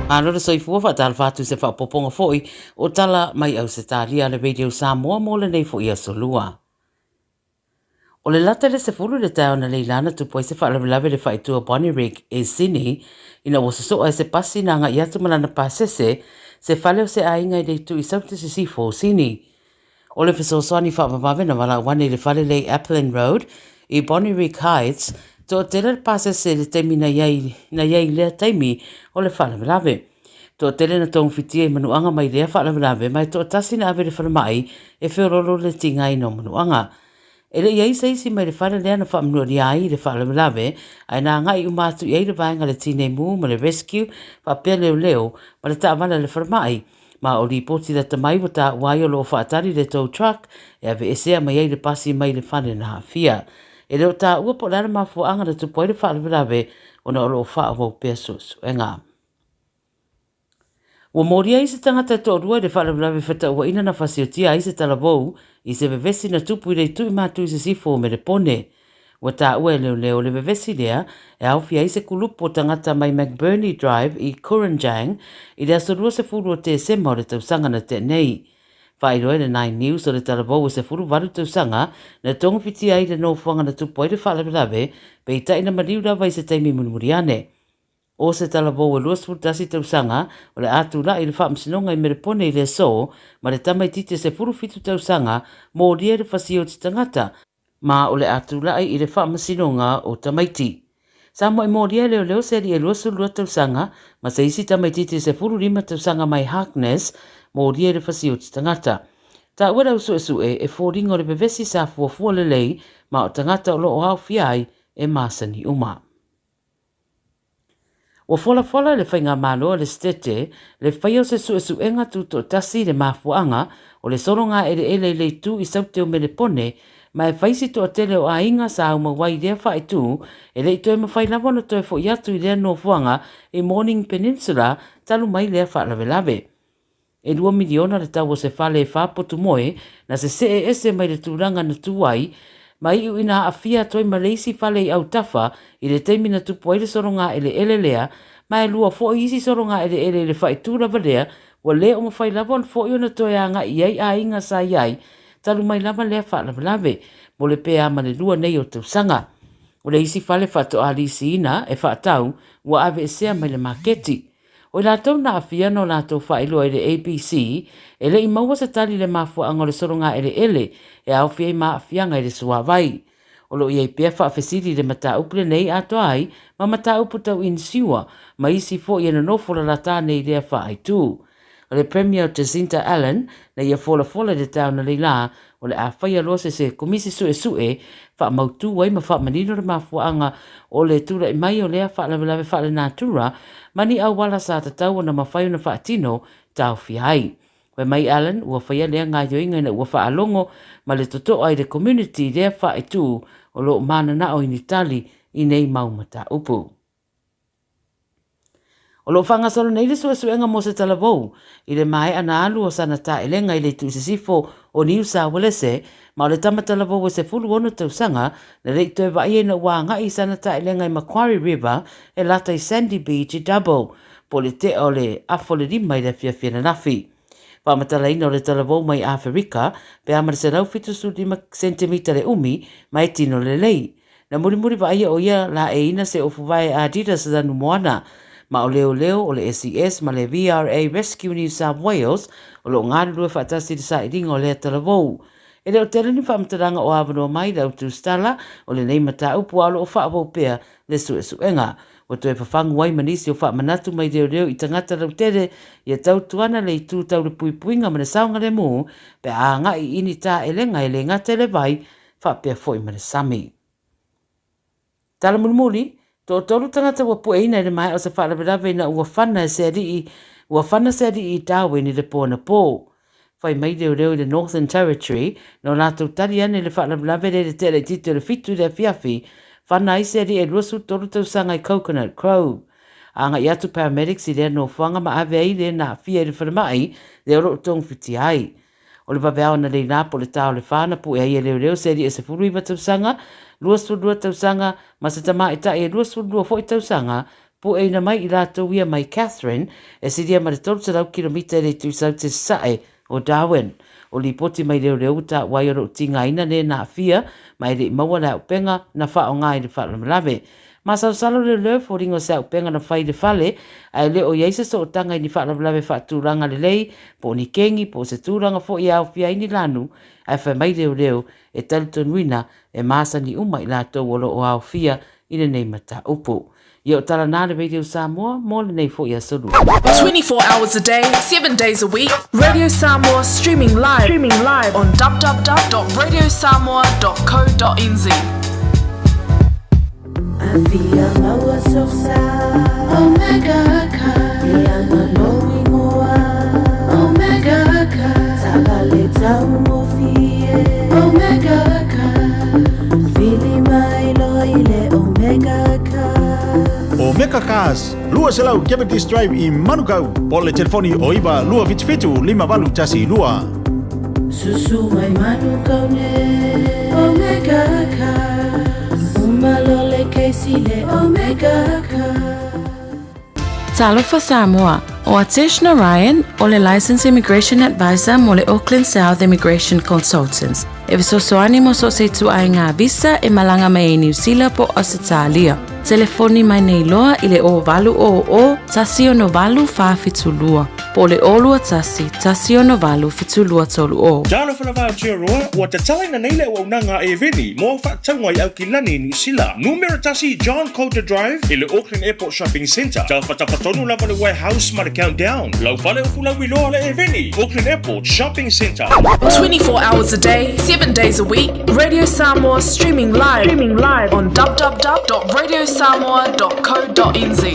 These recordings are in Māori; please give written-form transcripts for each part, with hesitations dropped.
Anora soifua whaatal whātu se whaapoponga foi o tala mai au se tālia le radio Samoa mo le nei foi a solua. O le lata le se fulu le tau na leilana tupoi se whaalawelawe le whaitua Bonnie Rig e Sini ina o se soa se pasi na nga iatu malana pasese se whale o se ainga i le tu i sauti se sifo Sini. O le whisoswani whaamamawe na wala wane le whale le Appleton Road i Bonnie Rig Heights to tele pasese le teimi na iai lea teimi o le whalawelawe. To tele na tong fitia i manuanga mai lea whalawelawe mai to tasi na awe le whalamai e whiorolo le tingai no manuanga. Ele iai seisi mai le whare lea na whaamnua ni ai le whalawelawe ai nā ngai umatu iai le vaenga le tine mu ma le rescue whapea leo leo ma le taawala le whalamai. Ma o li poti da tamai wa ta wai o lo whaatari le tow truck e ave esea mai ai le pasi mai le whane na hawhia. E leo ta ua po lana mafuanga le tupoi le whalawelawe o na o lo whaawau pesos. E ngā. Ua moria i se tangata to rua le whalawelawe whata ua ina na whasiotia i se talabou i se vevesi na tupu i rei tui mātu i se sifo me le pone. Ua tā ua leo leo le vevesi lea e awhia i se kulupo tangata mai McBurney Drive i Kurunjang i le asorua se furu o te sema o le tausanga na te nei. Whairoe le 9 News o le talabou o se furu waru tausanga na tongu piti ai le nofuanga na tupu i le whalawelawe pe i taina mariu rawa i se taimi munumuriane. O se talabou e luas futasi tausanga o le atu la i le whaamsinonga i merepone i le so ma le tamaitite se furu fitu tausanga mō lia le whasio ti tangata ma o le atu la i le whaamsinonga o tamaiti. Sa mo i mō lia leo leo seri e luas lua tausanga ma se isi tamaitite se furu rima tausanga mai Harkness mō lia le whasio ti tangata. Ta uera usu e fōringo le bevesi sa fuafua le lei ma o tangata o lo o hau fiai e masani uma. O fola le whainga malo le stete, le whaio se suenga tu to tasi le mafuanga o le soronga ele tu i sauteo me le pone, ma e whaisi to tele o ainga sa au mawai lea whai tu, e le ito e mawhai lawa na to e fo iatu i lea no fuanga i Morning Peninsula talu mai lea whaalawe. E 2 miliona le tau o se whale e whapotu moe, na se ese mai le tūranga na tuai, mai u ina afia toi Malaysi fale i au tafa i le teimina tupu ai le soronga ele lea, mai lua fo isi soronga ele le whai tūra valea, wa lea o mawhai lava on fo iona toi anga i ai a inga sa iai, talu mai lava lea whaalawe, mo le pea ma le lua nei o tausanga. O le isi fale whato alisi ina e whaatau, wa ave esea mai le maketi. O la tau na afia no la tau whailo e le ABC, e le i maua sa tali le mafua anga le soronga ele, e au fia i maa afianga i le suawai. O lo iei pia whaafesiri le mata upule nei ato ai, ma mata upu tau insiua, ma isi fo i ena nofola la tā nei lea whaai tū. O le Premier Jacinta Allen, na ia fola le tau na leila, o le a whaia lose se komisi sue, wha mautu wai ma wha manino le mafua anga o le tura i mai o lea wha lawe wha le nātura, mani au wala sa tatau na mawhai na wha tino tau fiai. Koe mai Allen, ua whaia lea ngā yoinga na ua wha alongo, ma le toto ai le community lea wha tu o lo mana na o initali i nei maumata upu. O lo whanga solo nei le suenga mo se talavou, i le mai ana alu o sana ta elenga i le tu se sifo o New South Wales, ma o le tama talavou e se fulu ono tausanga, na rei toi vai e na wanga i sana ta elenga i Macquarie River, e lata i Sandy Beach i Double, po le te o le afole rima i le fia na nafi. Whamatala ina o le talavou mai Afrika, pe amara se rau fitu su 5 cm le umi, mai tino le lei. Na muri vai o ia la e ina se ofu vai a Adidas da Numoana, ma o leo o le SES ma le VRA Rescue New South Wales o lo ngāru rua whaatasi di sa iringa o le talavou. E leo tele ni whamataranga o awano mai lau tu stala o le nei mata upu alo o whaavau pea le suenga. O to e whawhangu wai manisi o whaamanatu mai reo i tangata lau tere i a tau tuana le i tū tau le puipuinga ma le saunga le mū pe a nga i ini tā elenga e le ngate le vai whapea foi ma le sami. Tala mulimuli, to tolu tangata ua pueina i le mai o se whaalawe na ua whana se ri i tāwe ni le pōna pō. Whai mai reo i le Northern Territory, no nātou tari ane le whaalawe le tere tito le fitu le fiafi, whana i se ri e ruasu tolu tausanga i Coconut Grove. Anga i atu paramedics i lea no whanga ma ave ai le na fia i le whanamai, le oro tong fiti ai. O le babao na le napo le tau le whana pu e ai e reo se ri e se furu iwa tausanga, luasu lua tausanga, ma se tama i ta e luasu lua fo i tausanga, po e na mai I rātou ia mai Catherine, e siria ma le 3 kilomita le tuisau te sae o Darwin. O li poti mai leo leo ta wai oro tinga ina ne na fia, mai le maua la upenga na wha o ngai le wha lave. Ma salo leo leo fo ringo sa upenga na whai le fale, ai leo iaisa so o tanga ni wha lave wha tūranga le lei, po ni kengi, po se tūranga fo I au fia ini lanu, ai whai mai leo leo e talitonwina e masa ni uma I lātou olo o au fia ina nei mata upo. Yo tala nā le Radio Samoa, mō le nei fo ia solu. 24 hours a day, 7 days a week. Radio Samoa streaming live on www.radiosamoa.co.nz. I feel lower so sad. Omega Ka. Yeah, I'm knowing more. Omega Ka. Sabaleta umofie. Omega Ka. Feeling my loyale. Omega Ka. Omega Cars, lua selau Diabetes Drive I Manukau. Pole telefoni oiva lua fitu 5 tasi lua. Susu mai Manukau ne. Omega Ka. Umalole keisile Omega Ka. Talofa Samoa, o Ateshna Ryan, o le Licensed Immigration Advisor mo le Auckland South Immigration Consultants. E visosoani mo so se tu ai ngā visa e malanga mai e New Zealand po Australia. Telefoni mai nei loa I le o valu o tasi o no valu whawhitulua. Po le olua tasi o no valu fitulua tolu o. Jalo whanawha tia roa, ua te talaina nei le waunanga e veni, mō whaatangwa I au ki lani New Zealand. Numero tasi John Coulter Drive, I le Auckland Airport Shopping Centre. Tau whatawhatonu lava le warehouse ma le countdown. Lau pale o fulau I loa le e veni, Auckland Airport Shopping Centre. 24 hours a day, 7 days a week. Radio Samoa streaming live on www.radiosamoa.co.nz.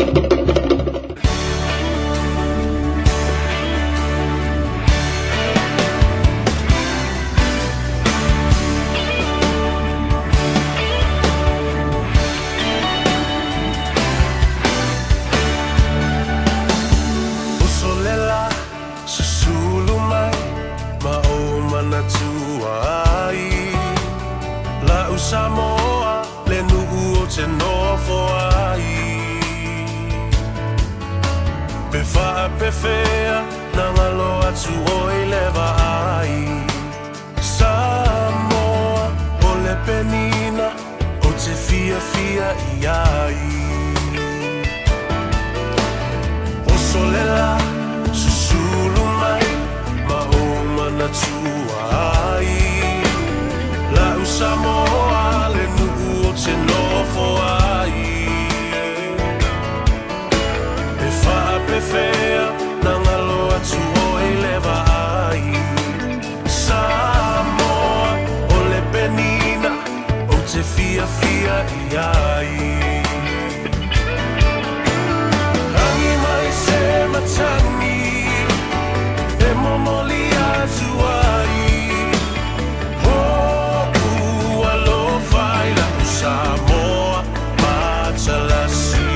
Samoa, le nu'u o te nofo ai. Pe wha pe whea, na ngalo atu o I lewa ai. Samoa, o le penina, o te fia I ai. O solela, susulu mai, ma o manatu ai. La Samoa le nu'u o te nofo ai. E wha pe whea na ngalo atu o I lewa ai. Samoa o le penina o te fia I ai. Hangi mai se matangi e momoli atu ai. Samoa, Matalasi.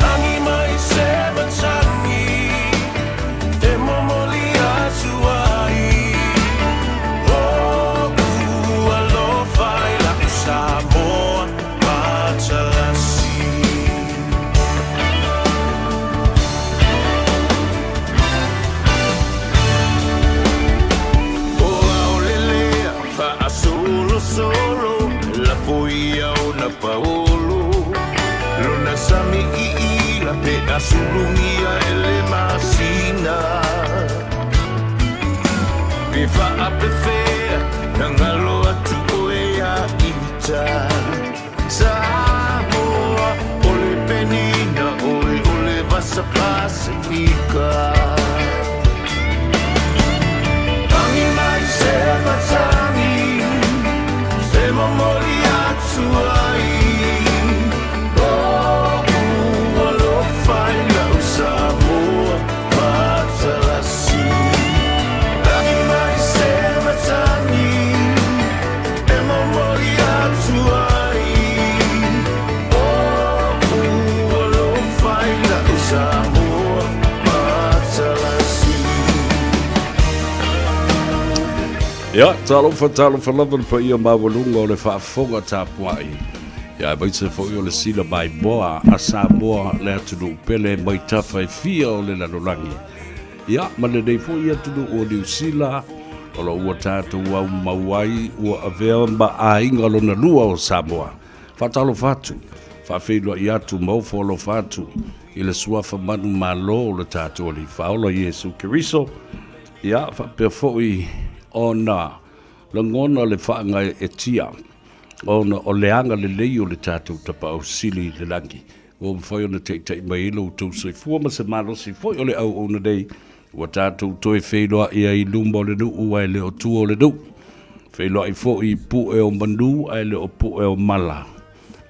Hangi mai se matangi, e momoli atu ai. Ua lo fai la Samoa, Matalasi. Oa o lelea, fa solo. La poia o na paolo Lona sami I la pe asulungia ele masina Pe wha ape whea na ngalo atu oe a ita Samoa o le penina oe o le vasa pasifika Tangi mai se matangi Se momoli atu ai. Oh, lo fai na Samoa, Matalasi. Tangi mai se matangi, e momoli atu ai. Oh, lo fai na Samoa, Matalasi. Ja, talofa lava pa ia mawalunga o le whaafonga tāpuai. Ia mai se fo o le sila mai boa a Samoa le atu pele mai tafa fia o le lalolangi. Ia ma le nei fo ia tu o New Zealand o lo ua tātou au mauai ua avea ma a inga lo na lua o Samoa. Fatalo fatu, whawhelo i atu mau folo fatu i le suafa manu malo o le tātou o li whaola Iesu Keriso. Ia whapea foi o na langona le whaangai e tia. O leanga le lei o le tātou tapa au sili le langi. O mwhai o na tei mai ilo tau soi fua ma se malo si foi o le au o na dei. Ua tātou toi wheloa ia i lumba o le nu ua e le o tua o le nu. Wheloa i fo i pu e o manu ai le o pu e o mala.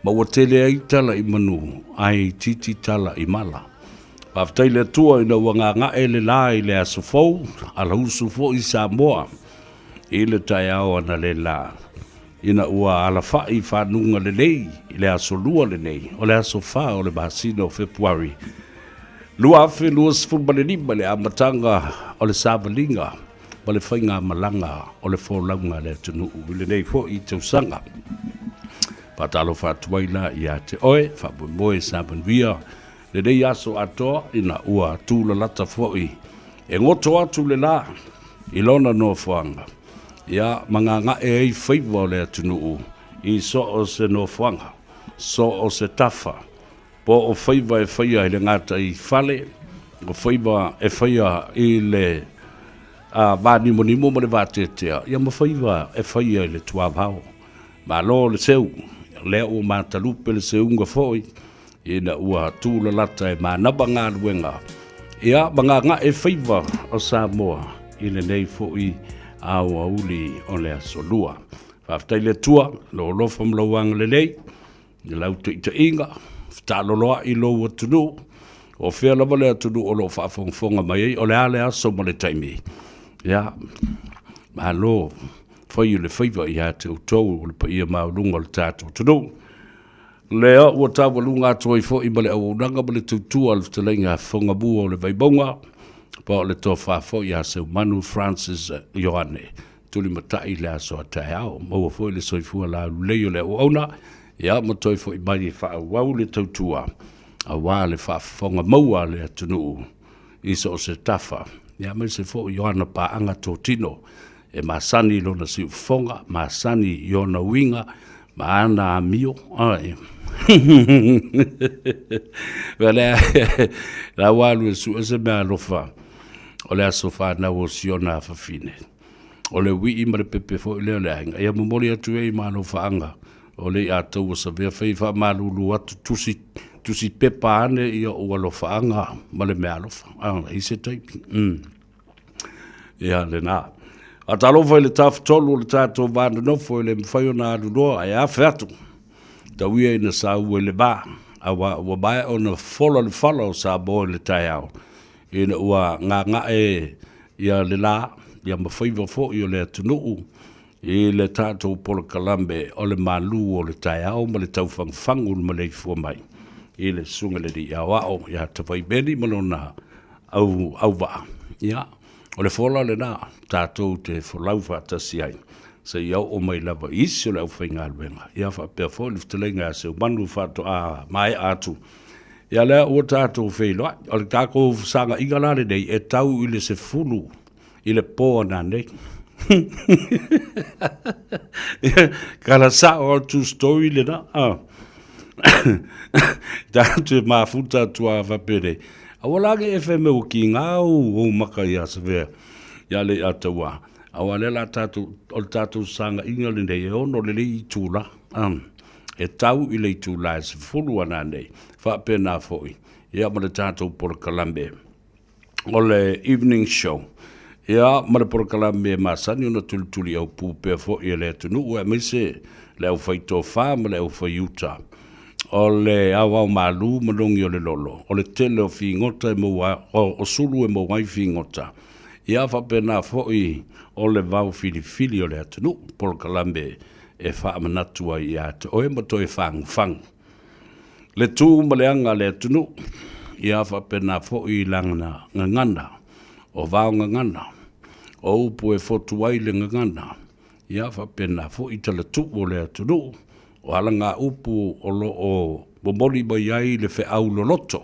Ma ua tele ai tala i manu, ai titi tala i mala. Paftai le tua ina ua ngā e le la i le aso fau, ala usu fo i Samoa. I le tai au ana le la. Ina ua ala fai whanunga le nei, i le aso lua le nei, o le aso wha o le mahasino o Februari. Lua afe lua sifumale lima le amatanga o le savalinga, ma le whainga malanga o le fōlaunga le tunu u le nei fo i tausanga. Patalo whatuaila i a te oe, whapumoe sabanvia, le nei aso atoa ina ua tūla lata fo i. E ngoto atu le la, i lona no whanga. Ia mga nga e ei Faiva o le atunuu i so o se no whanga, so o se tafa. Po o Faiva e whaia i le ngata i whale, o Faiva e whaia i le vāni monimo mo le vātetea. Ia ma Faiva e whaia i le tuavao. Ma lo le seu, le o mātalupe le seunga foi, i na ua tūla lata e mānaba ngā luenga. Ia mga nga e Faiva o Samoa i le nei foi au auli o le asolua. Whaftai le tua, lo lofa mlauang le nei, i lau te ita inga, whtaloloa i lo atunu, o whea lava le atunu o lo whaafonga mai ei, o le ale aso mo le taimi. Ia, ma lo, whai le Faiva i hate utou, o le pa ia maulunga le tātou tunu. Lea, ua tawa lunga atoa i fo i male au unanga, male tutua le whtalenga whonga bua o le vaibonga, pa le tofa fo ya se Manu Francis Ioane tuli matai le aso atai au mo fo le soifua la leo le ona ya mo toi fo i mai fa wau le tautua a wa le fa fonga maua le tunu iso se tafa ya me se fo Ioana pa anga totino e masani lo na si fonga masani Iona winga ma ana mio ai vale la walu su se me alofa o le aso whanau o siona whawhine. O le wi ima le pepe fo i leo le ainga. Ia momoli atu e i mano whaanga. O le atau o sa vea whai wha malulu atu tusi pepa ane i o alo whaanga. Ma le mea alofa. I se taipi. Ia le nā. A talofa i le taf tolu o le tātou vāna nofo i le mwhai o nā alunoa. Ai a wheatu. Ta wia ina sa ue le bā. A wa bai o na fola le whala o sa bo i le tai au. Ina ua ngā e ia le la, ia ma Faiva fo i o le atunuu, i le tātou polo kalambe o le malu o le tai au, ma le taufangfangu ma le ifua mai. I le sunga le di au au, ia tawai beni malona au waa. Ia, o le fola le nā, tātou te folau whātasi ai. Sa iau o mai lava isi o le au whainga aluenga. Ia whapea fo li ftelenga se manu whātou a mai atu. Ia lea ua tātou whailoa, o le tākou sanga ingalare nei, e tau i le se fulu, i le pōa nā nei. Kala sa o tu story le na. Tātou e mafuta tua whapere. Awalange FEB o ki ngau o maka i asa vea. Ia le ataua. Awale la tātou, o le tātou sanga ingalare nei, e ono le i tūla. E tau i le tūla e se fulu anā nei. Whapena foi. Ia ma le tātou pora kalambe. O le evening show. Ia ma le pora kalambe masani o na tulituli au pūpea foi e le atunu. Ua mise le au whaito wha ma le au whaiuta. O le au malu manongi o le lolo. O le tele o whingota e mua, o sulu e mua whingota. Ia whapena foi o le vau fili o le atunu. Pora kalambe e whaamanatua i ate. O e mato e whang. Le tū maleanga le tunu, i awha pena fo i langana ngangana, o vāo ngangana, o upu e fotu ai le ngangana, i awha pena fo i tala tū o le tunu, o ala ngā upu o lo o momoli mai ai le fe au loloto,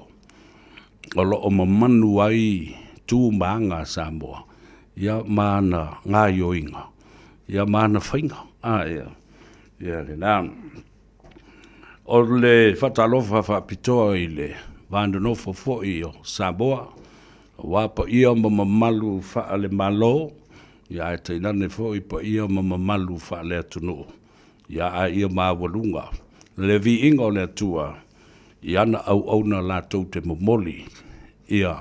o lo o mamanu ai tū maanga Samoa, ia mana ngā ioinga, ia mana whainga, ia le nā. O le whatalofa whapitoa i le vandanofo fo'i o Samoa, wapa ia mamamalu wha le malo, ia e teinane fo'i pa ia mamamalu wha le atunu, ia a ia mawalunga. Le vi inga o le atua, ia na au na lātou te momoli, ia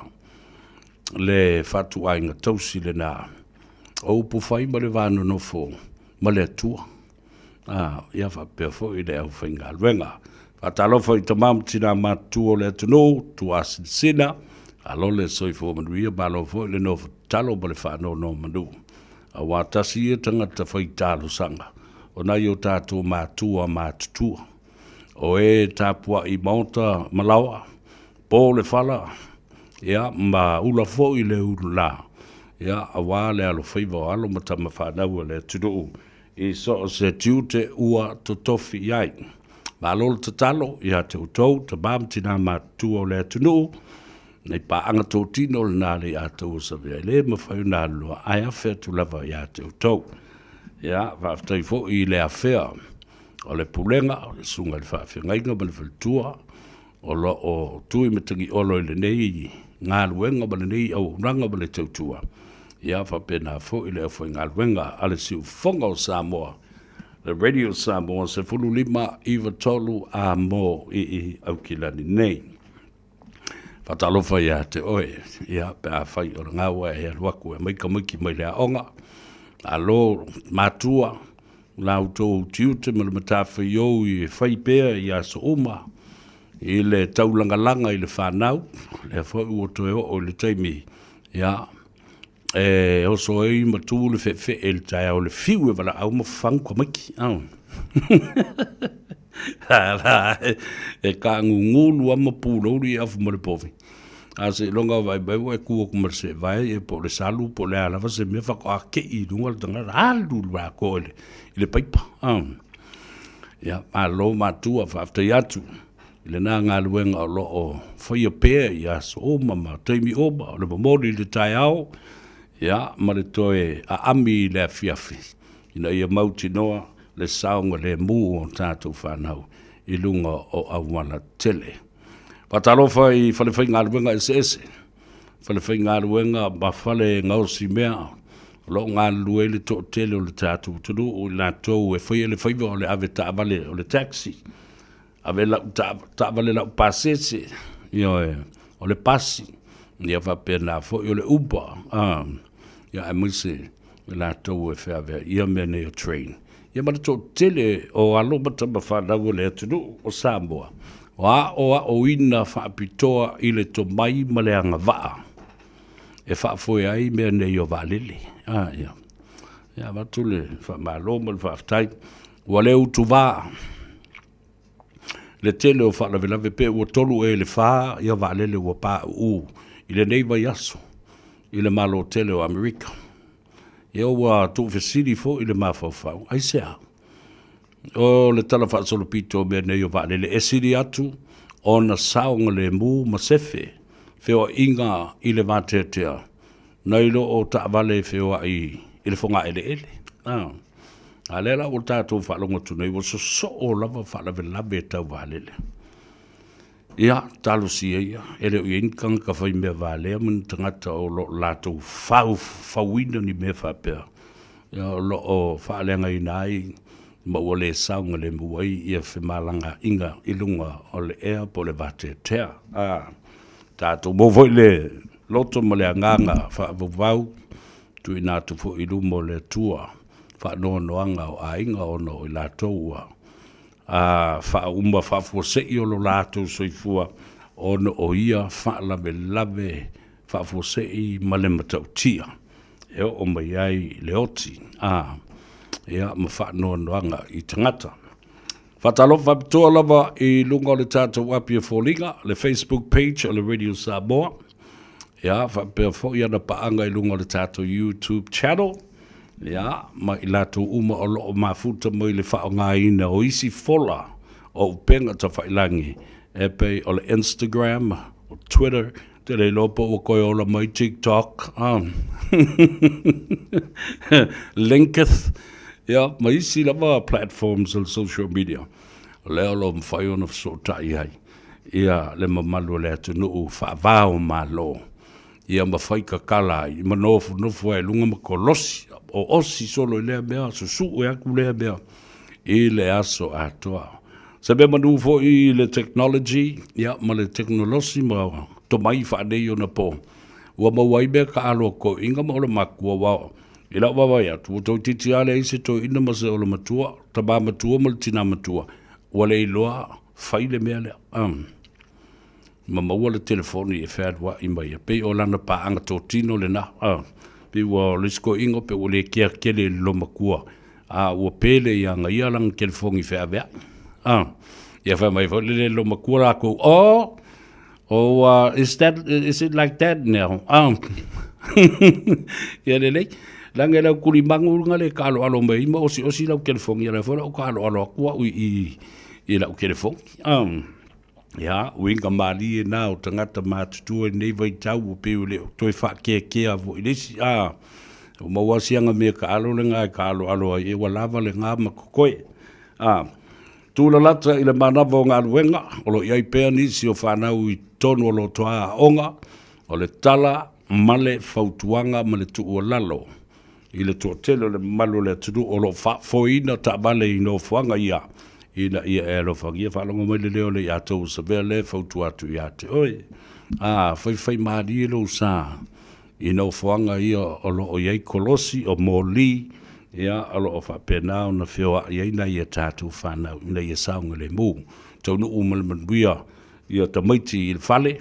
le whatu ainga tausi le nā, o upu whai ma le vandanofo, ma le atua. Ia whapea fo'i le au whainga alwenga. Whatalofa i tamam tina mātua le atunu, tu asinsina, alo le soifo manuia, malo fo'i le no talo ma le whano no manu. A wātasi e tangata whai tālo sanga, o nai o tātou mātua mātutua. O e tāpua i maota malawa, pō le whala, ia ma ula fo'i le ula, ia a wā le alo Faiva o alo matama whanau le atunu. I so se tiute ua to tofi iai. Ma lolo te talo, ia te utou, te mam tina mātua o le atunu, nei pa anga tō tino le nāle i atou sa vea. Le mawhai nā lua, ai awhea tu lava ia te utou. Ia, whaftai fo i le awhea, o le pulenga, o le sunga le whawhia ngainga, ma le whaltua, o lo o tui matangi olo i le nei, ngā luenga, ma le nei au ranga, ma le tautua. Ia whapena fo i le awhai ngā luenga, ale si ufonga o Samoa, le Radio Samoa, se fulu lima iwa tolu a mo i au kilani nei. Whatalofa ia te oe, ia pe a whai o ngā ua e aluaku e maika maiki mai le aonga, alo mātua, lau tō tiute ma le matawhai ou i whai pēr i aso uma, i le taulangalanga i le whanau, le whai ua toe o le taimi, ia, oso ei matu le fe el tai o le fiu e wala au ma whanko maki, e ka ngungulu ama pūlauri afu ma le povi. A se longa vai bai e kua kumarse vai e po le salu po le alawa se me whako a ke i runga le tanga alu lua ko i le paipa. Ia, ma lo matua whaftai atu. I le nā ngā luenga o lo o whaia pēr i aso o mama teimi oba o le mamori le tai au. Ia, ma le toe a ami le afiafi. Ina ia mauti noa le saunga le mū o tātou whanau i lunga o awana tele. Patalofa i whalewhai ngā luenga ese. Whalewhai ngā luenga ma whale ngausi mea. Lo ngā lue le tō tele o le tātou tunu o le nātou e whai le whaiva o le ave tāwale o le taxi. Ave lau tāwale lau pasese. O le pasi. Ia whapena whai o le uba. Ia e mwise le nātou e whawea. Ia mea nei o train. Ia mara tō tele o alo matama whanau le atunu o Samoa. O ina whaapitoa i le to mai ma le anga waa. E whaafoe ai mea nei o waalele. Ia matule whaamalo ma le whaaftai. Ua le utu waa. Le tele o whaalavelave pe ua tolu e le whaa ia waalele ua pā u. I le nei vai aso. I le malo tele o Amerika. Ia ua tō whesiri fo i le mawhauwhau. Ai sea. O le tala whaasolo pito mea nei o waalele e siri atu o na saonga le mū masefe whio inga i le vātetea nei lo o taawale whio i le whonga ele. A lela o tātou whaalonga tunei o so o lava whaalawe lawe tau waalele. Ia, talo si eia, ele o inkang ka whai mea waalea mun tangata o lo lātou whauina ni mea whapea. Ia, lo o whaaleanga i nai, ma ua le saunga le muai ia whemalanga inga ilunga o le ea po le vate tea. Tātou mowoi le loto ma le anganga whaavuvau, tui nātu fo ilumo le tua, whaanoanoanga o ainga ono i lātou ua. Whauma whaafuasei o lo lātou soifua, ono o ia whaalawe lawe whaafuasei ma le matautia. Eo o mai ai le oti. Ia ma whaanoanoanga i tangata. Whatalofa pitoa lava i lunga o le tātou apia fōlinga, le Facebook page o le Radio Samoa. Ia, whapea fo i ana paanga i lunga o le tātou YouTube channel. Ia, ma i lātou uma o loo mafuta mo i le whao ngā ina o isi fola o upenga ta whailangi. E pei o le Instagram, o Twitter, te le lopo o koe ola mai TikTok. Linketh. Ia, ma isi lava platforms o social media. Leo lo mwhai ona so tai hai. Ia le mamalu le atu nuu whaavao malo. Ia mawhai ka kala i manofu nofu e lunga makolosi. O osi solo i lea mea, susu e aku lea mea. I le aso atoa. Sabe manu fo i le technology, ia ma le teknolosi ma to mai whaanei ona po. Ua mawai mea ka alo ko inga ma ola makua wao. I la wawai atu, tau titi ale ise to ina ma se ola matua, taba matua ma le tina matua. Wale iloa, whaile mea lea. Ma maua le telefoni e whaadwa i mai. Pei o lana pa anga tō tino le na. Pei ua lisko ingo pe ua le kia kele lo makua. Ua pele i anga ia lang telefongi whaavea. Ia wha mai le lo makua rako. Is it like that now? Ia lelei. Lange lau kuri mangu nga le ka alo mai. Ima osi lau telefongi. Ia lau ka alo akua i lau telefongi. Ia, winga mali e nā o tangata mātutua nei vai tau o peo leo. Toi whakea vo i lesi. O mawasianga mea ka alo le ngā ka alo e walawa le ngā makokoe. Tūla lata i le manawa o ngā ruenga. O lo iai pēa nisi o whanau i tonu o lo toa onga. O le tala male fautuanga ma le tuu o lalo. I le tuotelo le malo le tudu o lo whafoina ta male i no fuanga ia. Ina ia e alo whangia whanonga mai le leo le atou sa vea le fautu atu i ate. Oi, whai maari e lo sa. Ina o whanga ia o lo o iei kolosi o mōli. Ia alo o whapena o na whioa iei na ia tātou whanau. Ina ia saunga le mū. Tau nu umalmanuia ia ta maiti i le whale.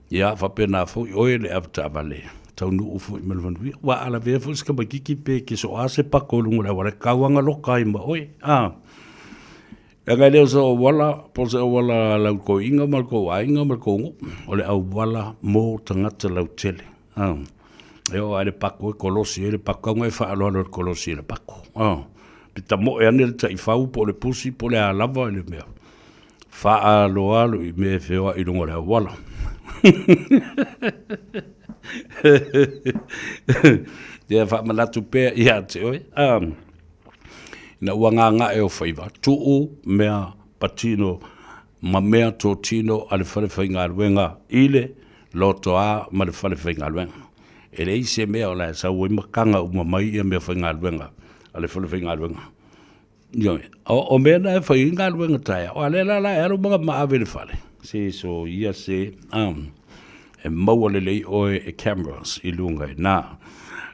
Ia whapena fo i oe le avta vale. Tau nu ufu i malmanuia. Wa ala vea fo iska makiki pe ke so ase pako lungu le wale kawanga loka i ma oe. E ngai leo sa o wala, po se o wala lau ko inga mal ko ainga mal ko ngu, o le au wala mō tangata lau tele. E o aile pako e kolosi, e le pako ngai wha aloalo e kolosi e le pako. Pita mo e ane le ta i whau po le pusi, po le alava e le mea. Wha aloalo i me whioa i rungo le au wala. Ia wha manatu pēr i ate oi. Na wanganga e o Faiva. Tuu mea patino, ma mea tō tino ale whalewhai ngā ruenga ile loto a ma le whalewhai ngā ruenga. E rei se mea o lai sa ui makanga uma mai e mea whai ngā ruenga, ale whalewhai ngā ruenga. O mea na e whai ngā ruenga taia, o ale la ero mga maawe le whale. Se so ia se, e maua le lei oe e cameras i lunga e nā.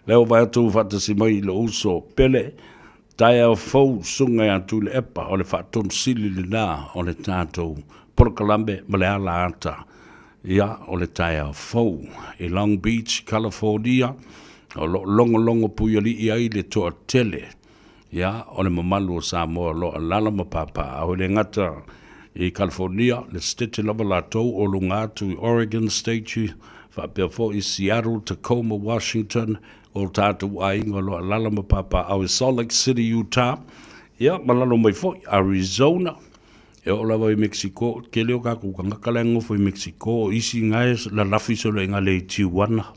Leo vai atu whatasi mai le uso pele, tai au fau sunga atu le epa o le whaton sili le nā o le tātou Porokalambe ma le ala ata. Ia o le tai au fau i Long Beach, California, o longo puia li i ai le toa tele. Ia o le mamalu o Samoa lo alala mapapa o le ngata i California, le stete lava lātou o lunga atu i Oregon State, whapea fo i Seattle, Tacoma, Washington, o tātou ainga lo alala mapapa au i Salt Lake City, Utah. Ia, malalo mai fo i Arizona. E o lawa i Mexico, ke leo kako kangakalengo fo i Mexico, isi ngai la lafi solo inga le Tijuana.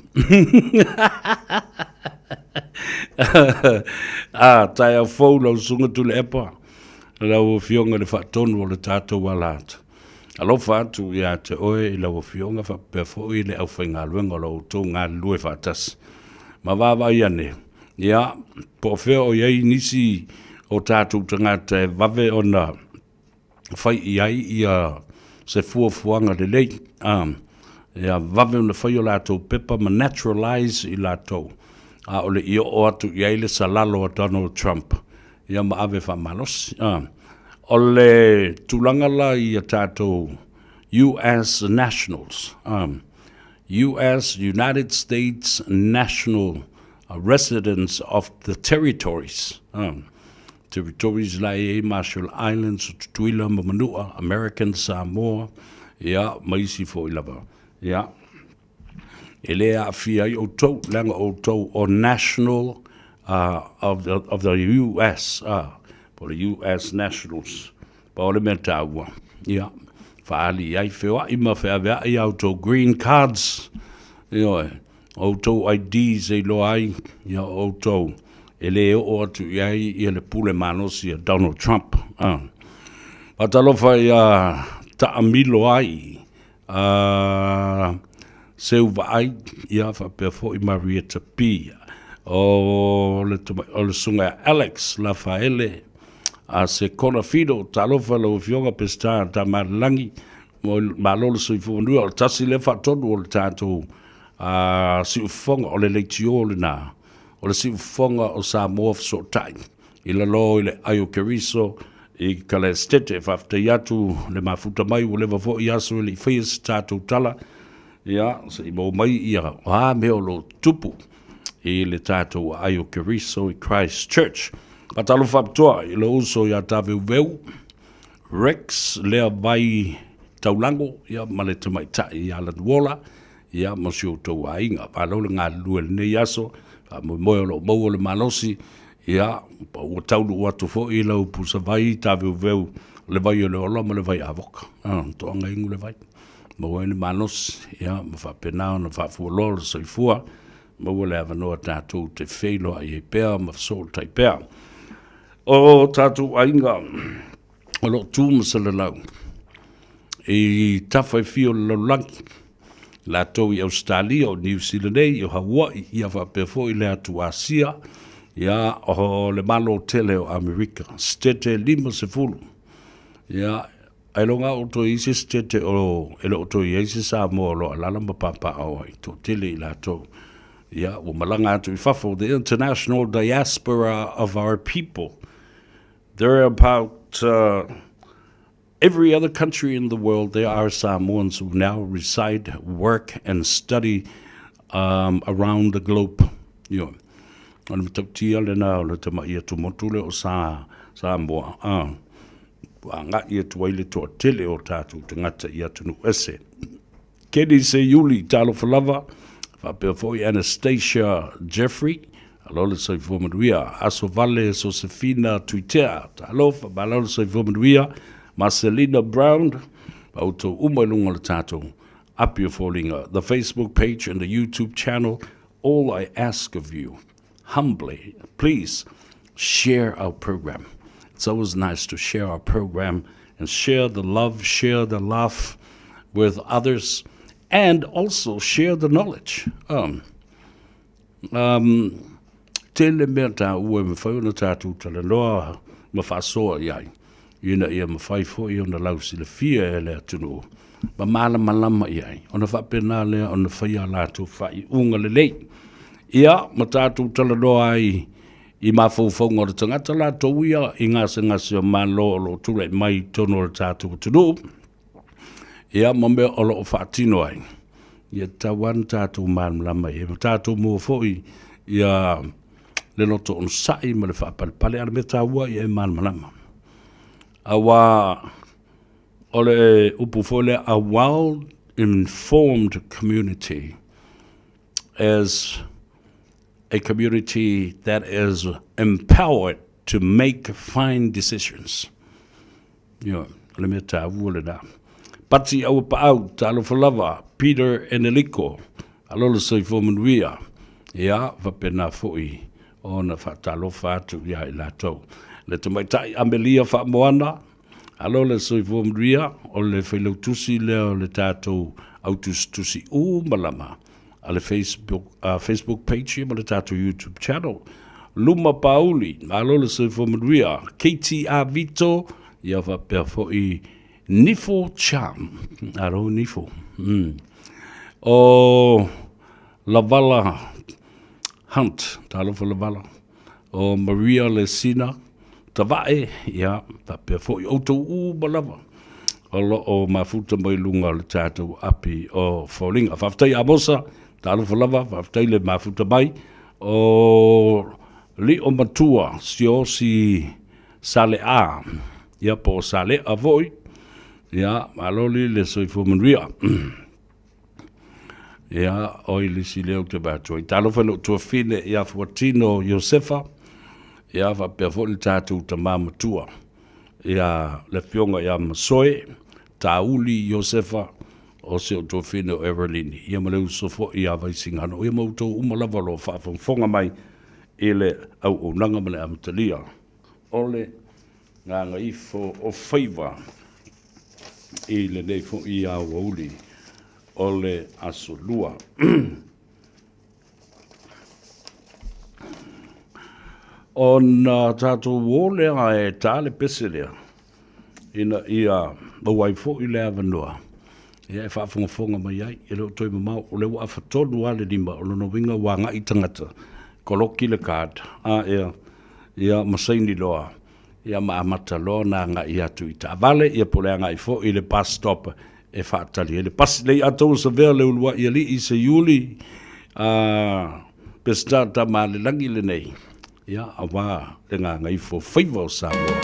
Tai au fau lau sunga tu le epa. Lau fionga le whaatonu o le tātou walata. Alo whaatu ia te oe i lau fionga whapea fo i le au whainga luenga lau tō ngā lue whaatas. Ma wawa iane. Ia, po feo o iei nisi o tātou tangata e wawe o na whai iai ia se fuafuanga le lei. Ia, wawe o na whai o lātou pepa ma naturalize i lātou. O le i o atu iai le salalo a Donald Trump. Ia ma ave whamalosi. O le tūlanga la i a tātou US nationals. US, United States national residents of the territories. Territories la e Marshall Islands, Tuila, Mamanua, American Samoa, ia, maisi fo ilava. Ia, e lea a fia i o tau, langa o tau o national of the U.S. For the U.S. nationals. Pa ole mea tāua. Ia. Whaali ai whiwa ima whiawea i auto green cards. Ia. Auto IDs e lo ai. Ia auto. E le o atu iai i le pule manosi a Donald Trump. Patalofa ia taamilo ai. Seu vai ia whapea fo i Marietta P. O le sunga Alex Lafaele. Se kona fido talofa lo fionga pesta ta malangi. Malolo sui fuanua o tasi le whatonu o le tātou. Si ufonga o le leitio le nā. O le si ufonga o Samoa so tai. I la lo i le ayo keriso. I kale stete whafte iatu le mafuta mai o lewa fo i aso le i whaias tātou tala. Ia, se i mō mai ia, meo lo tupu i le tātou ayo keriso i Christ Church. Patalo whaptoa i lo uso ia tāweu veu. Rex lea vai taulango, ia male te mai tai i Alan Waller. Ia mosio tau a inga, palo le ngā lue le nei aso. Moe lo mou le malosi. Ia, o taulu watu fo i lau pusa vai tāweu veu. Le vai o le ola ma le vai avoka. Toanga ingu le vai. Moe le manos, ia, ma whapenao na whafuololo soifua. Moe le avanoa tātou te wheilo a i pēr, ma sol tai pēr. O tātou a inga, o lo tūmasa le lau. I tawhai fio le laulangi. La tau i Australia o New Zealand o Hawaii ia whapefo i le atu Asia ia o le malo tele o Amerika stete 50 ia ailonga o to isi stete o ele o to isi Samoa lo alala mapapa au ai to tele i la tau ia o malanga atu i whafo the international diaspora of our people. There are about every other country in the world, there are Samoans who now reside, work, and study around the globe. Yo, on the tautia le na le te mai tu motule o Samoa. Nga ia tuaile to tele o tatu te ngata ia tunu ese. Kedi se Yuli talo falava, fa pe foi Anastasia Jeffrey. Alola sai fomaduia, aso vale Josefina Twitter. Talo fa balalo sai fomaduia. Marcelina Brown, auto umalunga le tato, apia fallinga, the Facebook page and the YouTube channel. All I ask of you, humbly, please share our program. It's always nice to share our program and share the love, share the laugh with others, and also share the knowledge. Tele mea ta ue me whaiona tātou tala loa ma whasoa iai. Ina ia mawhai fo i ona lausi le fia e lea tunu. Ma mala malama iai. Ona whapena lea ona whaia lātou whai unga le lei. Ia, ma tātou tala loa ai i mawhauwhaunga o le tangata lātou ia i ngase o malo o lo tūrei mai tono le tātou tunu. Ia, ma mea o lo o whaatino ai. Ia tawan tātou malama ia. Ma tātou mua fo ia le loto on sai ma le whapalpale ana me tāua ia e malama. Awa ole upufole a well-informed community as a community that is empowered to make fine decisions. Yo, le meta wole da. Pati au pa au talo falava Peter Eneliko alola sai fomanuia. Ya va pena foi ona fatalo fatu ya ilato. Le te maitai Amelia Whamoana, alo le soi fomria, o le whailau tusi leo le tātou autus tusi malama, a le Facebook page, ma le tātou YouTube channel. Luma Pauli, alo le soi fomria, KTR Vito, ia whapea fo i Nifo Cham, aro Nifo. O Lavala Hunt, talo for Lavala. O Maria Lesina, Tavae, ia, tapea fo i auto malava. Olo o mafuta mai lunga le tātou api o whaulinga. Whaftai amosa, tālu whalava, whaftai le mafuta mai. O li o matua, si sale a. Ia po sale a voi. Ia, maloli le soifu manuia. Ia oi lisi leo te bato. I talo whelo tua fine ia Fuatino Josefa. Ia wa pia foli tātou ta māmatua. Ia le fionga ia Masoe. Tauli Josefa. O se o tua fine o Evelini. Ia maleu sofo ia vaisingano. Ia mautou umalava lo whaafonga mai. Ele au o nanga male amatalia. Ole Gagaifo o Faiva. Ile nei fo ia au uli. Ole asolua. On tātou wōlea e tāle pese lea. Ina ia mawai fo i lea vanua. Ia e whaafongafonga mai ai. E leo toi mamau. O leo awhatonu ale lima. O lono winga wanga i tangata. Koloki le kāta. Ia masaini loa. Ia maamata loa na ngā i atu i ta. Vale ia polea ngā i fo i le bus stop e whaatali. E le pasi lei atou sa vea le ulua i ali i se iuli. Pesta ta maa le langi le nei. Ia awa le ngā ngā i fo Faiva o Samoa.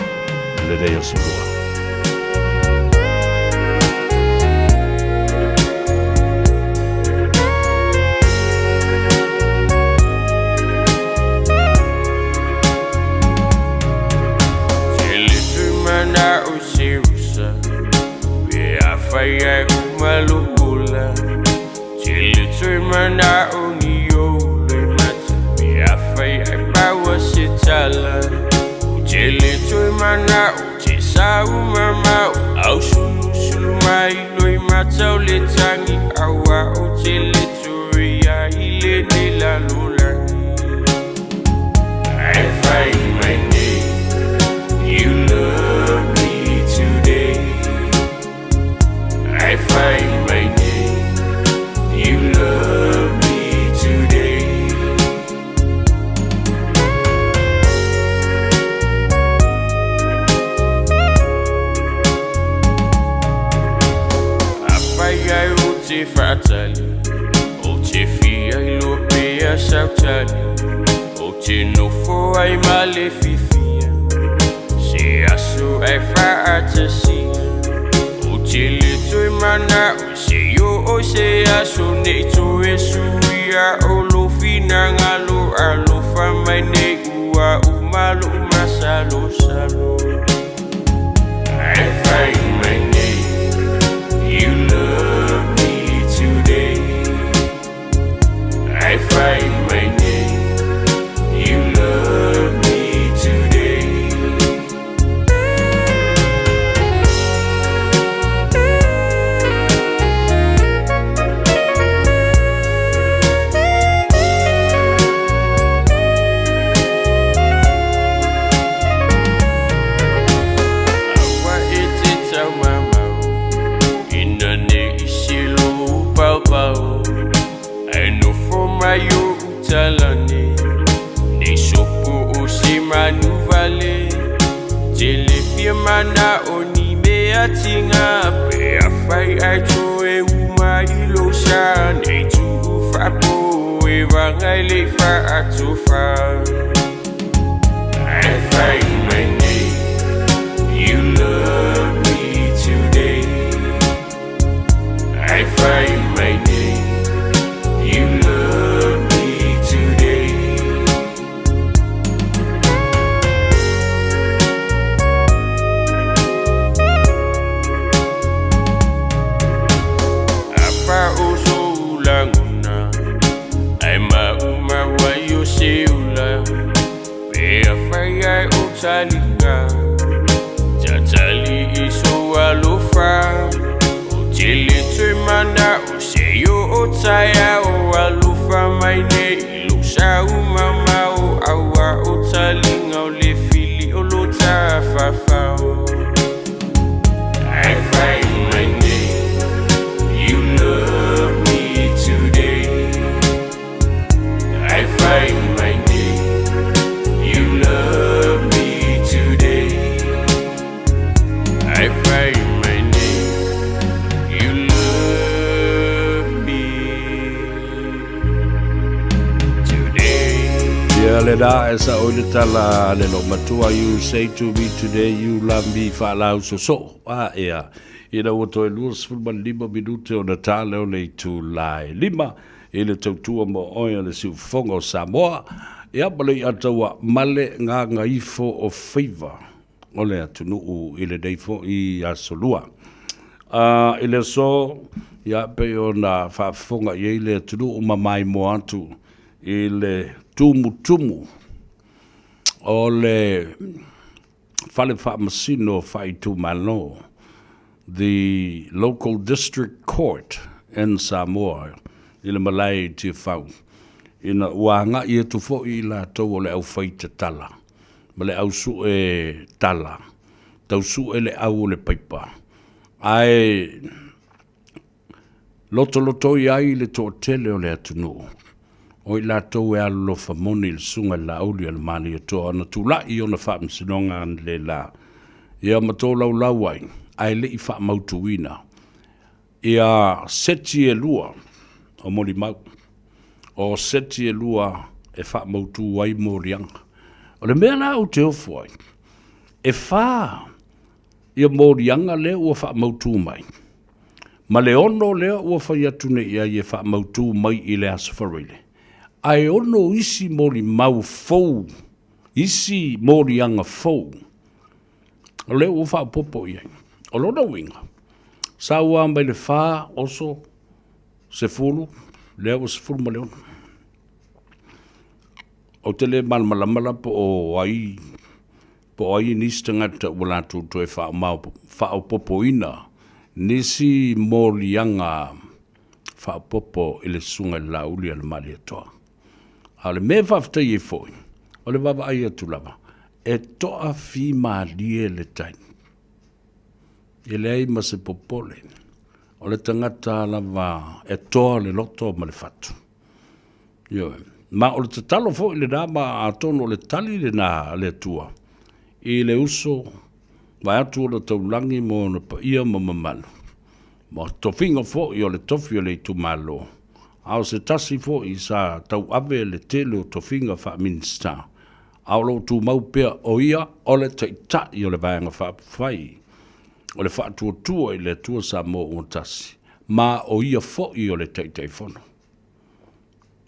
Le nei o Samoa. Faya umalula Chile tui mana unio le mata Mea faya bawa sitala Chile tui mana uti sa umama Au sulu sulu mai loi mata le tangi Awa o chile tui ya ile ni la lula I find my name You love me today I find my name, you love me today. Apaya uti fatali, uti fia ilopea sautali, uti nofo ai malefifia, se asu ai faatasia. Chile tui mana o se yo o se aso nei to e suia o lo fina ngalo alo fa mai nei ua umalo masalo salo I find my name You love me today I find my name You love me today Mayo utalane Ne sopo o se manuvale Telefia mana oni me atinga Pe afai aito e uma ilo sa Ne tu ufapo e vangai le fa atofa I find my name You love me today I find my name You love me today. Apa oso ulanguna, ai uma wa yo se ula. Pe afaya utalinga, jatali iso alofa. Chile tui mana o se yo o taya o alufa mai ne ilusa umama o awa o talinga o le fili o lo ta fafa o I find my name You love me today I find my name You love me today I find my name Le da esa o le tala le lo matua You say to me today You love me fa lau so ea Ina o toi lua sfulma lima minute o na tāle o le tu lai lima. Ile tautua mo oia le siu fonga o Samoa. Ia pale i ataua male ngā Gagaifo o Faiva. O le atunuu ile deifo i asolua. Ile so, ia pe o na whaafonga i ile atunuu mamai mo atu. Ile tumu. O le whale whaamasino whaitu malo. The local district court in Samoa. Ile malai te whau. Ina wanga i tu fo i la tau o le au whaita tala. Ma le au su e tala. Tau su e le au o le paipa. Ai loto i ai le to tele o le atunu. O i la tau e alo whamoni le sunga la auli al mani e to ana tu la i ona wha msinonga an le la. Ia mato lau ai. Ai le i wha mautuina. Ia seti e lua. O mori mau. O seti e lua e wha mautu wai morianga. O le mea la o te ofu ai. E wha ia morianga lea ua wha mautu mai. Ma le ono lea ua whai atune ia i e wha mautu mai i le asfarile. Ai ono isi mori mau fau. Isi morianga fau. O lea ua wha popo iai. O lona winga. Sa ua mai le wha oso se fulu. Lea ua se fulu ma le ono. O tele malamalama po o ai nisi tangata wala tu e wha popo ina nisi morianga wha popo i le sunga la uli ala mali atoa. A le me whafta i e foi, o le wawa ai atu lava, e toa fi maalie le tain. E le ai ma se popole, o le tangata lava e toa le loto ma le fatu. Ma o le tatalo fo i le nama a tono le tali le na le tua. I le uso, vai atu o le taulangi mo na pa ia ma mamalu. Ma tofinga fo i o le tofi o le tu malo. Ao se tasi fo i sa tau ave le tele o tofinga fa minsta. Ao lo tu mau pea o ia o le taita i o le vayanga fa fai. O le fa tua i le tua sa mo o tasi. Ma o ia fo i o le taita i fono.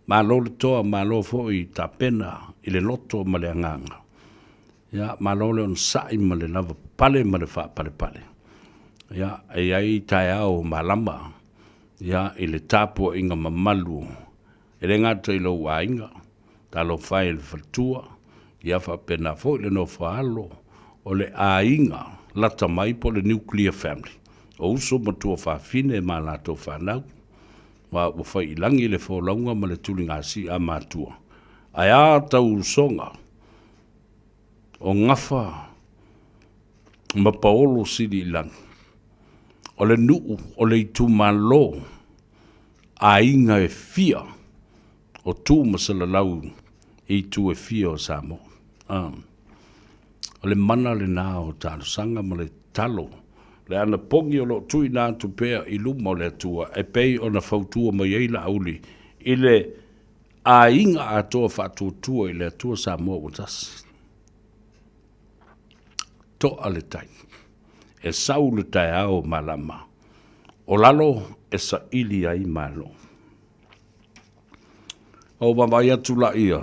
Ma lo le toa, ma lo fo i ta pena i le loto ma le anganga. Ya, ma lo le on sai ma le lava pale ma le wha pale. Ya, e ai tai au ma lama. Ya, i le tapo inga mamalu. E le ngata i lo wa inga. Ta lo whai le fatua. Ya wha pena fo i le no whaalo. O le a inga. Lata mai po le nuclear family. O uso matua whawhine ma lato whanau. Wa whai ilangi le wholaunga ma le tulinga si a mātua. Ai a tau songa o ngafa ma paolo siri ilangi. O le nuu o le itu malo a inga e fia o tū masalalau i tu e fia o Samoa. O le mana le nā o tālu sanga ma le talo. Le ana pongi o lo tui nā tu pēa i luma o le atua, e pei o na fautua mai eila auli, i le a inga a toa whātua i le atua Samoa o tasi. Toa le tai. E sau le tai ao malama. O lalo e sa ili ai malo. O mamai atu la ia.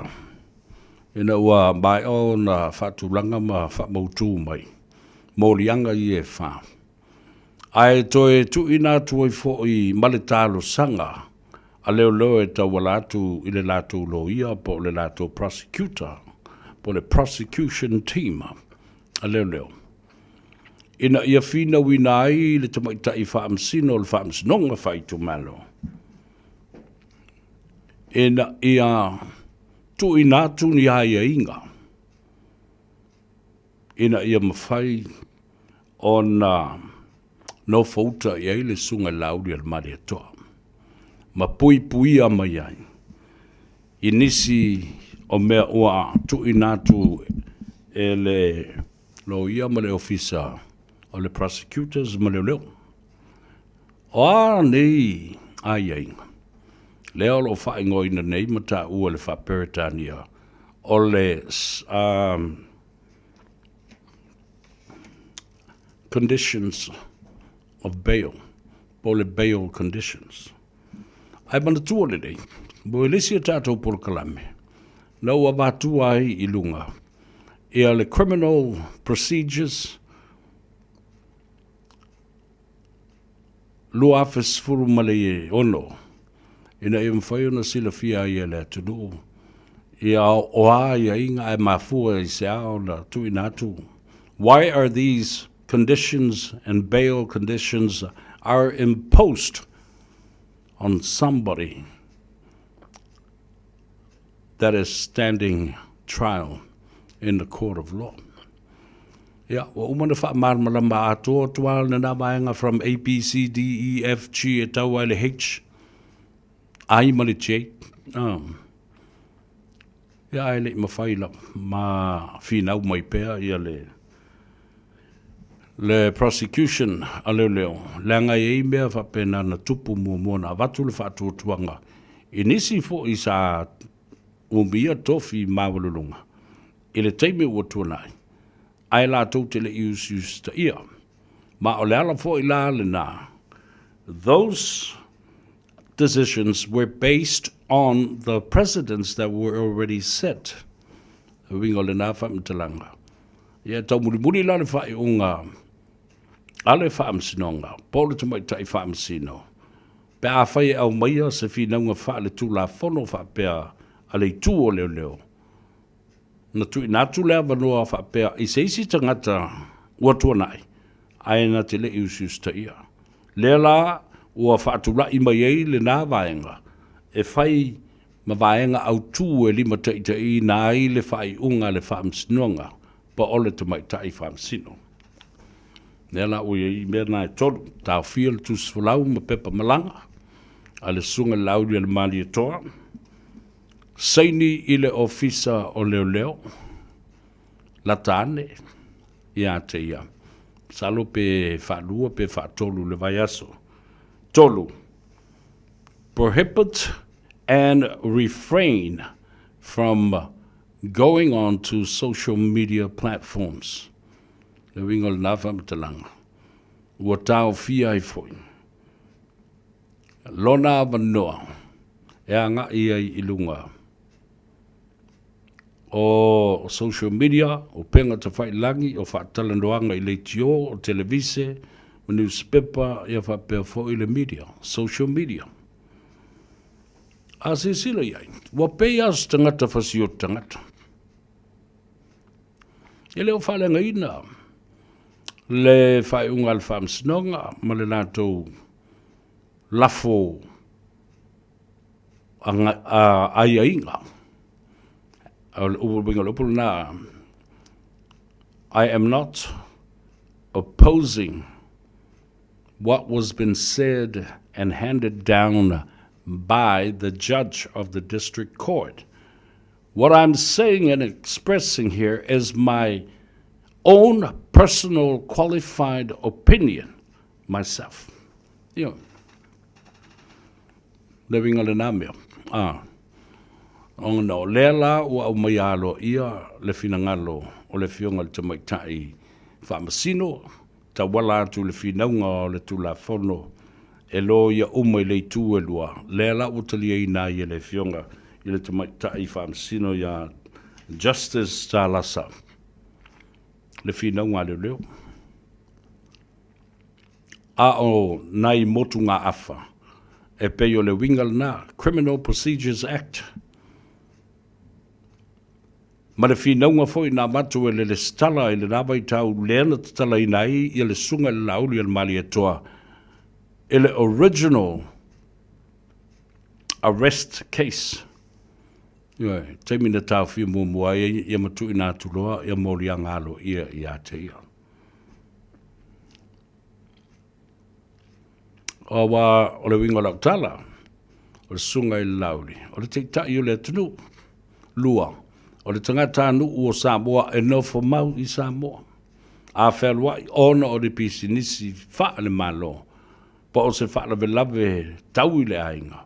Ina ua mai o na whātulanga ma whamautu mai. Morianga i e whā. Ai toe tu ina tu i fo i maletalo sanga a leo e ta walatu i le lato lo ia po le lato prosecutor po le prosecution team a leo. Ina ia fina wina ai le tamaita i whaamsino le whaamsinonga whaitu malo. Ina ia tu ina tu ni haia inga. Ina ia mawhai ona no fauta i eile sunga lauri al mare atoa. Ma pui a mai ai. I nisi o mea ua tu inatu e le lo ia ma le ofisa o le prosecutors ma leo. O a nei ai. Leo lo whaingo ina nei mata ua le whaperitania o le conditions of bail, pole bail conditions. Ai mana tua le nei, mo elisi tātou por kalame, na ua wātua ai I lunga. Ia le criminal procedures, lo afes furu male e ono, ina e mwhai ona sila fia ia le atunu. Ia oa ia inga e mafua I se ao na tu inatu. Why are these conditions and bail conditions are imposed on somebody that is standing trial in the court of law? Yeah, wa umana wha marmalama ato tual na namaenga from A, B, C, D, E, F, G, e tau ele H. Ai mali J. Ia ele mawhaila ma whinau mai pēr ia le prosecution a leo. Langa e mea whapena na tupu mua na watu le whatuatuanga. Inisi fo I sa umia tofi mawalulunga. Ile teime ua tuanai. Ai la tau te le ius ta ia. Ma o le ala fo I la le na. Those decisions were based on the precedents that were already set. Wingo le na whamtalanga. Ia tau muri la le whai unga. Ale whamsinonga. Pole tu mai tai whamsino. Pe a whai au maia se whinaunga wha le tu la whono wha pea ale tu o leo. Na tu inatu lea wanoa wha pea I se isi tangata ua tuanai. Ai na te le ius ta ia. Lea la ua whaatula I mai ei le nā vaenga. E whai ma vaenga au tū e lima tai na ai le whai unga le whamsinonga. Pa ole te mai tai whamsino. Lea la ua I mea nai tolu. Tau whia le tus whalau ma pepa malanga. A le sunga lauri le mali e toa. Saini I le ofisa o leo. La tane. Ia te ia. Salo pe whalua pe whatolu le vai aso. Tolu. Prohibit and refrain from going on to social media platforms. Le wingol na whamtalanga. Ua tau fia I foi. Lona wanoa. E anga ia I lunga. O social media, o penga ta whai langi, o whaatalandoanga I leitio, o televise, o newspaper, ia whapea fo I le media, social media. A se sila iai, wa pei as tangata whasio tangata. E leo whalenga ina, le whai unga al whamsinonga, ma le nātou lafo aia inga. I am not opposing what was been said and handed down by the judge of the district court. What I'm saying and expressing here is my own personal qualified opinion myself. You know, living on an amio. O no, lela ua au mai alo ia le finangalo o le fionga le tamaitai whamasino, ta wala atu le finaunga o le tulafono, e lo ia umai le tu e lua. Lela utalia ina ia le fionga I le tamaitai whamasino ia Justice Talasa. Le finaunga le leo. A o nai motu ngā afa, e peo le wingal na Criminal Procedures Act. Ma le whinaunga fo I nā matu e le stala I le nāwai tau leana tala I nai I le sunga le lauli al mali atoa. E le original arrest case. Ioi, teimi na tau whia mua ia matu I nā tuloa ia mori a ngalo ia te ia. O wa o le winga lau tala, o le sunga I le lauli, o le teitai o le atunu, lua. O le tangata anu o Samoa e no for mau I Samoa. A whelua I ona o le pisinisi wha le malo. Pa o se wha la lave tau I le ainga.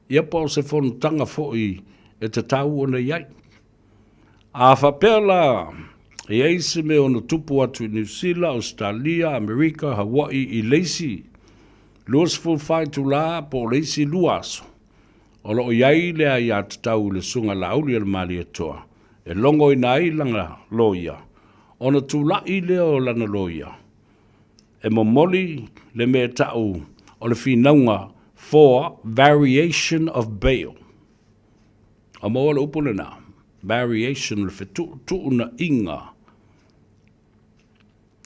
Ia pa o se whonu tanga fo I e te tau o na iai. A whapela E eise me ono tupu atu i New Zealand, Australia, Amerika, Hawaii i leisi. Luas fulfai tu la po leisi luaso. O loo iai lea i atatau le sunga lauli al mali atoa. E longo i nai langa loia. Ona tu la i leo lana loia. E momoli le me tau o le finaunga for variation of bail. A mo le upule na. Variation le fetu na inga.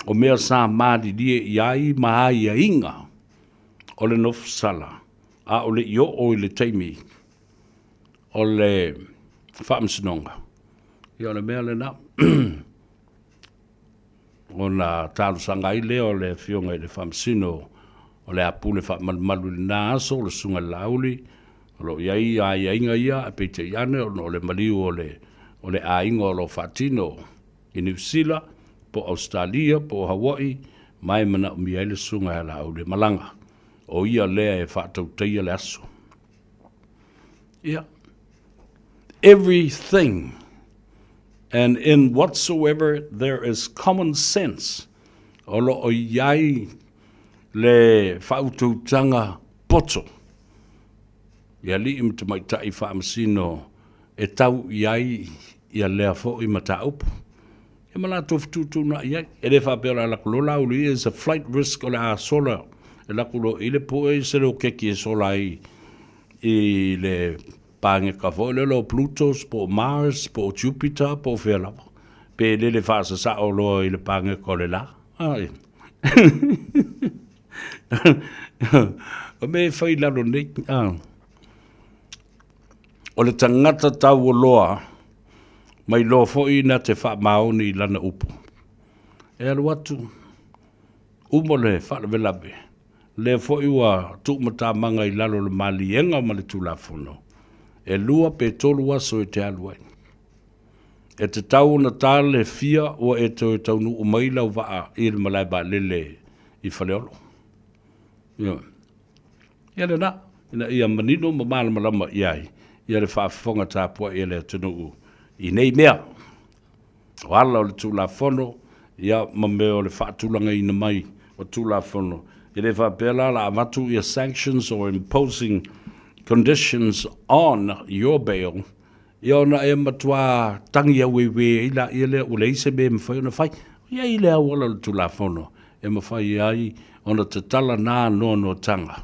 O mea sa maadi die iai maai a inga. O le nof sala. A o le io o le taimi. O le whaamsinonga. Ia le mea le na. O na tālu sanga i leo le fionga i le whaamsino. O le apule whaamalu le nā aso, o le sunga lauli. O lo iai a inga ia, a peite iane, o le maliu o le a inga o lo whaatino. I New Zealand, po Australia, po Hawaii, mai mana umi ai le sunga e lauli malanga. O ia lea e whaatau teia le aso. Yeah. Everything and in whatsoever there is common sense. O lo o iai le whaututanga poto. Ia li im te mai tai whaamasino e tau iai ia lea fo i mata upu. E mana tofututu na iai. E le whapera la kulola uli is a flight risk o le a sola. E la kulo i le poe i se leo keki e sola i le pange ka fo le lo Plutos, po Mars, po Jupiter, po Faiva. Pe le whaasa sa o lo i le pange ko le la. Ai. O me whai lalo nei. O le tangata tau o loa, mai loa fo i na te wha maoni lana upu. E alu atu, umo le wha velabe. Le fo i wa tukmata manga i lalo le malienga ma le tulafono. E lua pe tolu aso e te aluai. E te tau na tā le fia o e te tau nu umaila u waa i le malai ba lele i whaleolo. Ia le na, ia manino ma mala malama iai, ia le whaafonga tāpua i le tunu i nei mea. O ala o le tulafono, ia ma mea o le whaatulanga i na mai o tulafono. I le whaapela la amatu ia sanctions or imposing conditions on your bail, ia ona e matua tangi au ewe ila ile ule ise me mwhai ona whai. Ia ile au ala le tulafono, e mwhai ai ona te tala nā no tanga.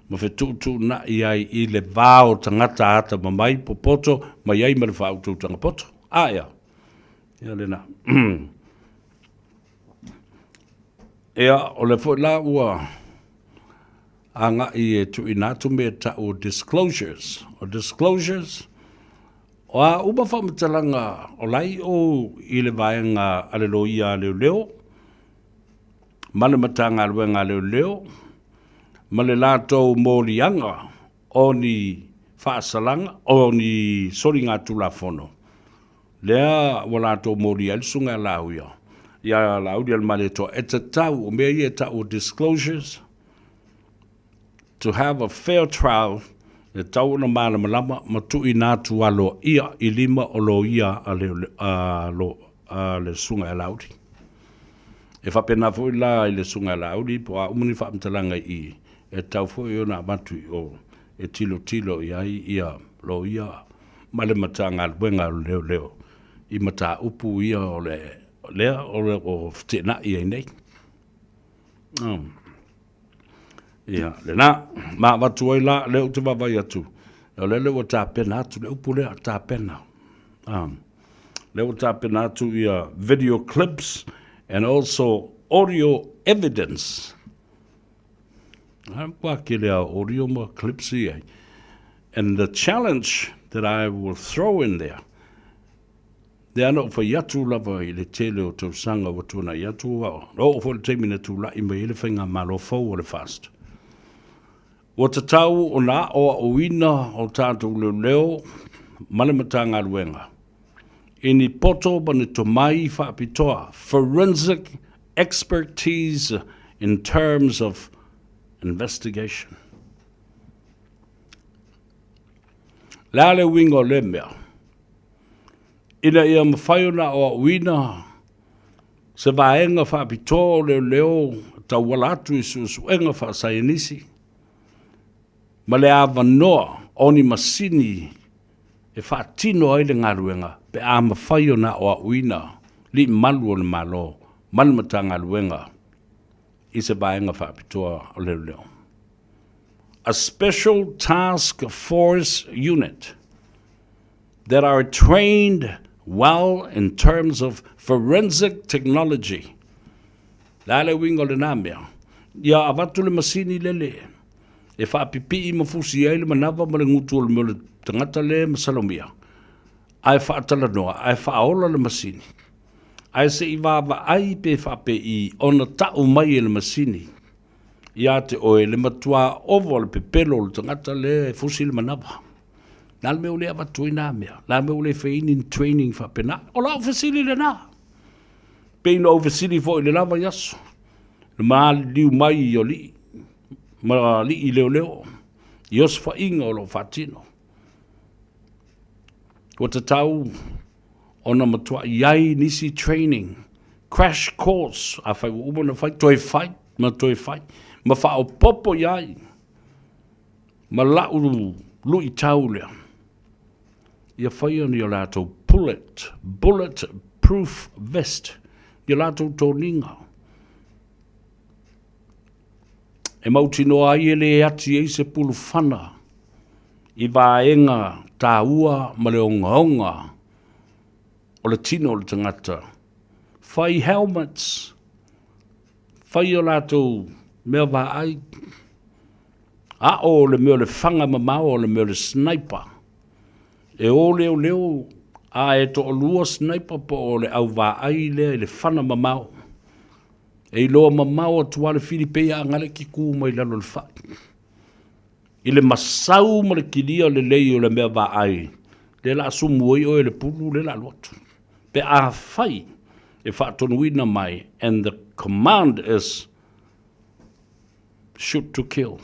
Ma whetūtū na iai i le vāo tangata ata ma mai popoto, ma iai ma le whautū tanga poto. Ia. Ia le na. Ia, o le fwoi la ua anga i e tu inatu me ta o disclosures. O disclosures, o a uba whamatalanga o lai o i le vaenga aleloia leo, male matanga aluenga leo, male lato mōlianga o ni whaasalanga, o ni sori ngā tulafono. Lea o lato mōlia sunga lauia. Ia laudia al male to e te tau, o mea i e tau disclosures, to have a fair trial, e tau na mana malama, ma tui nātu alo ia i lima o lo ia a le sunga e laudi. E whapena fwoi la i le sunga e laudi, po a umani whaamtalanga i e tau fwoi o na matui o e tilo i ia lo ia male matanga albuenga leo. I mata upu ia o lea o ftena i nei. Ia, le na, ma watu ai la, leo te wawai atu. Leo o tā pena atu, leo upu leo tā pena. Leo tā pena atu ia video clips and also audio evidence. Kwa ke lea audio ma clips ia. And the challenge that I will throw in there, no fa yatu lava i le tele o tau sanga wa tuna yatu wao. O fo le teimina tu la ima i le whainga malofo o le fast. O te tau o nā o uina o tātou leo malamatanga luenga. I ni poto ba ni tomai whaapitoa, forensic expertise in terms of investigation. Lale wingo le mea. Ina ia mawhaiona o uina Se vaenga whaapito leo tau wala atu I suenga whaasainisi. Ma le awa noa oni masini e whaatino ai le ngaruenga pe a mawhaio na o uina li malu o le malo malmata ngaruenga I se vaenga whaapitoa o leo. A special task force unit that are trained well in terms of forensic technology. Lale wingo le namea. Ia avatu le masini lele. E whaapipi I mafusi ai le manawa ma le ngutu o le mele tangata le masalomia. Ai whaatala noa, ai whaaola le masini. Ai se I wawa ai pe whape I ona tau mai le masini. Ia te oe le matua ovo le pepelo le tangata le fusi le manawa. Nal me ule avatu ina mea. Nal me ule feini in training fa pena. O la ofesili le na. Peino ofesili fo ile lava yaso. Le maa liu mai I o li. Ma li I leo leo. Ios fa inga o lo fatino. Ko te tau ona matua iai nisi training. Crash course. A fai umana fai. Toi fai. Ma toi fai. Ma fa o popo iai. Ma lau lui tau lea. Ia whai ani o lātou bullet-proof vest. Ia lātou tō ninga. E mauti no ai ele ati e se pulu whana. I vaenga tā ua ma le onga o le tino o le tangata. Whai helmets. Whai o lātou mea va ai. A o le mea le whanga mamao o le mea le sniper. E o leo a e to lua sniper po o le au va ai le whana mamao. E loa mamao atua le Filipea ngale ki ku mai lalo le whai. I le masau ma le kilia le lei o le mea va ai. Le la sumuoi o le pulu le la lotu. Pe a whai e whaatonuina mai. And the command is shoot to kill.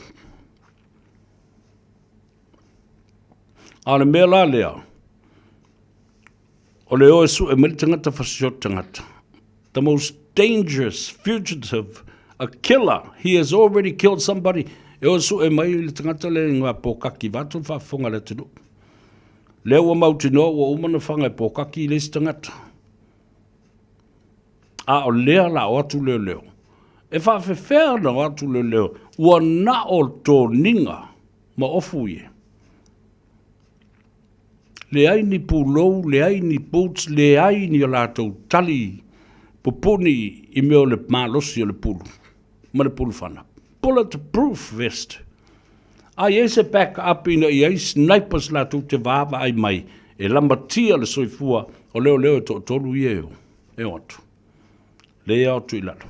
Ale mea la lea. O le oe su e mele tangata whasio tangata. The most dangerous fugitive, a killer. He has already killed somebody. E oe su e mai le tangata le ngā pōkaki vatu whafonga le tunu. Lea ua mauti noa ua umana whanga e pōkaki le si tangata. A o lea la o atu leo leo. E whawhewhea na o atu leo leo. Ua na o tō ninga ma ofu ie. Le ai ni pūlou, le ai ni boots, le ai ni o lātou tali, pupuni I meo le mālosi o le pulu, ma le pulu whana. Bulletproof vest. Ai e se back up ina I ai snipers lātou te vāwa ai mai, e lambatia le soifua, o leo leo e tolu I eo, e otu. Le ea otu I lalo.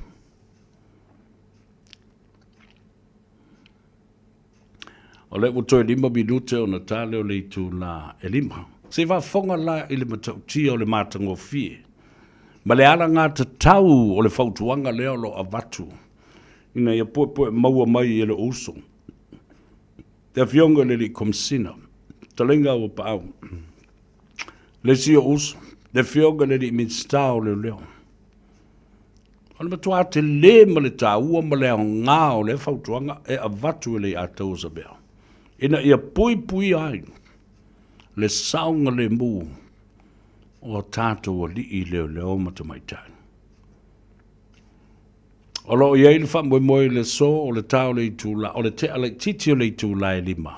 O le uto e 5 minute o na tale o le itu na e 5. Se va fonga la I le matautia o le matango fie. Ma le ala ngā te tau o le whautuanga leo lo avatu. Ina ia poe maua mai I le uso. Te fionga le li komsina. Talenga o pao. Le si o uso. Te fionga le li minstao leo leo. Ona matua te le ma le tāua ma le ngā o le whautuanga e avatu le atau sa bea. Ina ia pui ai. Le saunga le mū o tātou o li I leo leo matamaitai. O lo iei le whamoe le so o le tau le itula, o le te ale titi o le itula e 5.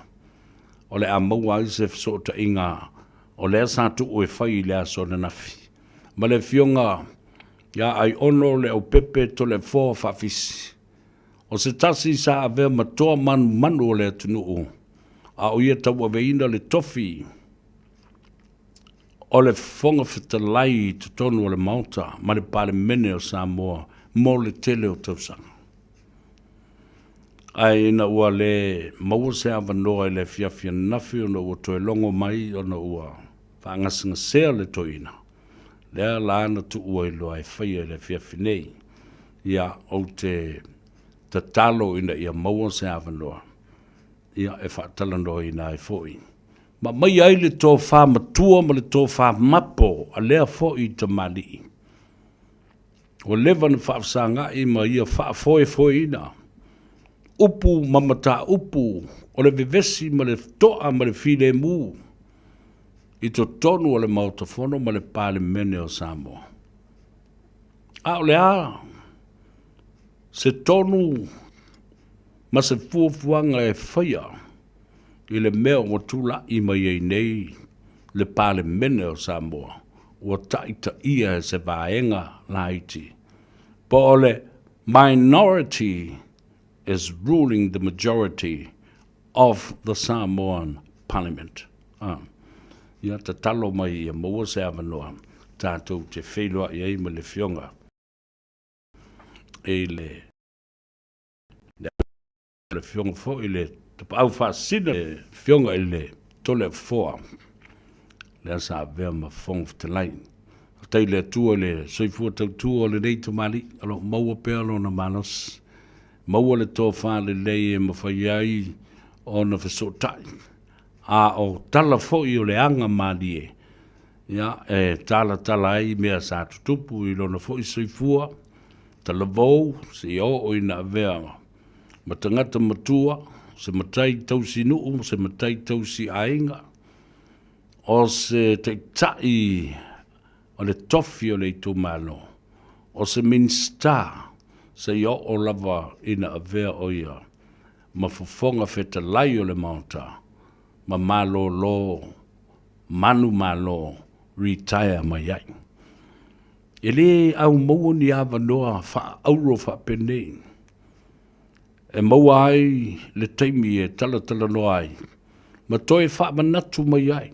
O le amaua I se so ta inga, o le asatu o e whai le aso na nafi. Ma le fionga, ia ai ono le au pepe to le fō whawhisi. O se tasi sa avea matoa manu o le atunu o. A o ia tau aveina le tofi. O le fonga whitalai te tonu o le mauta, ma le pale mene o Samoa, mo le tele o tausanga. Ai ina ua le maua se awanoa I le fiafia nafi o na ua toe longo mai o na ua whaangasinga sea le toina. Lea laana tu ua I loa e whaia le fiafi nei. Ia o te talo ina ia maua se awanoa. Ia e whaatalanoa ina e fōi. Ma mai ai le tō whā matua ma le tō whā mapo a lea fōi te mali. O lewa na whaafsanga I ma ia whaafoe ina. Upu mamata upu. O le vevesi ma le toa ma le file mu. I to tonu o le mautafono ma le pale mene o Samoa. A o le a. Se tonu ma se fuafuanga e whaia. I le mea o tula I ma iei nei le pale mene o Samoa. Ua taita ia se vaenga la iti. Po ole minority is ruling the majority of the Samoan parliament. Ia ta talo mai ia maua se avanoa. Tātou te whelua I eima le fionga. E le fionga fo I le au whaasina le fionga I le tole foa. Le sa vea ma fong te lain. Tai le tua le soifua tau tua le nei mali. Alo maua pea lo na manos. Maua le tō wha le lei e mawhai ai o na whesotai. A o tala fo I o le anga mali e. Ia e tala ai mea sa tutupu I lo na fo I soifua. Tala vau se o ina vea. Ma tangata matua se matai tausi nuu se matai tausi ainga. O se te tai o le tofi o le tu malo. O se minsta se o lava ina avea o ia. Ma fofonga feta lai o le mauta. Ma malo lo, manu malo, retire mai ai. Ele au mau ni ava noa fa auro fa penei. E mau ai le taimi e tala noa ai. Ma toi fa manatu mai ai.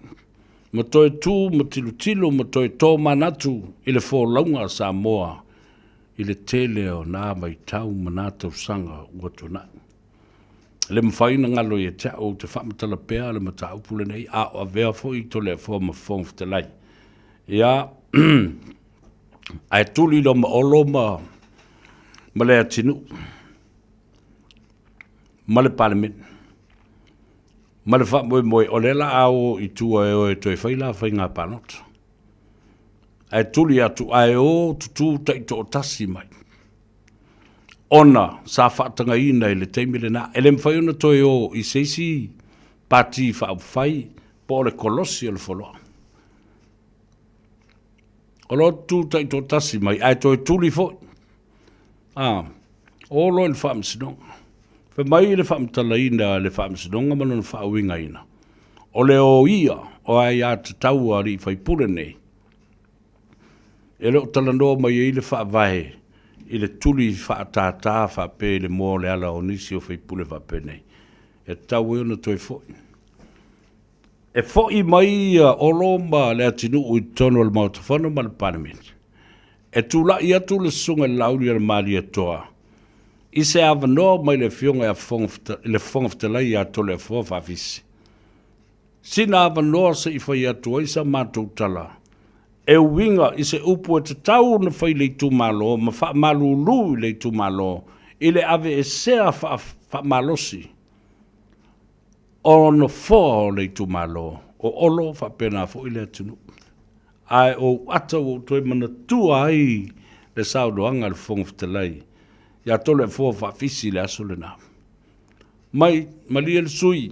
Ma toi tu, ma tilo, ma toi tō manatu I le fōlaunga Samoa I le tele o nā mai tau ma nā tau sanga ua tona. Le mwhaina ngalo I te au te whamatala pēa le mata upule nei a o avea fo I tole fo ma fong te lai. Ia, ai tuli lo ma olo ma le atinu. Ma le parliament. Ma le wha moe o lela ao I tua e o e toi whaila whainga panot. Ai tuli atu ai o tutu taito o tasi mai. Ona sa whaatanga ina I le teimile na. Ele mwhai ona toi o I seisi pati whai po le kolosi o le wholoa. O lo tu taito o tasi mai. Ai toi tuli fo. O lo il wha msinonga. Fe mai le whaamtala ina le whaamsinonga manu na whaawinga ina. O le o ia, o ai a te tau a ri whaipure nei. E leo tala noa mai e le whaavahe, I le tuli whaatātā whape le mō le ala o nisi o whaipule whape nei. E tau e ona toi foi. E foi mai o loma le atinu ui tono le mautawhana ma le parliament. E tula I atu le sunga lauri al maari atoa. I se avanoa mai le fionga le fongfta lai a tole fo whawisi. Sina avanoa se I whai atua I sa mātou tala. E winga I se upu e te tau na whai le tu malo, ma wha malulu le tu malo, I le ave e sea wha malosi. O no fo le tu malo, o olo wha pena fo I le atunu. Ai o ata o toi mana tua ai le saudoanga le fongfta lai. Ya tole fo fa fisi le asole na. Mai mali el sui.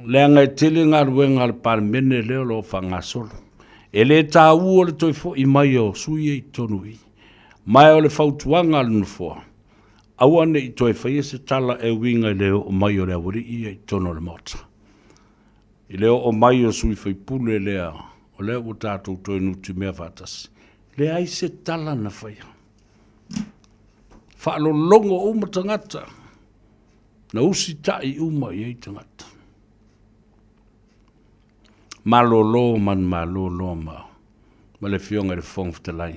Le anga tele nga ruenga le parmene le lo fa nga solo. Ele ta u le toi fo I mai o sui e tonui. Mai o le fautuanga le nufo. Awane I toi fa se tala e winga le o mai o le awuri I tono le mota. I le o mai o sui fa pule le a. O le o tatou toi nuti mea fatasi. Le ai se tala na faya. Whaalo longo uma tangata. Na usi tai uma I tangata. Malolo man malolo ma. Ma le fionga le fongfta lai.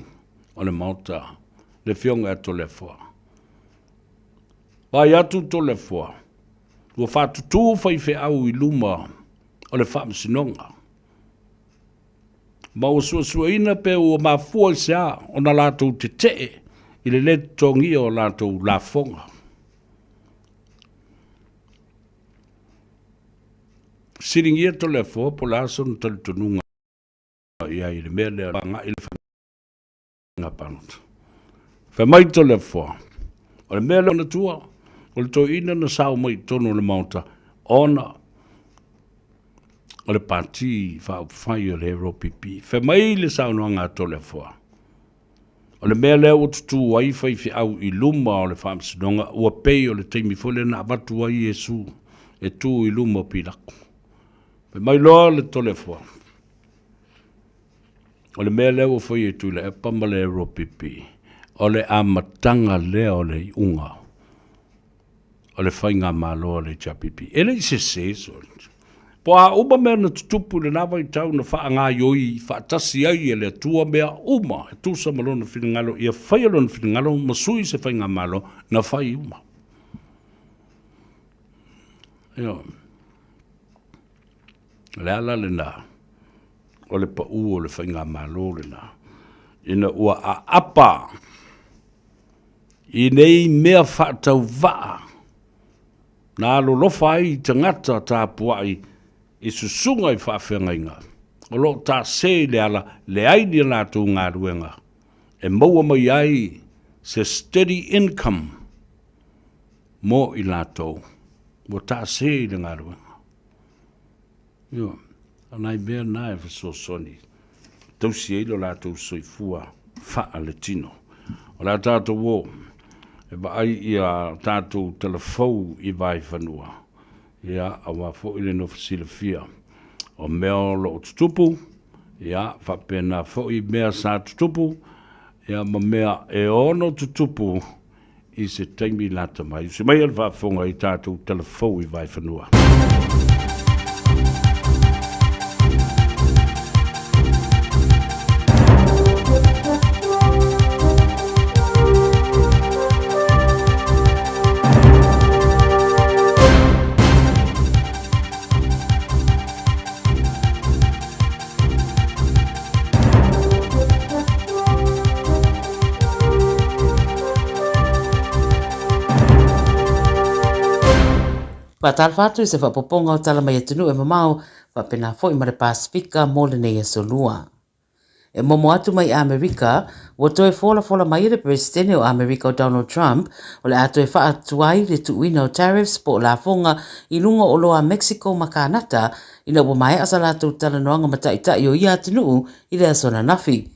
O le mauta. Le fionga to le foa. Vai atu to le foa. Ua whatu tū whai whi au I luma. O le whamsinonga. Ma o sua ina pe ua mafua I sea. O na lātou te te. I le le tongi o lātou la fonga. Siringia to le fo po la son tal tununga. Ia I le mea le banga I le ngā panota. Whai mai to le fua. O le mea na tua, o le to ina na sao mai tono le maunta, ona o le pati whai o le Europipi. Whai mai le sao noa ngā to le fua. O le mea leo o tutu wai whai fi au I luma o le whaamsidonga, ua pei o le teimi fole na abatu wai Yesu, e tu I luma o pilaku. Whai mai loa le to le fua. O le mea leo o whai e tu le e pama le Europipi. O le amatanga lea o le unga. O le whainga māloa le chapipi. E le I se so. Po a uma mea na tutupu le nawa I tau na wha ngā ioi, wha tasi ai e le tua mea uma, e tu sa malo na whingalo, ia whai alo na whingalo, masui se whainga mālo, na whai uma. Eo. Le ala le nā, o le pa o le whainga mālo le nā. Ina ua a apa, I nei mea whaatau waa, nā lo lofa ai tangata tā puai, I susunga I whaawhenga inga. O lo tā se le ala, le aini lātou ngā ruenga. E maua mai ai, se steady income, mo I lātou. Mo tā se le ngā ruenga. Yo, anai mea nai whasosoni. Tausi eilo lātou soifua, wha le tino. O la tātou wō, e ba ai ia tātou telefou I vai whanua. Ia awa fo I le no fasilafia. O mea lo tutupu, ia whapena fo I mea sa tutupu, ia ma mea e ono tutupu I se taimi lata mai. Se mai al whafonga I tātou telefou I vai whanua. Patal fatu I se whapoponga o tala mai atunu e mamau whapena fo I mare Pasifika mo le nei e solua. E momo atu mai Amerika, wa toe fola mai le presidente o Amerika o Donald Trump, o le ato e wha atuai le tuuina o tariffs po la fonga I lunga o loa Mexico ma Kanata, ina wa mai asa lātou tala noanga mataitai o ia atunu I le asona nafi.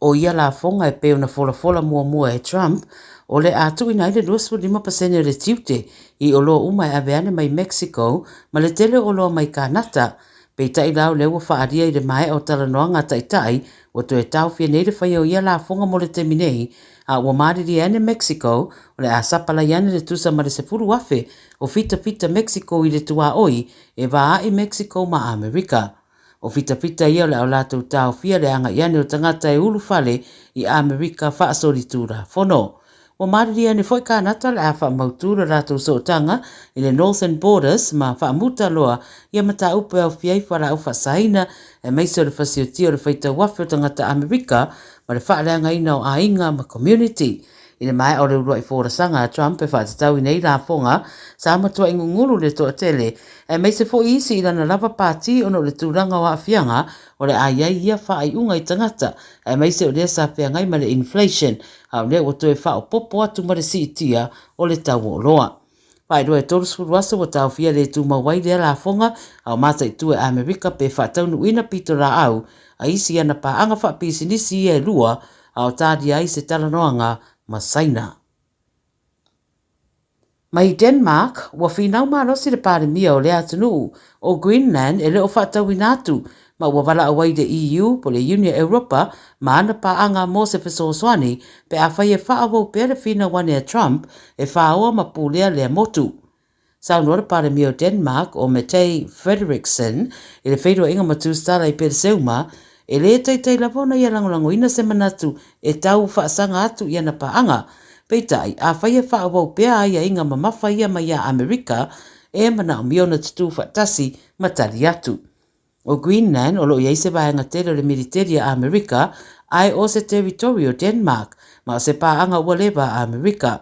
O ia la fonga e peo na fola mua e Trump, o le atu ina ile 25% o le tiute I o loa uma e aveane mai Mexico, ma le tele o loa mai Kanata, pe tai lau le ua whaaria I le mai o tala noanga taitai, o to e tau fia nei le whai o ia la fonga mo le teminei, a ua mariri ane Mexico, o le a sapala iane le tusa ma le sefuru afe, o fita Mexico I le tua oi, e waa I Mexico ma Amerika. O fita ia le au lātou tau fia le anga iane o tangata e ulu fale I Amerika wha asoritura fono. O mariri ane foi Kanata le a wha mautura lātou sootanga I le Northern Borders ma wha muta loa ia mata upe au fiai whara au wha saina e meiso le whasiotio le whaita wafi o tangata Amerika ma le wha leanga ina o ainga ma community. I le mai o le urua I fōrasanga a Trump e whaatitau I nei la fonga sa amatua I ngunguru le toa tele e mei se fo isi I lana lava pāti ono le tūranga o awhianga o le aiai ia wha ai unga I tangata e mei se o lea sa whiangai ma le inflation au lea o toe wha o popo atu ma le siitia o le tau o loa. Pai doa e torusfuru asa o tau fia le tū mawai lea la fonga au mata I tue Amerika pe whaatau nuina pito la au a isi ana pa anga wha pisinisi e lua au tādi ai se talanoanga Masaina. Mai Denmark, wa finau malosi le pāremia o le atunu o Greenland e le o whaatau inatu, ma wa wala awai de EU po le Union Europa ma ana pa anga mo se fesoswani pe a whai e whaawau pe le fina wane a Trump e whaaoa ma pūlea le motu. Saunua le pāremia o Denmark o Mette Frederiksen e le whairoa inga matu stala I pere seuma e le teitai lavona ia langolango ina se manatu e tau whaasanga atu ia na paanga. Peitai, a whaia whaawau pea ai a inga mamafa ia mai a Amerika e mana o miona tutu whaatasi matari atu. O Greenland, o lo iei se vaenga tele le militeri a Amerika, ai o se territory o Denmark, ma o se paanga ua leva a Amerika.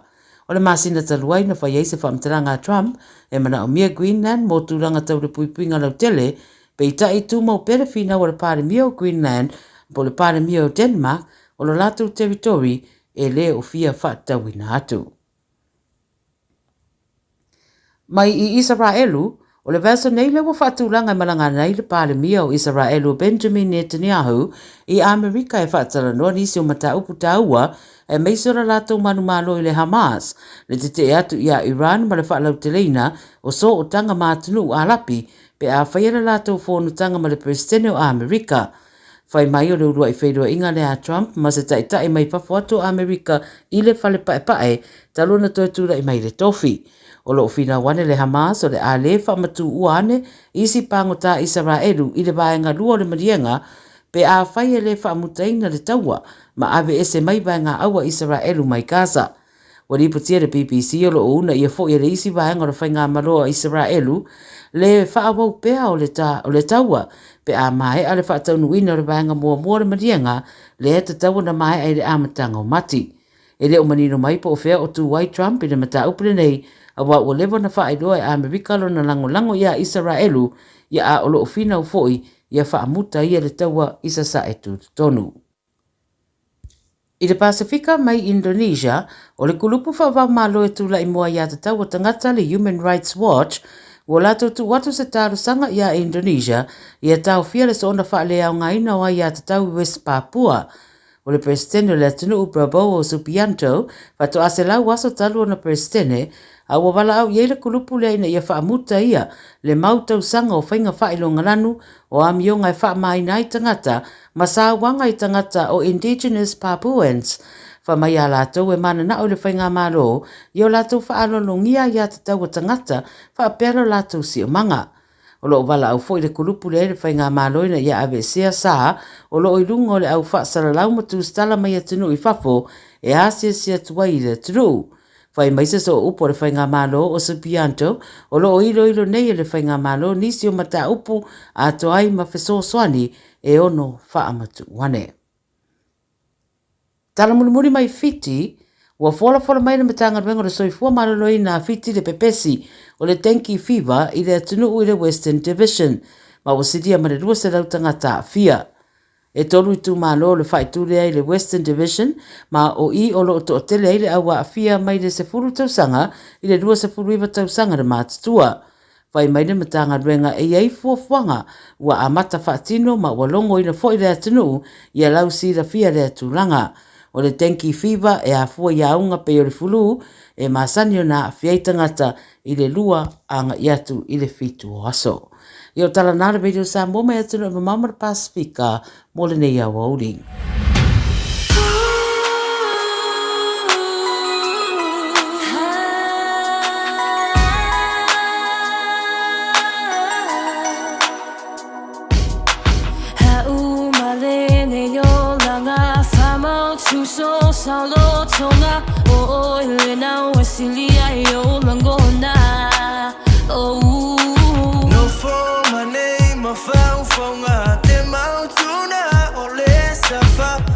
O le masina taluai na whaia se whamtaranga a Trump e mana o mia Greenland mo tūranga tau le puipuinga lau tele, Peitai tu mau pere fina o le pāremia o Greenland po le pāremia o Denmark o lo lātou territory e le o fia whaatawina atu. Mai I Israelu, o le vesa nei le wa whaatulanga malanga nei le palemia o Israelu Benjamin Netanyahu I Amerika e whaatalanoa nisi o mata upu taua e meisora lātou manumalo I le Hamas, le te atu ia Iran ma le whaalautelina o so o tanga mātunu a lapi pe a whaiara lātou whonu tanga ma le presidente o Amerika. Whai mai o le urua I whairua inga le a Trump ma se tai mai whawhatu Amerika I le whale pae taluna toetura I mai le tofi. O lo fina wane le Hamas o le a le whamatu uane isi pangota Israelu I le vaenga lua le marienga pe a whai le whamutaina le taua ma ave ese mai vaenga awa Israelu mai Gaza. Wari putia le BBC o lo una ia fo ia le isi vaenga o le whainga maroa Israelu le whaawau pea o le taua pe a mai a le whaataunuina o le vaenga mua le marienga le he taua na mai ai le amatanga o mati. E le o manino mai po o fea o tu wai Trump I le mata upile nei a wa o levo na whaaidoa e Amerika lo na lango ia Israelu ia a o lo fina o foi ia whaamuta ia le taua isa sa e tu tonu. I le Pasifika mai Indonesia, o le kulupu whaavau malo e tula I moa ia te taua tangata le Human Rights Watch, wo lato tu watu se taru sanga ia Indonesia, ia tau fia le soona whaale au ngaina wa ia te tau West Papua. O le presidente le atunu u Prabowo Subianto, whatu ase lau waso talu na presidente, a wawala au ia le kulupu le ina ia whaamuta ia, le mautau sanga o whainga whailonga lanu, o amionga e whaamaina I tangata, ma sa wanga I tangata o Indigenous Papuans, whamai a lātou e mana na o le whainga malo, I o lātou whaalolongia ia te tau tangata, whaapera lātou si o manga. O lo wala au foi le kulupu le whainga malo ina ia ave sea sa, o lo ilunga o le au whaasara lau matu stala mai atunu I whafo, e asia sia tuai le turu. Whai maise so upo le whainga malo o Subianto, o lo ilo nei le whainga malo nisi o mata upu a toai ma wheso soani e ono whaamatu wane. Tala mulimuri mai fiti, ua fola mai na matanga rengo le soifua maraloi na fiti le pepesi o le tenki Faiva I le atunu I le Western Division, ma o sidia ma le rua se rautanga ta fia. E tolu I tu malo le whaitule ai le Western Division, ma o I o lo to tele ai le awa fia mai le sefuru tausanga I le rua sefuru iwa tausanga le mātutua. Whai mai na matanga renga e iei fuafuanga ua amata whaatino ma ua longo ina fo I le atunu I a lau si la fia le atulanga. O le tenki Faiva e a fua iaunga pe o le fulu e masanio na fiai tangata I le lua anga iatu I le fitu o aso. Io tala nara video Samoa mai atunu e mamama Pasifika mo le nei awa uri. So salo tonga o le na wasilia yo langona oh no for my name I found from te mautuna o le safa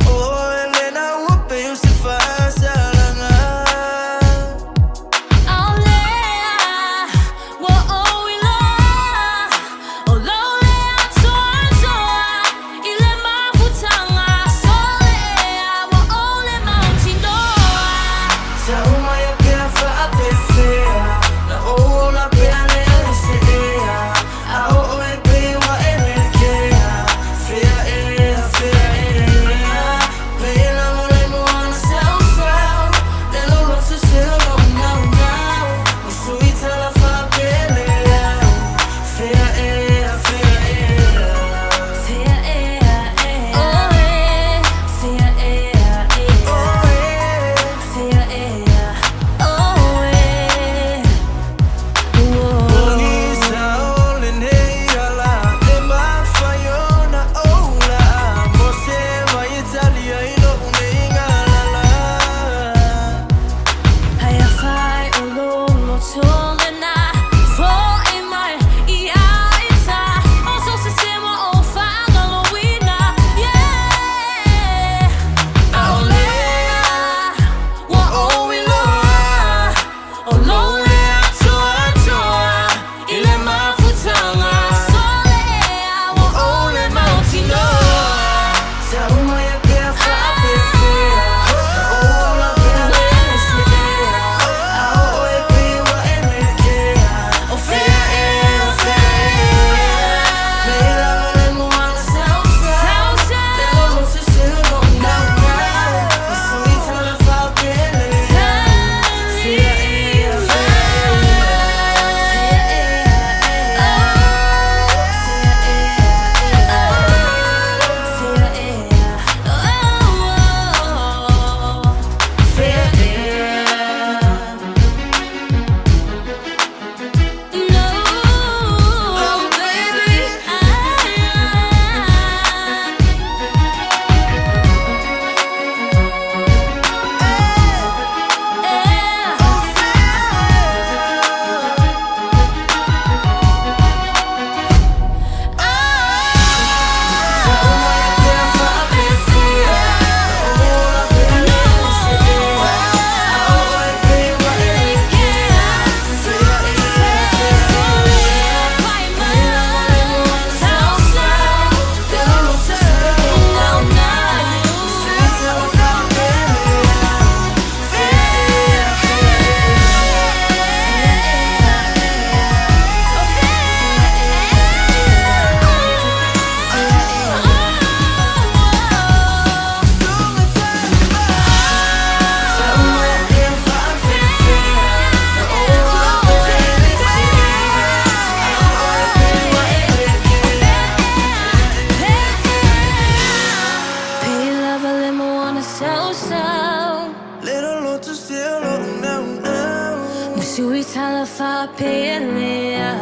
Usui tala fa pelea.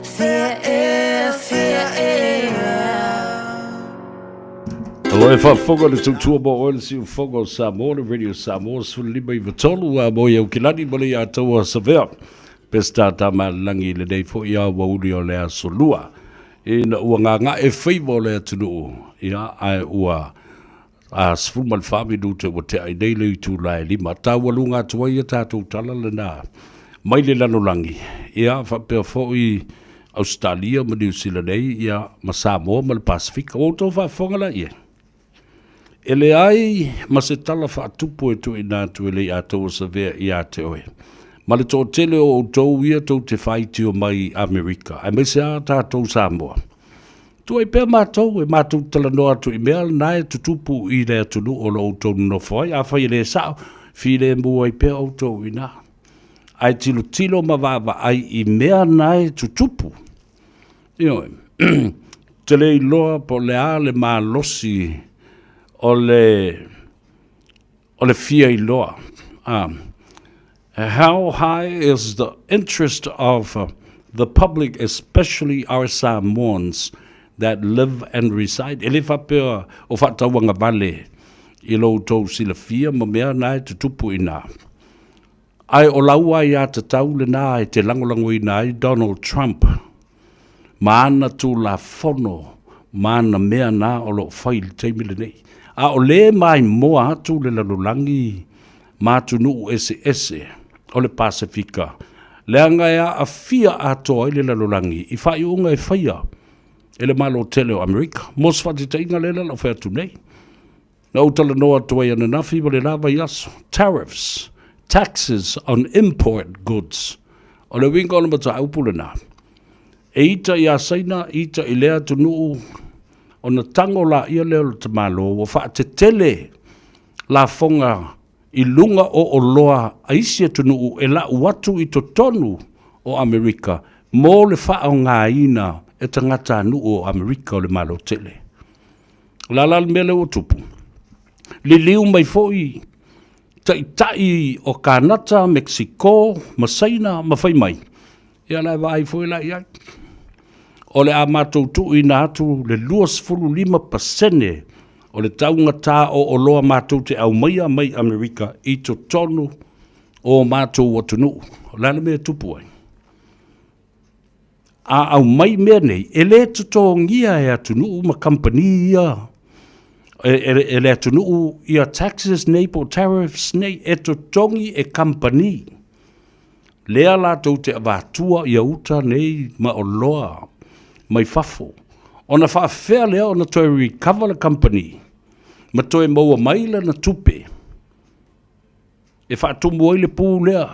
Fair air. Aloha whaafonga le tautua mo oe le si ufonga o Samoa, le radio Samoa, sula lima i watolu a mo iau kilani mo le ia tau a savea. Pesta tama langi le nei fo ia wauri o lea solua. Ina ua nganga e Faiva o lea tunu ia ai ua a sfuma le whami nute wa te ai nei le itu lai lima. Ta walunga tua ia tātou tala le nā. Mai le lano langi. Ia whapea fo i Australia ma New Zealand nei ia ma Samoa ma le Pasifika. O tau whafonga la ia. Ele ai ma se tala whaatupu e tu i nātu ele i atou sa vea i a te oe. Ma le tō tele o tau ia tau te whaiti o mai Amerika. Ai mai se a tātou Samoa. Tu ai pēr mātou e mātou tala noa tu i mea nai tutupu i rea tunu o lo tau no whai. A whai le sao, fi le mua i pēr o tau i nā. Ai tilo ma wawa ai i mea nai tutupu. Ioe, tele i loa po le a le mā losi ole fia i loa. How high is the interest of the public, especially our Samoans that live and reside? Ele whapea o whatawanga vale i lo tau sila fia ma mea nai te tupu i nā. Ai o laua i a te tau le nā e te langolango i nai Donald Trump. Maana tu la fono, maana mea nā o lo whail teimile nei. A o le mai moa atu le lanulangi mātu nuu ese o le Pasifika. Le anga ea a fia atoa i le lanulangi i whai unga e whaia e le malo tele o Amerika. Mos whati te inga lela lo whea tu nei. Na utala noa toa i ananafi wa le lawa i aso. Tariffs, taxes on import goods. O le winga ona mata aupule nā. E ita i asaina, ita i lea tu nuu o na tango la ia leo te malo o wha te tele la fonga i lunga o loa a isia tunu e la watu i to tonu o Amerika mō le wha o ngā ina e tangata anu o Amerika o le malo tele. La mele o tupu. Li liu mai foi tai o Kanata, Mexico, Masaina, mawhai mai. Ia lai vai foi la iai. O le a mātou tu i nātu le 25% o le taunga tā o loa mātou te au mai Amerika i to tonu o mātou watunu. O lana mea tupu ai. A au mai mea nei, e le tutongia e atunu ma company ia. E le atunu ia taxes nei po tariffs nei e tutongi e company. Lea la tau te avatua ia uta nei ma o loa. Mai fafo. Ona whaafea lea ona toi recover the company. Ma toi maua maila na tupe. E whaatumu ai le pū lea.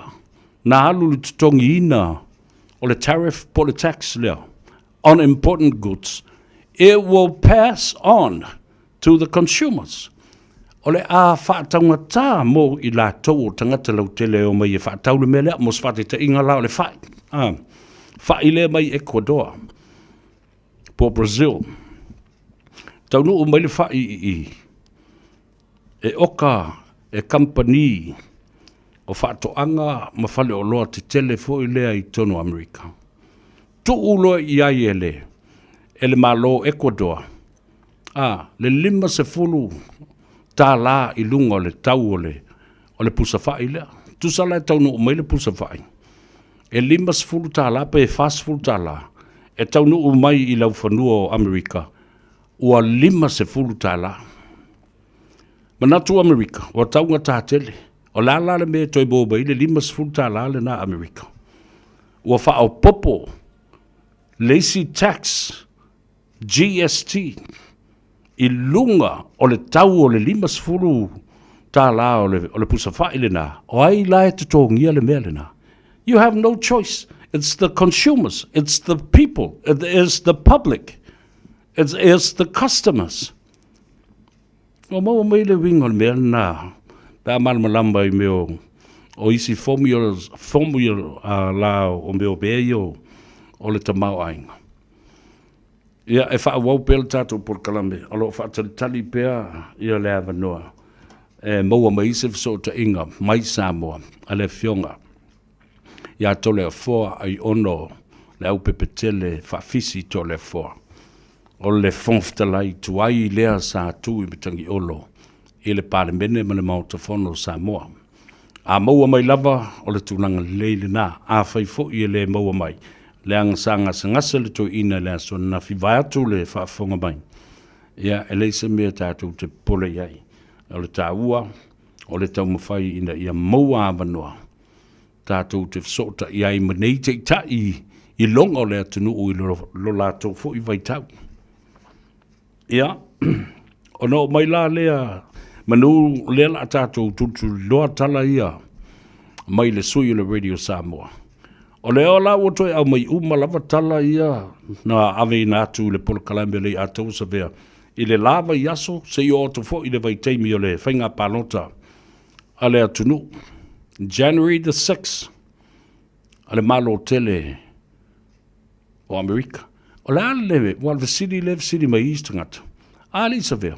Na halu le tutongi ina. O le tariff po le tax lea. On important goods. It will pass on to the consumers. O le a whaataunga tā mo i la tau o tangata lau tele o mai e whaatau le mea lea. Mos whaate te inga lao le whai. Whai lea mai Ecuador. Po Brazil. Tau nuu mai le whai i. E oka, e company, o whaatoanga ma whale o loa te tele fo i lea i tono Amerika. Tu uloa i ai e le malo Ecuador. Le 50 tā la i lunga o le tau o le pusa whai lea. Tu sala e tau nuu mai le pusa whai. E 50 tā la, pe e 50 tā la. E tau nuu mai i lau whanua o Amerika, ua 50 tā la. Manatu Amerika, ua taunga tā tele, o la le mea toi boba i le 50 tā la le na Amerika. Ua wha au popo, lazy tax, GST, i lunga o le tau o le 50 tā la o le pusa wha i le na, o ai la e te tōngia le mea le na. You have no choice. It's the consumers. It's the people. It is the public. It's the customers. O mau mai le winga le mea na. Ta malmalamba i meo. O isi formula la o meo beio o le tamau ainga. Ia e wha wau pēle tātou por kalame. Alo wha tali pēa ia le awa noa. Maua mai se so ta inga. Mai Samoa. Ale fionga. ia tole foa ai ono le au pepetele whaafisi tole foa. O le fonftalai tuai lea sa tu I mitangi olo I le pale mene ma le mautafono Samoa. A maua mai lava o le tūnanga leile nā, a whaifo I le maua mai. Le angasanga ngasa le to ina le aso na whiwai atu le whaafonga mai. Ia eleisa mea tātou te pole iai. O le tāua, o le tau mawhai ina ia maua awanoa. Tātou te wsota iai manei te ta I longa o le atunu o I lo lātou fo I vai tau. Ia, o no mai la lea, manu lea la tātou tutu loa tala ia, mai le sui le Radio Samoa. O leo la woto au mai lava tala ia, na ave na atu le polo kalambe le atou sa vea. I le lava yaso, se I o to fo I le vai teimi o le whainga palota, a le atunu. January the 6th, a le malo tele o Amerika. O le ale lewe city mai istangata. Ali sa vea.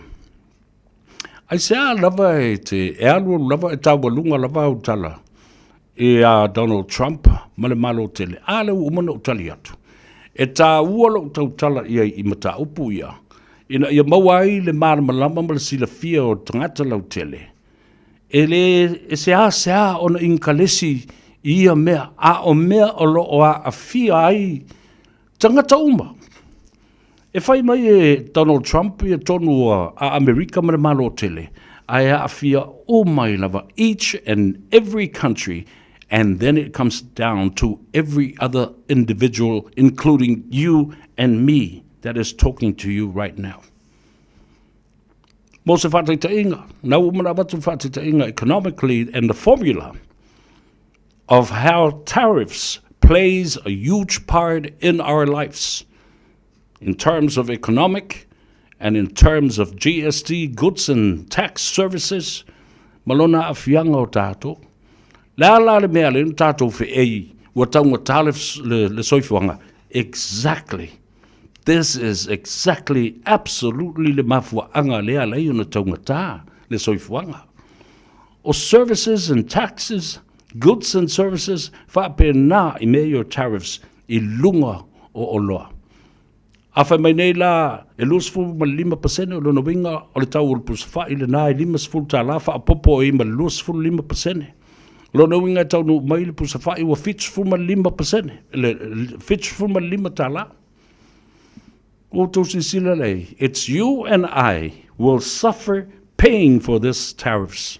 Ai se a lava e te ealu lava e tawalunga lava au tala. E a Donald Trump, ma le malo tele. A le umana utali atu. E ta uala utau tala ia I mata upu ia. Ina ia mawai le malama ma le sila fia o tangata lau tele. E se a ona inkalesi ia mea. A o mea o lo o a fia ai tangata uma. E whai mai e Donald Trump I tonu a Amerika ma le malo tele. Ai a fia o mai lava each and every country. And then it comes down to every other individual, including you and me, that is talking to you right now. Mo se whātai ta inga, na umana watu whātai ta inga economically, and the formula of how tariffs plays a huge part in our lives, in terms of economic and in terms of GST, goods and tax services, malona a fianga o tātou. La le mea le tātou fe ei, wa taunga tariffs le soifuanga. Exactly. This is exactly, absolutely le mafuanga lea lei ona taunga tā, le soifuanga. O services and taxes, goods and services, whape nā I mea your tariffs I lunga o oloa. Awhai mai nei la, e luasfulu ma 5% o lona winga o le tau ulpus whai le nā 5 tā la wha apopo e ma luasfulu 5%. Lona winga tau no mai le pusa whai wa 5%. Le 5% tā la. O tau sila lei. It's you and I will suffer paying for this tariffs.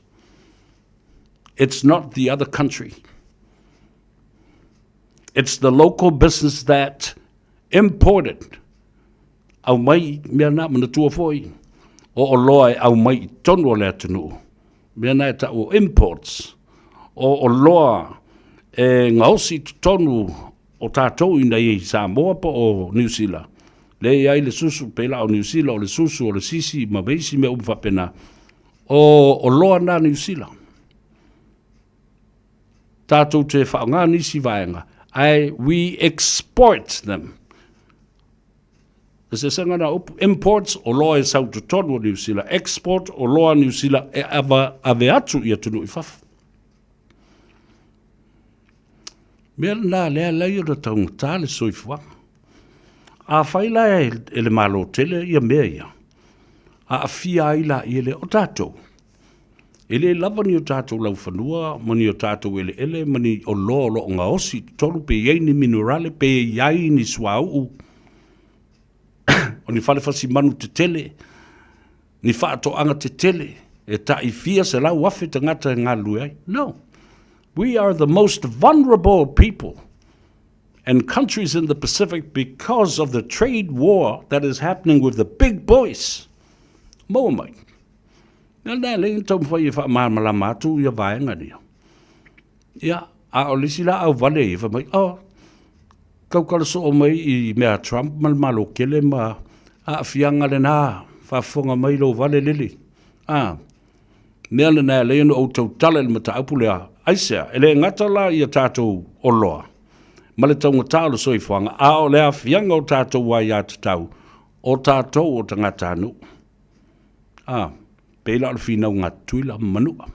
It's not the other country. It's the local business that imported. Au mai mea nā mana tua foi. O loa au mai tonu o le atunu. Mea nā ta o imports. O loa e ngausi tonu o tātou ina I Samoa po o New Zealand. Le ai le susu pela o New Zealand o le susu o le sisi ma veisi me umwhapena. O loa na New Zealand. Tātou te whaonga nisi vaenga. We export them. Se sanga imports o loa e sau tonu o New Zealand. Export o loa New Zealand e ave atu I atunu I whafu. Mea nā lea lai o taunga tā le soifua. A whaila e le malo tele ia mea ia. A fia ila I le o tātou. Ele lava ni o tātou lau whanua, mani o tātou ele, mani o lo ngā osi, tolu pe iei ni minerale, pe iei ni suau. O ni whale whasi manu te tele, ni whaato anga te tele, e ta I fia se lau wafe te ngata ngā luai. No. We are the most vulnerable people and countries in the Pacific because of the trade war that is happening with the big boys. Moa mai. Nā le tau mwhai e wha mātu ia vaenga ni. Ia, a o lisi la au vale e wha mai, kaukala so o mai I mea Trump malo kele ma a fianga le nā, whafonga mai lo vale lili. Mea le nā le ino o tau tala le mata aupu lea, aisea, ele ngata la ia tātou o loa. Ma le taunga tālo soifuanga, a o lea fianga o tātou wai a tatau, o tātou o tangata anu. Pela al fina ngā tuila manua.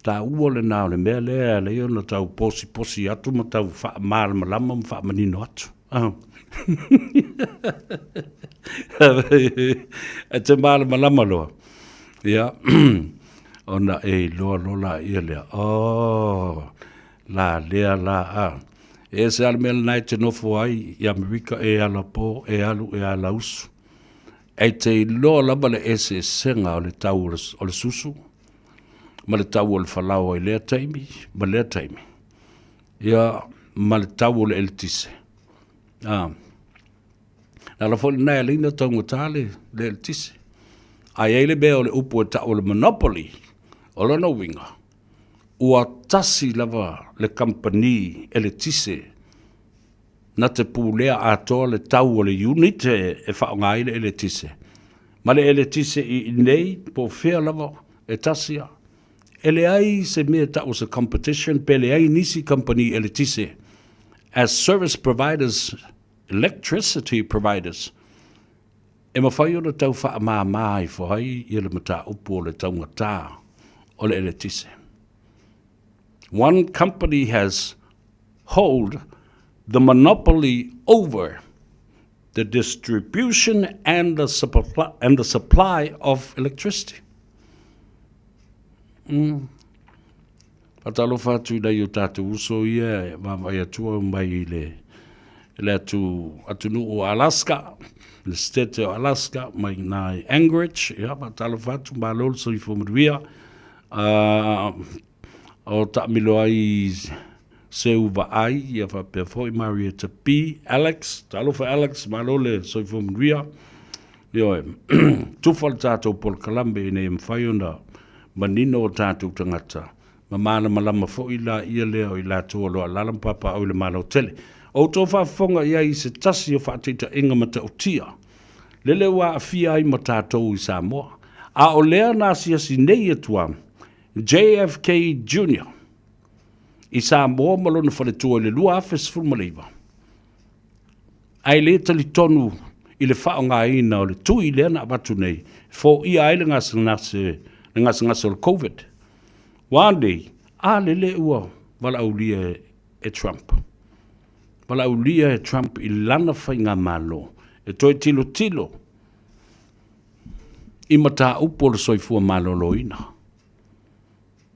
ta ua le nao le mea lea le iona tau posi atu ma tau wha maala malama ma wha manino atu. E te maala malama loa. Ia, ona e loa lola ia lea. La lea la a. E se ala mea nai te nofo ai i Amerika e ala po, e alu, e ala usu. E te loa laba le ese senga o le tau o le susu. Ma le tau o le whalau i lea taimi, ma lea taimi. Ia, ma le tau o le eltise. Na la foli nai alina tau ngatale le eltise. Ai eile bea o le upo e tau o le monopoly, o lana winga. Ua tasi lava le company elitise. Na te pūlea atoa le tau o le unit e whaonga ile elitise. Ma le elitise i nei po whea lava e tasia. Ele ai se mea tau se competition, pele ai nisi company elitise. As service providers, electricity providers, e mawhai o le tau wha mai fo hai i le mata upo le tau ngata o le elitise. One company has hold the monopoly over the distribution and the supply of electricity. Patalo fatu i dai o tātou uso ia, wawai atua mai le atunu o Alaska, le state o Alaska, mai nai Anchorage, ia, patalo fatu, malol so i fumuria, o ta milo ai seu va ai, ia fa pe foi Maria Tapi, Alex, talo fa Alex, malole so i fumuria, io tufal tātou pol kalambe ne mfaiona, manino o tātou tangata. Ma mana malama fo ila ia leo ila tua loa lalam papa au le mana o tele. O tō whafonga ia i se tasi o whaatita inga mata o tia. Lele wa a fia ai ma tātou i Samoa. A o lea nāsia si nei atua, JFK Jr. I Samoa malona whale tua le lua afes fulmaleiva. Ai le tali tonu i le whaonga ina o le tui lea na abatu nei, fo ia ai le ngasa o COVID. One day, a lele ua, wala aulia e Trump. Wala aulia e Trump i lana whainga malo. E toi tilo tilo. I mata upo le soifua malo loina.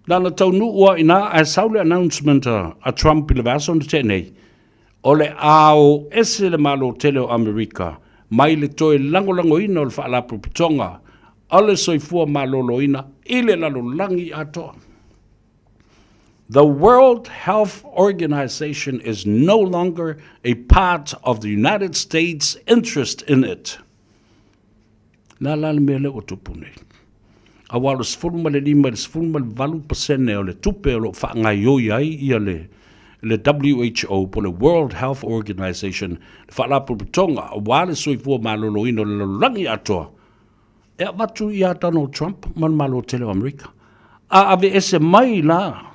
Lana tau nu ua ina a saule announcement a Trump i le vaso na tenei. O le ao ese le malo tele o Amerika. Mai le toi lango ina o le whaalapu pitonga. Ale soifua malo loina. Ile lalo langi atoa. The World Health Organization is no longer a part of the United States' interest in it. La mele o tupune. A wala sfulma le lima le sfulma le valu pasene o le tupe o lo whaangai oi ai ia le WHO po le World Health Organization le whaalapu pitonga a wale soifua malolo ino le langi atoa. E watu ia Donald Trump man malo tele o Amerika. A ave ese mai la.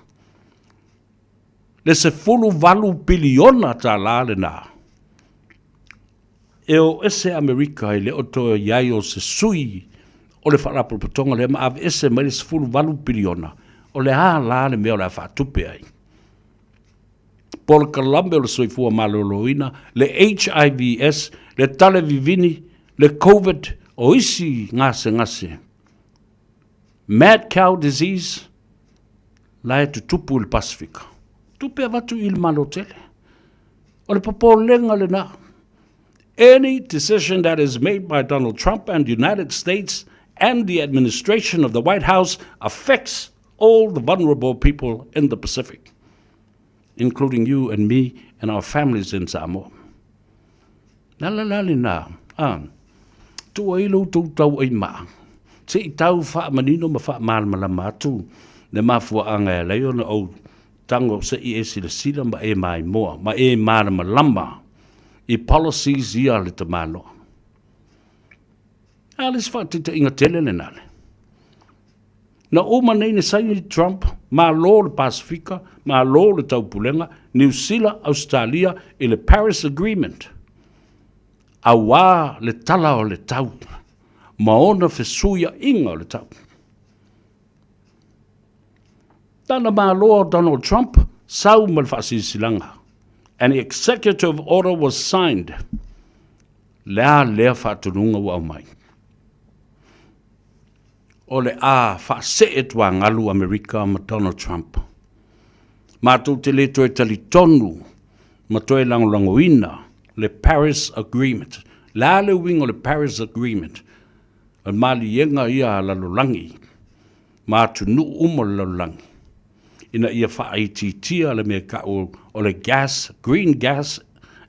Le se fulu valu biliona ta la le na. E o ese Amerika i le oto iai o se sui o le whaalapu pitonga le ma ave ese mai le se fulu valu biliona o le la le mea o le whaatupe ai. Pol kalambe o le soifua maloloina, le HIVs, le tale vivini, le COVID, o isi ngase. Mad cow disease, la e tutupu il Pasifika. Tupe watu il malotele. O le popolenga le na. Any decision that is made by Donald Trump and the United States and the administration of the White House affects all the vulnerable people in the Pacific, including you and me and our families in Samoa. Na. Tua ilu tu tau ai maa. Te I tau wha manino ma wha malama atu. Ne mafua anga e leo na au tango se I esi le sila ma e mai moa. Ma e malama lama. I policies ia le te malo. Alis wha tita inga tele le nale. Na oma nei ne saini Trump, ma lo le Pasifika, ma lo le taupulenga, New Zealand, Australia, I le Paris Agreement. A wā le tala o le tau, ma ona fesuia inga o le tau. Tana māloa Donald Trump, sau ma le whaasisilanga. An executive order was signed. Lea whaatununga wa mai. O le whaase e tua ngalu Amerika ma Donald Trump. Mātou te le toe tali tonu, ma toe langolangoina, le Paris Agreement. La le wingo le Paris Agreement. Al mali yenga ia lalolangi. Mātunu umo lalolangi. Ina ia whaititia le mea ka o le gas, green gas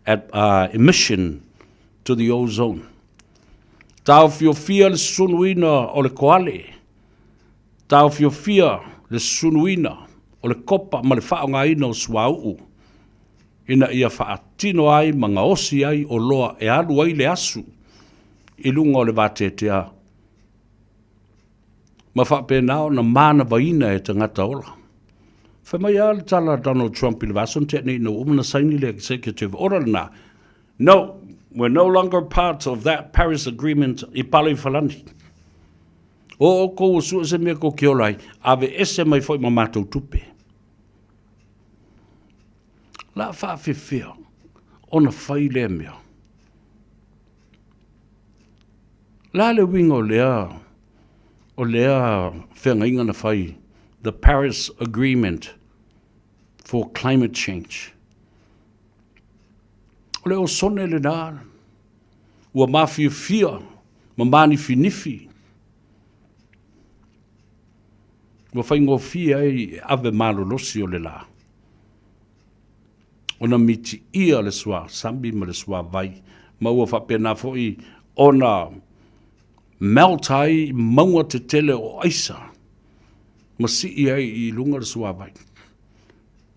at emission to the ozone. Tau fiofia le sunuina o le koale. Tau fiofia le sunuina o le kopa ma le whaongaina o suau. Ina ia whaatino ai manga osi ai o loa e alu ai le asu. I lunga o le vatetea. Ma whapenao na mana vaina e tangata ola. Whamai ala tala Donald Trump i le vason tēnei no umana saini le executive order na. No, we're no longer part of that Paris Agreement I pale falani. O ko su se me ko kiolai, ave ese mai foi ma matou tupe. La fa fifia, ona fai le mea. La le wingo lea whenga inga na fai, the Paris Agreement for climate change. O leo sone le nā, ua mawhia fia, ma mani finifi. Ua whaingo fia ei ave malolosi o le la. Ona miti ia le swa, sambi ma le swa vai, ma ua whapena foi ona meltai maua te tele o aisa, ma si ia I lunga le swa vai.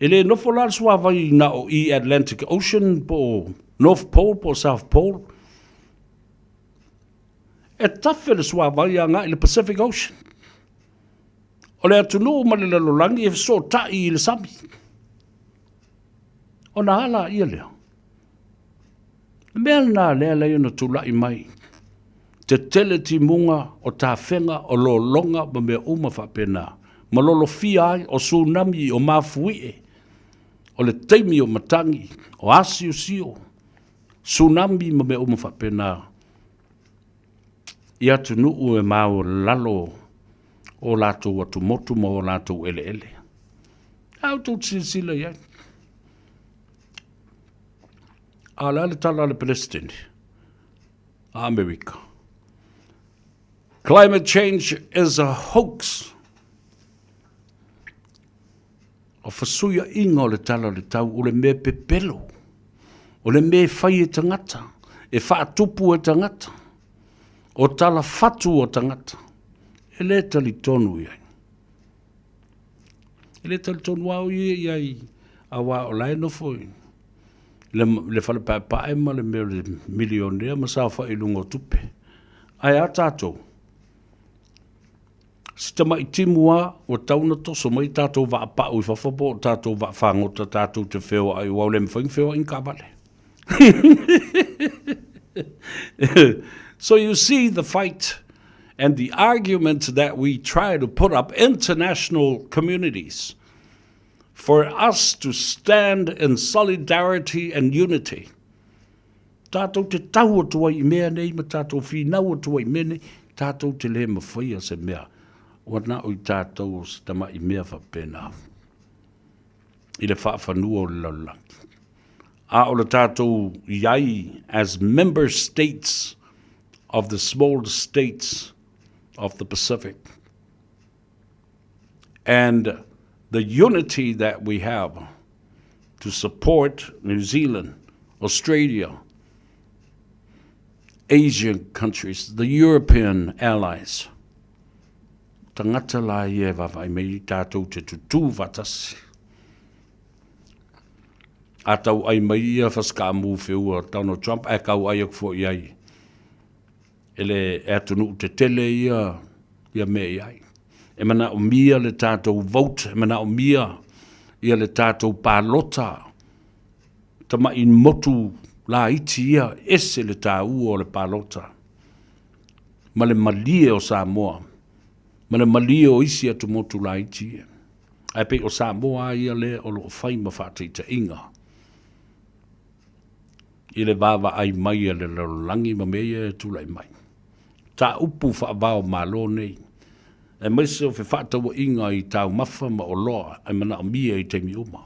Ele nofo la le swa vai na o I Atlantic Ocean po North Pole po South Pole. E tafe le swa vai anga I le Pacific Ocean. O le atunu ma le lalolangi e so tai I le sami. O na ala ia lea. Mea na lea lea na tulai mai. Te tele ti munga o ta whenga o lo longa ma mea uma whapena. Ma lolo fia ai o tsunami o mafui o le teimi o matangi o asio sio. Tsunami ma mea uma whapena. Ia tu nuu e mau lalo o lato watu motu ma o lato ele ele. Au tu tsisila ia. Ala le tala le Palestine. America. Climate change is a hoax. O fasuia inga o le tala le tau o le me pepelo. O le me fai e tangata. E whaatupu e tangata. O tala fatu o tangata. E le tali tonu iai. E le tali tonu au iai. Awa o lai no foi. Le fale pae ma le mea le milionea ma sa wha ilungo tupe. Ai a tātou. Sita mai timua o tauna toso mai tātou wa apau I whawhapo, tātou wa whangota, tātou te wheo ai wau le mwhaing wheo in ka vale. So you see the fight and the argument that we try to put up international communities for us to stand in solidarity and unity. Tātou te tau o tua I mea nei, ma tātou whinau o tua I mea nei, tātou te le mawhaia se mea. Wana o I tātou se tama I mea whapena. I le whawhanua o laulangi. A o le tātou iai as member states of the small states of the Pacific. And the unity that we have to support New Zealand, Australia, Asian countries, the European allies. Tangata la ie vavai mei tātou te tutu vatasi. Atau ai mai ia whaska amu whiua Donald Trump, e kau ai ak fo iai. Ele e atunu te tele ia me iai. E mana o mia le tātou vote, e mana o mia ia le tātou pālota. Tama in motu la iti ia ese le tāu o le pālota. Ma le malie o Samoa. Ma le malie o isi atu motu la iti ia. Ai pe o Samoa ia le o lo fai ma whātita inga. I le vava ai mai le langi ma mea e tūlai mai. Tā upu whaavao malo nei. E maise o whatawa inga i tāu mawha ma o loa ai mana o mia i teimi uma.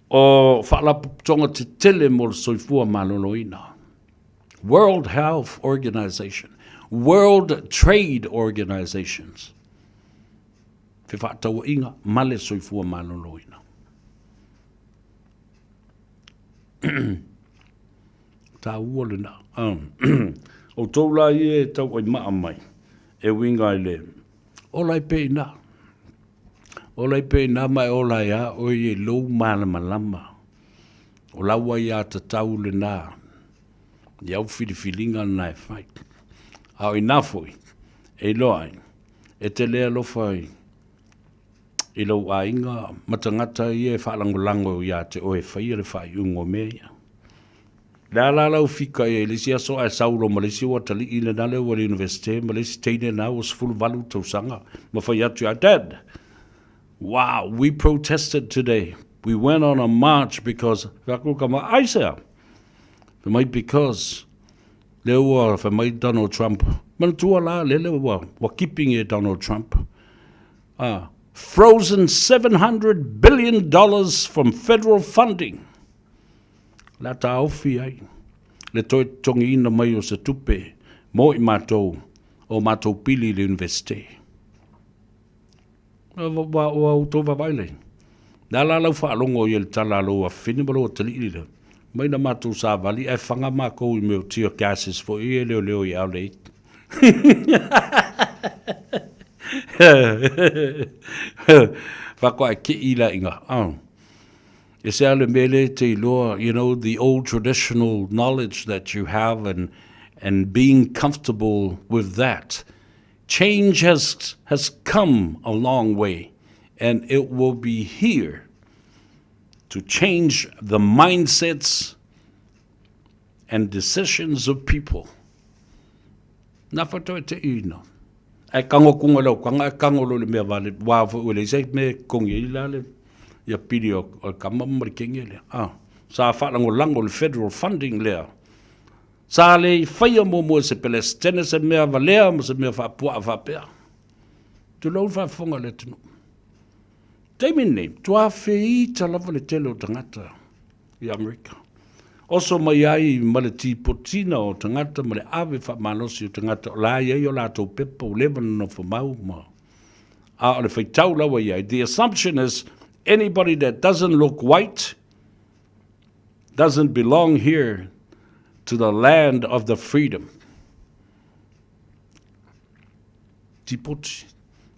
O whaalapu tonga te tele mo le soifua malo ina. World Health Organization. World Trade Organizations. Whatawa inga male soifua malo ina. Tā ua le na. O tōla i e tau ai maa mai. E winga i le. Olai pe na. Olai pe na mai olai a o i lou mana malama. O laua i a ta tau le na. Iau whiriwhiringa na e whai. Au i nafoi. E loai. E te lea lofai. I lau a inga matangata i e whaalangolango i a te oe whai le whai ungo mea. La lau fika e lisi aso a sauro malesi wa tali i le nale wa le universite malesi teine na was full valu tausanga. Ma whai atu a dad. Wow, we protested today. We went on a march because whakukama aisea. Mai because le ua whamai Donald Trump. Manatua la le wa keeping e Donald Trump. Frozen $700 billion from federal funding. La ta ofi ai. Le toi tongi ina mai o se tupe. Mo i mātou. O mātou pili le universite. Wa uto wa baile. Na la lau whaalongo i el tala alo a whinimalo o tali i le. Mai na mātou sa vali. E whanga mākou i meo tio gases fo i e leo i au le. Whakua ke ila inga. It's mele te loa, you know, the old traditional knowledge that you have and being comfortable with that. Change has come a long way, and it will be here to change the mindsets and decisions of people. Na whatoe te ino. Ai kango kunga lau, kanga kango lo le mea vale, wāwha ule, sei me kongi i lale. Ia piri o kamama kinge lea. Sa whalango lango le federal funding lea. Sa le whaia mo se Palestine se mea valea, mo se mea whapua whapea. Tu lau whafonga le tunu. Teimine, tua whei ta lava le tele o tangata i Amerika. Oso mai ai ma le tipotina o tangata, ma le ave whamanosi o tangata, o la iei o la tau pepa o levan no whamau ma. O le whaitau lawa iei. The assumption is anybody that doesn't look white doesn't belong here to the land of the freedom. Tipoti.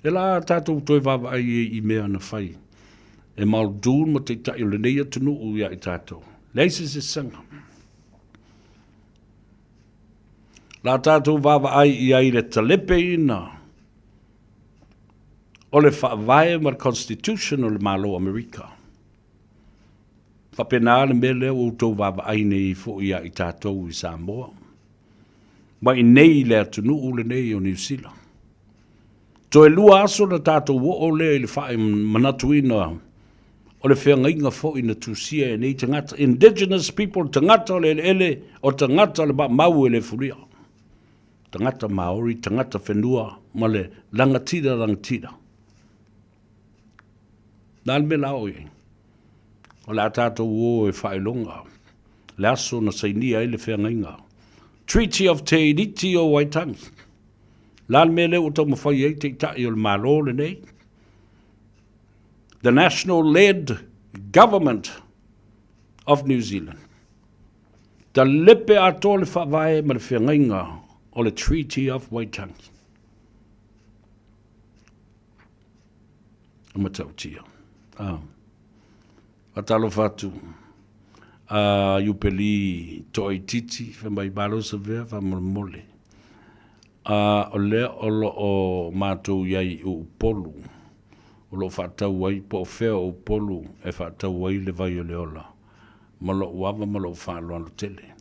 E la tātou toi wawa ai i mea na whai. E maudun mo te tai o le neia tunu u ia i tātou. Leise se sanga. La tātou wawa ai i ai le talepe ina. O le whaavae ma Constitution o le malo Amerika. Whapena le mele o tau wawa aine i fo ia i tātou i Samoa. Ma i nei le atunu u le nei o New Zealand. To e lua aso na tātou o le i le whae manatuina o le whengainga fo i na tusia e nei tangata. Indigenous people tangata o le ele o tangata le ba mau e le furia. Tangata Maori, tangata whenua ma le langatira. Nāl me lau e. O la tātou o e whaelonga. Le aso na sainia e le whengainga. Treaty of Te Iriti o Waitangi. Nāl me leo tau mawhai e te tai o le malo le nei. The national-led government of New Zealand. Ta lepe ato le whawae ma le whengainga o le Treaty of Waitangi. Amatau tia. Atalo fatu. Iupeli toi titi, whamai balo sa vea, whamole. O lea olo o mātou iai o upolu. O lo whatau wai po whea o upolu e whatau wai le vai o leola. Malo uava, malo whalo alo tele.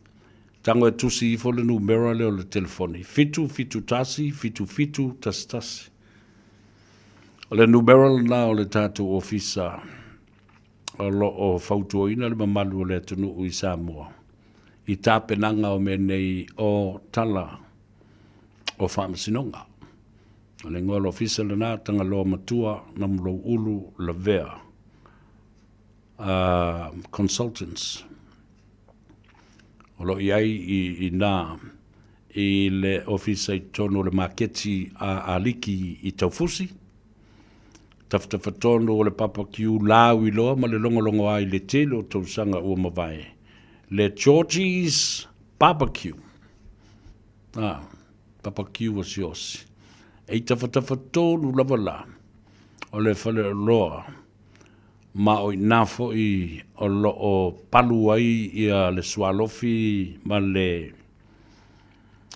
Tango e tusi i fole numero leo le telefoni. Fitu tasi, fitu tasi. O le numero na o le tātou ofisa o lo o fautuoina le mamalu o le atunu i Samoa. I tāpenanga o menei o tala o whamasinonga. O le ngolo ofisa le nā tanga loa matua na mlo ulu la vea. Consultants. O lo iai i nā i le ofisa i tono le maketi a aliki i taufusi. Tawhatawhatono o le papa kiu lau i loa ma le longolongo ai le telo tausanga ua mawai. Le Georgie's Barbecue. Barbecue o si osi. E tawhatawhatono lava la o le whale loa ma o i nafo i o lo o palu ai i a le swalofi ma le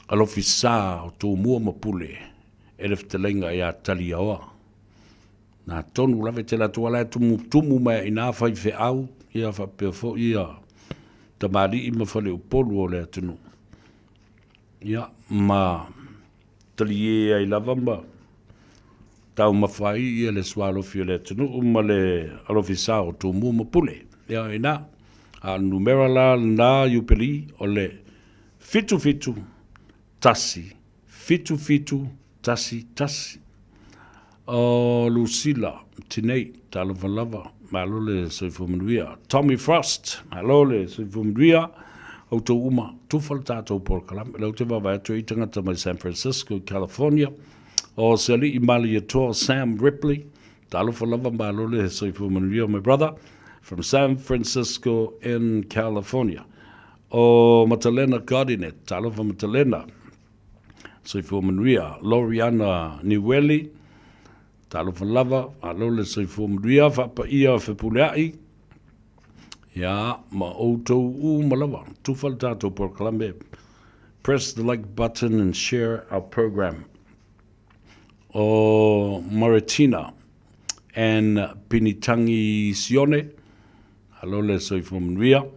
alofi sa o tō mua mapule e le ftelenga i a tali aoa. Na tonu lave te la tuala tumu mai i nā whai whe au i a whapea fo i a tamari i mawhale upolu o le atunu. Ia, ma tali e ai lava ma tau mawhai i a le swalofi o le atunu ma le alofi sa o tō mua mapule. Ia i nā, a numera la nā yupeli o le fitu tasi, fitu tasi. O Lucila, Tinei, Talavalava, Malole, Soifumuia, Tommy Frost, Malole, Soifumuia, Oto Uma, Tufaltato Porcalam, Lotiva Vato, Itangata, San Francisco, California, o Seli Imaliator, Sam Ripley, Talavalava, Malole, Soifumuia, my brother, from San Francisco in California. O Matalena Gardinet, Talava Matalena, Soifumuia, Loriana Niweli, Talo lava, alo le soifumuia, whapa ia whepuleai. Ia, ma outou malawa. Tufal tātou por Columbia. Press the like button and share our program. O Maritina and Pinitangi Sione. Alo le soifumuia.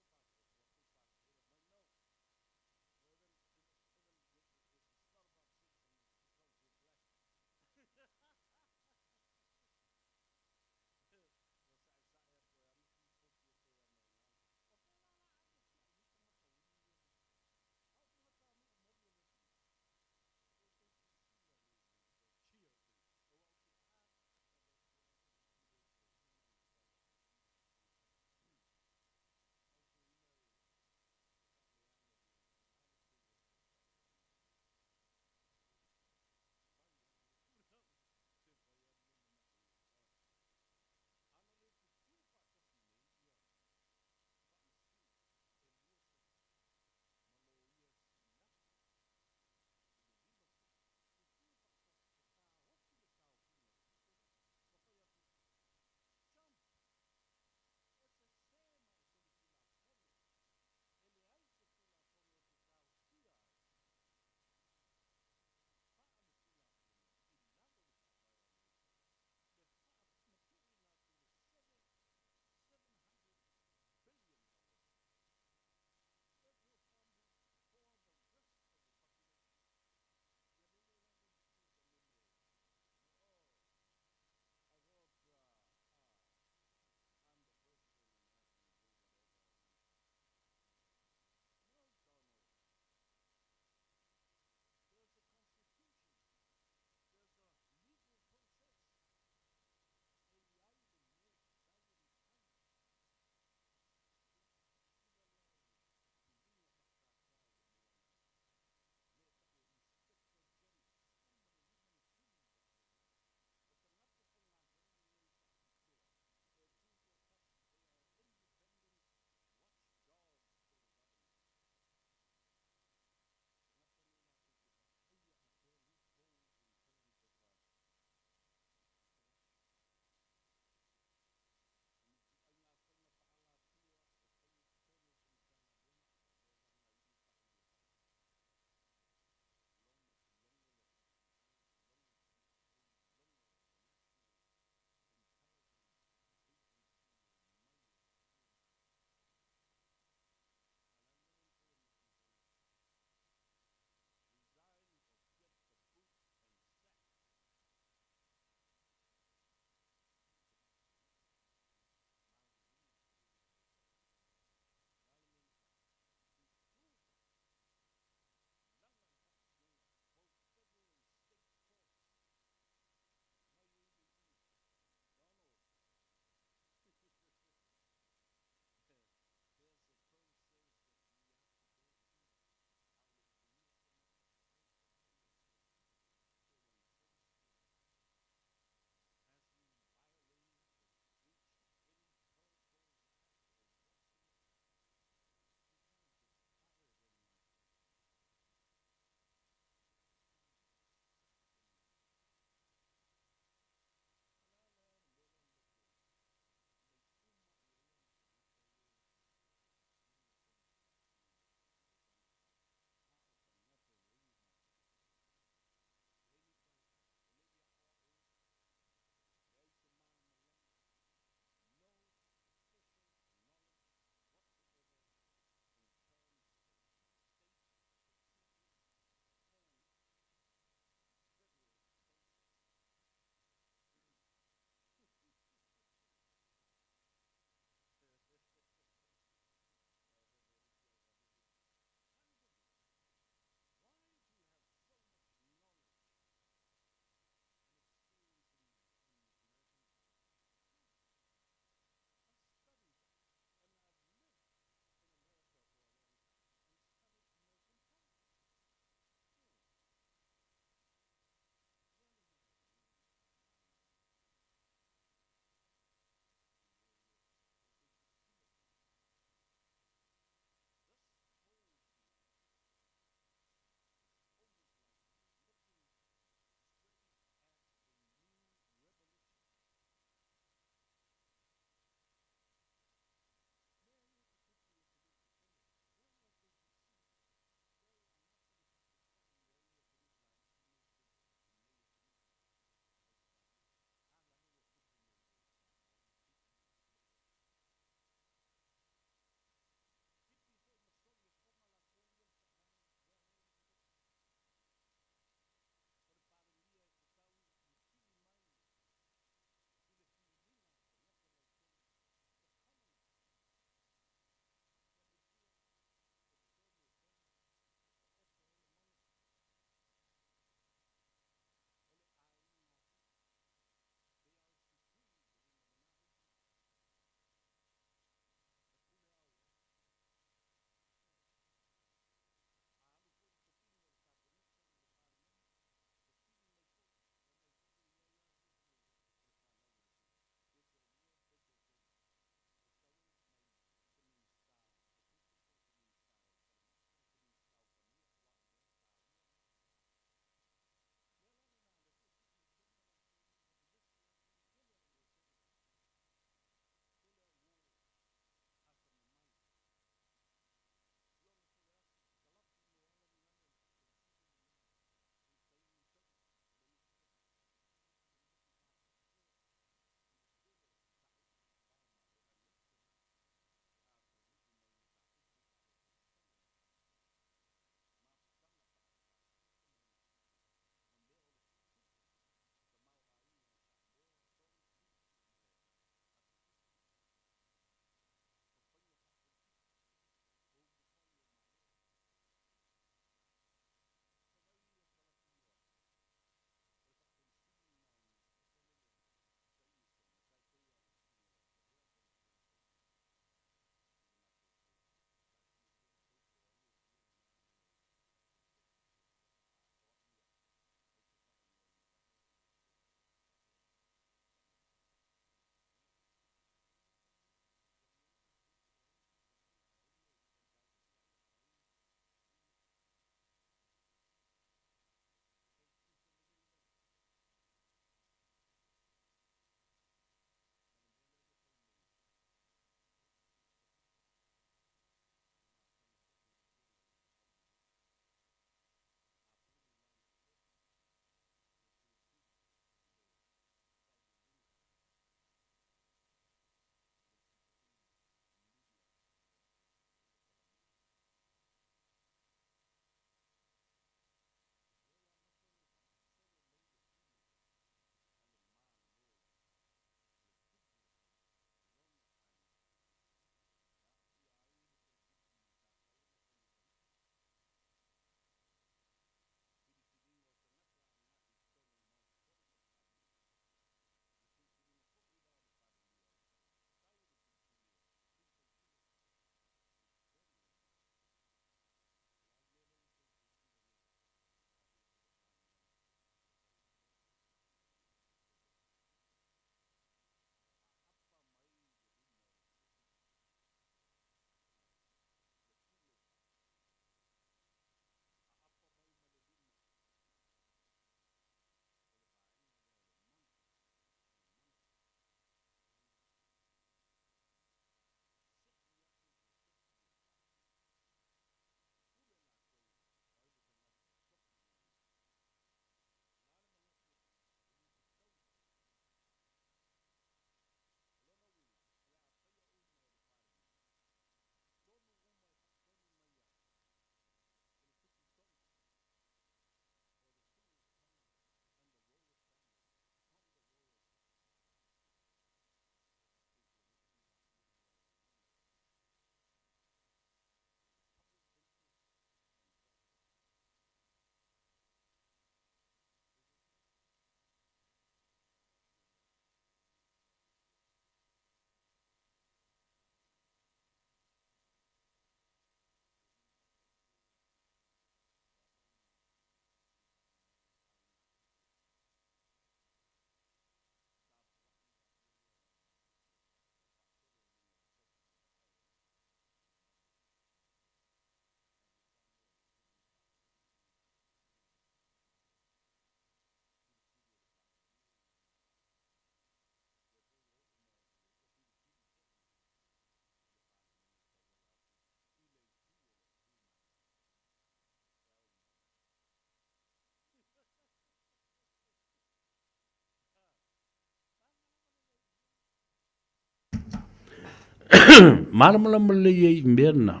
Malamalama le ye mena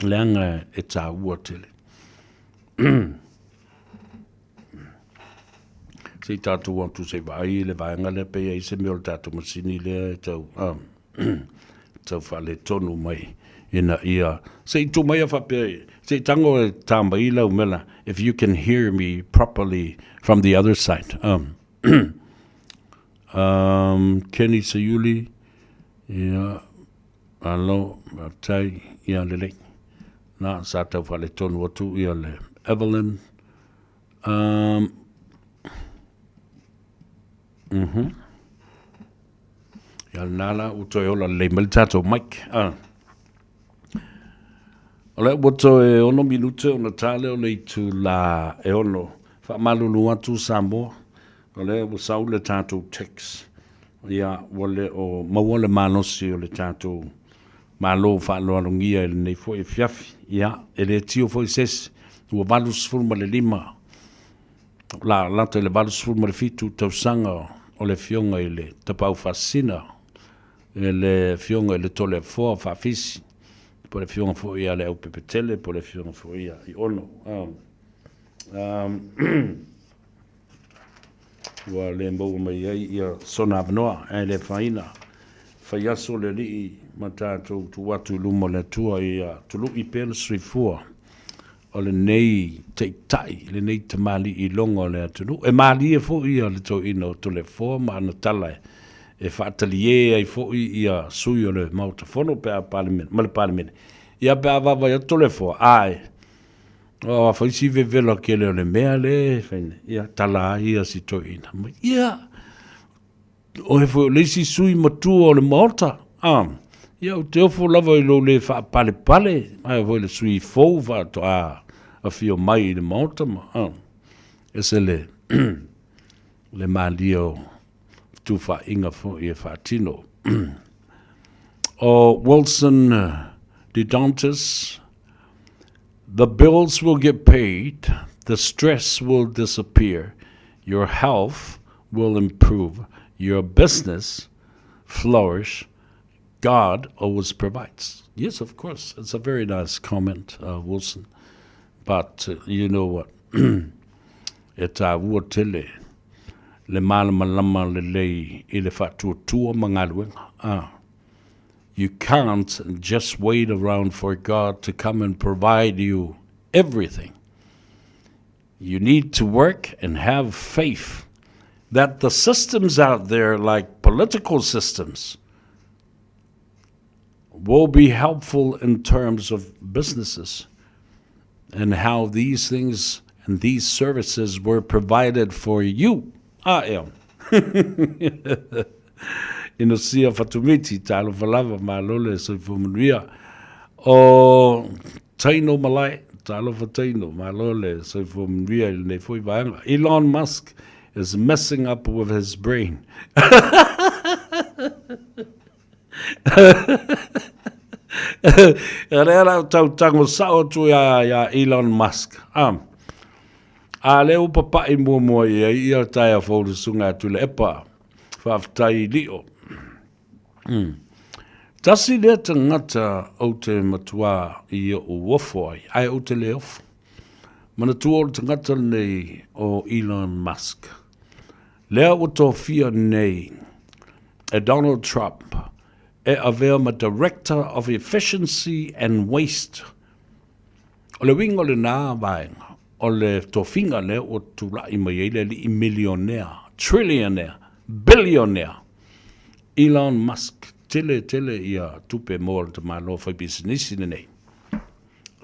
leanga e tā ua tele. Se tātou wantu se vai le vaenga le pe e se meo tātou masini le tau tau whale tonu mai ina ia. Se tu mai a whape, se tango e tāmba i lau mela, if you can hear me properly from the other side. Kenny Sayuli, ia, alo, tai, ia lele. Na, sa tau whale tonu atu, ia le Evelyn. Ia nala, uto e ola le malitato Mike. Ole, wato e ono minute o na tale o le tu la e ono. Wha malulu atu Samoa. Ole, wasau le tato text. Ia, wale o mawale manosi o le tato malo wha loalongia e le nei fo e fiafi. Ia, e le tio fo i sesi. Ua valus fulma le lima. La lata le valus fulma le fitu tausanga o le fionga i le tapau fasina. E le fionga i le tole foa fafisi. Po le fionga fo ia le au pepetele, po le fionga fo ia i ono. Ua le mbou mai ia sona avnoa, e le faina. Faiaso le li ma tātou tu watu luma le tua ia tulu i pēle srifua. O le nei teitai, le nei tamali i longa le atunu. E mali e fo ia le tau ino to le foa ma ana talae. E whaatalie ai fo ia sui o le mautafono pe a parliament, ma le parliament. Ia pe a wawa ia to le foa, ai. O a whaisi vevela ke le o le mea le, ia tala ia si to ina. Ia, o he fo leisi sui matua o le maota, ia o te ofo lava i lo le wha pale pale, ai o le sui fou wa to a fio mai i le maota ma, e se le, le malio tu wha inga fo i e wha tino. O Wilson DeDontis, the bills will get paid, the stress will disappear, your health will improve, your business flourish, God always provides. Yes, of course. It's a very nice comment, Wilson. But you know what? Eta ua tele le malama le lei I le whatuatua mangaluenga. You can't just wait around for God to come and provide you everything. You need to work and have faith that the systems out there, like political systems, will be helpful in terms of businesses and how these things and these services were provided for you. I am. Ino sia fatumiti talo falava malole so fumuria o taino malai talo fataino malole so fumuria ne foi vaanga. Elon Musk is messing up with his brain. Era tau tango sao tu ya Elon Musk. A leo papa I mua ia taia fōru sunga tu le epa whaftai lio. Tasi lea tangata o te matua I o wofoi, ai o te leof. Mana tua o tangata nei o Elon Musk. Lea o tō fia nei e Donald Trump e avea ma Director of Efficiency and Waste. O le wingo le nā vaenga, o le tofinga le o tūrai mai eile li I millionaire, trillionaire, billionaire. Elon Musk, tele ia tupe mōra te mālo whai business nei.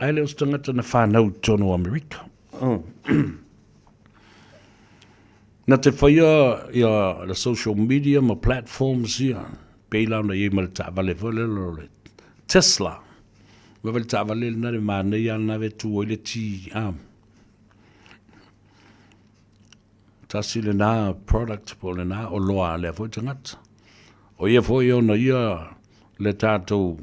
Ai leo stangata na whanau tono Amerika. Na te whaia ia the social media ma platforms ia, peilau na ma le tāwale wale le Tesla. Wawale tāwale na re mānei ana ve tu oile ti tasi le nā product po le nā o loa le fo tangata. O ia fo ia na ia le tātou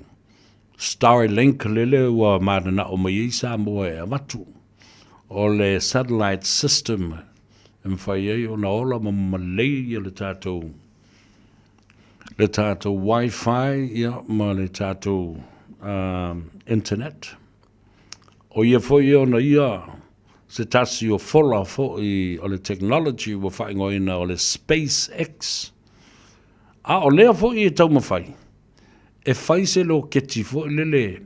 Starlink lele ua māna o mai I Samoa e amatu. O le satellite system whai o na ola ma malei le tātou le tātou Wi-Fi, ia, ma le tātou internet. O ia foi ona ia, se tasi o fola foi o le technology wa whaingoina o le SpaceX. A o lea foi e tau mawhai. E whai se lo keti foi lele,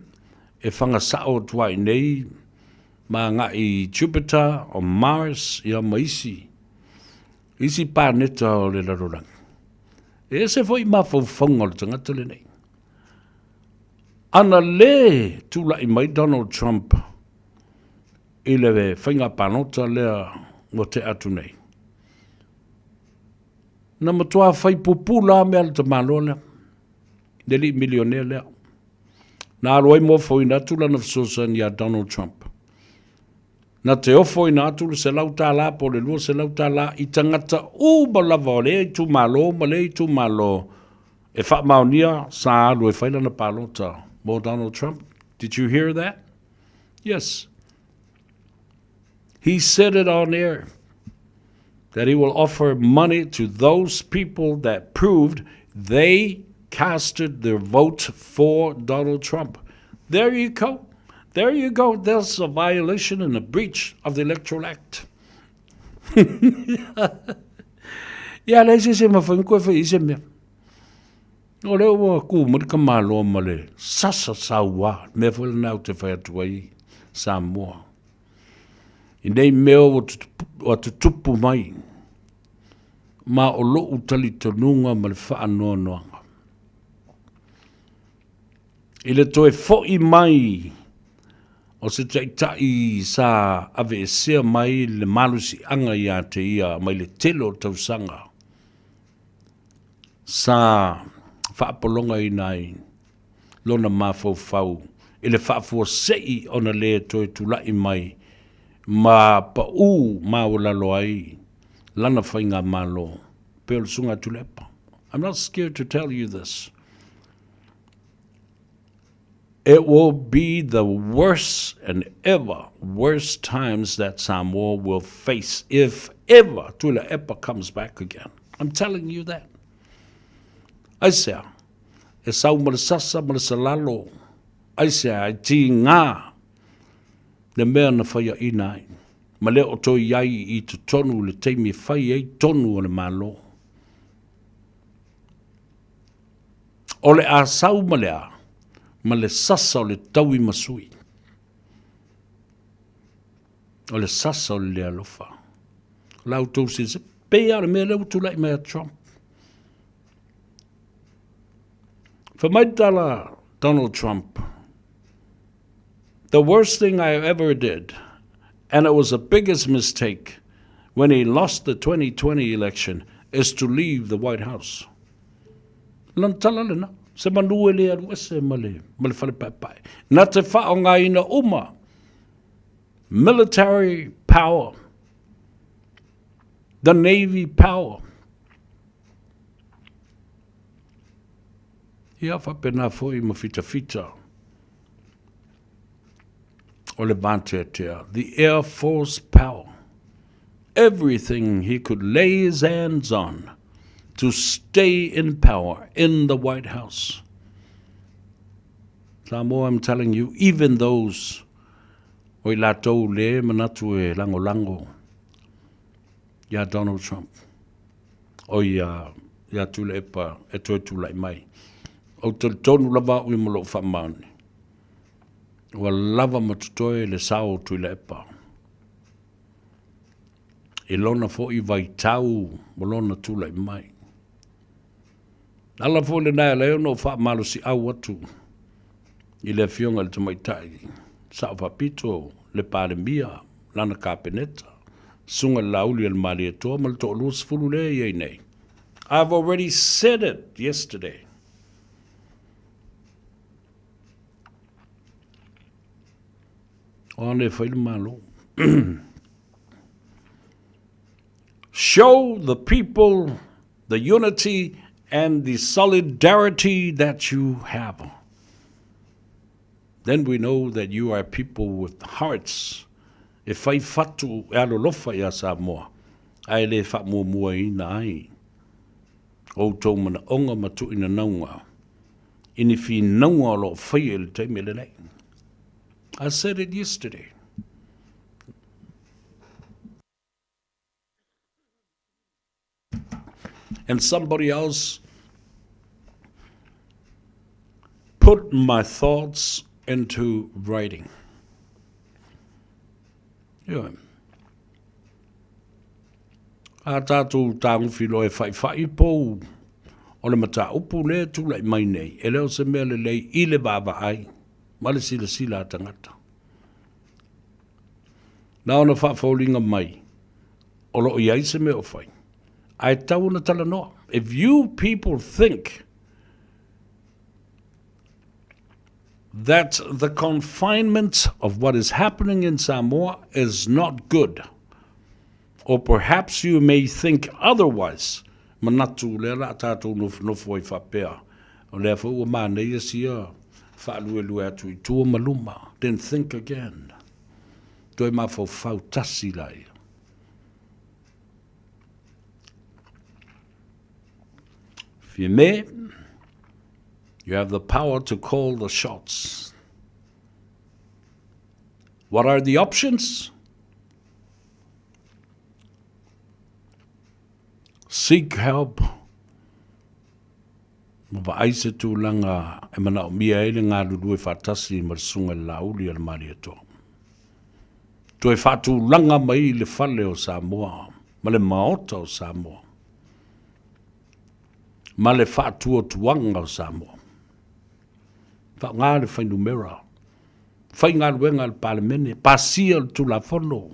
e whanga sao tuai nei, ma ngā i Jupiter o Mars ia maisi. Isi pāneta o le larorang. E se foi ma whauwhanga le tangata le nei. Ana le tula i mai Donald Trump i le whainga pānota lea mo te atu nei. Na matua whai pupula mea le te malo lea. Neli milionea lea. Na aroi mo whaina tula na wsosan ia Donald Trump. Na te ofo ina atu le se lauta la po le lua se lauta la i tangata uba lava o le i tu malo, ma le i tu malo. E wha maunia sa alu e whaila na pālota mo Donald Trump. Did you hear that? Yes. He said it on air that he will offer money to those people that proved they casted their vote for Donald Trump. There you go. There you go. There's a violation and a breach of the Electoral Act. Ia le se mawhainkoe whai se mea. O leo wa ku marika malo male. Sasa sawa. Me whale nau te whai atua i Samoa. I nei meo o te tupu mai. Ma o lo utali tonunga ma le wha anoa noanga. I le toe fo'i mai. O se taitai sa ave e sea mai le malusi anga ia te ia mai le telo tausanga. Sa whaapolonga i nai lona mawhau i le whaafua sei ona le toi tulai mai ma pa u ma o lalo ai lana whainga malo peo sunga tulepa. I'm not scared to tell you this. It will be the worst and ever worst times that Samoa will face if ever Tula Epa comes back again. I'm telling you that. Aisea, e sau malasasa malasalalo. Aisea, e ti ngā le mea na whaia inai. Ma le o toi iai i te tonu le teimi e whai ei tonu o le malo. O le a sau malea. Ma le sasa o le taui masui. O le sasa o le lea lofa. Lau tau se pea le mea leu tulai mea Trump. Whamaitala Donald Trump. The worst thing I ever did, and it was the biggest mistake when he lost the 2020 election, is to leave the White House. Lantala lena. Se manue le aru se male whale pai. Na te whaonga ina uma. Military power. The Navy power. Ia whapena foi ma fita. O le bantetea. The Air Force power. Everything he could lay his hands on to stay in power in the White House. Samoa, I'm telling you, even those oi latou le manatu e lango, ya Donald Trump, oi ya tule epa e toi tulai mai, o te tonu lava ui malo whamauni, wa lava matutoi le sao tule epa. E lona fo i vai tau, malona tulai mai. Ala fo le nai leo no wha malo si au atu. I le fionga le tamaitai. Sao whapito, le pare mia, lana kapeneta. Sunga lauli al mali etoa, mal to lus fulu le iei nei. I've already said it yesterday. O ne whaile malo. Show the people the unity and the solidarity that you have. Then we know that you are people with hearts. E whai whatu e alo lofa ia Samoa. Ai le wha mua mua ina ai. O tau mana onga matu ina naunga. Ini fi naunga lo whaia le taimi le nei. I said it yesterday. And somebody else put my thoughts into writing. Yeah. A tātou tāngu whilo e whai pou. O le mata upu le tūlai mai nei. E leo se mea le lei i le baba ai. Ma le sila sila a tangata. Nā ona whawhaulinga mai. O lo iai se mea o whai. Ai tau na tala noa. If you people think that the confinement of what is happening in Samoa is not good, or perhaps you may think otherwise, manatu le la tātou nofu i whapea, o lea whau mā nei asia, whaalue atu i tua maluma, then think again. Toi mā whau tasi lai. FEB, you have the power to call the shots. What are the options? Seek help. Mwa aise tu langa e mana o mia ele ngā lulu e whatasi ma sunga lauli ala mari ato. Tu e whatu langa mai le whale o Samoa, ma le maota o Samoa. Ma le whatu o tuanga o Samoa. Wha ngā le whainu mera. Whai ngā luenga le palemene. Pasia le tu la whono.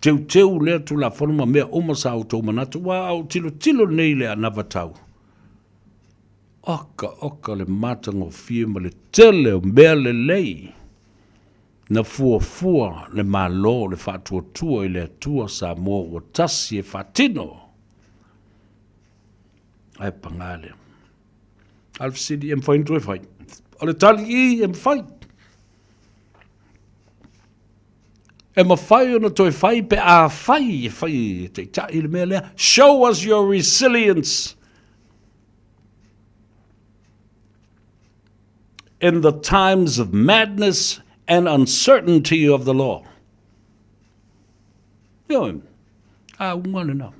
Teu lea tu la whono ma mea oma sa o tau manatu. Wa au tilo nei lea navatau. Oka le matango fie ma le tele o mea le lei. Na fua le malo le whatu o tua i le tua Samoa o tasi e whatino. Ai pangale. Alfsidi em whain tu e whai. Ole tali I em whai. E ma whai ona tu e whai pe a whai. Te ta I le mea lea. Show us your resilience. In the times of madness and uncertainty of the law. Yo, I want to know.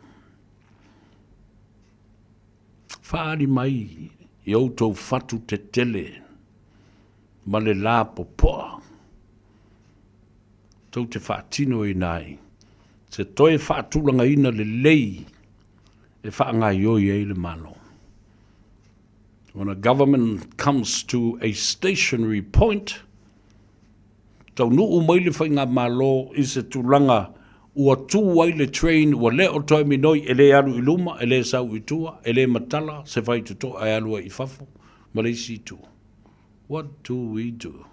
Whaari mai, I outou whatu te tele, ma le la popoa. Tau te whaatino I nai, se toi whaatulanga ina le lei, e whaangai oi e le malo. When a government comes to a stationary point, tau nuu mai le whainga malo I se tulanga ua tū ai le train, ua leo toi minoi, ele alu I luma, ele sau I tua, ele matala, se whai tuto ai alua I whafo, ma le si tu. What do we do?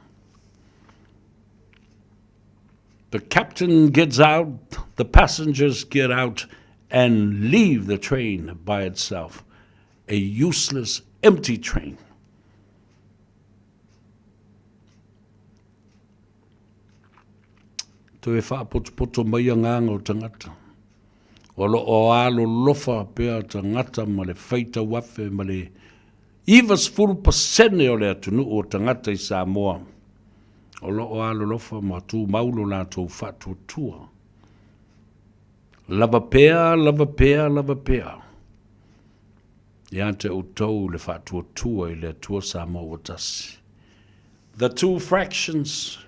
The captain gets out, the passengers get out, and leave the train by itself. A useless, empty train. Tu e whaapoto mai a nganga o tangata. O lo o alo lofa pea tangata ma le whaita wafe ma le ivas furu pasene o le atunu o tangata I Samoa. O lo o alo lofa ma tu maulo la tau whatu tua. Lava pea, lava pea, lava pea. Ia te o tau le whatu tua I le tua Samoa o tasi. The two fractions.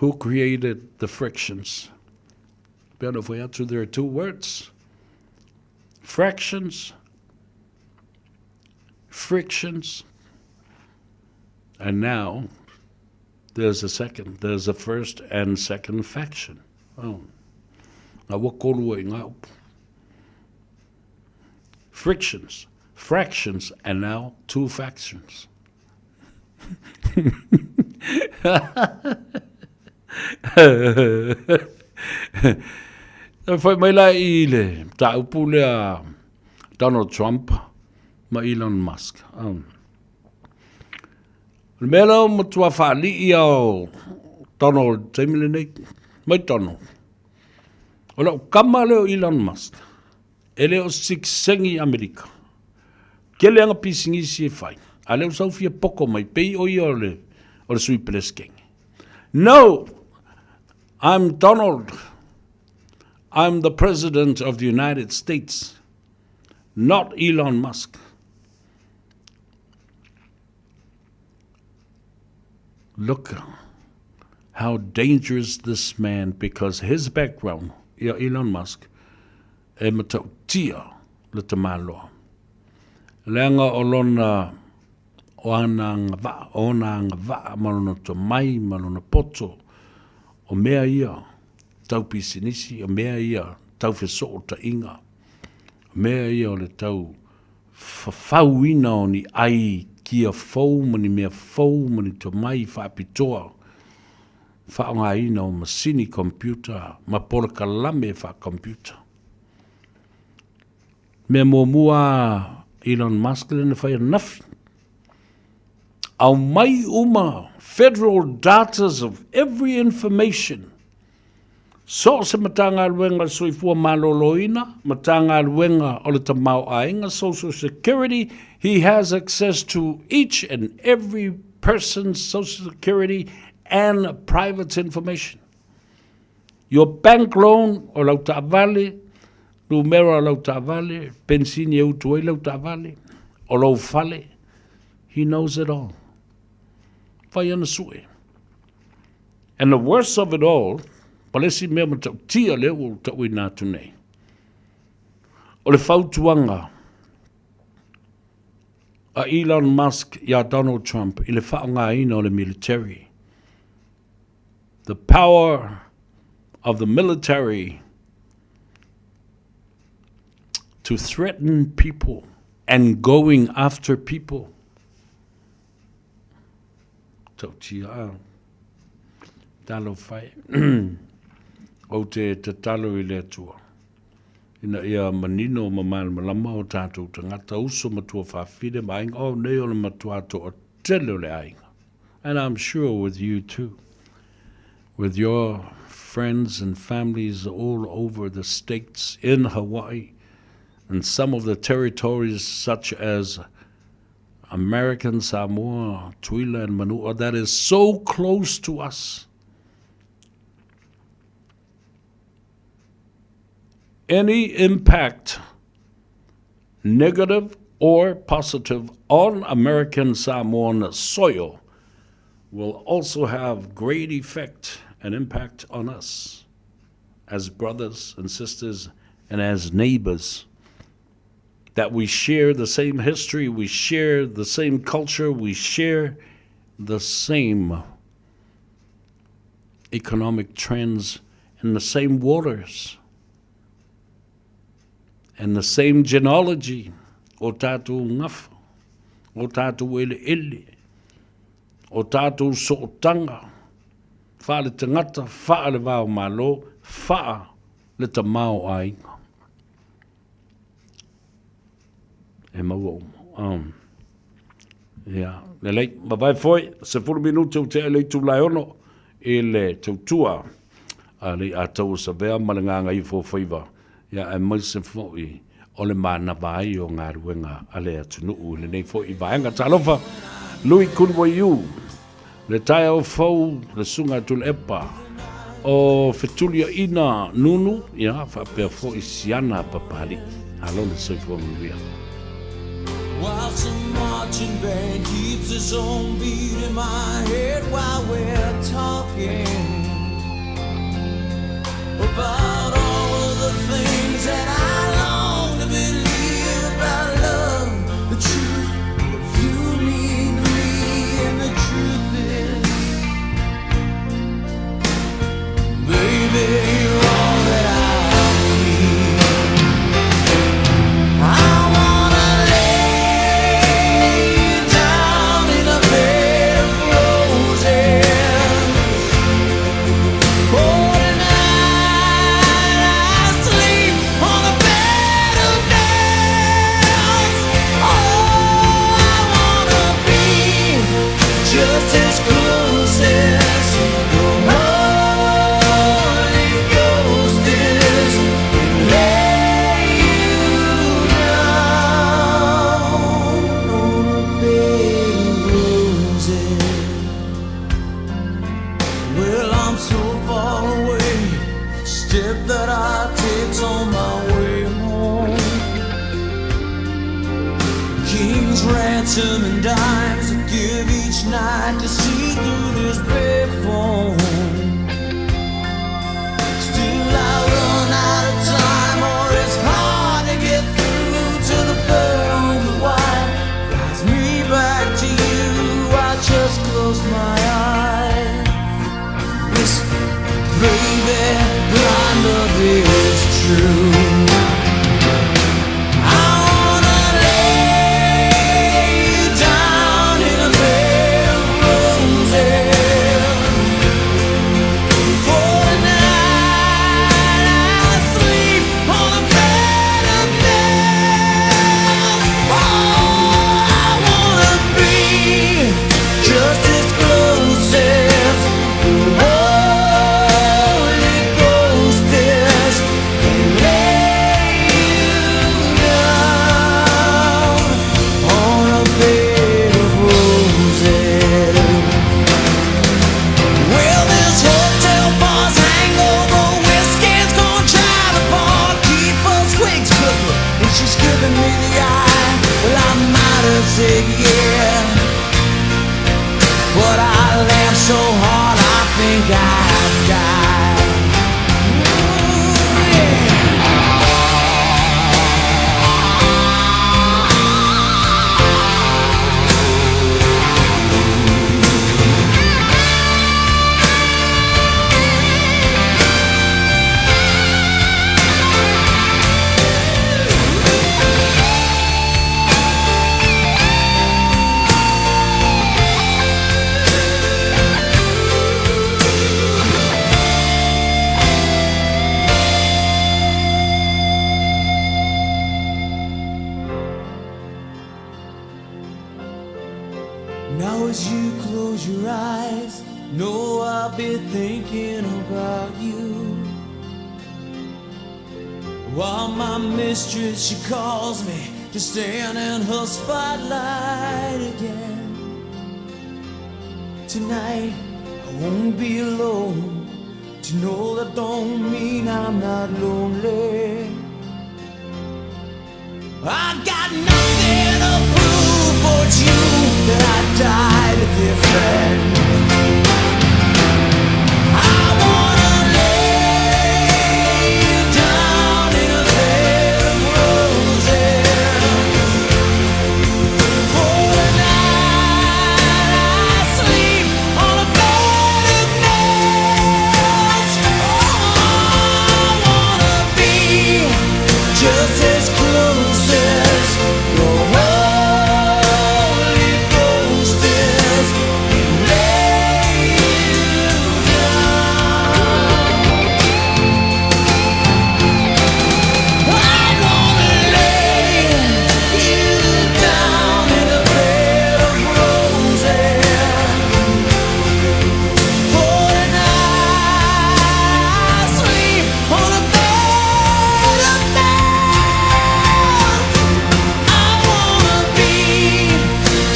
Who created the frictions? There are two words. Fractions, frictions, and now there's a second. There's a first and second faction. Oh. Now what going out? Frictions, fractions, and now two factions. Foi mai la I le ta upu le a Donald Trump ma Elon Musk. Le melo mo tua whaali I o Donald Temile nei. Mai Donald. O lau kama leo Elon Musk. E leo siksengi Amerika. Ke leanga pisingisi e whai. A leo sau fia poko mai pei o i o le sui peleskeng. No, I'm Donald. I'm the President of the United States, not Elon Musk. Look how dangerous this man, because his background, Elon Musk, e matau tia le te maloa. Leanga o lona o ana ngava, malona to mai, malona poto, o mea ia, tau pisinisi, o mea ia, tau feso o ta inga, o mea ia o le tau fawina o ni ai kia fau, mani mea fau, mani to mai, whaapitoa, whaonga ina o masini computer, ma pora kalame wha computer. Mea mua Elon Musk le na whai nafi. Au mai uma federal datas of every information. So se matanga luenga soifua maloloina, matanga luenga o le tamau ainga Social Security, he has access to each and every person's Social Security and private information. Your bank loan o lau ta'avale, numero o lau ta'avale, pensini e utu e lau ta'avale, o lau fale, he knows it all. Vai ana sue. And the worst of it all, palesi mea ma tau tia leo o tau i nātu nei. O le whautuanga a Elon Musk ia Donald Trump i le whaonga ina o le military. The power of the military to threaten people and going after people. Tau tia talo whai. O te talo I le atua. Ina ia manino mamal malama o tātou tangata uso matua whawhire ma ainga o nei o le matua to o tele le ainga. And I'm sure with you too. With your friends and families all over the states in Hawaii and some of the territories such as American Samoa, Tuila and Manua that is so close to us. Any impact, negative or positive, on American Samoan soil will also have great effect and impact on us as brothers and sisters and as neighbors. That we share the same history, we share the same culture, we share the same economic trends and the same waters. And the same genealogy, o tātou ngafa, o tātou ele, o tātou sootanga, wha le tangata, wha le wao malo, wha le tamao ainga. E mau yeah, le lei, mawai foi, se 4 minuto te le tu lai ono, e le tautua, a le a tau sa vea malanganga I fo Faiva. Ya e mai se foi o le mana vai o ngā ruenga a le atunuu le nei foi vaenga talofa lui kunwa iu le tai au fau le sunga tu le epa o fetulia ina nunu ya fa pe foi siana papali alo le se foi mia. While some marching band keeps its own beat in my head while we're talking about all of the things that I long to believe about love, the truth, what you mean to me, and the truth is, baby, you're all that I need. I wanna lay down in a bed of roses, oh, tonight. them and dimes I give each night to see through this payphone. Still I run out of time, or it's hard to get through to the phone. The wire flies me back to you. I just close my eyes, whisper, baby, blind love is true. But I laughed so hard I think I'd die. Now as you close your eyes, know I'll be thinking about you. While my mistress, she calls me to stand in her spotlight again. Tonight I won't be alone. To know that don't mean I'm not lonely. I got nothing to prove, but you that I died a dear friend. I wanna lay you down in a bed of roses. For the night I sleep on a bed of nails. Oh, I wanna be just as close as your Holy Ghost is, and lay you down. I wanna lay you down in a bed of roses. For the night I sleep on a bed of nails. I wanna be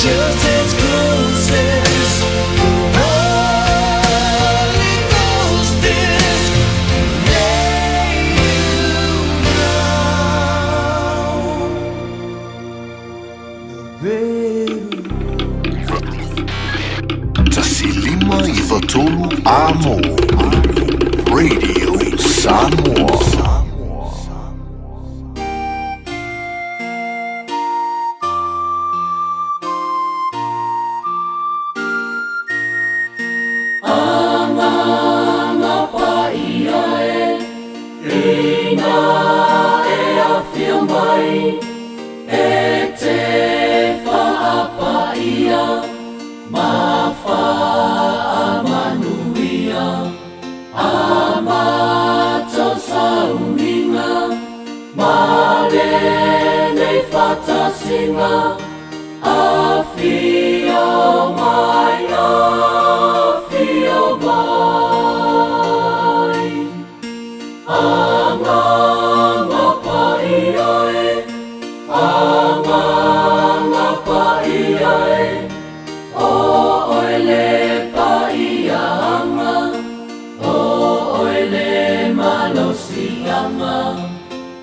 just as close as your Holy Ghost is, lay you down. Tasilima Ivatolu Amo Radio Samoa.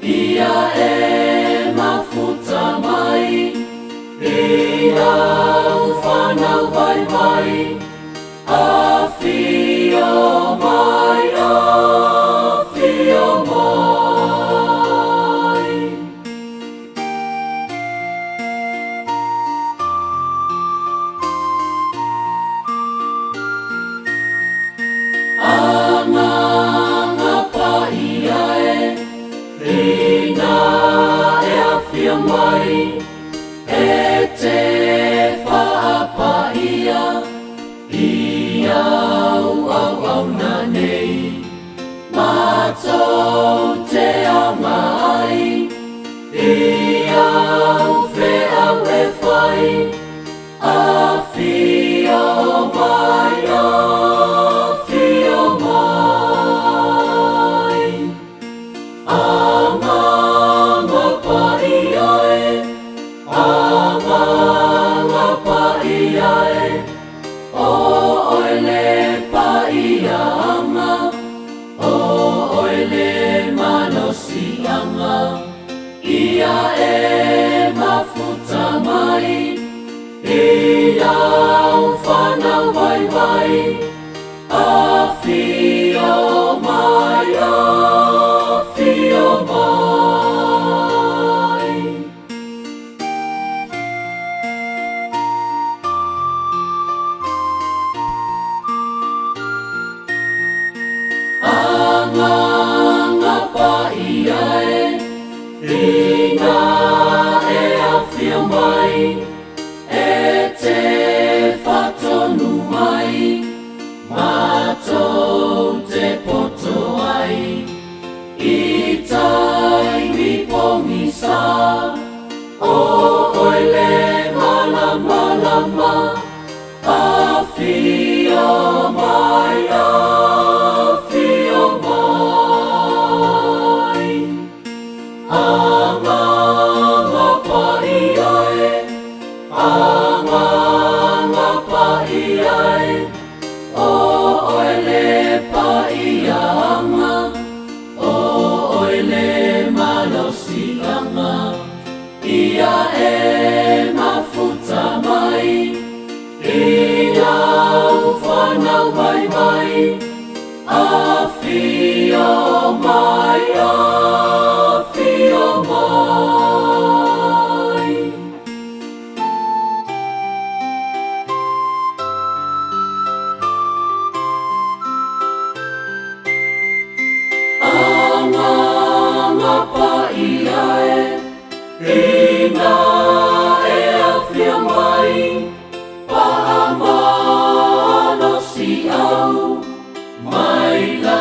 Ia e mafuta mai lau whanau vai vai, a whio mai, a whio mai. Anga pa ia ina e a whio mai, e te whatonu mai, mātou te poto ai, i taimi pongisa, o oile malama lama, a whio mai, a whio mai. Anga pa ia anga pa ia o oile pa ia anga, o oile malosi anga, ia e mafuta mai, i lau whanau mai mai, a whio mai, a whio mai. Anga pa ia ina e a whio mai, pa amano si au, mai la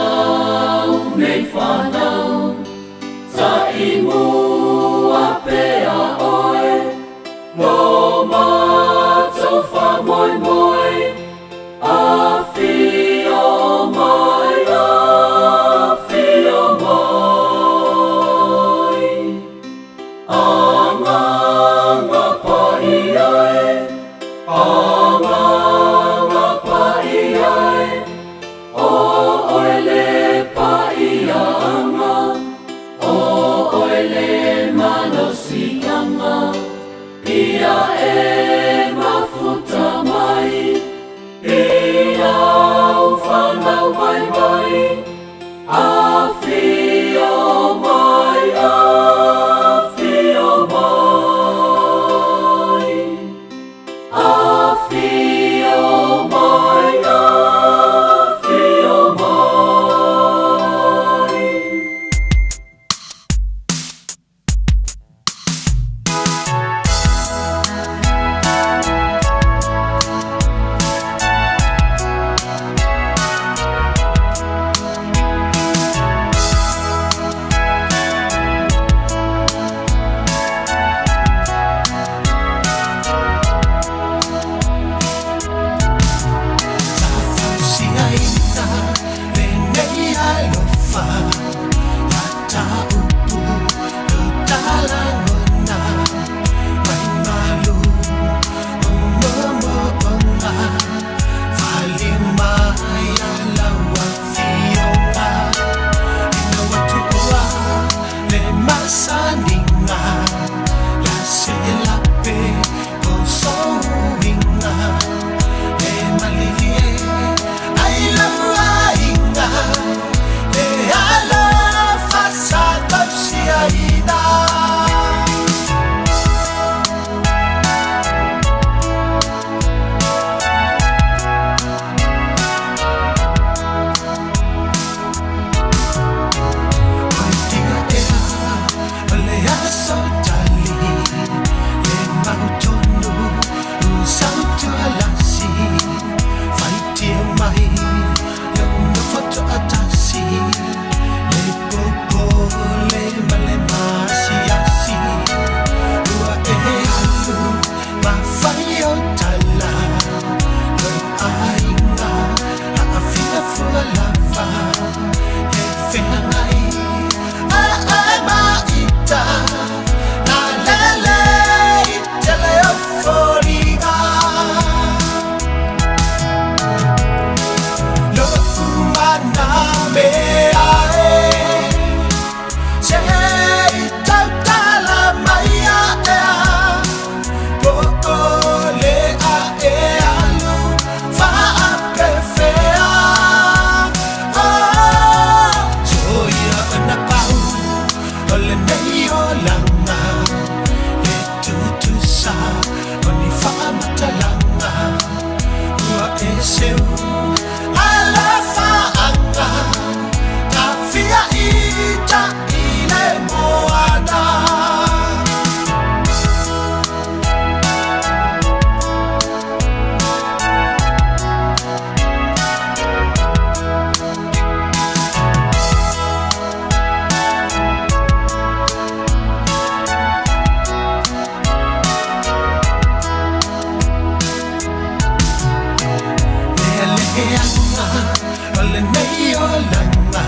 le nei o langa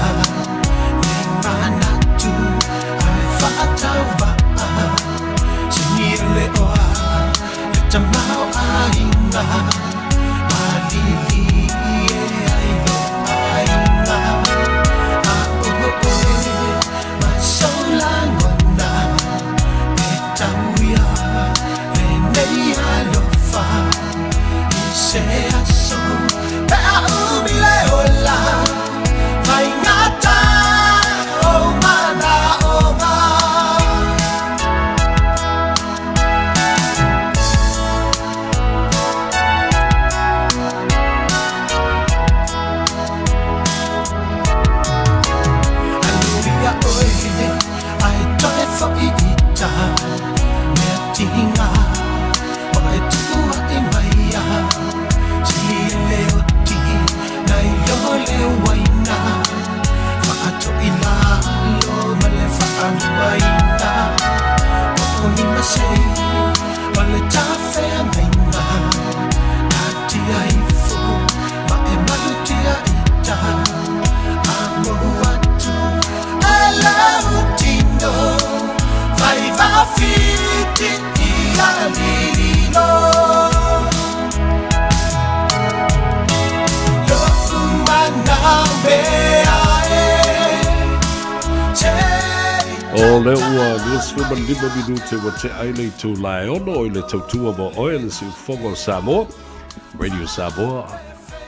le mana tu ai fata va si le oa le tamau ainga malili ai lo ainga a o mai solangona betawia le nei alofa se aso pe umile ola vai ngata o mana o ma aluria oi ai toi fo ita me tinga oi tu ai mai ya le waina fa ato ila lo male fa ambaina o ni masei male ta fe amenga ati ai fu ma e malu ti ita amo atu ala utino Faiva fiti ia lilo O le ua luas fuman 5 minute wa te aile tu lai ono o le tautua mo oe le si ufongo Samoa, Radio Samoa.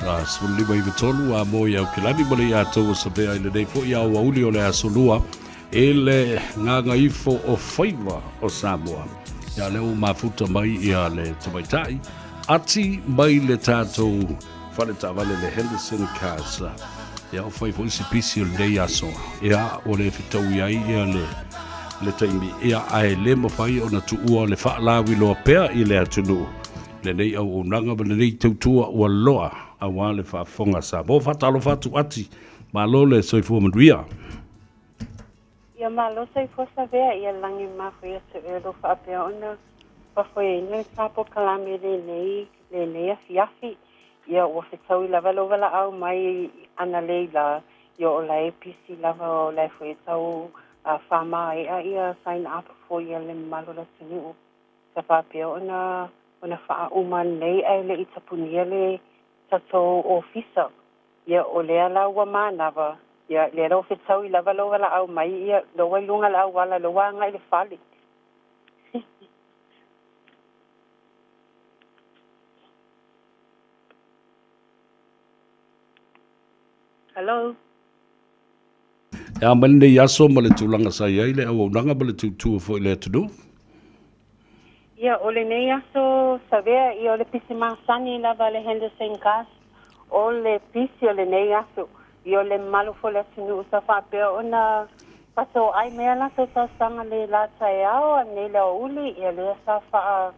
Na sfun 5 i vitonu a mo iau kilani mole i atou sa vea ile nei fo iau wa uli o le asolua e le Gagaifo o Faiva o Samoa. Ia le u mafuta mai ia le tamaitai. Ati mai le tātou whale tāwale le Henderson Casa. Ia o whai isi pisi o nei aso. Ia o le fitau iai ia le taimi. Ia ae le mawhai o na tuua le whaalawi loa pea i le atunu. Le nei au unanga ma le nei tautua ua loa a wā le whaafonga sa. Mo whatalo whatu ati ma lo le soifua manuia. Ia malo soifua sa vea ia langi mawhai atu e lo whaapea ona. Whawhai nei tapo kalame le nei a fiafi. Ia ua whetau I lava lo wala au mai ana leila. Ia o la APC lava o la whetau whama ia sign up for ia le malo la tinu. Sa whaapea ona wha uman nei ai le itapunia le tato ofisa. Ia o lea la ua manawa. Ia lea lo whetau I lava lo wala au mai ia lo wailunga la au wala lo wanga I le whali. Hello. Ia mane yaso ma le tūlanga sa iai le au aunanga ma le tūtua fo I le atunu. Ia o le nei aso sa vea I o le pisi masani lava le Henderson Gas. O le pisi o le nei aso. I o le malu fo le atunu sa whapea ona paso ai mea la so sa sanga le la tae ao a nei le o uli. Ia le sa wha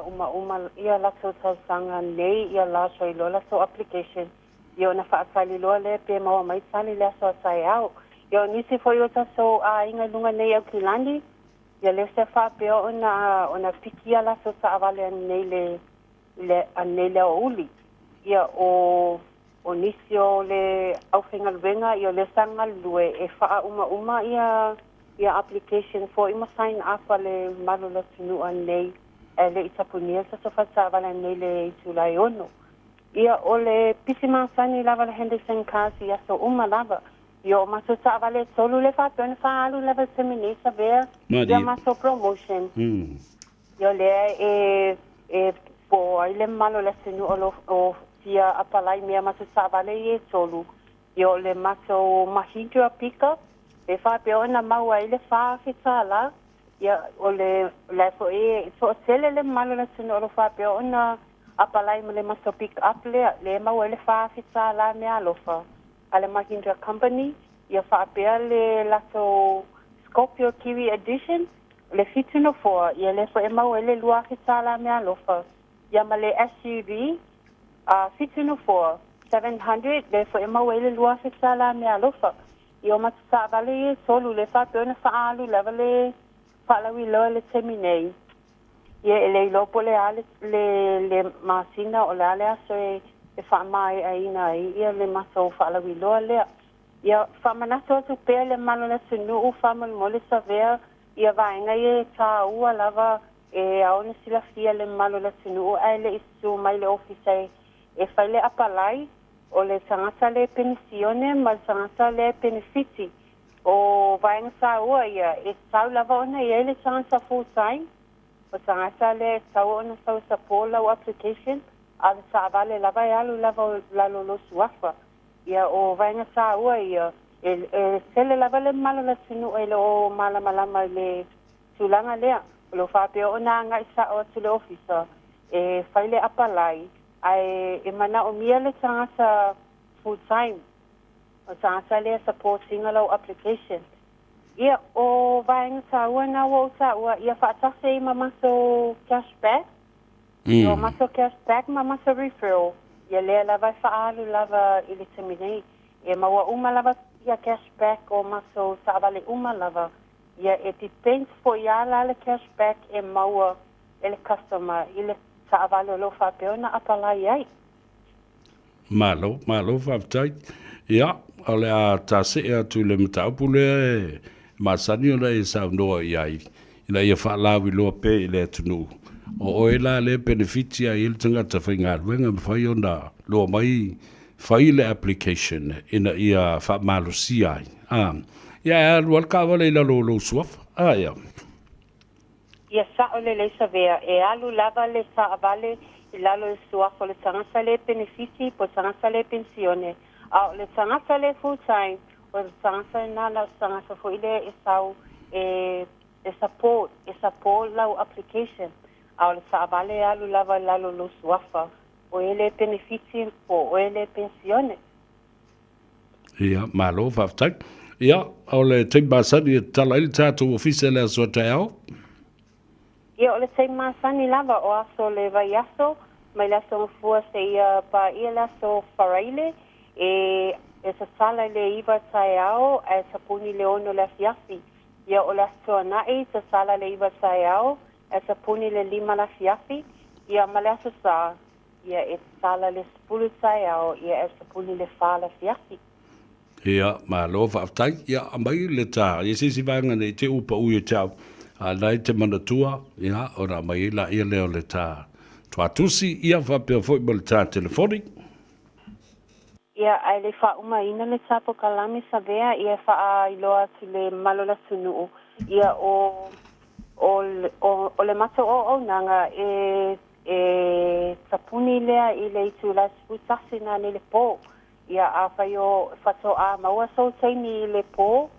uma ia la so sa sanga nei ia la so I lola so application. Ia na whaatali loa le pe maua mai tali le so tae ao. Ia nisi fo I ta so a inga lunga nei au kilandi. Ia le se whapea ona pikia la so sa avale a nei le o uli. Ia o nisi o le awhinga luenga ia le sanga lue e wha uma ia application for ima sign up a le malu la tunua nei e le itapunia sa so whata avale nei le itulai ono. Ia o le pisima sani lava le Henderson Kasi ia so lava. Ia o maso sa avale tolu le whapea na whaalu lava seminesa vea. Ia maso promotion. Ia le po ai le malo le sinu o tia apalai mea maso sa avale e tolu. Ia o le maso mahidra pick-up. E whapea ona mau ai le whaafita la. Ia o le fo so sele le malo le sinu o whapea ona apalai mo le maso pick up le mau ele whaafita la mea alofa. A le Mahindra Company, ia whaapea le laso Scorpio Kiwi Edition, le fitino foa, ia le fo e mau ele lua fita la mea alofa. Ia ma le SUV, fitino foa, 700, le fo e mau ele lua fita la mea alofa. Ia o matasa vale e solu le whaapea na whaalu leva le whaalawi loa le teminei. Ia ele lopo le masina o le ale aso e e whaamai aina ia le maso whaalawi loa lea. Ia whamanato atu pēr le malo le tunu whamal mole sa vea ia vaenga e tā ua lava e aone sila fia le malo le tunu ai le isu mai le ofisa e whaile apalai o le tangata le penisione ma le tangata le benefiti o vaenga sa ua ia e tau lava ona ia le tangata full time o tangata le tau ona sau sa pola o application a le sa vale lava e alu lava lalo lo suafa ia o vaenga sa ua ia e sele lava le malo le tunu e le o malama le tulanga lea lo whapea o nā ngai sa o tu le ofisa e whaile apalai ai e mana o mia le tangata full time o tangata le supporting alo application ia o vaenga sa ua na o sa ua ia whaatase i mamaso cashback o maso cashback mamaso referral ia lea lava whaalu lava i le teminei e maua uma lava ia cashback o maso sa vale uma lava ia e depends fo ia la le cashback e maua e le customer i le sa avale lo fa peona apalai ai. Malo whaftai. Ia, ale a tase e atu le mataupule e masani ona e sa noa i ai. Ina ia whaalawi loa pe i le atunu. O oe la le benefiti a il tangata whainga ruenga mwhai ona loa mai whai le application ina ia whamalo si ai. Ia alu alka wale ila lo suafa. Ia. Ia sa o le sa vea e alu lava le sa avale i lalo le suafa le tangata le benefiti po tangata le pensione. A le tangata le full time o le tangata nana tangata fo ile e sau e support lau application. A le sa avale alu lava lalo lo suafa o ele benefiti po o ele pensione. Ia, malo whaftai. Ia, o le teimbasani e tala ili tātou ofisa le aso tau. Ia o le teimbasani lava o aso le vai aso, mai le aso mfua se ia pa ia le aso wharaile, e sa sala le iwa tai ao, e sa puni le ono le fiafi. Ia o le aso anai, sa sala le iwa tai ao, e sa puni le lima la fiafi. Ia ma le aso sa, ia e sala le spulu tai ao, ia e sa puni le wha la fiafi. Ia, malo whaftai. Ia, amai le tā. Ia sisi vanga nei te upa ui tau. Nai te manatua. Ia, ora mai la ia leo le tā. Tua tusi, ia whapea fwoi mo le tā telefoni. Ia, ai le wha uma ina le tapo kalami sa vea, ia wha iloa tu le malola sunuu. Ia o le mato o nanga e tapuni lea i le itu la sputasi na ni le po. Ia a whai o whato a maua so teini le po,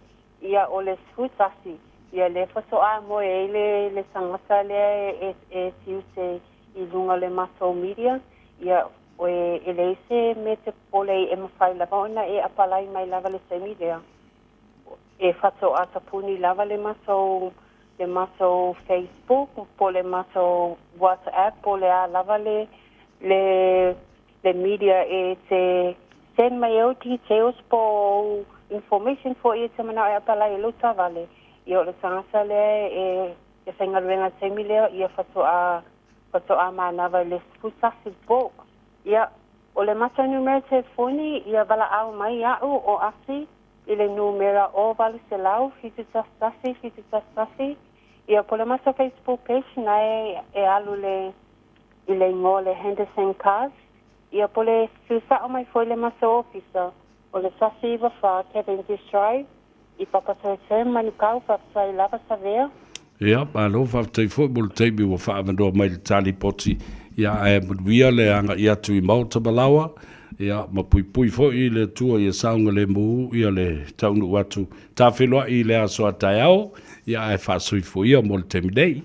ia o le skutasi. Ia le whato a mo e le sangata le e tiu se i lunga le maso media. Ia o e le se me te pole e mawhai lava ona e apalai mai lava le se media. E whato a tapuni lava le maso Facebook, po le maso WhatsApp, po le a lava le media e te send my details po information for you to mana e pala e luta vale. Ia le tangata le e whainga ruenga temi leo ia whato a manava le skutasi po. Ia o le mata numero telefoni ia vala au mai au o asi i le numera o vale se lau fitu tastasi. Ia po le mata Facebook page na e alu i le ngo le Henderson Cars. Ia po le susa o mai foi le maso ofisa o le sasi iwa wha Kevin Drive i papasai manukau whapsai lava sa vea. Ia, alo whaftai fwoi mo le teimi wa whaamanoa mai le tali poti. Ia e munuia le anga i atu i Mauta Malawa. Ia ma pui fwoi le tua i saunga le muu ia le taunu watu. Ta whenua i le aso a tai au. Ia e whaasui fwoi ia mo le teimi nei.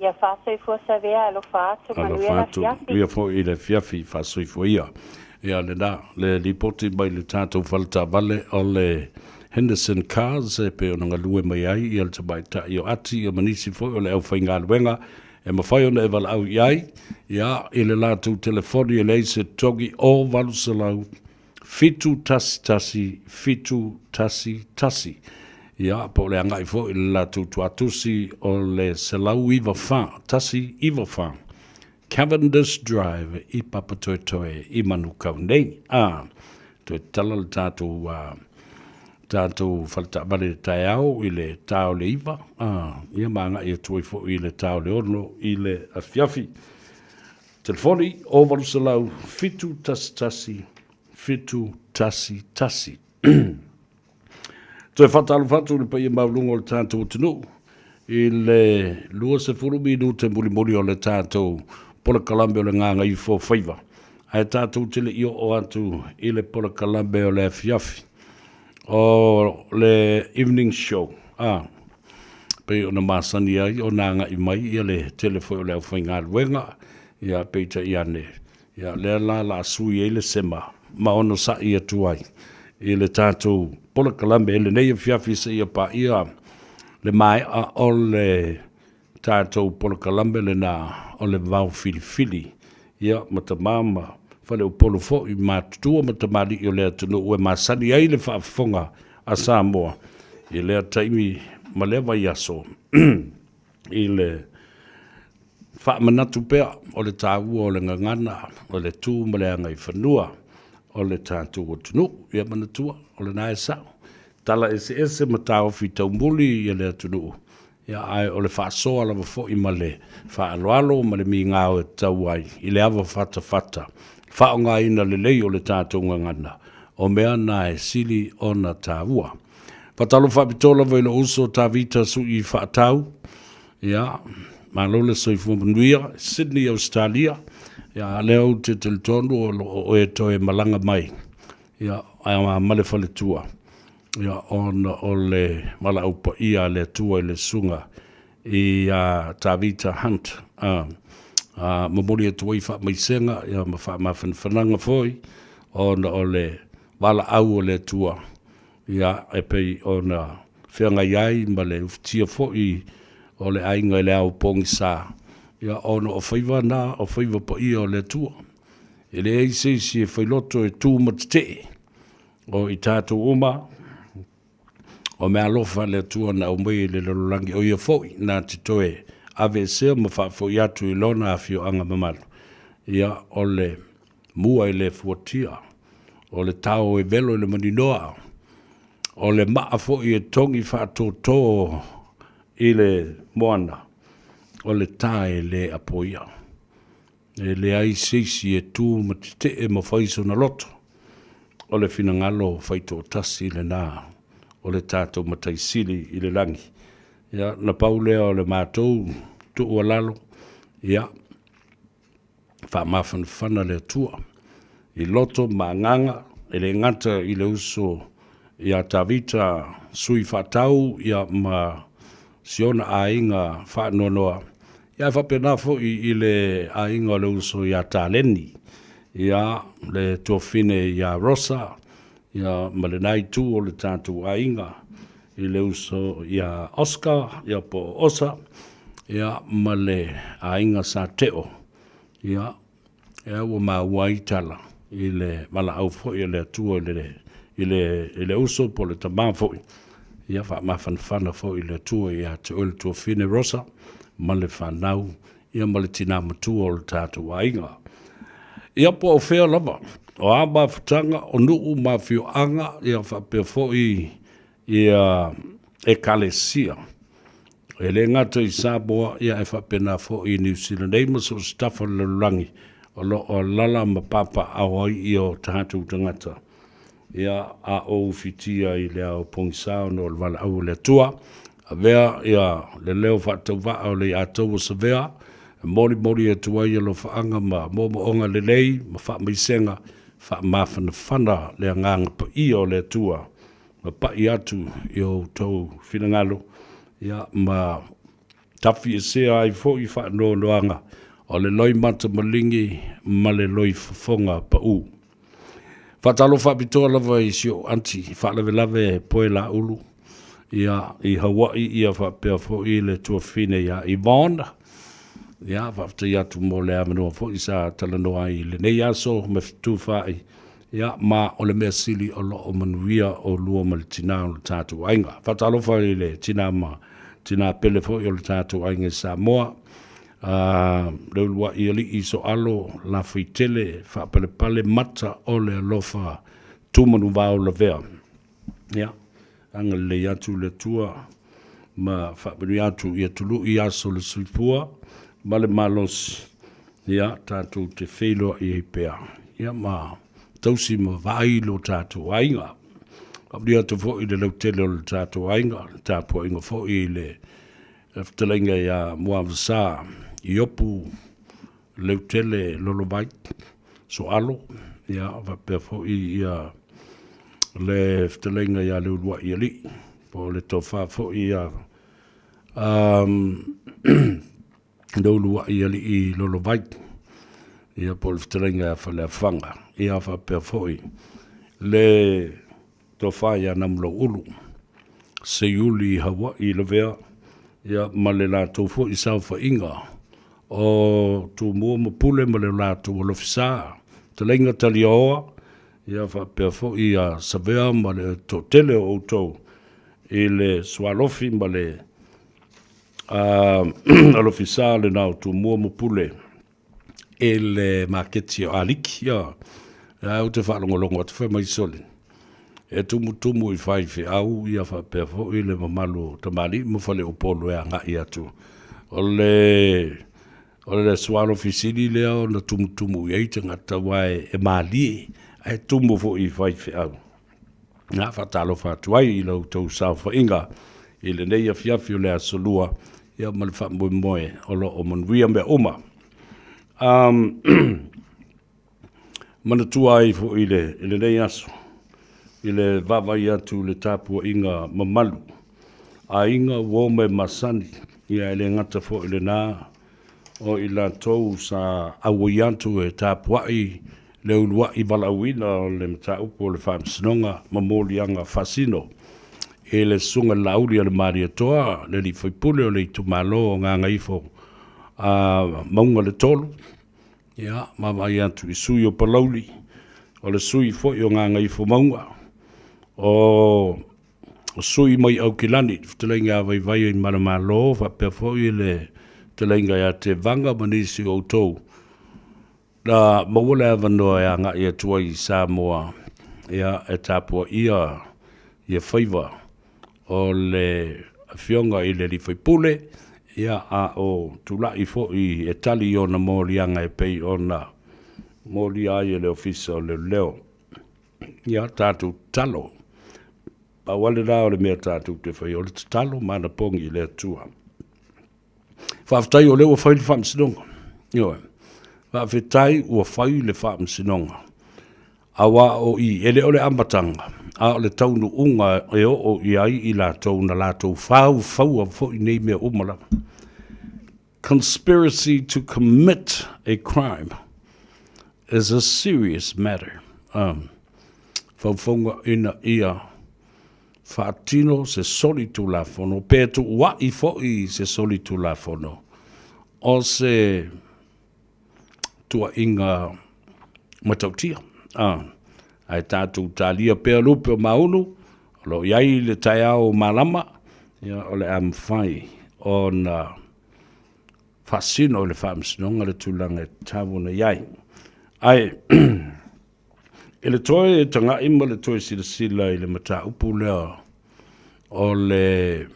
Ia whaasui fwoi sa vea alo whaatu manuia la fiafi. Ia fwoi le fiafi whaasui fwoi ia. Ia le na le lipoti mai le tātou whalta vale o le Henderson Cars e pe ona ngalue mai ai i alta mai ta i o ati i o manisi fwoi o le au whainga luenga e mawhai ona e vala au iai ia i le lātou telefoni e leise togi o valusalau fitu tasi ia po le angai fwoi le lātou tuatusi o le selau iwa wha tasi iwa wha Cavendish Drive I Papatoetoe I Manukau nei. Toi tala le tātou whaltabare tai au I le tāo le iwa. Ia maanga I tuai fo I le tāo le ono I le afiafi. Telefoni o walusalau fitu tasi. Toi whatalu whatu le pai maulungo le tātou tunu. I le lua se furu minu te muli o le tātou pola kalambe o le nganga I fo Faiva. Ai tātou tele I o atu I le pola kalambe o le afiafi. O le evening show. Pei o na masani ai o nanga I mai I le telefo o le au whainga luenga. Ia peita I ane. Ia le la sui e le sema. Ma ono sa I atuai. I le tātou pola kalambe ele nei afiafi sa ia pa ia. Le mai a o le tātou pola kalambe le na o le vau fili. Ia matamama fale o polo fo I mātua matamali I o lea tunu ue masani ai le whaafonga a Samoa. I lea taimi malewa I aso. I le whaamanatu pea o le tāua o le ngangana o le tū maleanga I whanua o le tātou o tunu. Ia manatua o le nae sao. Tala ese matao fi taumuli I le tunu. Ia ai o le whaasoa lava fo I male whaaloalo ma le mi ngāo e tau ai. I le awa fata. Whaonga ina le lei o le tātou ngangana. O mea na e sili o na tāua. Patalo whapitola vai lo uso tā vita su I whaatau. Ia, malole so I fumanuia, Sydney, Australia. Ia, leo te teltonu o e toe malanga mai. Ia, ai male whale tua. Ia, o le mala upa ia le tua I le sunga. I tā vita hunt. Mamori e tuai wha maisenga, ia ma wha mawhananga foi, o le wala au o le tua. Ia e pei o na whianga iai, ma le uftia foi, o le ainga I le au pongi sā. Ia o Faiva na, o Faiva po ia o le tua. E le eise si e whailoto e tū matite, o I tātou uma, o mea lofa le tua na o mei le lolorangi o ia foi, na te toe. Ave se ma fa fo ya tu lona afio anga mamalu. Ia o le mua I le fuatia. O le tau e velo le maninoa. O le maa fo I e tongi fa to I le moana. O le tae le apoia. E le ai seisi e tu matite e mawhaiso na loto. O le finangalo faito tasi le nā. O le tātou mataisili I le langi. Ia, na paulea o le mātou, tu ua lalo, ia, wha mawhanwhana le tua. I loto maanganga, e le ngata I le uso, ia tawita sui whatau, ia ma siona ainga whanonoa. Ia whapenafo I le ainga le uso ia tāleni, ia le tuafine ia rosa, ia ma le nai tu o le tātou ainga, I le uso ia Oscar, ia po osa, ia ma le ainga sa teo, ia ua maua I tala, I le mala au fo I le atua I le uso po le tamā fo ia wha mawhanwhana fo I le atua ia te ole tua fine rosa, ma le whanau, ia ma le tina matua o le tātou ainga. Ia po o whea lava, o a mawhatanga, o nuu mawhio anga, ia whapea fo ia e kalesia. E le ngata I Samoa ia e whapena fo I New Zealand. Ei maso stafa le rangi o lala ma papa awai I o tātou tangata. Ia a o fitia I le au pongisao no le wala au le tua. A vea ia le leo whatau wa o le atau o sa vea. Mori e tua ia lo whaanga ma momo onga le lei ma wha maisenga wha mawhana le nganga pa I o le tua. Ma pai atu I o tau whinangalo, ia ma tafi e se ai fo I whaanoanga o le loi mata malingi ma le loi whafonga pa u. Whatalo whapitoa lava I sio anti, whalawe poe la ulu, ia I Hawaii ia whapea fo I le tua whine ia Yvonne, ia whapta I atu mo le amanoa fo I sa talanoa I le nei aso me tu whai, ia ma o le mea sili o lo o manuia o lua ma le tina o le tātou ainga. Whatalofa I le tina pele fo I o le tātou ainga Samoa. leu lua ia li iso alo la fitele fa pale mata o le alofa tumanu vao la vea. Ya, anga le yatu le tua ma fa benu yatu ia tulu ia so le suipua ma le malos. Ya, tatu te feilo i pea. Ya, ma tausi ma vai lo tatu ainga. Abdia to fo i le lautele o le tatu ainga, tapu inga fo i le aftalenga ya muavsa iopu lautele lolobai so alo ya va pe fo i ya le aftalenga ya le lua ili po le tofa fo i ya do lua ili i lolobai ya po le aftalenga fa le fanga ya va pe fo i le tofa ya namlo ulu se yuli hawa i le vea ya male la tofo i sa fa inga o tu mo pule male la to lo fisa te lenga talioa ya fa perfo i a savea male to tele o to ile swalofi male lo fisa le na tu mo pule ele marketio alik ya o te fa longo te fa mai sole e tumu i fai fe au ia fa perfo ile mamalo tamali mo fale o polo e anga ia tu ole swalo fisili le o na tumu i ite ngata wai e mali e tumu fo i fai fe au na fa talo fa tuai i lo to sa fa inga ile nei a fiafio le asolua ia mal fa moe olo o mon ria me oma mana tuai fo ile nei aso ile vava ia tu le tapu inga mamalu a inga wome masani ia ele ngata fo ile na o ila tou sa awiantu e tapu ai le ulua i balawina le mta upo le whamsinonga mamoli anga fasino ele sunga lauri ale maria toa le li whaipule o le itumalo o ngā ngaifo maunga le tolu ia mama iantu i sui o palauli o le sui fo i o ngā ngaifo maunga o sui mai au kilani telenga vai i maramalo fa perfo ile telenga ya te vanga manisi o tou da mawala vano ya nga ia tua i Samoa ia etapua ia Faiva o le fionga ile li faipule ia a o tula i fo i etali o na morianga e pei o na mori ai le ofisa o le leo ia tatu talo pa wale la o le mea tātou te whai o le talo mana pongi le tua. Whaftai o le ua whai le whamsinonga. Ioe. Whafetai ua whai le whamsinonga. Awa o i ele o le ambatanga. A o le taunu unga e o i ai i la tau na la tau whau a fo i nei mea umala. Conspiracy to commit a crime is a serious matter. Whauwhaunga ina ia Fatino se solitu la fono, petu wa i foi se solitu la fono. O se tua inga matautia. Ai tatu talia pea lupe o maunu, lo iai le taiao malama, o le amfai o na fasino o le whamsinonga le tulanga e tavu na iai. Ai, ele toe tanga ima le toe sila i le mata upu lea o le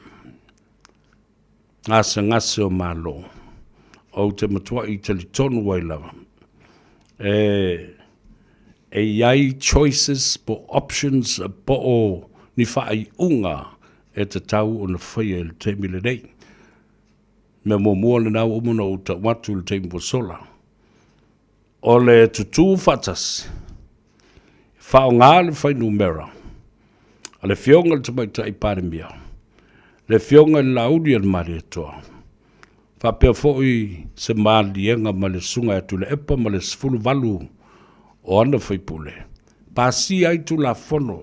ngase o malo o te matua i tali tonu wailawa. E iai choices po options po o ni whaai unga e te tau o na whaia le teimi le nei. Me mua le nau umuna o ta watu le teimi po sola. O le tutu fatas. Whao ngā le whai numera. A le whionga le tamaita i pāremia. Le whionga le lauri al mari atoa. Whapea fōi se mālienga ma le sunga atu le epa ma le sifulu valu o ana whaipule. Pāsi ai tu la whono.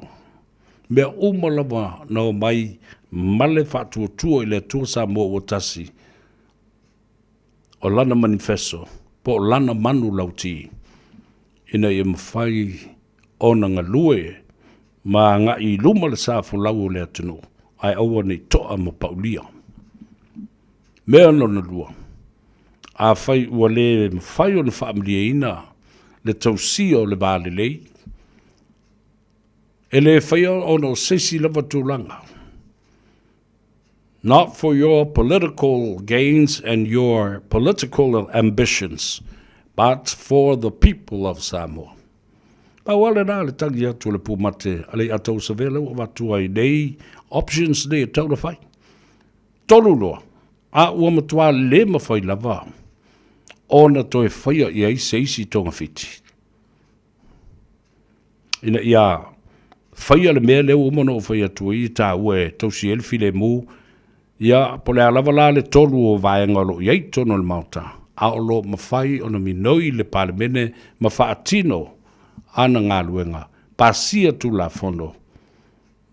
Mea umalawa na o mai male whatuotua i le tua Samoa o tasi. O lana manifesto. Po lana manu lauti. Ina i mawhai ona nga lue ma nga i luma le safu lau le atunu ai aua nei toa ma paulia mea no na lua a whai ua le whai o na whaamlia le tausia o le vāle lei. E le whai o no sesi lava tūlanga. Not for your political gains and your political ambitions, but for the people of Samoa. Pa wale nā le tangi atu le pūmate, ale atau sa vele o watu ai nei, options nei tau na whai. Tolu loa, a ua matua le mawhai lava, ona toi whaia i ai seisi tonga whiti. Ina ia, whaia le mea leo umano o whaia tua i tā ue tausi elfi le mū, ia po le alava la le tolu o vaenga lo iei tono le mauta, a o lo mawhai o na minoi le palemene ma whaatino ana ngā luenga, pasia tu la fono,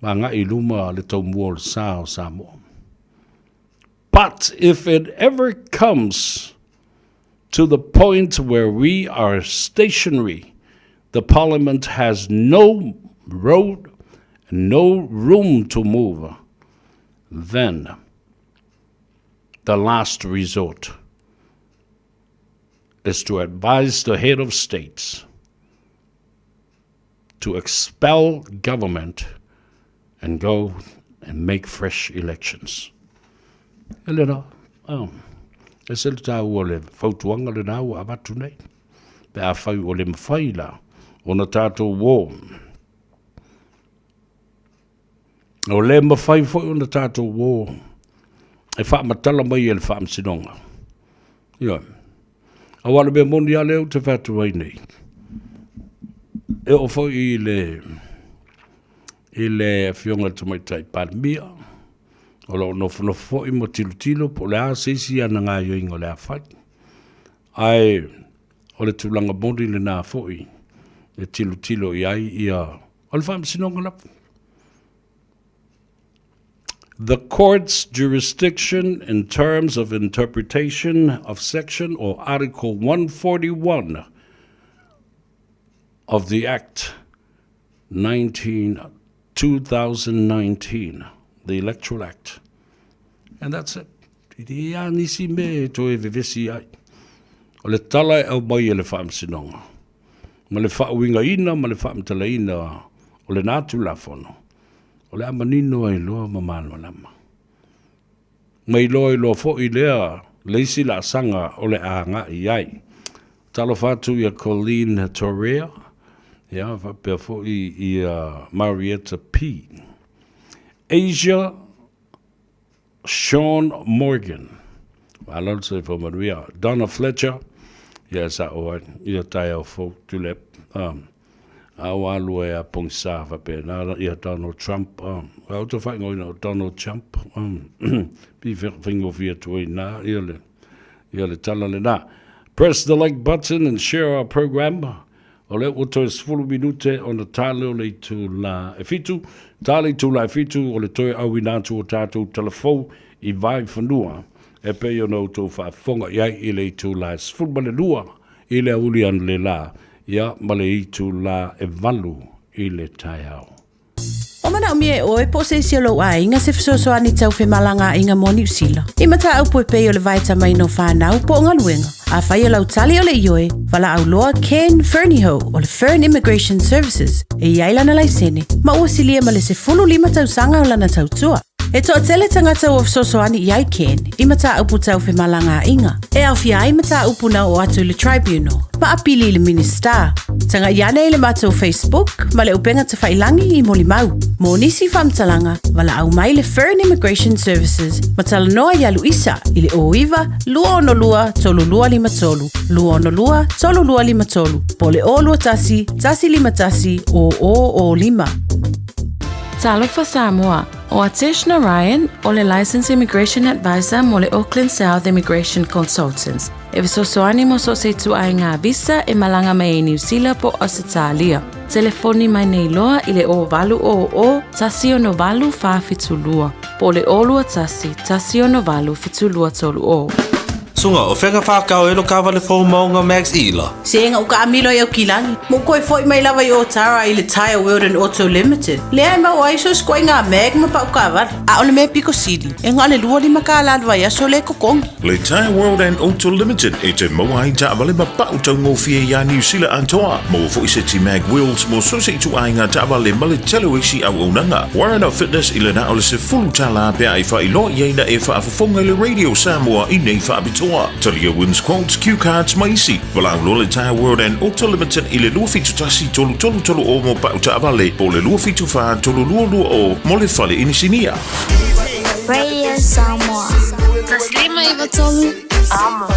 ma ngā iluma le tau mua o le sā o Samoa. But if it ever comes to the point where we are stationary, the parliament has no road, no room to move, then the last resort is to advise the head of states to expel government and go and make fresh elections. Elena, e se le tau o le whautuanga le nau a watu nei. Pe a whai o le mawhai la, o na tātou wō. O le mawhai whai o na tātou wō. E wha matala mai e le wha amsinonga. Ia. A wale me moni a leo te whatu ai nei. E o whai i le whionga tamaitai palmia. O lo no i mo tilo po le a seisi ana ngā yoingo le a whai. Ai, o le tūlanga moni le nā whai. E tilo i ai ia. O le wha amsinonga lapu. The court's jurisdiction in terms of interpretation of section or article 141 of the Act 2019, the Electoral Act. And that's it. Ia nisi me to e vevesi ai. O le tala e au mai e le whaamsinonga. Ma le whaawinga ina, ma le whaamtala ina o le nātu la fono. O le amanino ai loa mamano lama. Mai loa i loa fo i lea, leisi la sanga o le anga i ai. Talo fatu i a Colleen Torrea, ia, pia fo i Marietta P. Asia Sean Morgan. Alon se fo Maria. Donna Fletcher, ia sa oa, ia tai au fo tulep. Au alu e a pongsa pe na ia Donald Trump au to fai ngoi Donald Trump bi fingo via to na ia le tala le na. Press the like button and share our program. O le uto is full minute on the talo le to la efitu tali to la efitu o le toi au ina to o tatou telefo I vai fanua e pe yo no to fa fonga ia I le to la full bale lua I le ulian le la ia male I tu la e valu I le tai au. O mana umie oe po se siolo a inga se fisoso ani tau fe malanga inga mo New Zealand. I mata au po pe o le vaita mai no whanau po ngā luenga. A whai o lau tali o le ioe, wala au loa Ken Ferniho o le Fern Immigration Services. E iailana lai sene, ma ua silia ma le se 15 tau sanga o lana tau tua. E toa tele tangata o fisosoani iai Ken, I mata upu tau fe malanga inga. E au fia ai mata upu na o atu le tribunal, ma apili le minister. Tanga iane le mata o Facebook, ma le upenga te whailangi I moli mau. Mo nisi whamtalanga, wala au mai le Fern Immigration Services, ma tala noa ia Luisa, I le oiva, lua ono lua, tolu lua lima tolu. Lua ono lua, tolu lua lima tolu. Po le o lua tasi, tasi lima tasi, o lima. Talofa Samoa, o Ateshna Ryan, o le Licensed Immigration Advisor mo le Auckland South Immigration Consultants. E visosoani mo so se tu ai ngā visa e malanga mai New Zealand po Australia. Telefoni mai nei loa I le o valu o tasi o no valu wha fitulua. Po le o lua tasi o no valu fitulua tolu o. Sunga o whenga whakao e lo kawa le fo maunga Max Ila. Se nga uka amilo e o kilangi. Mo koe foi mai lava i o tara i le Tire World and Auto Limited. Lea ma o aiso skoi ngā meg ma pa uka avar. A ole me Pico City. E ngā le lua lima ka ala adwa yaso le kokongi. Le Tire World and Auto Limited e te moa i ta avale ma pa utau ngō fie ya New Zealand antoa. Mo fo i se ti mag wheels mo so se tu ai ngā ta avale ma le telo isi au unanga. Warren of Fitness i le na o le se fulu tala pia i wha i loa i eina e wha afafonga le Radio Samoa i nei wha abitoa. Talia wins quotes, cue cards maisi. Wala lo le Tire World and Auto Limited i le lua fitu tasi tolu o mo pa uta avale po le lua fitu wha tolu lua o mo le whale inisinia. Radio Samoa. Taslima iwa tolu. Ama.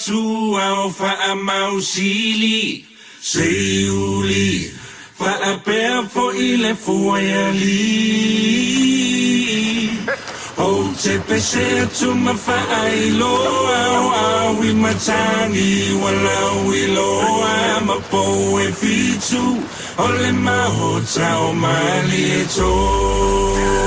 tu au fa mausili Seiuli fa apea fo ile fuayali O te pese tu mawhai loa au i matangi wala ui loa mapo e fitu o le maho tau mali e toa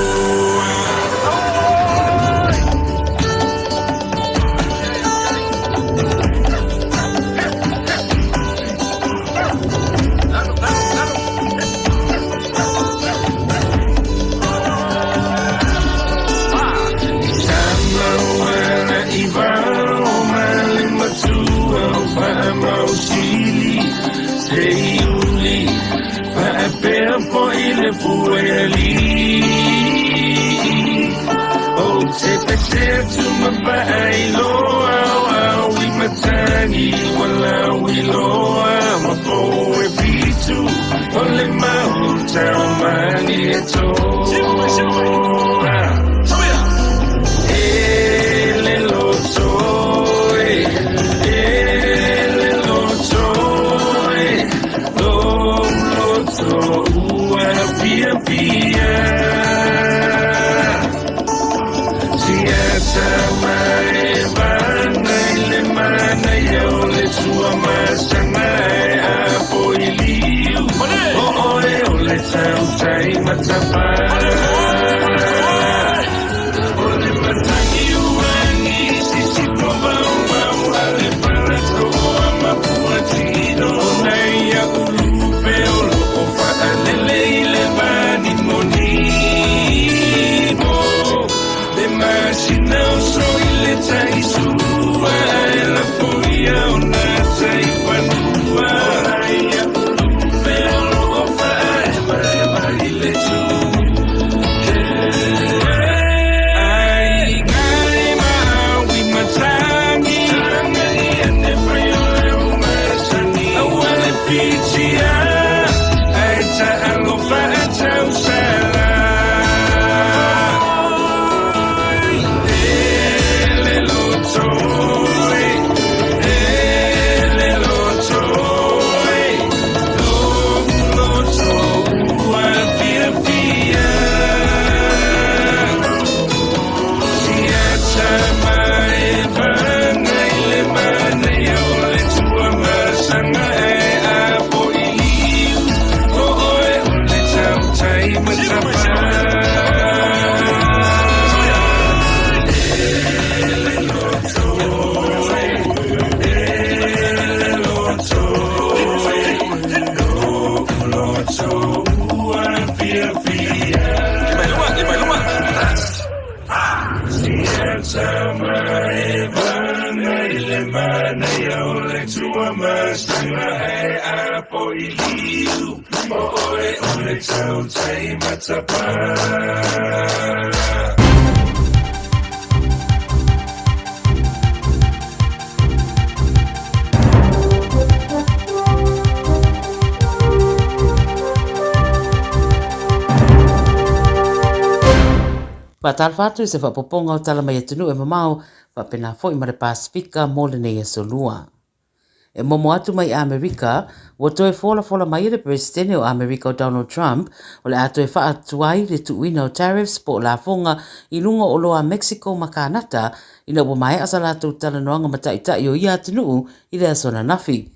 Seiuli fa apea fo ile fueli O te pese tu mawhai loa au i matangi wala ui loa mapo e fitu o le mahu tau mani e toa E le loto Via Siasa mai bana ile mana yo le sua masangai apo iliu o le tau tai matapa o le matangi uani sisi prova ale para toa mafuatino nei ya ulupe o lo fa alele Não sou ele tai sua ela foi a ona tai panua ia pelo ofa vai ele tu ai ngai ma we matangi ngai ane foi o masani awale fitia ai ta alofa tau sala Patal fatu se whapoponga o tala mai atunu e mamau whapena fo i mare Pasifika mo le nei solua. E momo atu mai Amerika, wa toe fola mai le presidente o Amerika o Donald Trump, o le ato e wha atuai le tuuina o tariffs po la fonga i lunga o loa Mexico ma Kanata, ina wa mai asa la tau tala noanga mataitai o ia atunu i le asona nafi.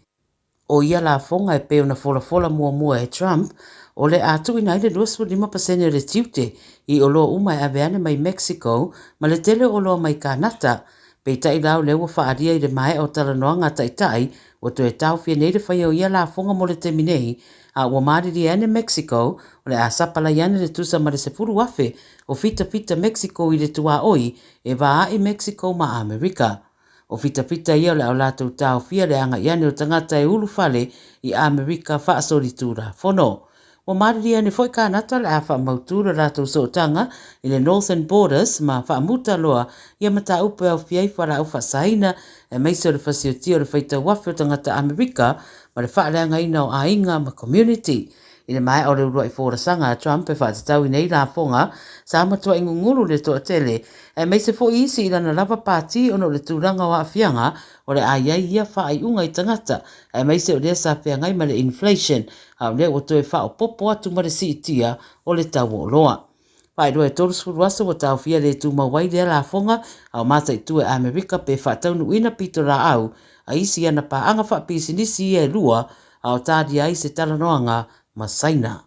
O ia la fonga e peo na fola mua e Trump, o le atu ina ile 25% le tiute i o loa uma e aveane mai Mexico, ma le tele o loa mai Kanata, pe tai lau lewa whaaria i le mai o tala noanga taitai, o to e tau fia neire whai o ia la fonga mo le teminei, a ua mariri ane Mexico, o le a sapala iane le tusa ma le sefuru wafe, o fita Mexico i le tua oi, e waa i Mexico ma Amerika. O fita ia o le au lātou tau fia le anga iane o tangata e ulu fale i Amerika wha asoritura fono. O mariri ane foi Kanata le a wha mautura lātou sootanga i le Northern Borders ma wha muta loa ia mata upe au fiai whara au whasaina e meiso le whasio tio le whaita wafe o tangata Amerika ma le wha leanga ina o ainga ma community. I le mai o le urua I fōrasanga Trump e whaatitau I nei la fonga sa matua ingunguru le toa tele e mai se fo isi I lana lava pāti ono le tūranga wa afianga o le aiai ia whaai unga I tangata e mai se o lea sa pia ngai ma le inflation au lea o toe wha o popo atu ma le siitia o le tau o loa. Pai roe tolu suru asa wa tau fia le tu mawai lea la fonga au mata I tue Amerika pe whaatau nuina pito la au a isi ana pa anga wha pisinisi e lua au tādi ai se talanoanga Masaina.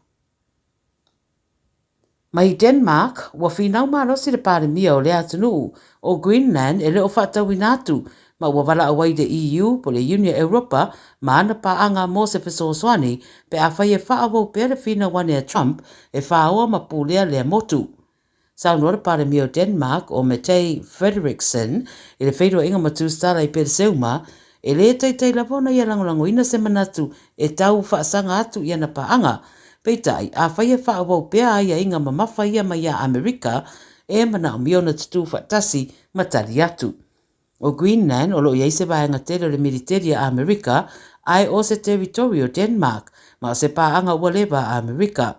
Mai Denmark, wa whinau marosi le pare mia o le atunu o Greenland e leo whatau inatu ma wa wala awai de EU po le Union Europa ma ana pa anga mo se fesoswani pe a whai e whaawau pe le whina wane a Trump e whaoa ma pulea le motu. Sau nore pare mia o Denmark o Mette Frederiksen e le whairo inga matu stara I pere seuma e le tei lavona ia langolango ina se manatu e tau whaasanga atu ia na paanga. Peitai, a whaia whaawau pea ia inga mamafa ia mai a Amerika e mana o miona tutu whaatasi matari atu. O Greenland, o lo iei se vaenga tere le militeri a Amerika, ai o se territory o Denmark, ma o se paanga ua leva a Amerika.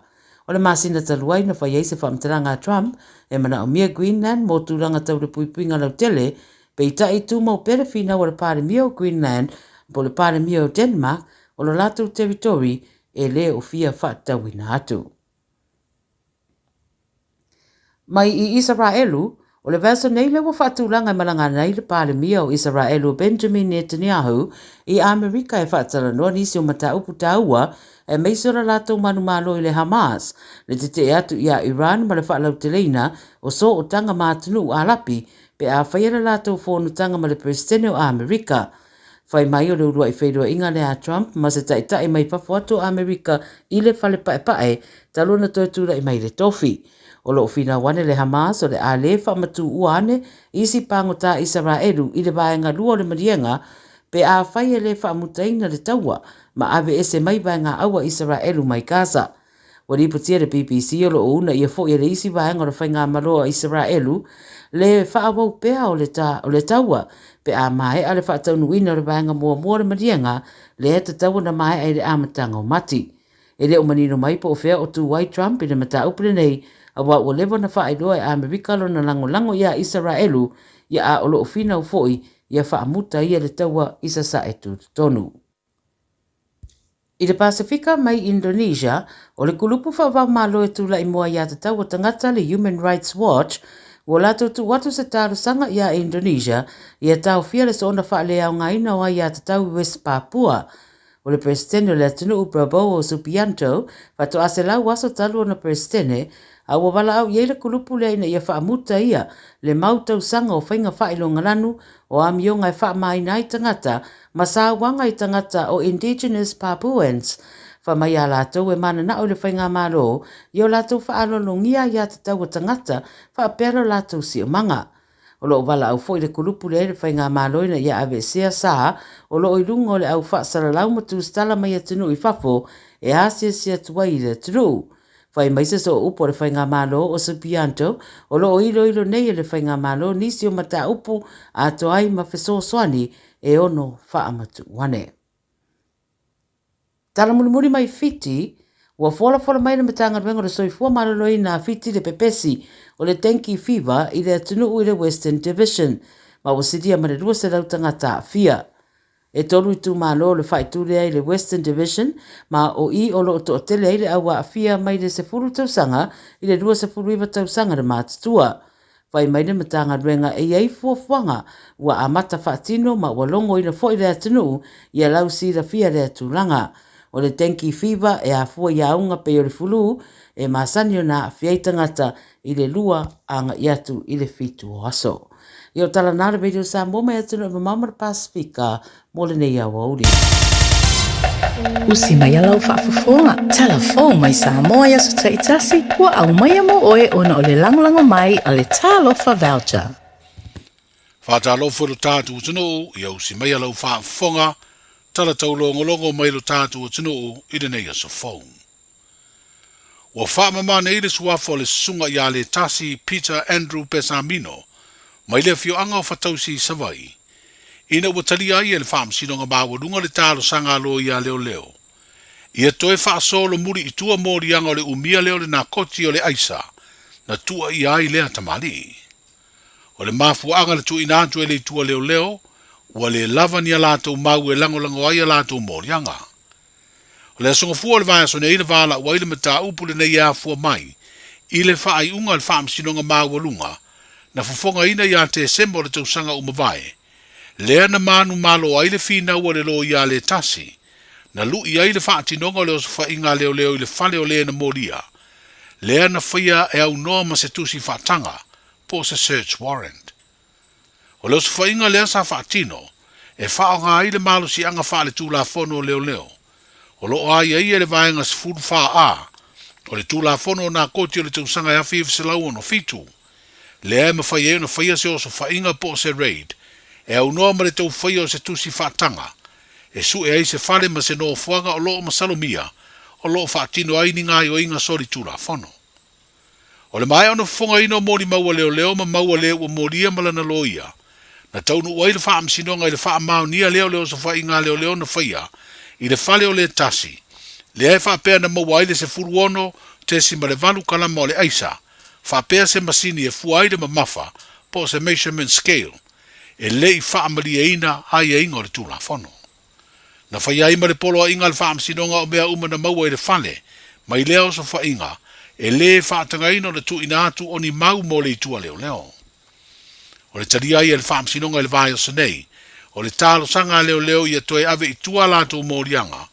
O le masina taluai na whaiei se whamtaranga a Trump, e mana o mia Greenland mo tūranga tau le puipuinga lau tele, Peita I tu mau pere whina o le pare mia o Greenland, po le pare mia o Denmark, o lo latu territory, e le o fia whaatawina atu. Mai I Israelu, o le verso nei le wa whaatulanga malanga nei le pare mia o Israelu Benjamin Netanyahu, I Amerika e whaatala noa nisi o mata upu taua, e meisora lato manu malo I le Hamas, le te atu ia Iran ma le whaalau teleina, o so o tanga mātunu a lapi, pe a whaiara lato whonu tanga ma le presidente o Amerika. Whai mai o le urua I whairua inga le a Trump, ma se tai mai pafuato Amerika I le whale pae, talo na toi tura I mai le tofi. O lo fina wane le Hamas o le a le whamatu uane, isi pangota Israelu I le vaenga lua le marienga, pe a whai le whamutaina le taua, ma ave ese mai vaenga awa Israelu mai Gaza. Wari putia le BBC o lo una ia fo ia le isi vaenga o le whainga maroa Israelu, le whaawau pea o le taua, pe a mai a le whaatau nuina o le vaenga mua le marienga, le he taua na mai ai le amatanga o mati. E le o manino mai po o whea o tu wai Trump I le mata upile nei, a wa o lewa na whaailoa e Amerika lo na lango ia Israelu, ia a o lo fina o foi, ia whaamuta ia le taua isa sa e tu tonu. I le Pasifika mai Indonesia, o le kulupu whaavau malo e tula I mua ia tatau o tangata le Human Rights Watch, o lato tu watu se taru sanga ia Indonesia, ia tau fia le soona whaale au ngaina o ia tatau West Papua. O le presidente le atunu Prabowo Subianto, watu aselau waso talu o na presidente, a wawala au iei le kulupu le ina ia whaamuta ia, le mautau sanga o whainga whailonga lanu, o amionga e whaamaina I tangata, masa wanga I tangata o Indigenous Papuans, whamai a lātou e mana na o le whainga maro, i o lātou whaalolongia ia te tau o tangata, whaapera lātou si o manga. O lo wala au foi le kulupu le whainga maro ina ia ave sea saa, o lo ilungo le au whaasaralau matu stala mai atunu I whafo, e asia sia tuai le tru. Whai maise so upo le whainga maro o Subianto, o lo ilo nei le whainga maro nisi o mata upu a toai ma wheso swani e ono whaamatu wane. Tala mulimuri mai fiti, ua fola mai na matanga rengo le soifua maraloi na fiti le pepesi o le tenki Faiva I le atunu I le Western Division, ma ua sidia ma le rua se lau tangata fia. E tolu I tu malo le whaitulea I le Western Division, ma o I o lo to tele I le awa fia mai le sefuru tausanga I le rua sefuru iwa tausanga le mātutua. Whai mai na matanga renga e iei fuafuanga ua amata whaatino ma ua longo ina fo I le atunu I a lau si la fia le atulanga. O le tenki Faiva e a fua ia unga pe o le fulu e masani o na fiai tangata I le lua anga iatu I le fitu o aso. I o tala nara video Samoa mai atunu e mamamara Pasifika mo le nei awa uri. Usi mai alau whaafafonga. Telefon mai Samoa yasu taitasi. Ua au mai amo oe ona o le langolango mai a le talofa voucher. Whātālofo lo tātu utunu I au si mai alau whaafafonga. Tala taulongolongo mai lo tātu utunu I le nei aso phone. Ua whaamamane I le suafo le sunga I a le tasi Peter Andrew Pesamino. Mai le fio anga o whatausi savai. Ina ua talia I le whaamsinonga māwarunga le tālo sanga lo I a leo leo. Ia toe whaasolo muri i tua morianga o le umia leo le nā koti o le aisa, na tua i ai lea tamali. O le mafuanga le tu inatu e le tua leo leo, ua le lava ni a lātou mau e lango ai a lātou morianga. O le asonga fua le vai aso ne ina wala ua ile mata upu le nei a fua mai, i le wha ai unga le wha amsinonga mau alunga, na fufonga ina i a te sembo le tausanga umawai. Lea na manu malo ai le fina ua le lo i a le tasi, na lu i ai le wha atinonga le oso wha inga leo leo i le fale o lea na moria. Lea na whaia e au noa ma se tusi whatanga, po se search warrant. O leo sa whainga lea sa whaatino, e whao ngā i le malo si anga wha le tūla whono leo leo. O lo ai ai e le vaenga se furu wha a, o le tūla whono nā koti o le tausanga e awhi se lau ono fitu. Lea ma whaia e na whaia se oso whainga po se raid, e au noa ma le tau whaia o se tusi whaatanga, e su e ai se whale ma se no fuanga o loo masalomia, o loo whaatino ai ni ngai o inga sori tūla whono. O le mai ona fonga ino mori maua leo leo ma maua leo ua moria malana loia. Na taunu ua ile wha amsinonga ile wha mau nia leo leo sa wha inga leo leo na whaia. I le whale o le tasi. Le ai wha pēr na maua ile se furuono te si ma le valu kalama o le aisa. Wha pēr se masini e fua aile ma mafa po se measurement scale. E le i wha amali e ina ai e inga o le tūla whono. Na whaia ima le polo a inga le wha amsinonga o mea uma na maua ile whale. Ma i leo sa wha inga. E le whaatanga ino le tu ina atu o ni mau mo le itua leo leo. O le taria ia le whaamsinonga le vai o sanei, o le talo sanga leo leo ia toe ave itua lato morianga,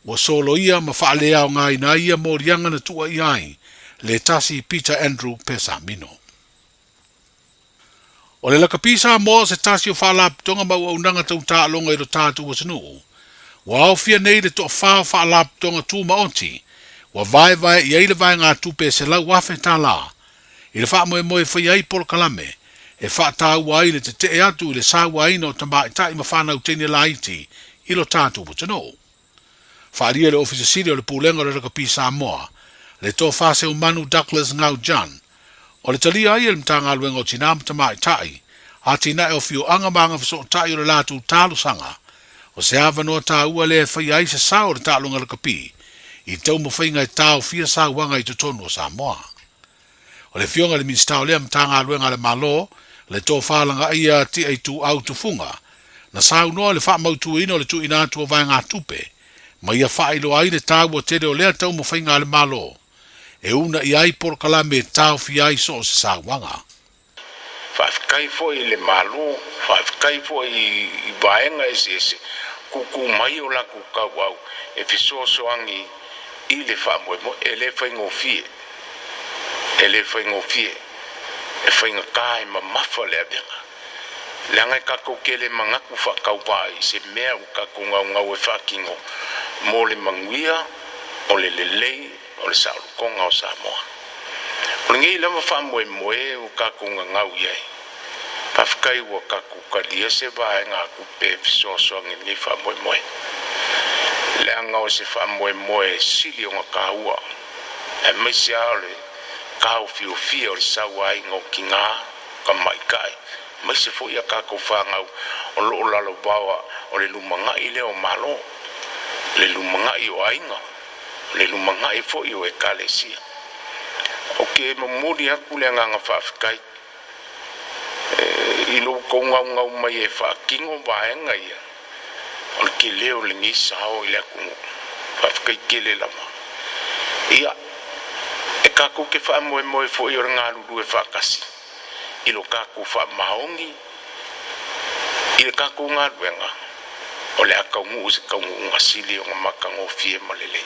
o solo ia ma whaalea o ngai na ia morianga na tua iai, le tasi Peter Andrew Pesamino. O le lakapisa mo se tasi o whaalap tonga mau au nanga tau ta alonga i ro tātu wa sanu, wa au fia nei le toa whaalap tonga tū maonti, wa vai i eile vai ngā tupe se lau wafe tā la. I le wha moe whai ai polo kalame, e wha tā ua ile te te atu i le sā ua ina o tamā i tai ma whanau tene la iti, i lo tātu putano. Wha ria le ofisa siri o le pūlenga le rakapi Samoa, le tō whase o Manu Douglas Ngau Jan, o le talia ai le mtanga luenga o tina ma tamā i tai, a tina e o fio anga manga fiso o tai o le lātu tālu sanga, o se awa noa tā ua le whai ai se sā o le tālunga rakapi, i tau mo whainga i tāo fia sā wanga i tutonu o Samoa. O le fionga le minstao lea mtanga aluenga le malo, le tō whālanga ia ti ai tu au tufunga, na sāu noa le wha mautu ina o le tu ina atu o vai ngā tupe, ma ia wha ilo ai le tāu o tere o lea tau mo whainga le malo, e una i ai por kalame tāo fia i so o se sā wanga. Whawhikai fo i le malo, whawhikai fo i vaenga e se kuku mai o la kukau au, e fiso soangi i le whamoemo, e le whaingo fie. E le whaingo fie. E whainga kai ma mafa le abenga. Le angai kako ke le mangaku whakau vai, se mea u kako ngau e whakingo. Mo le manguia, o le lelei, o le saurukonga o Samoa. O le ngi lama whamoemo e u kako ngau iai. Pawhikai ua kako kalia se vai ngā kupe fisosoangi ni whamoemo e. Le anga o se whamoemo e sili o ngā kāua. E meisi aole, kāu fio o le saua ingo ki ngā, ka maikai. Meisi fo ia kako whangau o loo lalo bawa o le lumangai leo malo. Le lumangai o ainga. Le lumangai fo i o e kalesia. O ke mamuri aku le nganga whawhikai. I lo ngau mai e whakingo vaenga ia. O ke leo le ngisa hao i le akungu. Whawhikai ke le lama. Ia, e kako ke whamoe fo i o ngā lulu e whakasi. I lo kako whamaongi. I le kako ngā ruenga. O le akaungu se kaungu ngasili o ngā makango fie malele.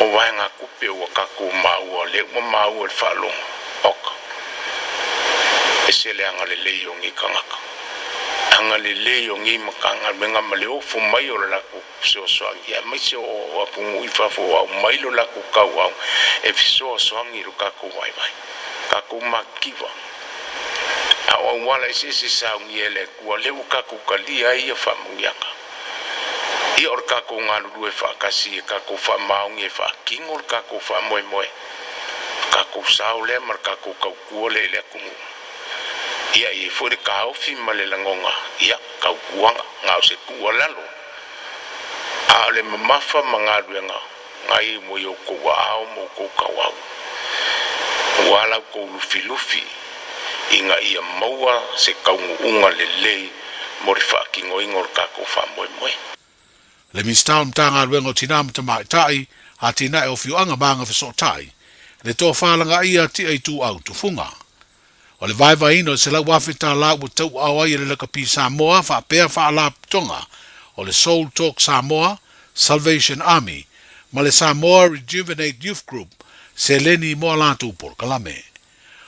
O vaenga kupe o kako maua le mau e whalonga. Oka. E se le anga le leo ngi kangaka. Anga le leo ngi makanga menga male o fu mai o laku so soangi a mai se o apungu I fa fo au mai lo laku kau au e fiso soangi ru kako vai vai kako makiva a o wala se sa ngi ele ku le u kako kalia ia fa mungiaka I or kako ngalu e fa kasi kako fa maungi fa kingol kako fa moe moe kako saule mar kako kau kuole le ku ia I fore kau fi male langonga ia kau kuanga ngau se kuolalo a le mamafa mangaluenga ngai mo yo ko wao mo ko kawau wala ko lufi inga ia maua se kaungu unga lelei morifa kingo ingor kako fa moi le mistaum tanga luengo tinam tama tai a tina e ofiu anga banga fiso tai le to falanga ia ti ai tu au tu funga o le vaiva ino se la wafita la u tau awa i le kapi Samoa fa pea fa la tonga o le Soul Talk Samoa Salvation Army ma le Samoa Rejuvenate Youth Group se leni mo la tu por kalame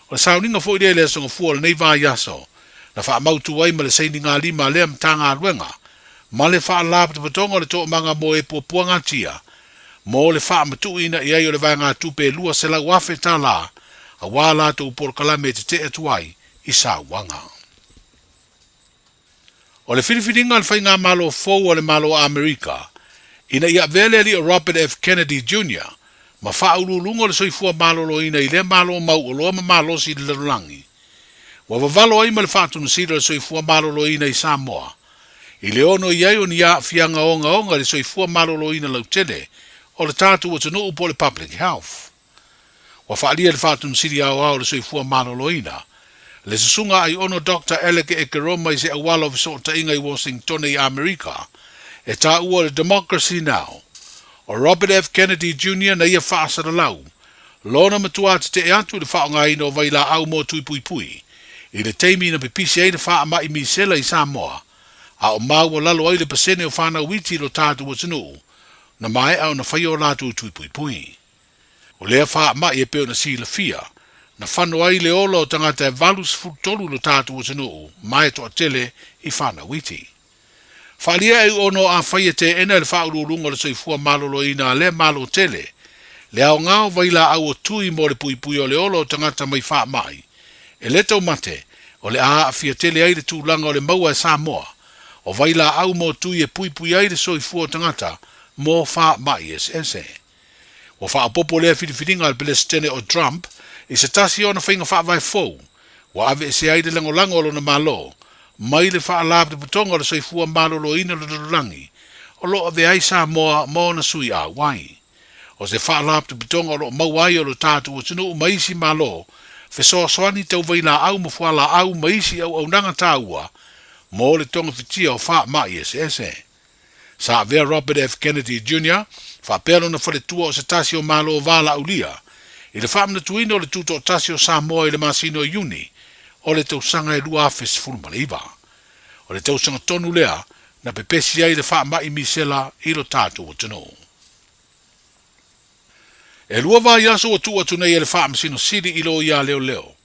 o le sauninga fo ile le songa fu le nei va yaso na fa mautu ai ma le seininga lima le mtanga luenga ma le fa la tu tonga le to manga mo e popuanga tia mo le fa matu ina ia yo le vanga tupe lua se la wafita la a wala tu por kalame te etuai i sa wanga. O le whiriwhiringa al whainga malo fau o le malo Amerika, ina ia vele li o Robert F. Kennedy Jr., ma whaurulunga le soifua malo lo ina i le malo mau o loa ma malo si le lulangi. Wa wavalo ai ma le whaatunu sira le soifua malo lo ina i Samoa. I le ono i ai o ni a fianga onga le soifua malo lo ina lautele, o le tātu o tunu upo le public health. Wa whaalia le whaatunu siri au le soifua malo lo ina, le susunga ai ono Dr. Eleke Ekeroma i se awalo viso ta inga i Washington i Amerika, e ta ua le Democracy Now! O Robert F. Kennedy Jr. na ia whaasara lau, lona matua te e atu le whaonga ino vai la au mo tui pui pui, i le teimi na pipisi ai le wha ama i misela i Samoa, a o mau o lalo ai le pasene o whana witi lo tātu o tunu, na mai au na whaio latu tui pui pui. O lea wha ama i e peo na si la fia, na whano ai le ola o tangata e valus futolu lo tātu o tunu, mai to a tele i whana witi. Whalia e ono a whaia te ena le whaururunga le soifua malolo ina le malo tele, le au ngao vaila au o tui mo le pui pui o le ola o tangata mai wha mai, e le tau mate o le a fia tele ai le tūlanga o le maua e Samoa, o vaila au mo tui e pui pui ai le soifua o tangata mo wha mai ese. O wha apopo lea whiriwhiringa al pelestene o Trump, i se tasi o na whainga wha vai fau, wa ave se ai le lango lo na malo, mai le wha alab de putonga le soifua malo lo ina lo langi, o lo ave ai Samoa mo na sui a wai. O se wha alab de putonga o lo mawai o lo tātu o tunu maisi malo, fe soa soani tau vaila au mo fuala au maisi au nanga tāua, mo le tonga fitia o wha mai ese. Sa vea Robert F. Kennedy Jr., wha pelo na whare tua o se tasi o malo o vala ulia, i le whamna tuina o le tuto o tasi o Samoa i le masino Iuni, o le tausanga e lua afes fulumaliva. O le tausanga tonu lea, na pepesi ai le whaama i misela i lo tātu o tunu. E lua vai aso o tua tunei e le whaama sino siri i lo ia leo.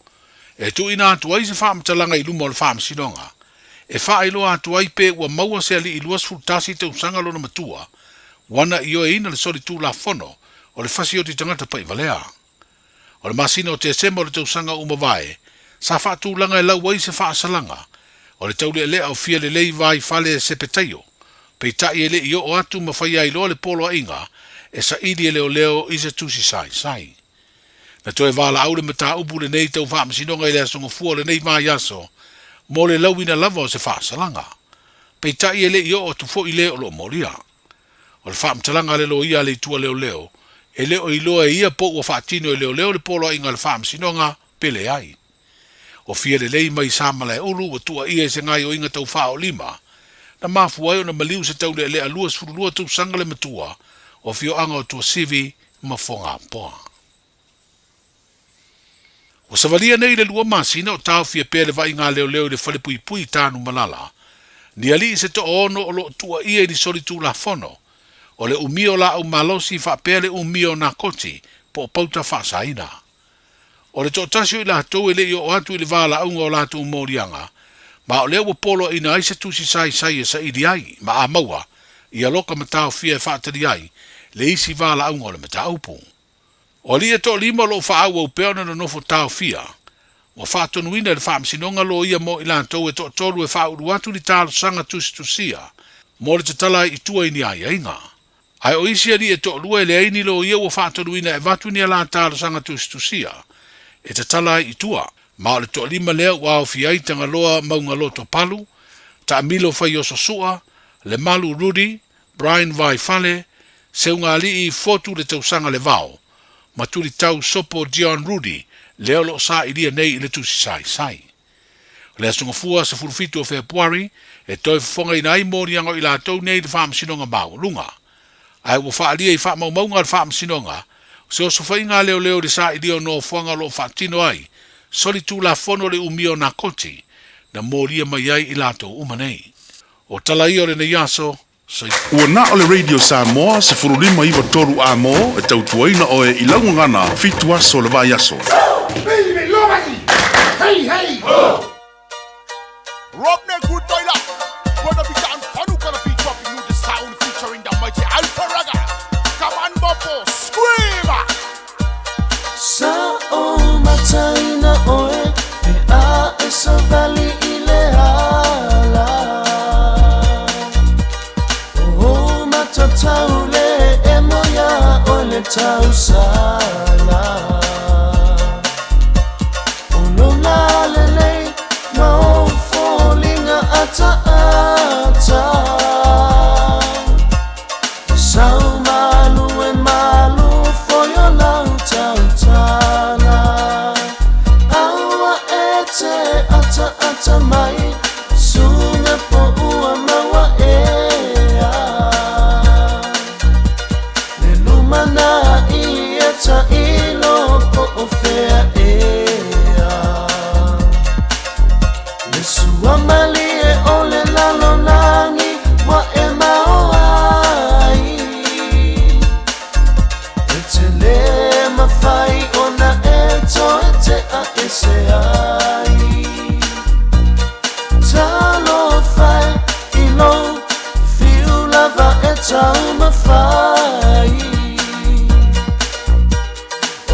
E tu ina atu ai se whaama talanga i luma o le whaama sinonga. E wha ilo atu ai pe ua maua se ali i luas fultasi tausanga lo na matua, wana i o e ina le sori tu la fono, o le fasi o ti tangata pa i valea. O le masina o te sema o le tausanga umavae, sa wha tūlanga e lau wai se wha asalanga, o le taule e lea o fia le lei vai fale se petaio, pei tai e le i o atu ma whai ai loa le polo a inga, e sa idi e leo i se tusi sai. Na toe vala au le mata upu le nei tau wha masinonga i le asonga fua le nei mai aso, mo le lau ina lava o se wha asalanga, pei tai e le i o tu fo i le o lo moria. O le wha mtalanga le lo ia le tua leo, e leo i loa ia po ua whaatino e leo le polo a inga le wha masinonga pele ai. O fia le lei mai samala e ulu wa tua ia se ngai o inga tau wha o lima, na mafu ai o na maliu se tau le alua sfurulua tau sanga le matua, o fio anga o tua sivi ma fonga poa. O savalia nei le lua masina o tau fia pia le vai ngā leo le whale pui pui tānu malala, ni ali se to ono o lo tua ia ni soli tu la fono, o le umio la au malosi wha pia le umio na koti, po pauta wha saina. O le tōtasio i la hatou e le i o atu i le wāla aunga o lātu mōrianga, ma o leo wa polo ina aise tusi sai e sa idi ai, ma a maua, i a loka matao fia e whaatari ai, le isi wāla aunga o le matao po. O li e to lima lo wha au au peona na nofo tau fia, o whaatonu ina le whaamsinonga lo ia mo i lātou e to tolu e whauru atu li tālo sanga tusia, mo le tatala i tua ini ai ainga. Ai o isi ali e to lua e le aini lo ia wa whaatonu ina e vatu ni a la tālo sanga tusia, e te tala i tua, ma o le toa lima lea ua au fiai tanga loa maunga loto palu, ta amilo fai o sosua, le malu rudi, Brian Vai Fale, se unga li I fotu le tausanga le vao, ma tuli tau sopo John Rudy, leo lo sa ilia nei le tusi sai. Le asunga fua se furufitu o Februari, e toi fonga ina I mori ango ila tau nei le wha masinonga mau, lunga. Ai wo wha alia I wha maunga le wha masinonga, se o sofa inga leo le sa ilia no fuanga lo wha tino ai, soli tu la fono le umio na koti, na moria mai ai ila tau umanei. O tala I o le na yaso, Ua na o le Radio Samoa se furulima iwa toru a mo e tau tuaina o e ilangu ngana fitu aso le vai aso. Hey, hey! Rock me good toilet. Gonna be done fun, gonna be dropping you the sound featuring the mighty Alpha Raga. Come on, Bopo, scream! Sa o mataina oe e a esa vali ile hala. O matataule e moya o le tau sala. O lona lele ma o folinga ata ata. Sau malu e malu for your love tau tala. Awa ete ata ata mai sunga po ua mawa ea. Le lumana I eta ilo po o fea ea. Le sua mali e ole lalo langi wa e mao ai. Etele mafai ona eto ete a ese ai. Talo fai ilo fiu lava eta mafai.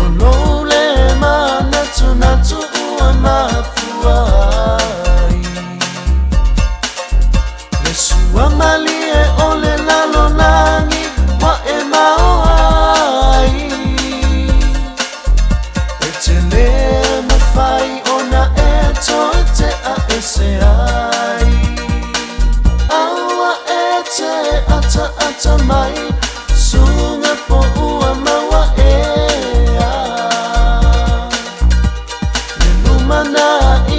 Olo le manatu natu ua mafuai. Le sua mali e ole lalo langi wa e mao ai. Etele mafai ona eto ete a ese ai. Awa ete ata ata mai sunga po ua mawa ea. Le lumana I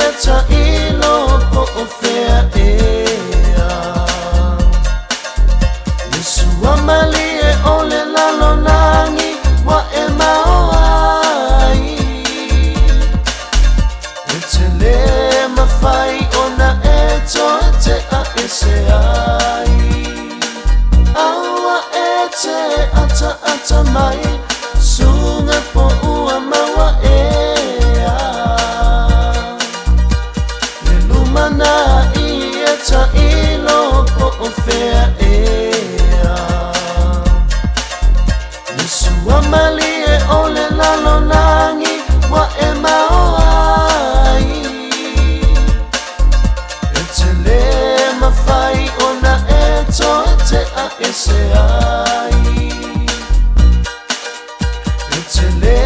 eta ilo po o fea ea. Le sua mali e ole lalo langi wa e mao ai. Etele mafai ona eto ete a ese ai. Awa ete ata ata mai sunga po ua mawa ea. Le lumana I eta ilo po o fea ea. Le sua mali e ole lalo langi wa e mao ai. Etele mafai ona eto ete a ese ai. Etele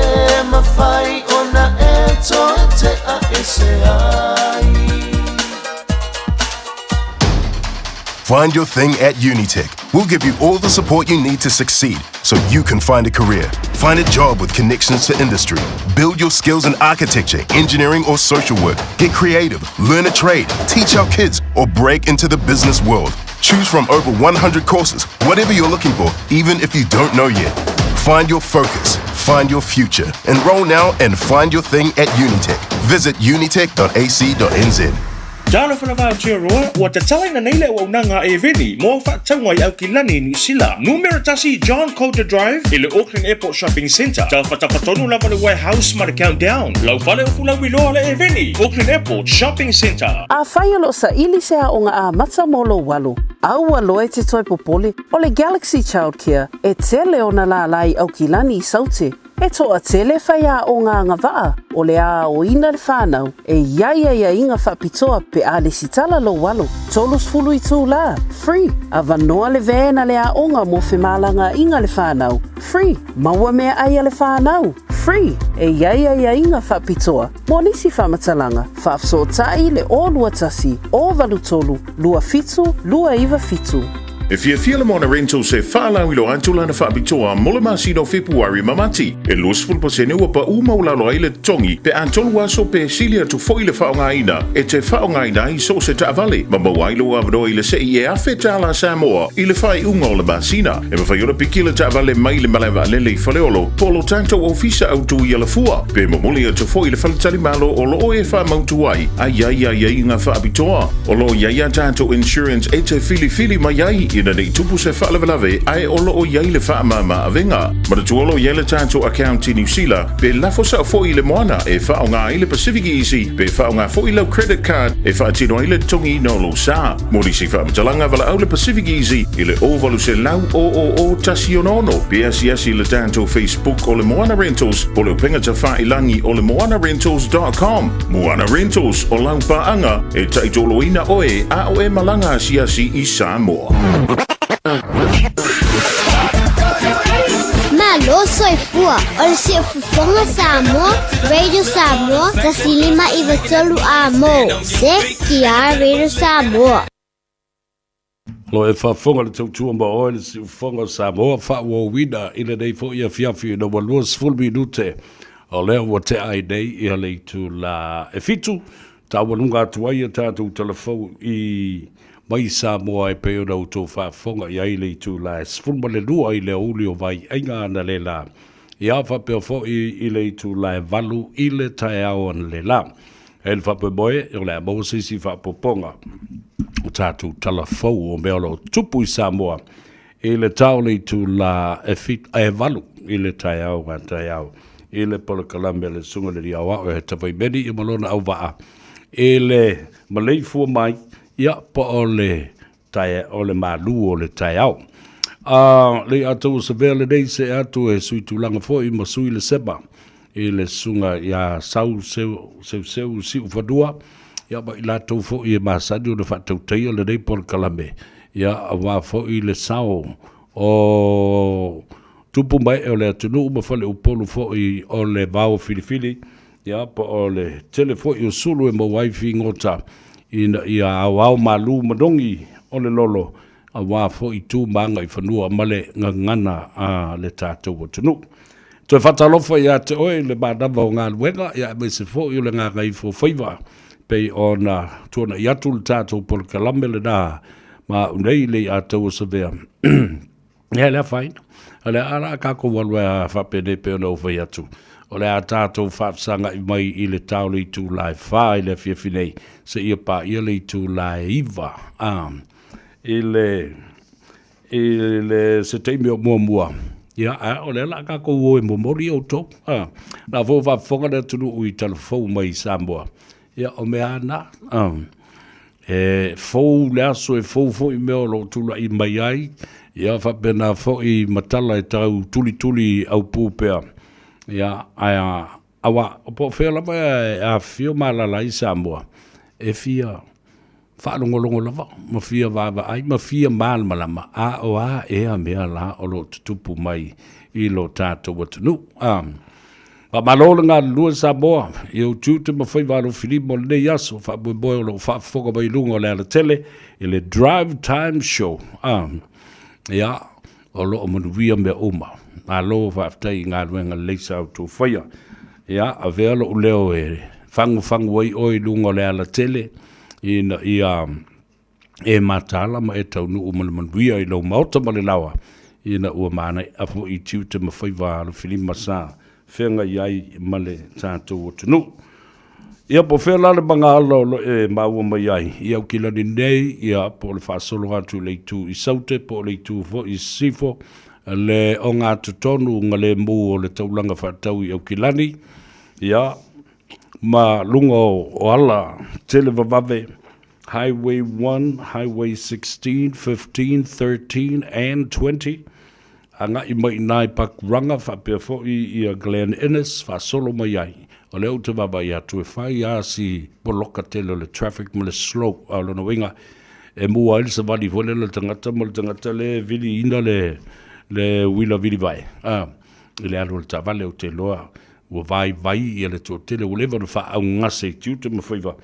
mafai ona eto ete a ese ai. Find your thing at Unitech. We'll give you all the support you need to succeed so you can find a career. Find a job with connections to industry. Build your skills in architecture, engineering, or social work. Get creative, learn a trade, teach our kids, or break into the business world. Choose from over 100 courses, whatever you're looking for, even if you don't know yet. Find your focus, find your future. Enroll now and find your thing at Unitech. Visit unitech.ac.nz. Jalo whanawao tia roa, ua te talaina neile ua unanga e veni, mo whaatangwa I au ki lani New Zealand. Numero tasi John Coulter Drive, I le Auckland Airport Shopping Centre. Tau whatapatonu lava le warehouse ma le countdown. Lau whale ufu lau iloa le e veni, Auckland Airport Shopping Centre. A whai alo sa ili se a onga a mata molo walo. Au aloe te toi popole, o le Galaxy Childcare, e tele ona la lai au ki lani I saute. E toa tele whai a o ngā ngawaa, o le a o ina le whānau, e ia inga whapitoa pe a le sitala lo walo. Tolus fulu I tū la, free. A vanoa le vēna le a onga mo whemalanga inga le whānau, free. Maua mea aia le whānau, free. E ia inga whapitoa, mo nisi whamatalanga, whaafso tai le o lua tasi, o valu tolu, lua fitu, lua iwa fitu. E fia le mona rental se whaalau ilo antula na whaapitoa mole masino Februari mamati. E los fulpasene ua pa umaulalo ai le tongi pe antolu aso pe silia tu foi le whaongaina. E te whaongaina i so se taavale. Ma mawailo avado i le se i e awheta ala Samoa i le whai unga o le masina. E ma whaiora piki le taavale mai le malawa lele i whaleolo. Polo tanto ofisa au tu i ala fua. Pe mamuli atu foi le whaletali malo o lo oe wha mautu ai. Ai ngā whaapitoa. O lo iaia tanto insurance e te fili mai ai ina nei tupu se whaalawalawe ai o lo o iai le whaamama avenga. Ma tu olo iai le tanto account i New Zealand pe lafo sa fo i le moana e whaonga i le Pacific Easy pe whaonga fo i lau credit card e whaatino i le tongi no lo sa. Mori si whaamatalanga wala au le Pacific Easy i le ovalu se lau o tasi onono pe asi le tanto Facebook o le Moana Rentals o le upenga ta whailangi o le moanarentals.com. Moana Rentals o lau paanga e taitoloina oe a oe malanga siasi i Samoa. Malo soy fua, o se fufonga Samoa, Radio Samoa, tasilima i vatolu amo, se kia Radio Samoa. Lo e whafonga le tautua ma oe le si ufonga Samoa, whaua wina ina nei fo ia fiafi na waluas full minute o leo wa te ai nei ia leitu la e fitu. Ta walunga atu ai a tātou telefou i mai Samoa e peo na uto whafonga i ai leitu la e sfulma le lua i le uli o vai ainga ana le la. I a whapeo fo i leitu la e valu i le tae au ana le la. E le whapeo moe i le Moses i whapoponga. O tātou telefou o mea lo tupu i Samoa. I le tau leitu la e fit e valu i le tae au ana tae au. I le polokalame le sunga le di awa o he tawai meni i malona au waa. E le malei fua mai ia pa o le malu o le tai au. Le atou se vea le nei se atu e sui tūlanga fo i ma sui le seba. E le sunga ia sau seu si ufadua. Ia ba i latou fo i e masani o le whatau teia le nei por kalame. Ia awa fo i le sao o tupu mai o le atunu uma fale upolu fo i o le vau filifili. Ia pa o le telefo i o sulu e mo waifi ngota ia au malu madongi o le lolo a wafo i tū manga i whanua male ngangana a le tātou o tunu. Toi whatalofa ia te oe le mānawa o ngā luenga ia me se fo i o le ngā Gagaifo Faiva pei o na tuana i atu le tātou por kalame le nā ma unei le a tau o sa vea. Ia lea whaina. Alea ara kako walua a whapene peo na uwhai atu. O le a tātou whapsanga i mai i le tau le tū lai wha i le whiawhinei se ia pa ia le tū lai iwa. I le se teimi o mua. Ia, o le la kako ue mo mori o tō. Nā fō whafonga na tunu ui telefou mai i Samoa. Ia, o mea ana. Fou le aso e fou i mea lo tula i mai ai. Ia, whapena fo i matala e tau tuli au pūpea. Ia, awa, po whela mai a fio malala i Samoa. E fia, whaalongolongo lava, ma fia vava ai, ma fia malmalama, a o a ea mea la o lo tutupu mai i lo tātou watanu. Pa malola ngā lua Samoa, i o tūte ma whaiva alo Filipo le nei aso, whaaboi o lo whaafoka mai lunga o le ala tele, i le Drive Time Show. Ia, o lo o manuia mea uma. Alo whaaftai ngā ruenga leisa au tō whaia. Ia, a vealo o leo e fangu ai oi lunga le ala tele. E matala ma e tau nu manuia i lau mauta ma le lawa. Ina ua mana a fo i tiute ma whaiva alo Filima sa. Whenga iai ma le tātou o tunu. Ia po whela le banga alo e maua mai ai. Ia au kilani nei, ia po le whaasolo atu le tu i saute, po le tu fo i sifo. Le o ngā tutonu ngā le mū o le taulanga whaatau i au kilani. Ia, ma lunga o ala tele vavave, Highway 1, Highway 16, 15, 13 and 20. Anga i mai nai pakuranga whapea fo i a Glen Innes, whaasolo mai ai. O leo te vava i atu e whai a si boloka tele le traffic ma le slope a lona winga. E mua ili sa vali vole le tangata le vili ina le wila vili vai. Le alo le tavale o te loa. Ua vai i ele tō tele o lewa wha au ngase tiute ma whaiva.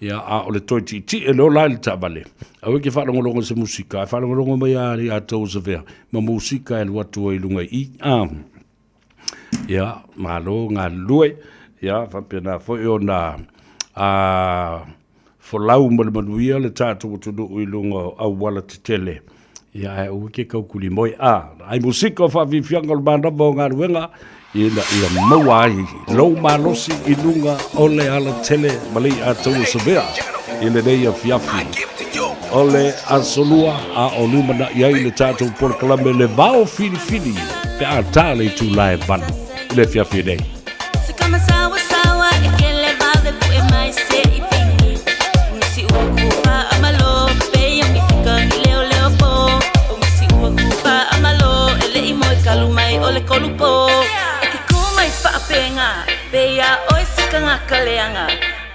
Ia a o le toi ti e leo lai le tabale. A weke whanongolongo se musika, e whanongolongo mai ari a tau se vea. Ma musika e luatu ai lunga I. Ia, malo ngā lue. Ia, whapena foi o na folau mo le manuia le tātou tunu ui lunga au wala te tele. Ia, e uke kaukuli moi. Ai musika o whawhiwhianga o mana mo ngā ruenga. Ia maua ai, lau malosi I lunga ole ala tele mali a tau se vea. Ia nei a fiafi. Ole a solua a o lumana iai le tātou porkalame le vao fili pe a tāle tu lae vanu. Le fiafi nei. Ole kolupo e ke kumai whaapenga Pea oe sika ngā kaleanga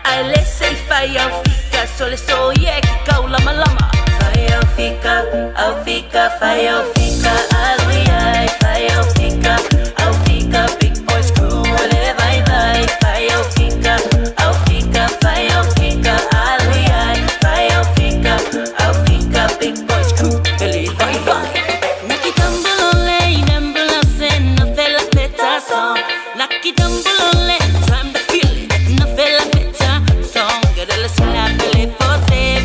Ai lese I whai au fika Sole so ie ki kau lama lama Whai au fika, whai au fika Alui ai, whai au fika Big boys crew, ole vai vai Whai au fika, whai au fika Alui ai, whai au fika Big boys crew, ele vai vai Lucky Dumbledore, time to feel it. No fella better song. Get a little slap, for say,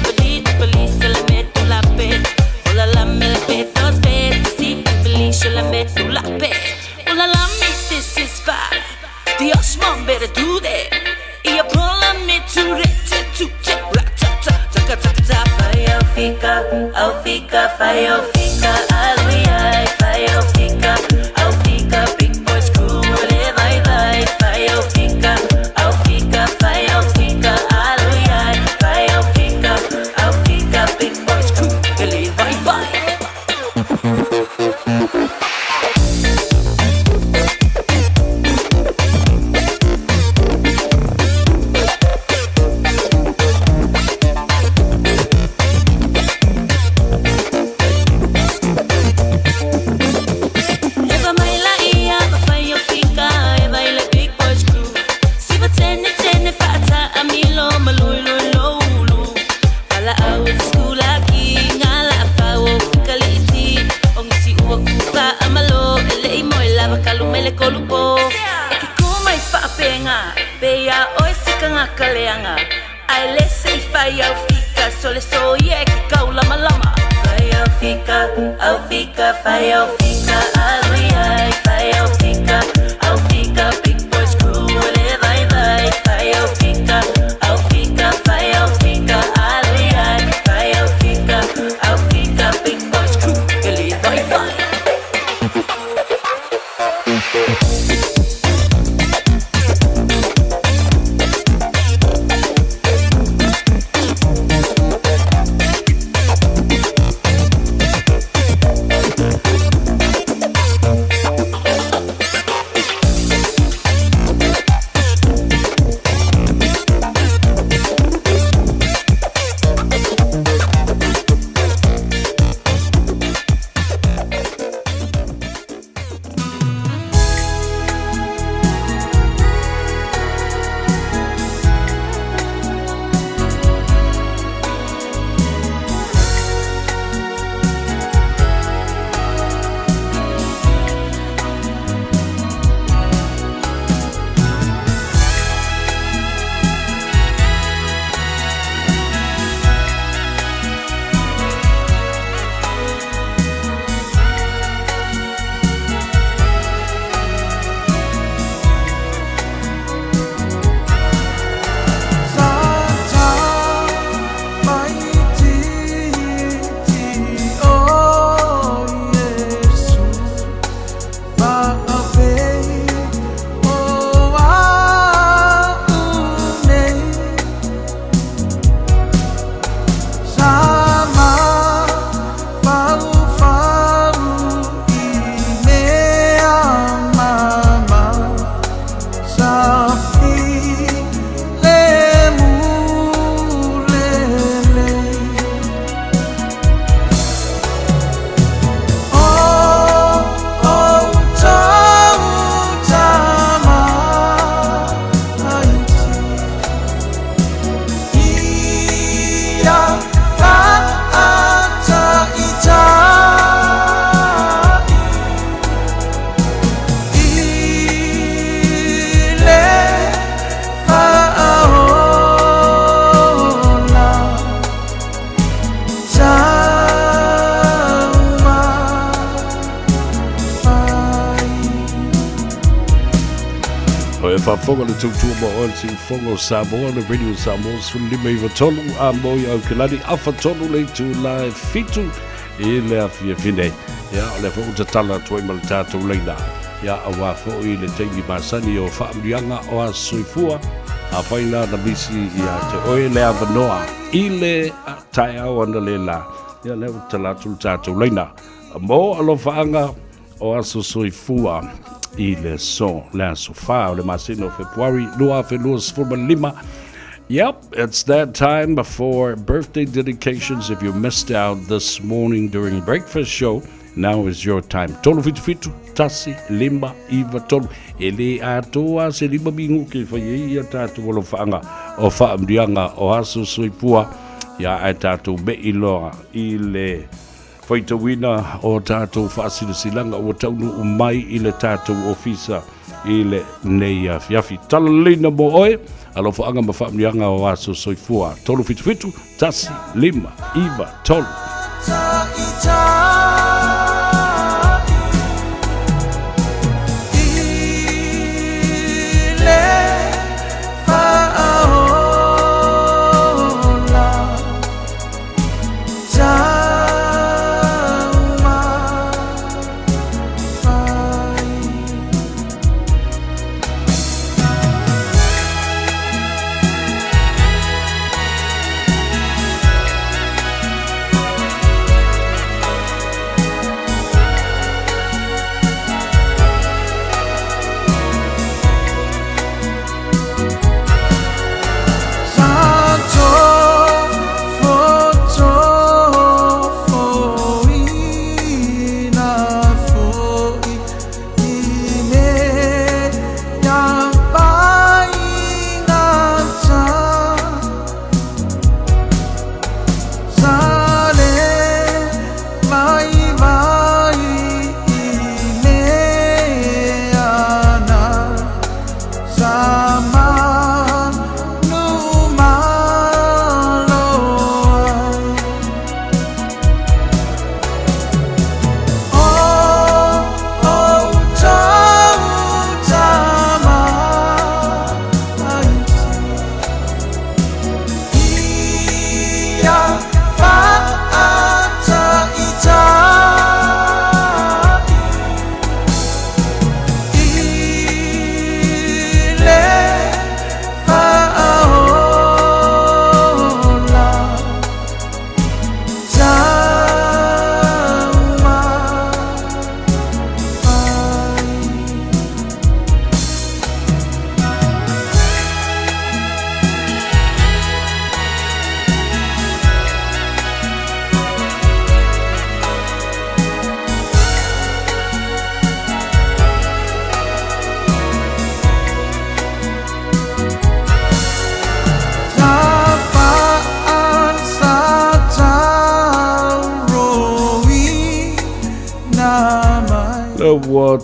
police, la metto la pet. Ola la me la petos pet. See, police, la metto la pet. Ola la me, this is bad. The Oshman better do that. Ia prola me to rete to check. Taka taka ta. Fire fika, fire fika. Alui ai, fire fika. Big boys crew. Big boys crew, ele vai vai. Kaleanga ai lese I whai au fika Sole so ie ki kau lama lama Whai au fika Whai au fika Alui ai, whai au fika Big boys crew, ole vai vai Whai au fika Whai au fika Alui ai, whai au fika Big boys crew, ele vai vai O e whaafonga le tautua mo o le whonga o Samoa, le radio Samoa, lima iwa tolu a moi au kilani, awha tolu le tu la fitu i le awhia fine. Ia, o le whauta tala tuai ma le tātou leina. Ia, a wafo i le teimi masani o whaamrianga o a soifua, a whaina na misi i a te oe le awanoa, i le tae au ana le la. Ia, le o talatu le tātou leina. Mo alo whaanga o a soifua, i le so le sofa o le masino February lua fe luas for lima. Yep, it's that time before birthday dedications. If you missed out this morning during breakfast show, now is your time. Tolu fitu fitu tasi lima iva tolu ele atoa se lima bingu ke fa ia tatu wolo fanga o fa mdianga o aso soipua ya atatu be iloa ile Faita wina o tātou whaasira silanga o taunu o mai i le tātou ofisa i le nei fiafi. Tala leina mo oe, alo whaanga ma whaamrianga o aso soifua. Tolu fitu fitu, tasi, lima, iwa, tolu.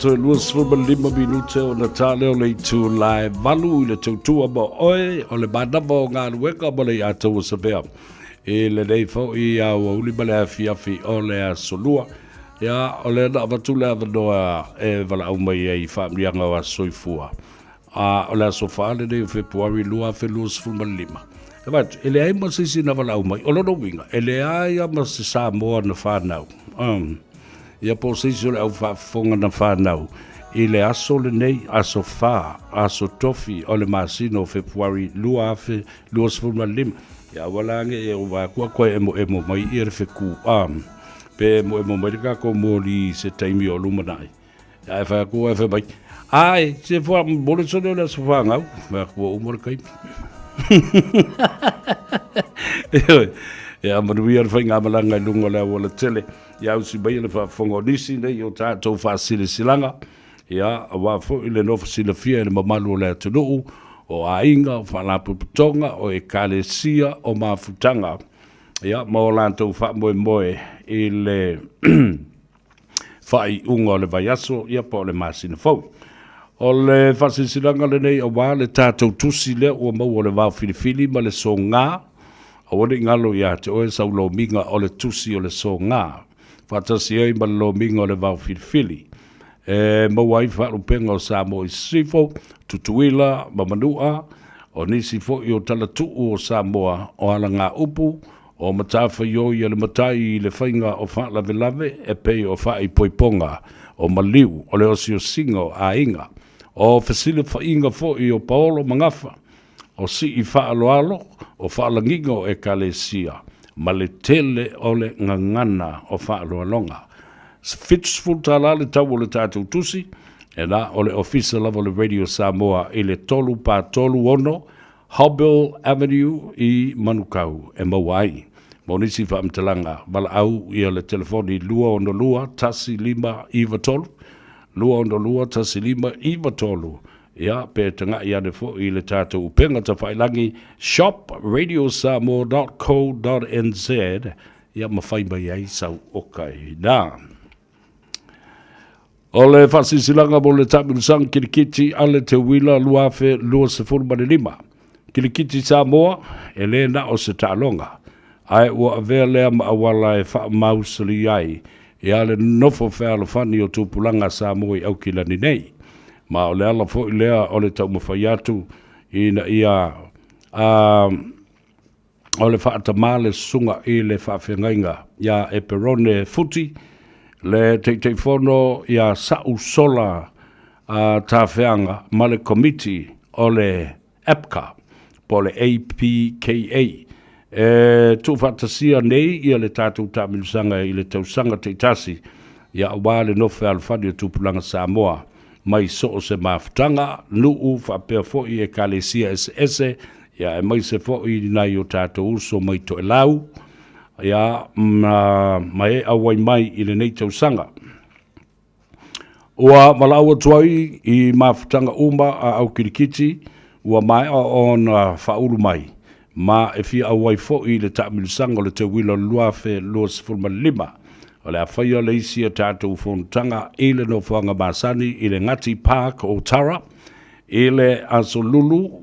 To luas for lima minute o Natale o le tu lai valu i le tautua mo oe o le manama o ngā luenga mo le atou sa vea. E le nei fo i a uli ma le afiafi o le a solua. Ia o le na vatu le avanoa e vala au mai e i whaamrianga o a soifua. O le a sofa le nei o February lua fe luas for lima. E watu, ele ai ma sisi na vala au mai. O lono winga, ele ai a ma se Samoa na whanau. Ia po seisi o le au whaafonga na whanau. I le aso le nei, aso wha, aso tofi o le masino February lua afe, lua sfuma lima. Ia walange e o wakua koe emo mai i re wheku pe emo mai ka ko mori se taimi o lumanai. Ia e whakua e whemai. Ai, se wha mole sone o le aso whangau, wakua umore kai. Ia manuia le whainga malanga i lunga le awala tele. Ia usi bai le whaafonga nisi nei o tātou whaasile silanga. Ia a wafo i le nofa sila fia i le mamalu o le atunuu o ainga o whalapuputonga o e kalesia o mafutanga. Ia ma o lantou whaamoe moe i le whai unga o le vaiaso ia pa o le masina fau. O le whasisilanga le nei o wā le tātou tusi le o mau o le wau filifili ma le so ngā. O wale ngalo ia te oe sau lo minga o le tusi o le so ngā. Whatasi ei ma lo minga o le wau filifili. Mawai whaarupenga o Samoa i sifo, tutuila, mamanua, o nisi fo i o talatu o Samoa o ala ngā upu, o matawha i o i ale matai i le whainga o whaalave lave, e pei o wha i poiponga, o maliu, o le osi o singo a inga, o whasile whainga fo i o paolo mangafa, o si i whaaloalo, o whaalangingo e kalesia, ma le tele o le ngangana o whaaloalonga. Fitsful tala le tau o le tātou tusi, e la o le ofisa lava le Radio Samoa i le tolu pa tolu ono, Hobbill Avenue i Manukau e Mawai. Monisi whaamtalanga, bala au ia le telefoni lua ono lua, tasi lima iwa tolu, lua ono lua, tasi lima iwa tolu. Ia, pe tanga ia ne fo i le tātou upenga ta whailangi shopradiosamo.co.nz. Ia mawhai mai ai sau okai nā. O le whasisilanga mo le tamirusang kirikiti ale te wila luafe lua se fulmane lima. Kirikiti Samoa e le na o se tālonga. Ai ua avea lea maawala e wha mausali ai. E ale nofo whaalo whani o tūpulanga Samoa i aukilani nei. Ma o le ala fo i lea o le tau mawhai atu ina ia o le whaatamale sunga i le whaafengainga ia e perone futi le te whono ia sau sola tāwheanga ma le komiti o le APCA po le APKA tu whatasia nei ia le tātou tāmilusanga i le tausanga te tasi ia wā le nofe alwhani o tūpulanga Samoa mai so se maftanga nuu whapea fo i e kalesia ese ia e mai se fo i nai o tātou uso mai to e lau ia mai e awai mai i le nei tausanga. Ua malaua tuai i maftanga uma a au kirikiti ua mai on whauru mai ma e fia awai fo i le taamilusanga o le te wila luafe luas fulma lima. O le awhaia le isi a tātou whontanga i le no whanga masani i le Ngati Park o Tara, i le asolulu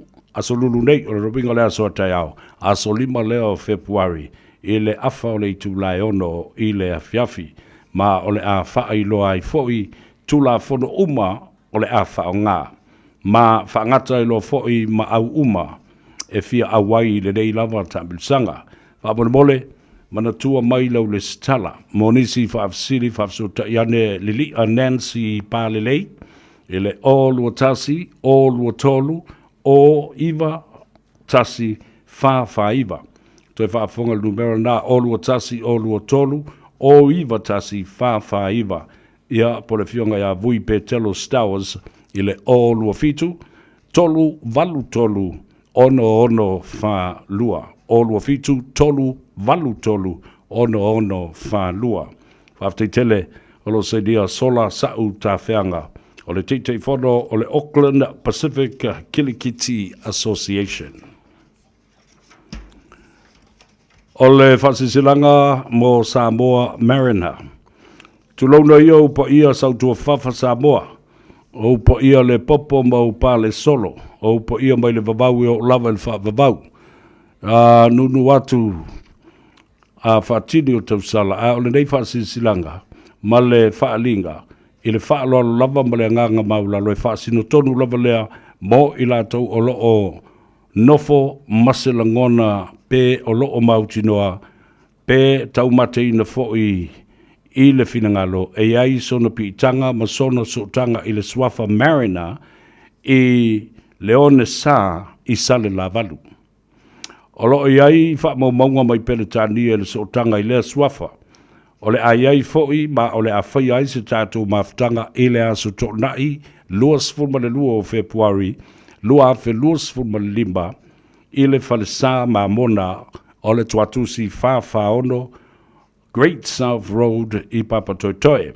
nei o le robinga le aso atai au, aso lima leo Februari, i le afa o le i tūlai ono i le afiafi, ma o le a wha i loa i foi tūla whono uma o le a wha o ngā, ma whaangata i loa foi ma au uma e fia awai le nei lava tāmbilsanga. Wha mole, mana tua mai lau le stala. Monisi whaafsiri whaafsota iane lili a Nancy Palelei, ele o lua tasi, o lua tolu, o iwa tasi Faiva. Toi whaafonga numero na o lua tasi, o lua tolu, o iwa tasi Faiva. Ia po le fionga ia vui pe telo stowers, ile o lua fitu, tolu valu tolu, ono fa lua. O lua fitu, tolu, valu tolu, ono wha lua. Whaaftei tele, o lo se dia sola sau ta whianga, o le teitei whono o le Auckland Pacific Kilikiti Association. O le whasisilanga mo Samoa Mariner. Tulouna ia upa ia sautua whafa Samoa, o upa ia le popo ma upa le solo, o upa ia mai le vavau o lava le wha vavau. Nunu atu whaatini o tausala, o le nei whaasisilanga, ma le whaalinga, i le whaaloalo lava ma le nganga maulalo, e whaasino tonu lava lea, mo i lātou o loo nofo maselangona pe o loo mautinoa, pe taumate ina fo'i i le finangalo, e ai sona piitanga, ma sona sotanga i le swafa Mariner, i leone sa i sale la valu. O lo iai wha maunga mai pele tānia le sotanga i lea swafa. O le ai fo'i ma o le awhai ai se tātou maftanga i le aso tōnai, luas fulma le lua o Februari, lua afe luas fulma le lima, i le whalesa ma mona o le tuatusi wha ono, Great South Road i Papatoetoe.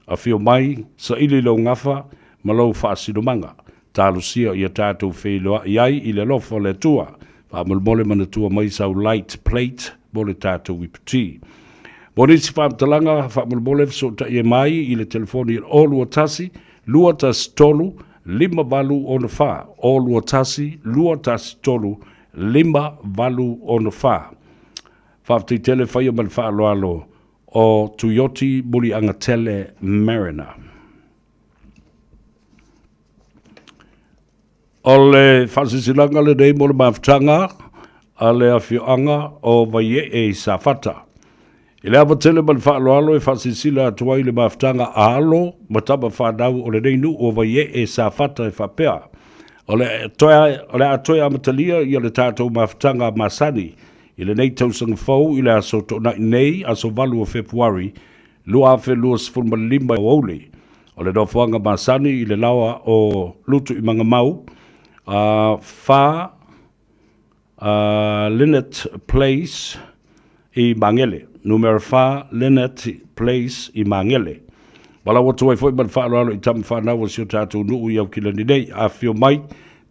A whio mai, sa ili lau ngafa, ma lau whaasinomanga. Tālusia i a tātou wheloa iai i le lofo le tua. Whaamulmole mana tua mai sau light plate, mo le tātou iputi. Monisi whaamtalanga, whaamulmole fsota i mai i le telefoni o lua tasi tolu, lima valu o na wha. O lua tasi tolu, lima valu o na wha. Whaafti tele whaia man whaaloalo o Tuyoti Muli Angatele Mariner. O le whasisilanga le nei mo le mawhtanga, a le awhioanga o vai e sa whata. I le awatele man whaaloalo e whasisila atua I le mawhtanga aalo, mataba whanau o le neinu o vai e sa whata e whapea. O le atoe amatalia I le tātou mawhtanga masani, I le nei tausanga fau I le aso tona nei aso valu o Februari, lua afe lua sifurma lima o ole. O le nofuanga masani I le lawa o lutu I mga mau, Lynette Place I Mangele. Numero 4 Lynette Place I Mangele. Wala watu wai foi man whaaralo I tamu whanau o sio tātou nuu I au kila ni nei. A whio mai,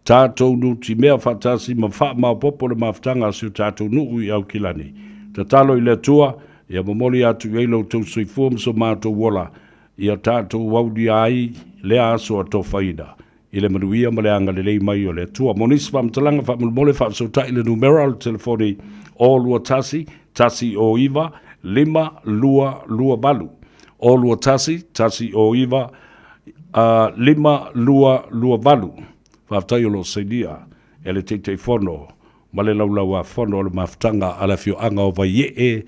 tātou nuu ti mea whatasi ma wha mao popo le mawhtanga sio tātou nuu I au kila ni. Ta talo I le tua, ia mamoli atu I eilo tau sui fuam so mātou wola. Ia tātou waudi ai lea aso a tō whaida. I le manuia ma le anga le lei mai o le tua. Monisi whamtalanga whamulmole whamsota I le numero al telefoni o lua tasi, tasi o iwa, lima lua lua balu. O lua tasi, tasi o iwa, lima lua lua balu. Whaftai o lo seidia, e le teitei whono, ma le laulau a whono o le maftanga ala fio anga o vai e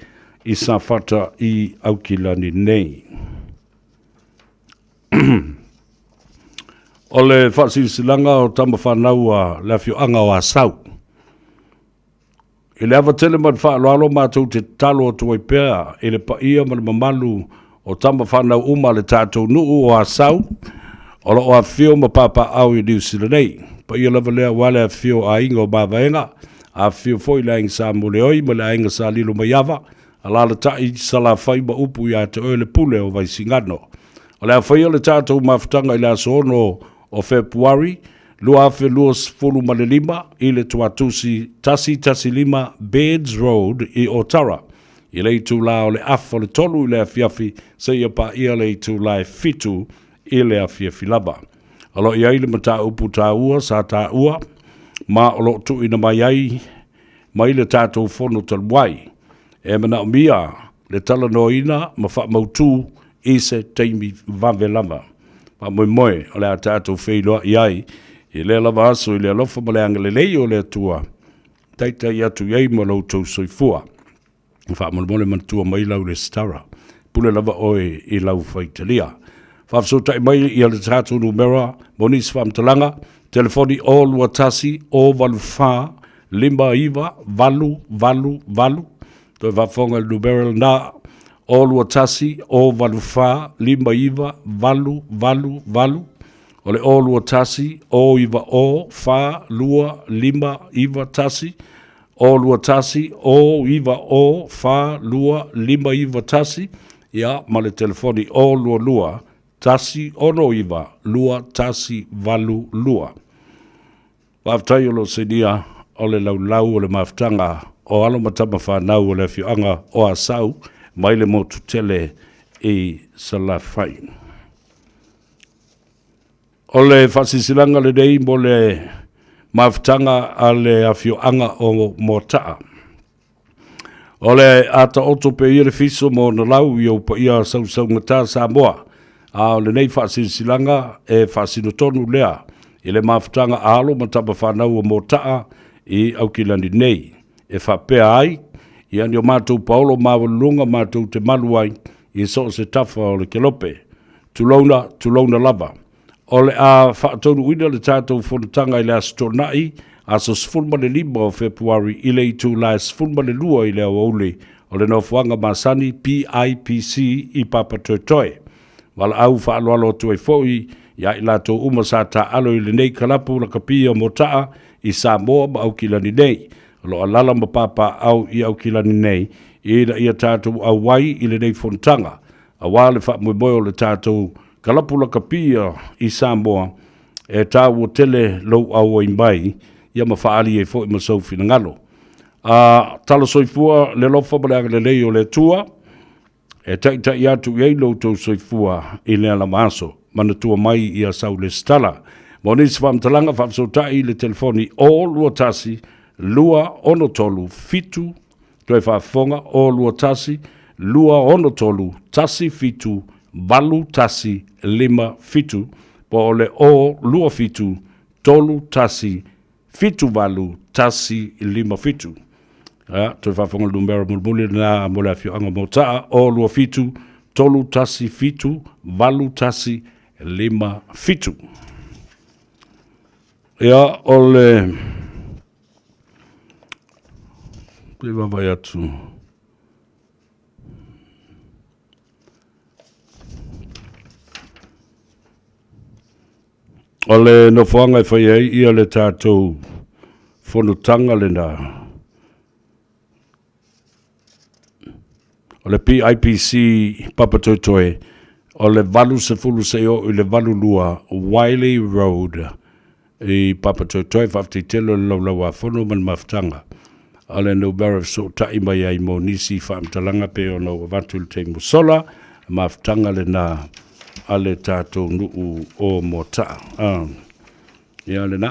I sa whata I aukilani nei. O le whasisilanga o tama whanau a le fio anga o asau. I le awatele man whaaloalo mātou te talo o tuai pēa, I le paia man mamalu o tama whanau uma le tātou nuu o asau, o lo o a fio ma papa au I New Zealand nei. Paia lava lea wale a fio a inga o mawaenga, a fio foi la inga sa moleoi, ma la inga sa lilo maiava, a la tai sa la whaima upu I a te oe le pule o vai singano. O le a whaia le tātou mawhtanga I le asono o Februari, lua afe lua sifuru ma le lima, I le tuatusi tasi lima Beds Road I Otara. I le itu la o le afa le tolu I le afiafi, se ia pa ia le itu la e fitu I le afiafi lava. Alo ia I le mata upu tā ua, sa tā ua, ma o lo tu ina mai ai, mai le tātou fono talwai. E mana mia, le tala noina, ma wha mautu, I se teimi vave lava. Pa moe, o le a tātou wheiloa iai, I le lava aso I le alofa ma le angalelei o le atua, taita I atu iei ma loutou soifua. Wha mole mantua mai lau le stara, pule lava oe I lau whaitalia. Whafsota mai I le tātou numera, monis whamtalanga, telefoni o lua tasi, o valu wha, limba iwa, valu, toi wafonga numera na, o lua tasi, o valu wha, limba iwa, valu, o le o lua tasi, o iwa o, wha, lua, lima, iwa tasi, o lua tasi, o iwa o, wha, lua, lima, iwa tasi, ia, ma le telefoni o lua, tasi, ono iwa, lua, tasi, valu, lua. Waftai o lo senia, o le lau o le maftanga, o alo matama whanau o le fianga o asau, mai le motu tele I salafai. O le whasisilanga le nei mo le maftanga a le awhioanga o motaa. O le ata oto pe I le fiso mo na lau I au pa ia sau ngata Samoa. A o le nei whasisilanga e whasinotonu lea. I le maftanga alo mataba whanau o motaa I au kilani nei. E whapea ai. I ani o mātou paolo mawalunga mātou te maluai I so se tafa o le kelope. Tulauna lava. O le a whaatonu uina le tātou whanatanga I le astonai a so sfulma le lima o Februari I le itu la sfulma le lua I le aole o le nofuanga masani PIPC I Papa Toitoe. Wala au whaaloalo tu e foi ia I lato uma sa ta alo I le nei kalapu la kapia mo taa I Samoa ma au kilani nei. Lo alala ma papa au I au kilani nei, I ia tātou au wai I le nei fontanga. A wale wha moe o le tātou kalapula kapia I Samoa, e tāu o tele lau au ai mai, ia ma whaali e fo I masaufi na ngalo. Talo soifua le lofa ma le aga le lei o le tua, e taita I atu iei loutou soifua I le ala maso, mana tua mai I a sau le stala. Monisi whamtalanga whamsotai le telefoni o lua tasi, lua ono tolu fitu, toi whafonga o lua tasi, lua ono tolu tasi fitu, valu tasi lima fitu, po ole o lua fitu, tolu tasi fitu valu tasi lima fitu. Toi whafonga numero mulmuli na mole afio anga motaa o lua fitu, tolu tasi fitu, valu tasi lima fitu. Ia ole Pui wawai atu. Ole no whanga whai ei ia le tātou whanutanga le nā. Ole PIPC papatoitoe, ole valu se fulu se o i le valu lua Wiley Road i papatoitoe whafti telo lau a whanu man maftanga. Ole no baraf so tai mai ai mo nisi whaamtalanga pe o no watu te musola, maftanga le nā ale tātou nuu o mota. Ia le nā,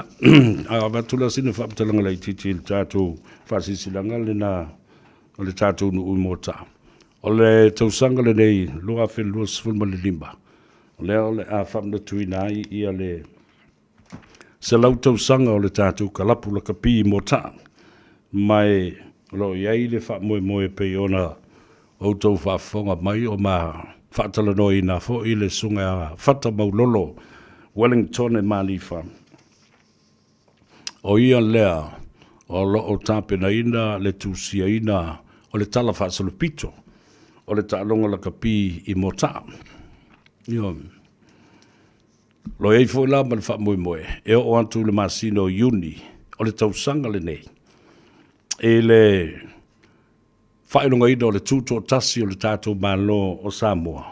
a watula sina whaamtalanga lai titi le tātou whasisilanga le nā ole tātou nuu mota. Ole tausanga le nei lua whelua sifulma le limba. Ole a whamna tui nai ia le se lau tausanga o le tātou kalapu la kapi mota. Mai lo iai le whamoe pe ona o tau whafonga mai o ma whaatala noi na fo i le sunga a whata maulolo Wellington e Malifa. O ia lea o lo o tāpena ina le tūsia ina o le tala whaasalupito o le tālonga la kapi i mota. Io. Lo iai fo ila man whamoe e o antu le masino uni o le tausanga le nei. E le whainonga ina o le tūto tasi o le tātou malo o Samoa.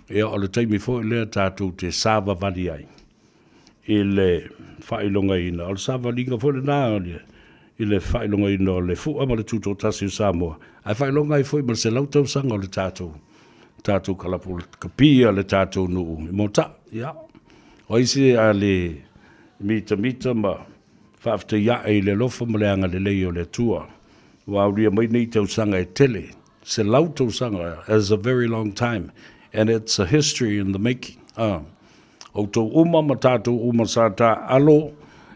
E o le taimi fo le tātou te sāva vali ai. E le whainonga ina o le sāva linga fo le nā o le. I le whainonga ina o le fua ma le tūto tasi o Samoa. Ai whainonga i fo i ma se lau tausanga o le tātou. Tātou kalapu kapia le tātou nuu. I mota, ia. O isi a le mita ma whaafta ia e le lofa ma le anga le lei o le tua. Wa ria mai nei tausanga e tele. Se lau tausanga as a very long time. And it's a history in the making. O tau uma ma tātou uma sa tā alo.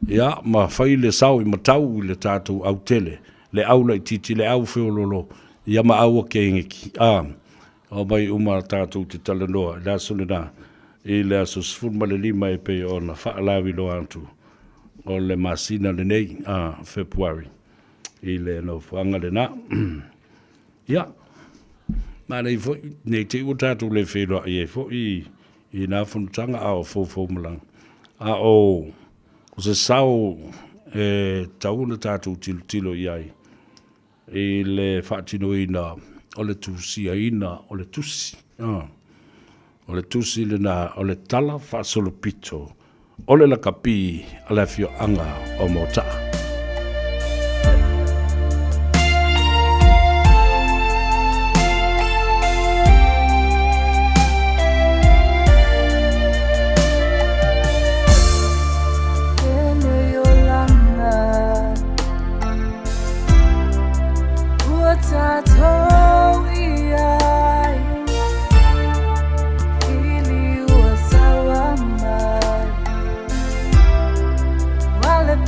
Ia, ma whai le sau i matau i le tātou au tele. Le au lai titi, le au whiololo. Ia ma au ke ingeki. O mai uma tātou te talanoa. La sunina. I le aso sfurma le lima e pe o na whaalawi lo antu. O le masina le nei, February. I le no whanga le na. Ia. Ma nei fo, nei te o tātou le whelo i e fo i nā whanutanga a o fō malang. A o se sao tauna tātou tilo i ai. I le whaatino ina, o le tusia ina, o le tusi. O le tusi le na, o le tala whaasolo pito. O le la kapi a le fio anga o mota.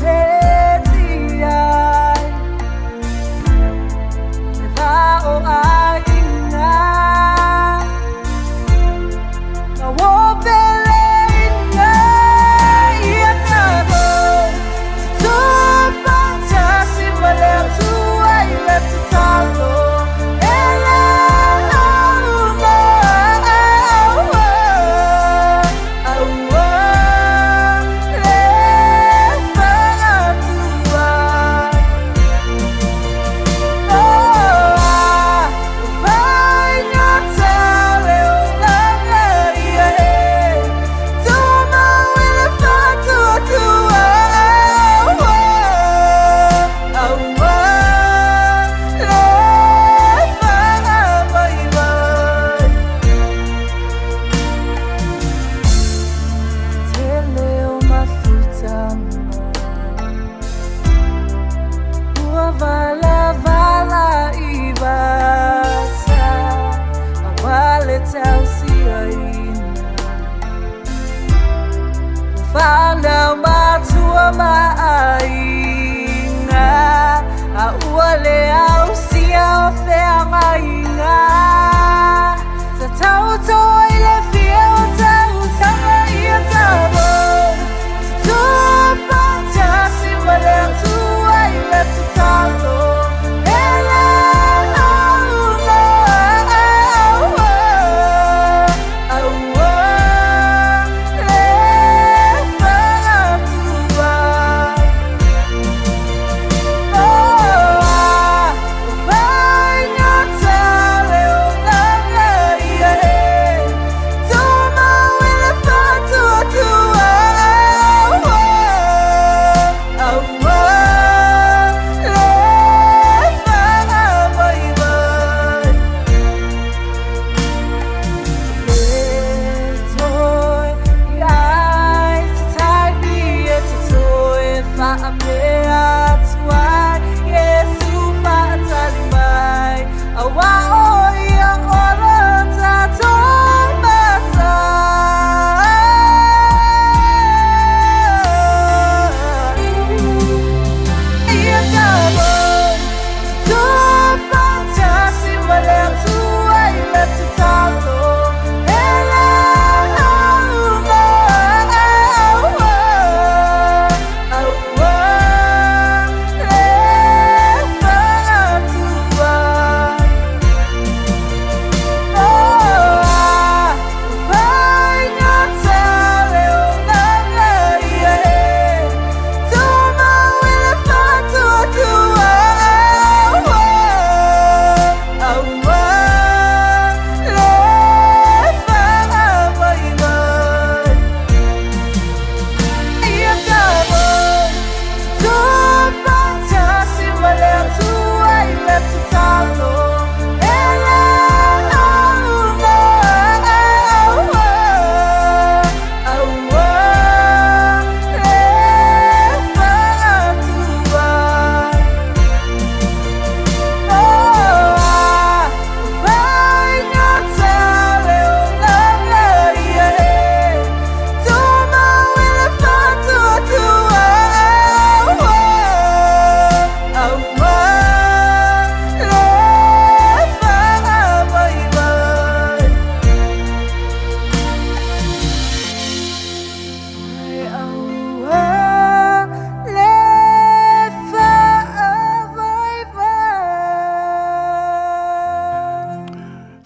Pets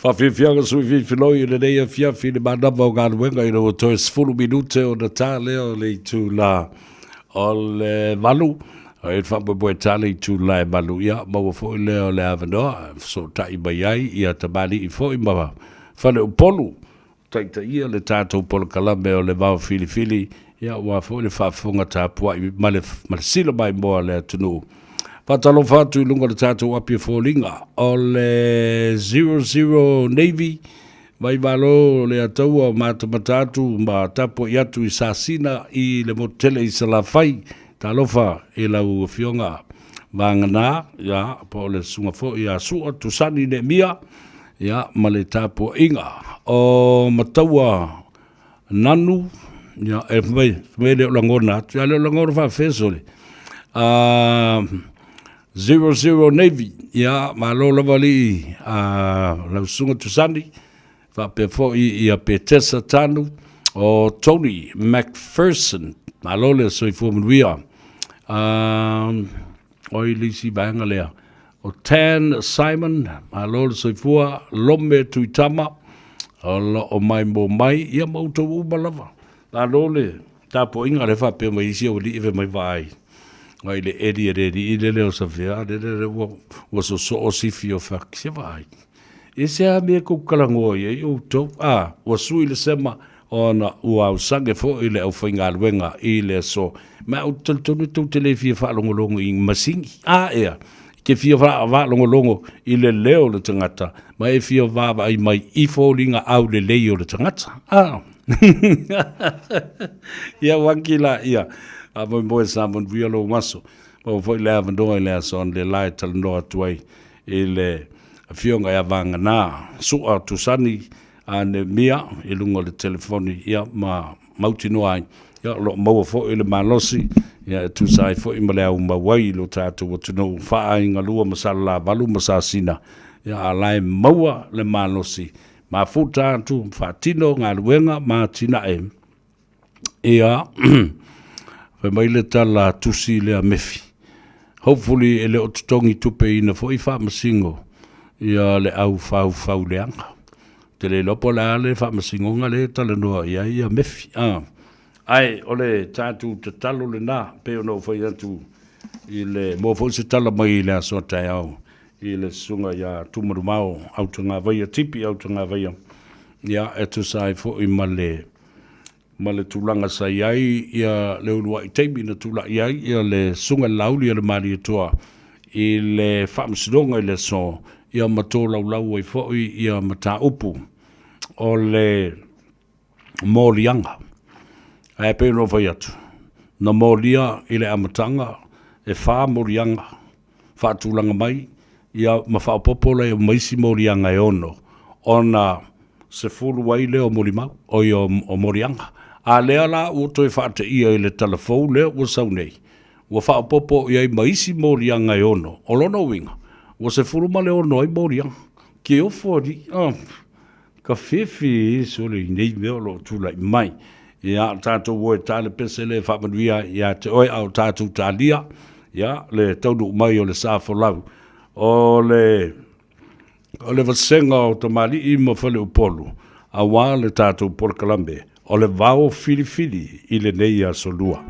Whawhiwhianga sui whiwhinoi i le a whiawhi le manama o ngā ruenga i no toi 10 minute o na tā leo le i tū la o le malu. E whamboe tāle i tū la e malu ia maua fo i leo le avanoa so tai mai ai ia tamani i fo i mawa. Whane upolu taita ia le tātou polo kalame o le mau fili ia ua fo i le whaafunga tā pua i male sila mai moa le atunu. Patalo fatu i lunga le tātou api fōlinga o le 00 Navy mai malo le ataua mata matatu ma tapo i atu i sasina i le motele i salafai talofa i lau fionga mangana ya po le sunga fo i asua tusani ne mia ya ma le tapo inga o mataua nanu ya e me le langona ya le langona fa fesole 00 Navy, ya malo lavali la sunga tusani fa pe fo i a pe tesa tanu o Tony McPherson malo le so i fo mnuia o i lisi banga lea o Tan Simon malo le so i fo lome tuitama o mai mo mai ia mauto uba lava malo le tapo inga le fa pe mai isi o li ive mai vai Ngai le eri i le leo sa vea, le wa so o sifi o whak, se vai. E se a mea kukalango i o tau, wa sui le sema o na ua au sange fo i le au whainga luenga i le so. Ma au taltonu tau te le fia whaalongolongo i masingi. Ea, ke fia whaalongolongo i le leo le tangata, ma e fia wāwa ai mai i fōlinga au le leo le tangata. Ia wakila ia. A mo sa mon violo maso po foi le avando le son le light al no atuai ele fionga ya vanga na su tu sani ane mia e lungo le telefoni ia ma mautino ai ia lo mo fo ele malosi ia tu sai fo i male au mawai lo tatu o tuno fa inga lua masala balu masasina ia alai maua le malosi ma futa tu fatino nga luenga ma tina ia Fe mai le tala tusi le a mefi. Hopefully ele o tutongi tupe ina fo i wha masingo ia le au fau le anga. Te le lopo la le wha masingo nga le tala noa ia mefi. Ai ole tātu te talo le nā peo no whai atu i le mo fo se tala mai le aso tai au i le sunga ia tumaru mau au tanga vaia tipi au tanga vaia. Ia etu sai fo i ma le tulanga sa iai ia le unua i teimi na tula iai ia le sunga lauli le mari toa i le whamsidonga i le so ia mato lau ai foi ia mata upu o le mōlianga ai pe no vai atu na molia i le amatanga e wha morianga, wha tūlanga mai, ia ma wha popola e maisi morianga e ono, ona se fulu waile o morimau, o i o morianga. A lea la uto e wha te ia i le telefou lea ua sau nei. Ua wha popo i ai maisi morianga e ono, o lono winga. Ua se fulu ma le ono ai morianga. Ke ofo di, ka whiwhi so le nei meo lo tūlai mai. Ia tātou woe tāle pese le whamanuia ia te oe au tātou tālia. Ia le taunu mai o le sāwhalau. O le vasenga o tamali i ma whale upolu. A wā le tātou porkalambe. O le vao filifili i le nei a solua.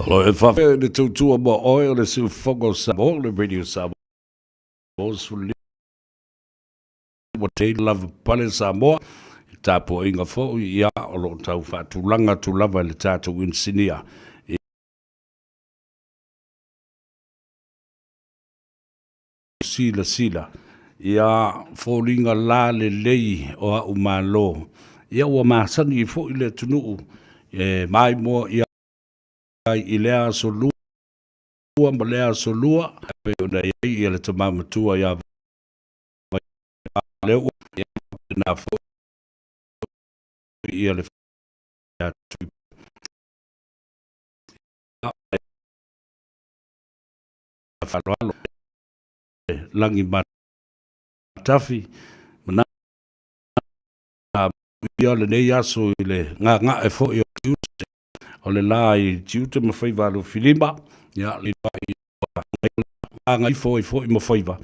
Olo e whawhi le tautua mo oe o le siu whongo Samoa, le radio Samoa. Osfuli mo te lava pale Samoa, i tāpo inga fo i ia o lo tau whaatulanga tu lava le tātou insinia. Sila. Ia fōringa la le lei o a umalo. Ia ua māsani i fo i le tunuu. Mai mo ia i lea solua. Ma lea solua. Pe o nei i le tamamatua ia leo. Ia nā fo i le whaatu. Whaaloalo. Langi matafi mana ia le nei aso i le ngā e fo i o tiute o le la i tiute ma Faiva lo filima ia le i ngai fo i ma Faiva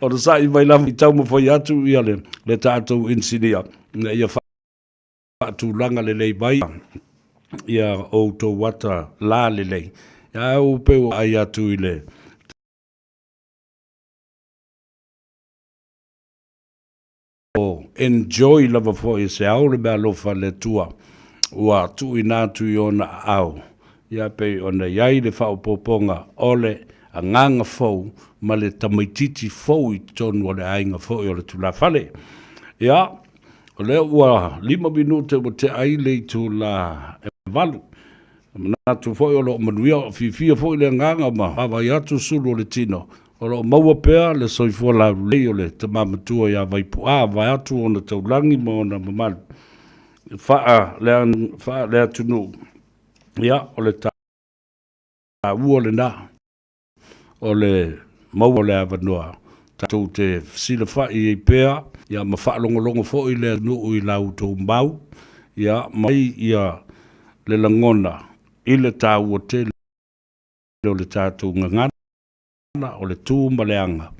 o le sa i mai lafi tau ma fai atu ia le tātou insinia ia whaatulanga le lei bai ia o tō wata la le lei ia o peo ai atu i le o enjoy lava fo i se au le mea lofa le tua ua tu i nātu i ona au ia pe ona iai le whaopoponga ole a nganga fau ma le tamaititi fau i tonu o le ainga fau i o le tula fale ia o le ua 5 minute o te ai le tu la e valu na tu foi o lo manuia fifia foi le nganga ma ava ia tu sulu le tino o lo maua pea le soifua la le o le tamamatua ia vai pua vai atu ona taulangi ma ona mamal faa le tunu ia o le ta ua le na o le maua le avanoa tatu te sila fai i pea ia ma faa longo foi le nu i lau tau mau ia mai ia le langona i le tāua te o le tātou ngangana o le tūma leanga.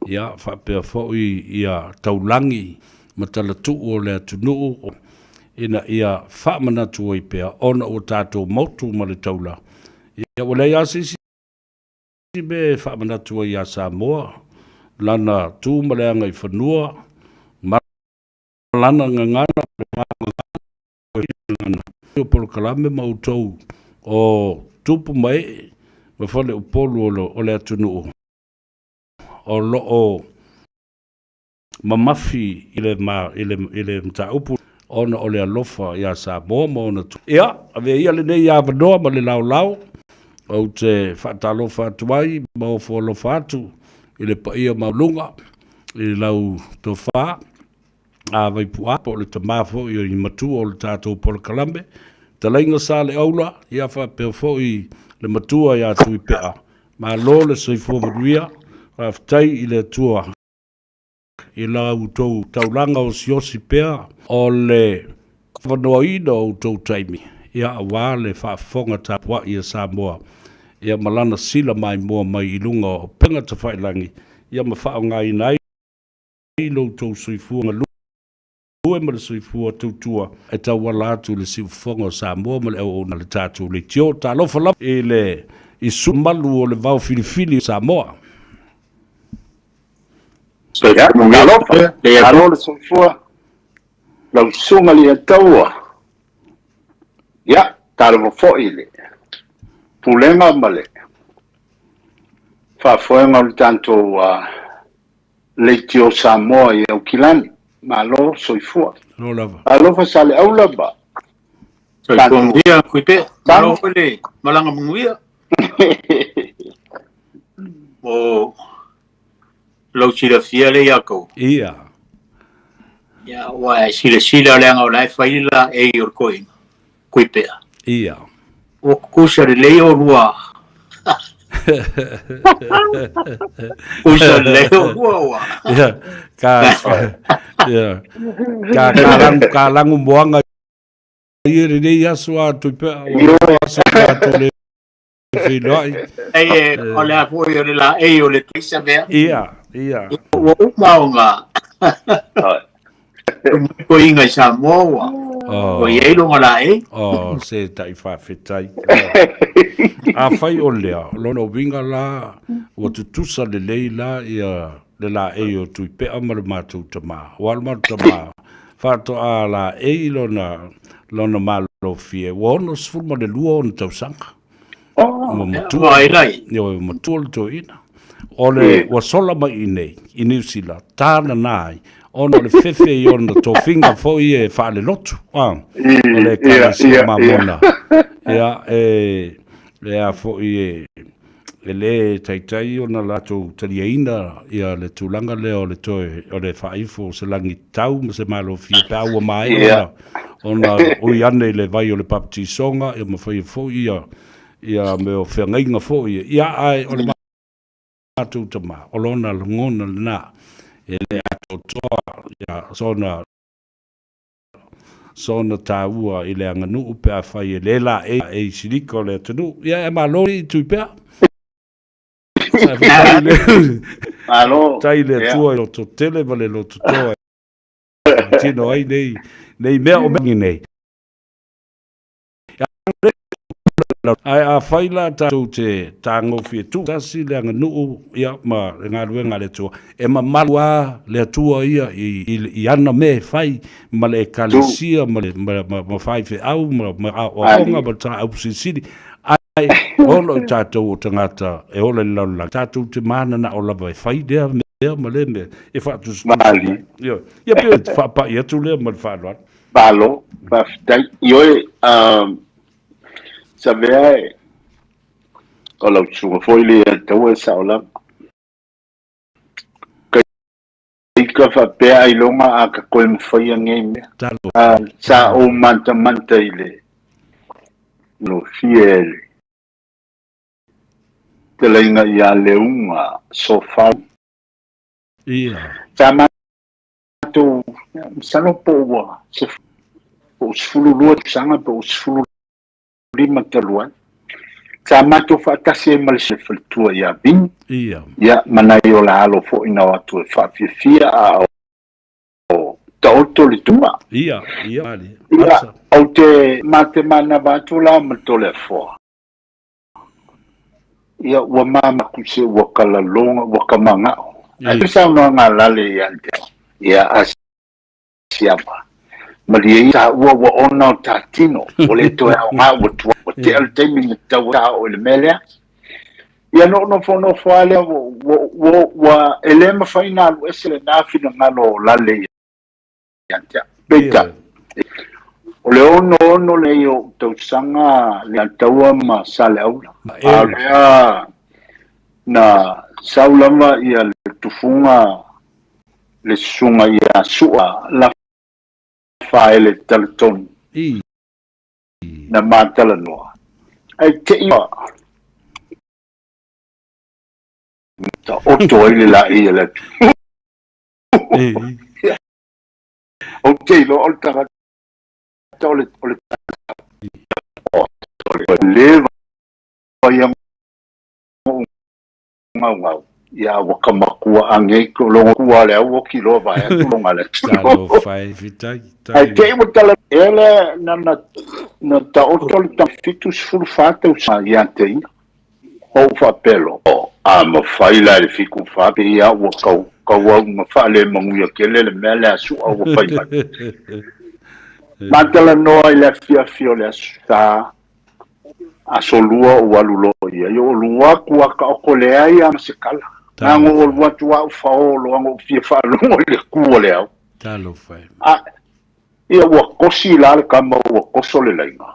Ia whapea fōi ia taulangi ma tala tuu o le atunuu ina ia whamanatu i pea ona o tātou mautu ma le taula. Ia wale ia sisi me whamanatu i a Samoa lana tūma leanga i whanua lana ngangana o polo kalame mautou o tupu mai ma fale o polo o le atunuu o lo o mamafi ile mta upu ona o le alofa ia Samoa ma ona tu ia ave ia le nei ia vanoa ma le lau o te whaatalofa atuai ma o folofa atu ile pa ia maulunga ile lau tofa a vai puapo le tamafo i matu o le tātou polo kalambe ta lainga sa le aula ia fa pe fo i le matua ia tu i pea ma lo le soifo maruia aftai i le tua i la utou taulanga o siosi pea o le whanoaina o utou taimi ia awa le whaafonga tapua i a Samoa ia malana sila mai mua mai i lunga o penga ta whailangi ia ma whaongai nai i lo utou soifua ue ma le soifua tautua e tau wala atu le siufonga o Samoa ma le au na le tātou le tio ta lofa lap e le i sumalu o le vau filifili Samoa. So ya na lofa le alo le soifua lau sunga li ataua ya talo fo ile pulenga male fa foenga le tanto le tio Samoa e o kilani malo soifua no lava alo fa sale au lava soifua kuite malo le malanga munguia o lo chira fiale yako ia ya wa sila le nga la faila e your coin kuite ia o kusa le o rua kusa le o rua ia ka langu moanga iri nei asua tu pe o asua tu le filoi o le apoio le la o le tuisa vea ia o maunga ko inga Samoa O ye lo ngala e. Oh, se tai fa fetai. A fai o lea, lona winga la, o tutusa le leila ia le la e o tui pe amara mātou tama. Wal mara tama, whato a la e lona malo fie. Wono sfulma le lua on tausanga. Mo matua. Yo matua le to ina. Ole wa sola mai nei, i New Zealand, tāna nai, ono le fefe i ona tō finga fo i e whaale lotu. Ole kare si mamona. Ea fo i e le taitai ona lato taliaina ia le tūlanga leo le toe o le whaifo se langi tau ma se malo fie pāua mai ona ui ane le vai o le papatisonga ia ma whai fo ia me o whengainga fo ia ai o le mātou tama o lona ngona le nā e le ato toa ia sona tāua i le anganu upe a whai e le la e siriko le atanu ia e malori i tui pēr Alo. Tai le tua lo to tele vale lo to toa. Tino ai nei mea o mengi nei. Ai a faila tau te tango fie tu. Tasi le anga nuu ia ma ngā ruenga le tua. E ma malua le tua ia i ana me fai ma le kalisia ma fai fe au ma o onga ma ta au sisiri. Ai ono tātou o tangata e ola le laula tātou te mana na o lava e whai dea mea ma le me e whaatu Mali. Ia pia te whaapa i atu lea ma le whaaloa. Balo, whaftai, ioe, sa vea e, o lau tsunga foile e tau e saola. Ka whapea i longa a ka koe mwhai a ngei mea. Sa o manta i le. No fiele. Te lainga i a leunga so fau. Ia. Sa mātou, sano po ua, po usfulu lua tusanga, po usfulu lima taluan. Sa mātou whaatasi e malise whaltua i a bing. Ia. Ia, manai o la alo fo ina watu e whaafia a o taoto li tunga. Ia, mali. Ia, au te mate mana watu la matole foa. Ia ua mama kuse ua kalalonga ua kamangao. Ai sa no nga lale ia te. Ia asiapa. Maria sa ua ona tatino. Ole to au nga ua te al te mi tau o le melea. Ia no fono foale ua elema faina lu esele na fina ngalo lale ia te. Beta. Ole ono le yo tausanga le taua ma sale aula. Alea na saulama ia le tufunga le sunga ia sua la faele talton. Na matala noa. Ai te ia. Ta oto ile la ia le. Okay, lo olta ole leva yang ngau ya wakamakua ange ko longo kua le au ki lo vai tu longa le talo fai vitai ai te mo tala ele na ta otol ta fitus sulfata usa ya te o fa pelo a mo fai la le fiku fa pe ya wo ka mo fa le mo ya kele le mele asu o fai Mantala noa i le fia le asuta a solua o alulo ia. Yo lua kua ka okolea ia masekala. Nango o lua tua o faolo, ango fia whaalongo i le kua le au. Talo fai. Ia ua kosi la le kama ua koso le lainga.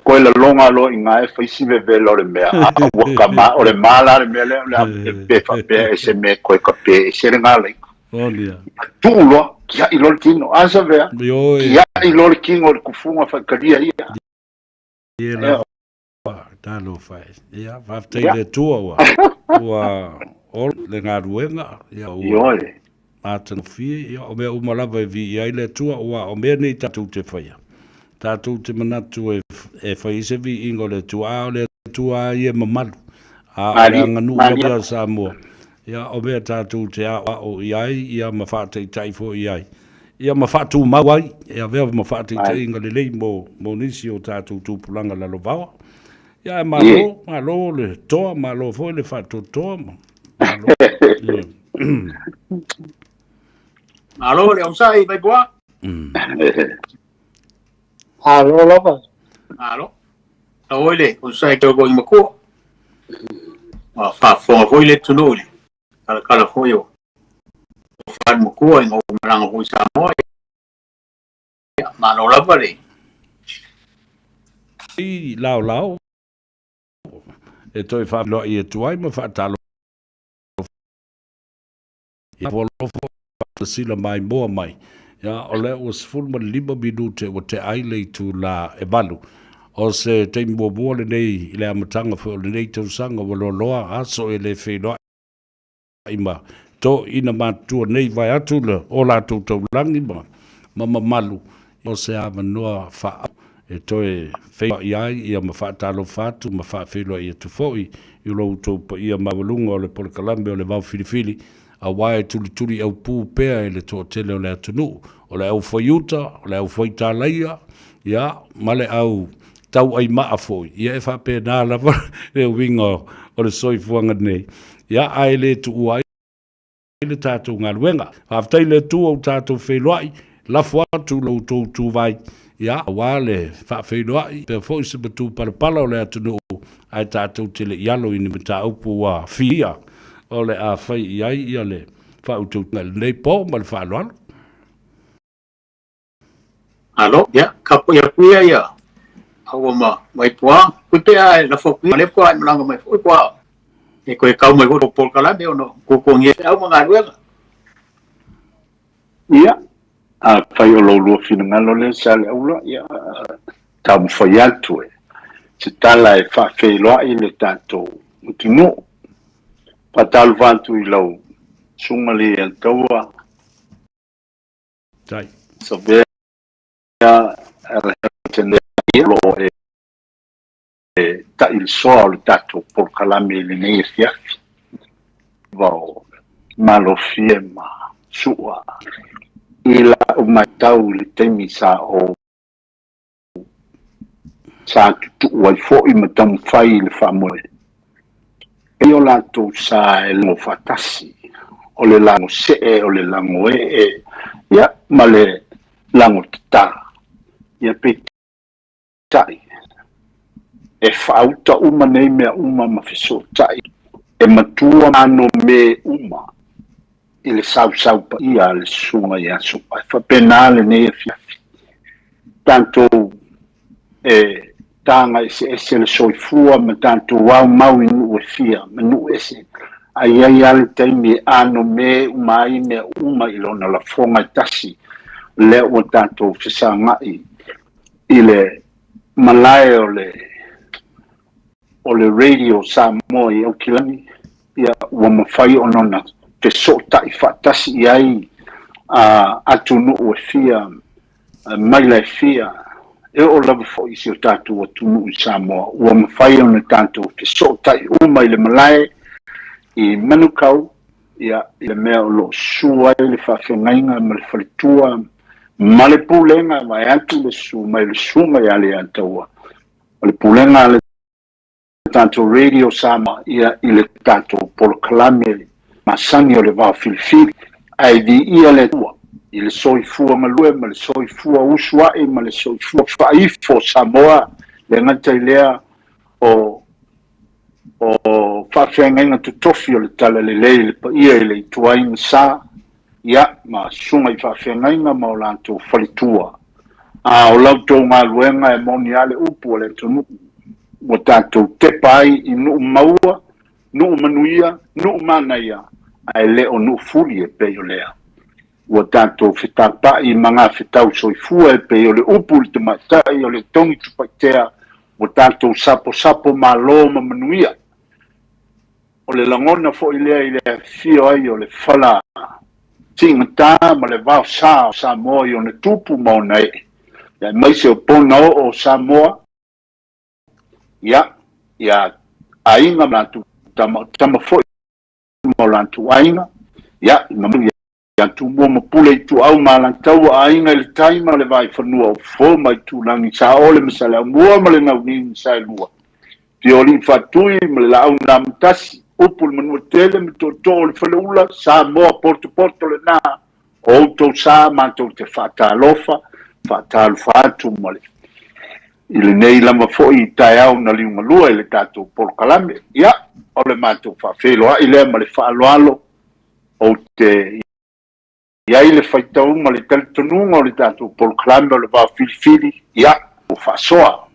Koe la longa lo i ngae whaisi vevela o le mea. Ua kama o le mala le mea le pefa pea e se me koe ka pe e se le ngā lainga. Olia. Tulo kia i lor kino asa vea. Kia i lor kino o le kufunga whakaria ia. Ia talo fai. Ia whaftai le tua ua. Ua ol le ngā ruenga. Ia ua. Mātana fie. Ia o mea umalawa e vi ia i le tua ua. O mea nei tātou te whaia. Tātou te manatu e whaise vi ingo le tua. O le tua i e mamalu. A le anganu ua Samoa. Ia o mea tātou te a o iai, ia ma whātai taifo iai. ia mawhatu mawai, ia vea mawhatu te inga lelei mo nisi o tātou tūpulanga la lovawa. Ia e malo le toa, malo fo le whatu toa. Malo le usai vai boa. Alo lava. Alo. Oile, usai ke go imako. Fa foi le tunu le. Kala foi yo. Fa mo ko ngo maranga ho Samoa. Malo lava le. I lao. E toi fa lo i tuai ma fa talo. Ia volofo sila mai moa mai. Ya ole was full ma lima minute o te aile tu la e balu. O se te mbobo le nei le amatanga fo le nei tau sanga walo loa aso e le whenua ima to ina matua nei vai atu le o la tau langi ma malu o se amanua wha e toe whenua iai ia ma wha talo whatu ma wha whenua ia tu foi i lo tau pa ia mawalunga o le polikalambe o le vau filifili a wae tuli au pū pēa e le tō tele o le atunu o le au whaiuta o le au whaitalaia ia male au tau ai maa foi. Ia e whape nā lava e winga o le soifuanga nei. Ia ai le tu uai le tātou ngā luenga. Haftai le tu au tātou wheluai, lafu atu lau tō vai. Ia wā le whawheluai, pe foi se batu parapala o le atunu ai tātou tele ialo ini mita upu wa whia. O le a whai iai ia le whautou ngal nei pō ma le whaaloalo. Alo, ia, kapo ia kuia ia. Awa mai pua kupe ai la foku le ko ai malanga mai fu kwa e ko e kau mai ho por kala be ono ko ngie au manga ruela ia a fai o lo fina ngalo le sale ula ia tam fai atu e se tala e fa fei loa i le tato utinu patal vantu i lau sumali el taua tai so be a tende lo ta il sol tato por calame le nei fiafi vao malo fiema sua ila o matau le temi sa o sa tu wai fo I matam fai le famoe e o lato sa e lo fatasi o le lango se o le lango e ya male lango ta ya pe tai e fauta uma nei mea uma mawhiso tai e matua ano me uma i le sau pa ia le sunga ia supa e whapenale nei e fiafi tanto e tanga ese le soifua ma tanto wau mau I nu e fia ma nu ese ai ale taimi ano me uma I mea uma I lona la fonga tasi le o tanto fisa ngai I le malae o le radio Samoa I au kilani ia ua mawhai o nona te so tai whatasi I ai atu nuu e fia mai lai fia e o lava fo isi o tātou atu nuu I Samoa ua mawhai o na tātou te so tai uma I le malae I manukau ia I le mea o lo sua I le whawhengainga ma le whalitua ma le pulenga mai atu le su mai le sunga I ale ataua o le pulenga le tanto radio sama ia I le tanto por kalame masani o le va filfil ai di ia le tua I le soifua malue ma le soifua usua I ma le soifua faifo Samoa le ngata lea o whawhengainga tutofi o le tala le le pa ia I le tuainga sa ia ma sunga I whawhengainga ma o lanto whalitua o lautou ngā luenga e moni ale upu o le tunu o tātou te pai I nuu maua, nuu manuia, nuu manaia, ai leo nuu fuli e peo lea. O tātou whetapa I mga whetau soifua e peo le upu le te matai o le tongi tupaitea, o tātou sapo malo ma manuia. O le langona fo I lea fio ai o le whala, tingata ma le vau Samoa I o ne tupu mauna e. Ia mai se o pona o Samoa, ia ainga lantu tama foi mo lantu ainga ia mamu ia tu mo mo pule tu au malang tau ainga le taima le vai whanua o fo mai tu langi sa ole masala mua ma le ngau ni sa lua. Pioli fatui ma le lau nam tasi upul manua tele me to le whaleula sa moa porto le na o to sa manto te whaatalofa whaatalofa ma le i le nei lama fo'i tai au na liunga lua i le tātou Polokalame. Ia, o le mātou whawheloa i lea ma le whaaloalo o te ia i le whaitau ma le talitonunga o le tātou Polokalame o le wā filifili. Ia, o whaasoa.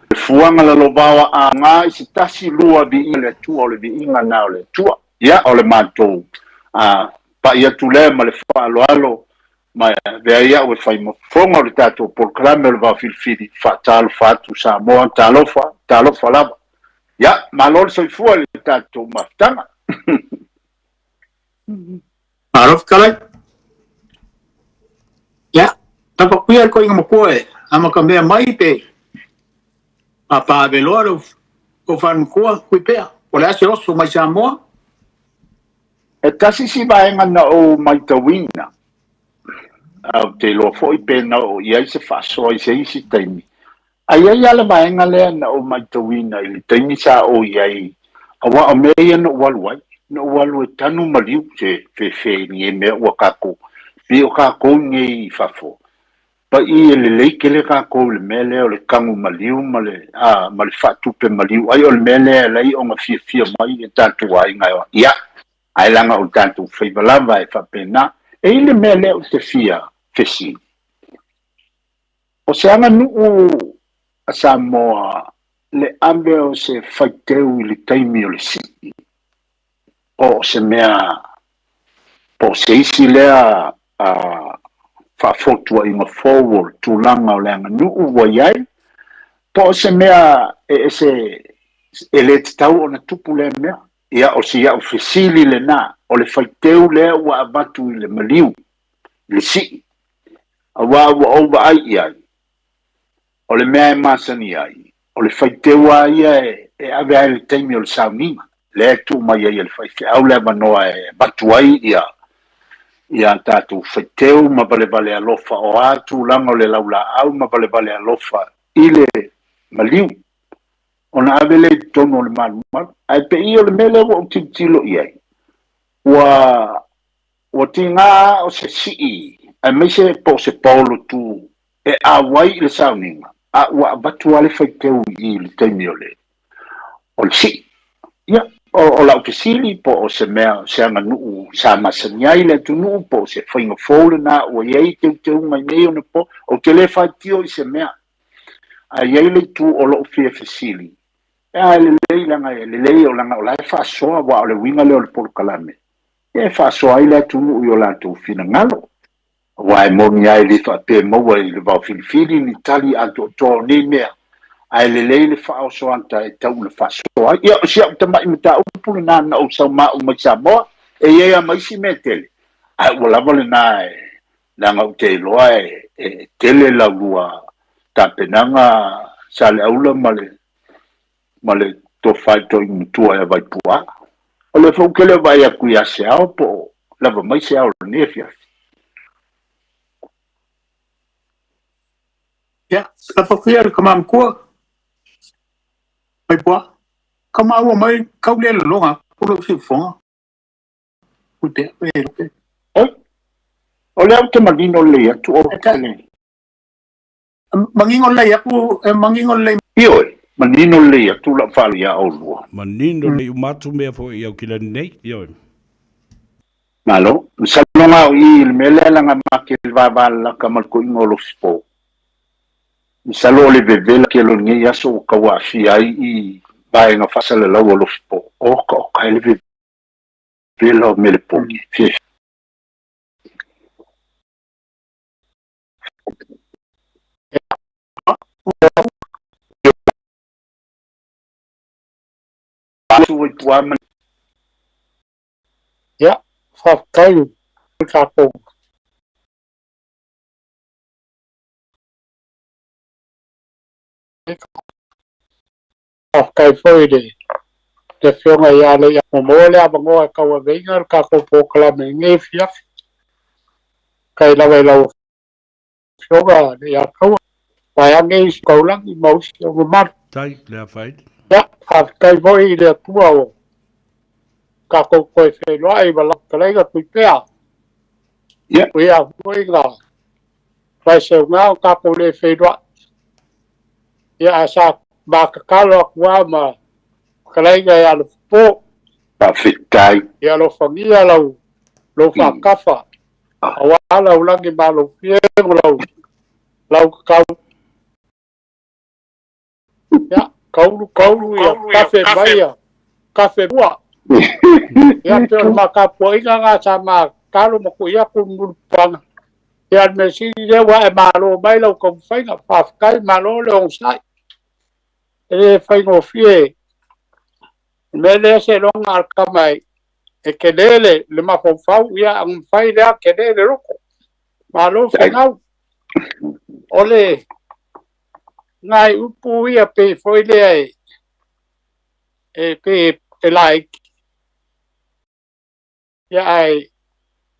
Le fuanga la lobawa a ngā i se tasi lua vi i le tua o le vi inga na o le tua. Ia, o le mātou pa ia tu lea ma le whaaloalo ma vea ia ue whai mafonga o le tātou Polokalame o le wā filifili whaatalo whaatu Samoa talofa lava. Ia, malole soifua le tātou maftanga. Marof kalai. Ia, tapa kuia ko inga makoe, ama ka mea mai pe. Pa veloa lo ko fan koa kui pea. O le ase rosso mai Samoa. E tasi si vaenga na o mai tawina. Au te loa foi pena o iai se whasoa i se isi taimi. Ai ai ala vaenga lea na o mai tawina i le taimi sa o iai. Awa o mea no waluai. No walu e tanu maliu se fe ni e mea ua kako. Pi o kako nge i fafo. Pa i e le leike le kako le mea lea o le kangu maliu ma le whatupe maliu. Ai o le mea lea lei o nga fia mai e tātu ai ngai o. Ia, ai langa o tātu Faiva lava e whapena. E i le mea lea o te fia fesi. O se anga nuu a Samoa le ambe o se whaiteu i le taimi o le si. O se mea po se isi lea whaafotua i ma forward tūlanga o leanga nuu wa iai. Po se mea e le tau o na tupu lea mea. Ia o se iau fesili le nā. O le whaiteu lea ua abatu i le maliu. Le si. A ua ova ai iai. O le mea e masani ai. O le whaiteu ai e ave ai le taimi o le saunima. Le tu mai ai le whaite au le manoa e batu ai ia tātou whaiteu ma bale alofa o atu langa o le laula au ma bale alofa i le maliu. O na ave le tono o le malu. Ai pe i o le mele o tilo iai. Ua tinga o se sii. Ai me se po se paulo tu e awai le sauninga. A ua batu ale whaiteu i le taimi o le sii. Ia, o lau te sili po o se mea se anga nuu sa masaniai le tu nuu po se whainga fōle na ua iei te unga i mei o na po o te le whaitio i se mea. A iei le tu o lo fia fesili. E a le lei langa e le lei o langa o lai whaasoa wa o le winga leo le Polokalame. E whaasoa i le tu nuu i o la tu fina ngalo. Wa e moni ai le whape maua i le vau filifili ni tali anto to ni mea. Ai le lei le whaasoa anta e tau le whaasoa. Ia o siap ta mai mta upulu na o sau maa umai Samoa. E iea maisi me tele. Ai ua lava le na e langa u te loa e tele la lua tapenanga sa le aula ma le to whaito i mutua e vai pua. O le whaukele vai a kuia se ao po lava mai se ao le nefia. Ia, la whakuia le kamam kua. Mai pua. Kamau mai kaule le longa. Pulo si fonga. Kutea, e. O le au te magino le atu o kene. Mangingo le aku, mangingo le. Ioi. Manino le atu la whalu ia o lua. Manino le umatu mea fo i au kila nei, ioi. Malo, salonga o i il mele langa make il vavala kamalko ingolo spo. Salo le vevela ke lo ngi yaso kawafi ai i vai nga fasala la wo spo. O ka le vevela mele pongi. Ja, whakaru kako. Gagaifo te whionga i ale ia mo mole a mangoa kaua veinga kako Polokalame nge fiafi. kai la vai lau fioga ya kau vai ange kau lang I mau sio mar Tai, lea whai. ya a kai voi le tua o ka ko ko fe lo ai ba la kai ga tu pea ya we a voi ga vai se nga ka ko le fe lo ya sa ba ka kalo wa ma kai ga ya lo po ba fitai ya lo familia lo fa kafa awala ulangi ba lo fie lau kau ya kaulu ya kafe maya kafe bua ya pe maka poinga nga sama kalu mo kuya kumulpang ya mesi le wa malo mai lo kom fai nga pa kai malo le on sai e fai ngo fie mele se long al kamai e kedele le ma fau ya ang fai le kedele roko malo fenau ole ngai upu ia pe foi le e pe e like ya ai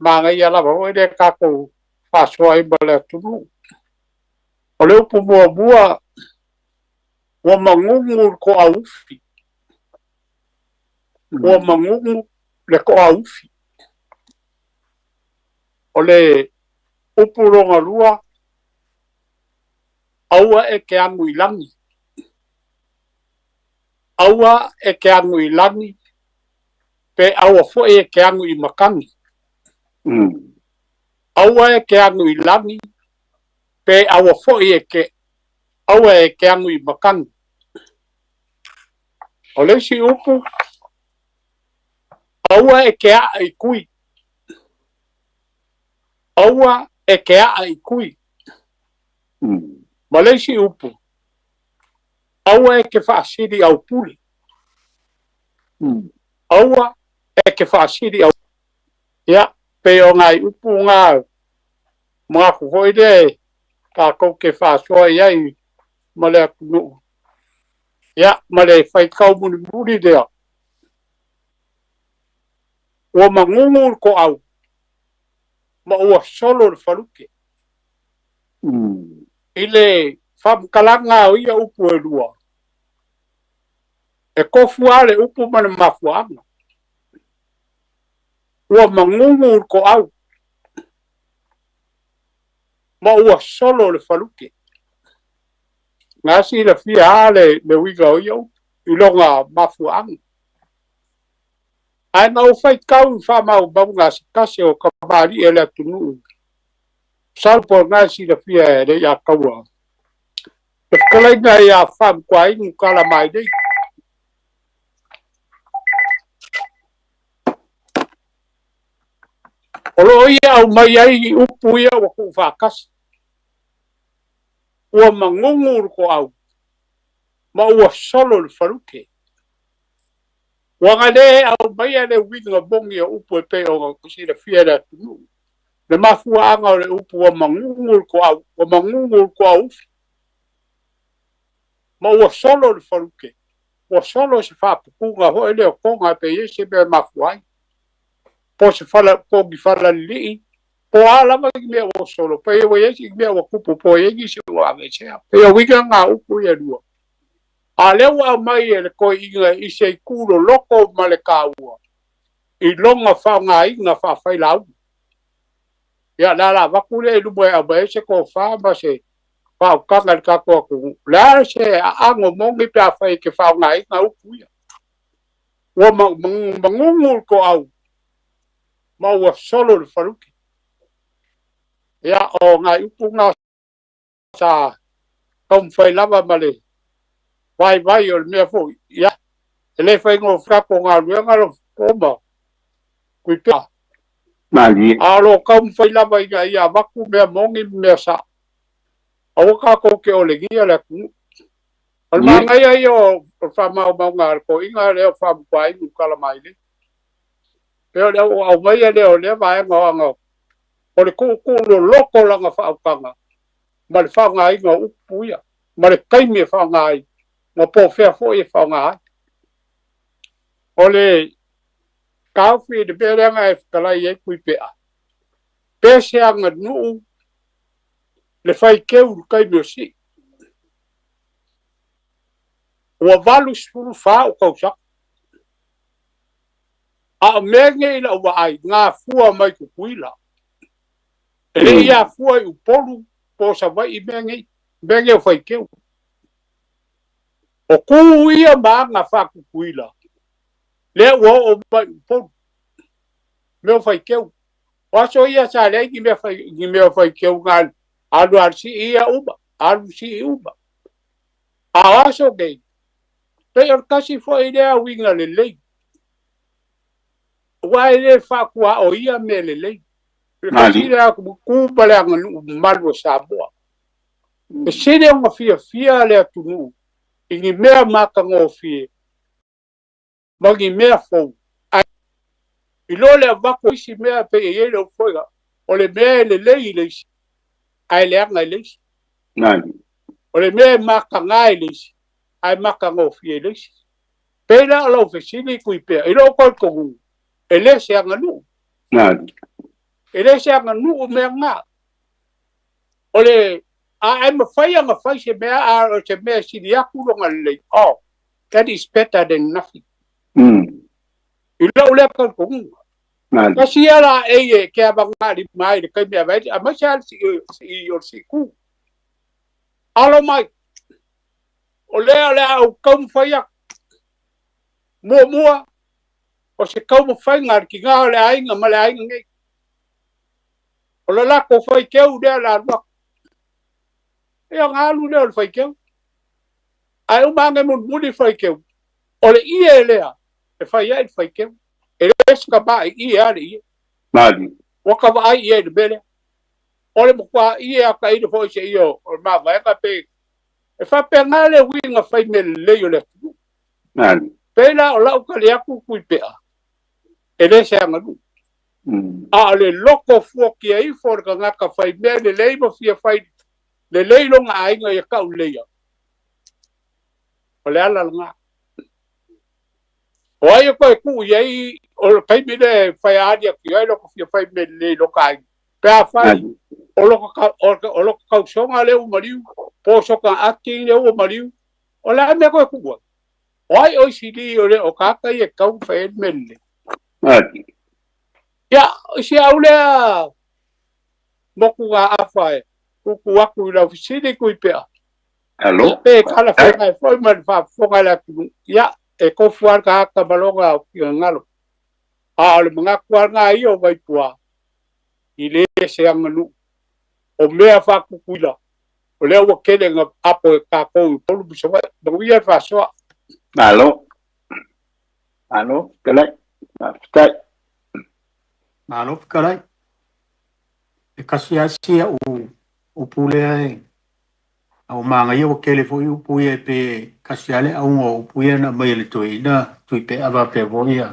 manga ia la ho le ka ko fa soi bole tu ole upu bua o mangungu ko aufi o mangungu le ko aufi ole upu ronga lua aua e ke angu ilangi. Aua e ke angu ilangi, pe aua fo e ke angu I makangi. Aua e ke angu ilangi, pe aua fo e ke angu I makangi. O le si upu, aua e ke a I kui. Aua e ke a I kui. Malesi upu. Aua e ke whaasiri au puli. Aua e ke whaasiri au. Ya, pe o ngai upu ngā mga kuhoide ka kou ke whaasua iai male akunu. Ya, male whaikau muni muni dea. Ua mangungur ko au. Ma ua solo le whaluke. Ile whamkalanga o ia upu e lua. E kofu ale upu mana mafuanga. Ua mangungur ko au. Ma ua solo le whaluke. Ngasi le fia ale le wiga o ia upu. Ilonga mafuanga. Ai nau whai kau whamau bau ngasi kase o kamari ele tunu. Salpo ngasi le fia e le ia kaua. E whakalainga ia wham kwa ingu kala mai dei. Olo ia au mai ai upu ia wa ku whakasi. Ua mangungur ko au. Ma ua solo le wharuke. Wanga le au mai ale winga bongi a upu e pe o kusi le fia le tunu. Le mafua anga o le upu wa mangungur ko au. Wa mangungur ko au. Ma ua solo le wharuke. Ua solo se whapukunga ho ele o konga pe yese me mafuai. Po se fala po gi fala li po ala ma gi me o solo pe o yesi gi me o kupu po yegi se o ave se pe o wiga nga upu ya dua ale wa mai ele ko inga I se kulo loko male kaua I longa fa nga inga fa fai lau ya la vakule lu boy abai se ko fa ma se fa ka ngal ka ko ku la se ango mongi pa fa ke fa nga inga upu ya wa mangungul ko au ma ua solo le wharuki. Ia o ngā upu ngā sa tom whai lava male. Vai o le mea fo. Ia, e le whai ngō whrapo ngā ruenga lo pōma. Kui pia. Mali. Alo kaum whai lava I ngā ia waku mea mongi mea sa. Awa kā kou ke ole gia le kunu. Al mangai ai o whamau mau ngā ko inga leo whamu kwai ukala mai le. Pero le au mai le le vai ngo o le ku lo loko langa whaukanga ma le whaunga I ngā upu ia ma le kaimi e whaunga ai ma po whea fo e whaunga ai o le kauwhi de berenga e whakalai e kui pea pese anga nuu le fai keu kai mersi ua valu sulu fa o kausa a menge ila ua ai ngā fua mai kukuila ele ia fua i upolu po sa vai i menge o fai keu o ku ia ma nga fa kukuila le ua o mai upolu me o fai keu waso ia sa le ki me fai keu ngal alu arsi ia uba alu si uba a waso ge pe or kasi fo idea winga le lei wa ile fa kwa o ia me le lei kasi la ku bale ang malwo Samoa e sele nga fia le tunu ingi mea maka ngofi magi mea fo ilo le vako isi mea pe e le foga o le mea le lei le ai le anga le o le mea maka ngai le ai maka ngofi le pela lo fesini kui pe ilo ko ele se anga nu ele se anga nu me nga ole ai ma fai se mea a se mea si dia ku lo ngale oh that is better than nothing ilo le ko kasi ala e ke abanga di mai de kai mea vai a ma si ku alo mai ole au kom fai mua o se kau mo fai ngar ki ngā le ainga ma le ainga ngai o le lako fai keu dea la rua e a ngā lu leo le fai keu ai umange muni fai keu o le ia e lea e fai ai fai keu e le ska ba i ia le ia waka wa ai ia le bele o le mokwa ia a ka i le fai se ia o le ma vai ka pe e fa pe ngā le winga fai me le yo le pena o lau ka le aku kui pea ele se anga nu a le loko fuoki ai for ka ngaka fai me le lei mo fia fai le lei lo nga ainga ia kau leia o le ala nga o ai ko ku iai o kai me le fai adia ki ai loko fia fai me le lo kai pea fai o loko kau songa le o mariu po soka ati le o mariu o la me ko ku Wai o si li o le o kaka i e kau fai mele. Ya, si au lea moku ngā awhae. Kuku aku i lau fisini kui pea. Hello? Pe kala whenga e fwoi man whafonga la kunu. Ya, e kofuan ka haka malonga o ki ngalo. A ole mga kuan ngā i o vai pua. I le se anganu. O mea whakukuila. O lea ua kene ngā apo e kākou i polu biso vai. Nongi e whasoa. Alo. Kalai. Stai. Alo, kalai. E kasi asia o pule ai. Au manga ia o kele fo i upu ia pe kasi ale au ngō upu ia na mai le tui na tui pe awa pe voia.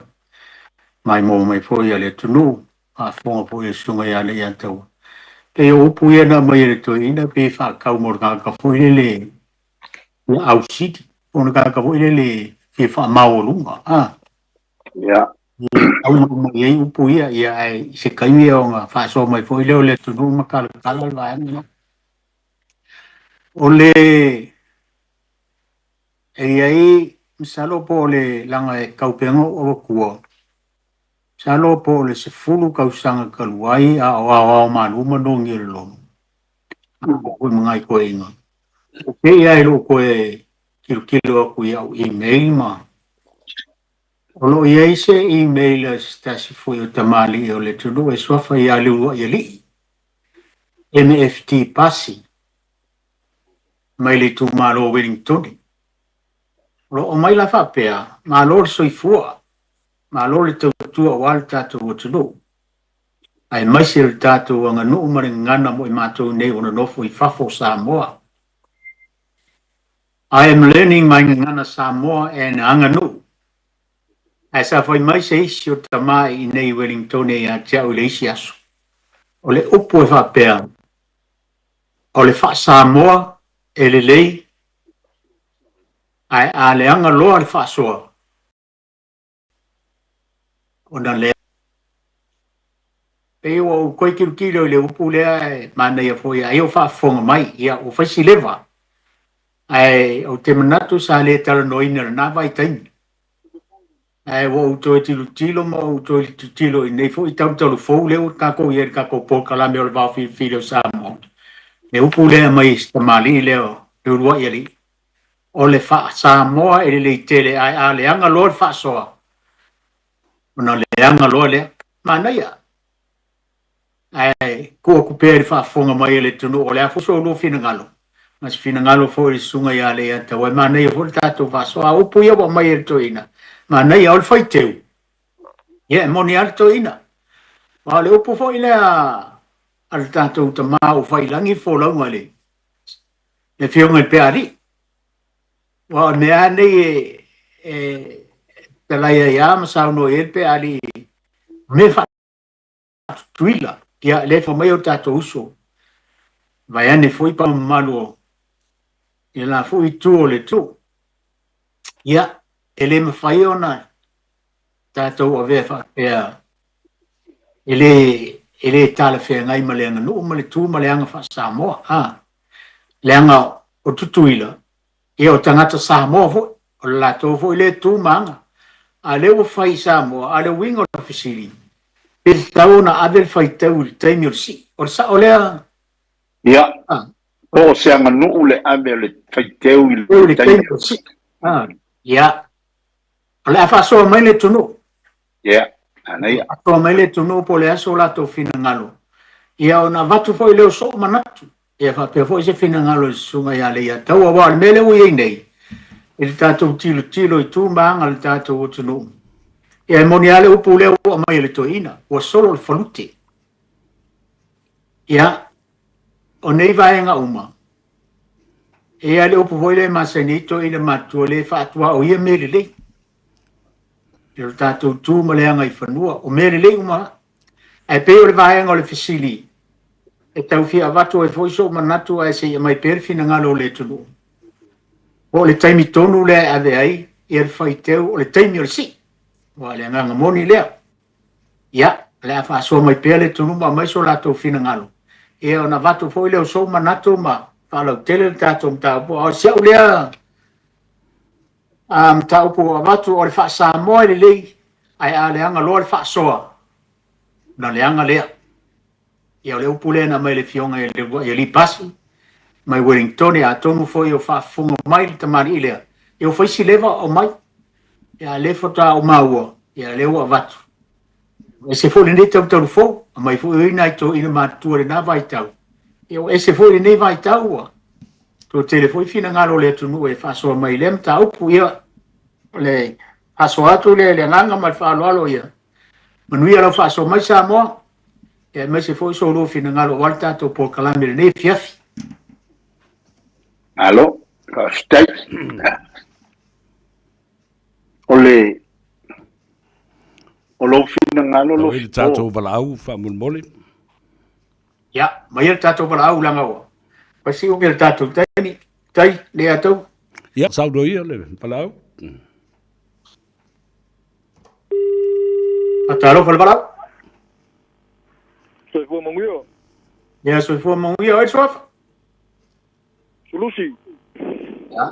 Mai mō mai fo ia le tunu. A fonga fo ia sunga ia le iantau. Pe o upu ia na mai le tui na pe whakau mor ngā fo ia le au siti. Ona ka fo ile le fi fa maolunga ya au mo ye upu ia ai se kai ia nga fa so mai fo ile le tu ma kala la nga ole e ai misalo po le langa e kaupengo o kuo salo po le se fulu kausanga kaluai a maluma no ngilo ko mga ko inga ke ia lo ko e kilo aku iau email ma. Olo iai se email stasi foi o tamali o le tunu e swafa ia liua ia li. MFT pasi. Mai le tu malo Wellingtoni. Olo o mai la whapea, malo le soifua. Malo le tautua wale tātou o tunu. Ai mai se le tātou anga nuu mare ngana mo i mātou nei o na nofo i fafo Samoa. I am learning my ngana Samoa and anganu. As I find my say, si o tamai i nei Wellington e a tiau le isi aso. O le upo e whapea. O le wha Samoa e le lei. Ai a le anga loa le wha soa. O na le. pe o koe kilo le upu le mana ia foi ai o whaafonga mai ia o whaisi lewa ai o te manatu sa le tala noina na vai taimi ai wo to tilo mo o to tilo nei foi tau fou le o kako ia kako po kala me o va fi o sa mo le upu le mai sta mali le o rua ia li o le fa Samoa e le tele ai a le anga lor fa soa ona le anga lor le mana ia ai ko pe fa fonga mai le tunu o le afo so lo fina ngalo mas fina ngalo fo le sunga ia le ata wa mana ia fo tato fa soa o pu ia wa mai le toina mana ia o fai teu ia moni alto ina wa le upu fo ile al tato tama o fai langi fo la ngale le fionga pe ari wa me ane talaya ya masau no pe ali me fa tuila ya le fa mai o tato uso vai ane foi pa malu e la foi tu le tu ya ele me fai ona tato ave fa ya ele tala fe ngai malenga no male tu malenga fa Samoa lenga o tutuila e o tangata Samoa fo o la to fo le tu manga ale o fai Samoa ale wingo na fisili e tauna adel fai tau te mirsi o sa olea ya o se anga no le ame le fai teu le te mirsi ya ale fa so mai le tunu ya anai to mai le tunu po le aso la to fina ngalo ia ona vatu fo le so manatu ia fa pe fo se fina ngalo sunga ya le ya tau wa mele o nei il tato tilo i tu manga il tato tunu e moniale upu le o mai le toina o solo il faluti ia o nei vaenga uma e ale upu voi le masenito ina matu le fatua o ia mele le il tato tu maleanga i fanua o mele le uma e pe o le vaenga o le fisili e tau fia vatu e foi so manatu ai se mai perfina ngalo le tunu o le taimi tonu le ave ai e fai teu o le taimi o si o le nganga moni lea ia le fa so mai pele tonu ma mai so lato fina ngalo e ona vatu foi le so manatu ma fa lo tele tato mta po o sia lea tau po vatu o le fa Samoa le lei ai a le anga lo le fa soa na le anga lea e o le upule na mai le fionga e li pasi mai Wellington e a tonu foi o fa fungo mai te mari ile e o foi si leva o mai e a le fota o maua e a le o vatu e se foi ne tau fo mai foi ina to ina matua na vai tau e o se foi ne vai tau to telefone fina ngalo le tunu e fa so mai lem tau pu ia le aso atu le nganga mai fa lo ia manui ala fa so mai Samoa e mai se foi so lo fina ngalo walta to por kalamire ne fiafi alo stai ole o lo fina ngalo lo il tato valau fa mole ya mai il tato valau langa o pasi o il tato tai le ato ya saudo ia le valau atalo valau soy fue monguio ya soy fue monguio es off Solusi. Ya.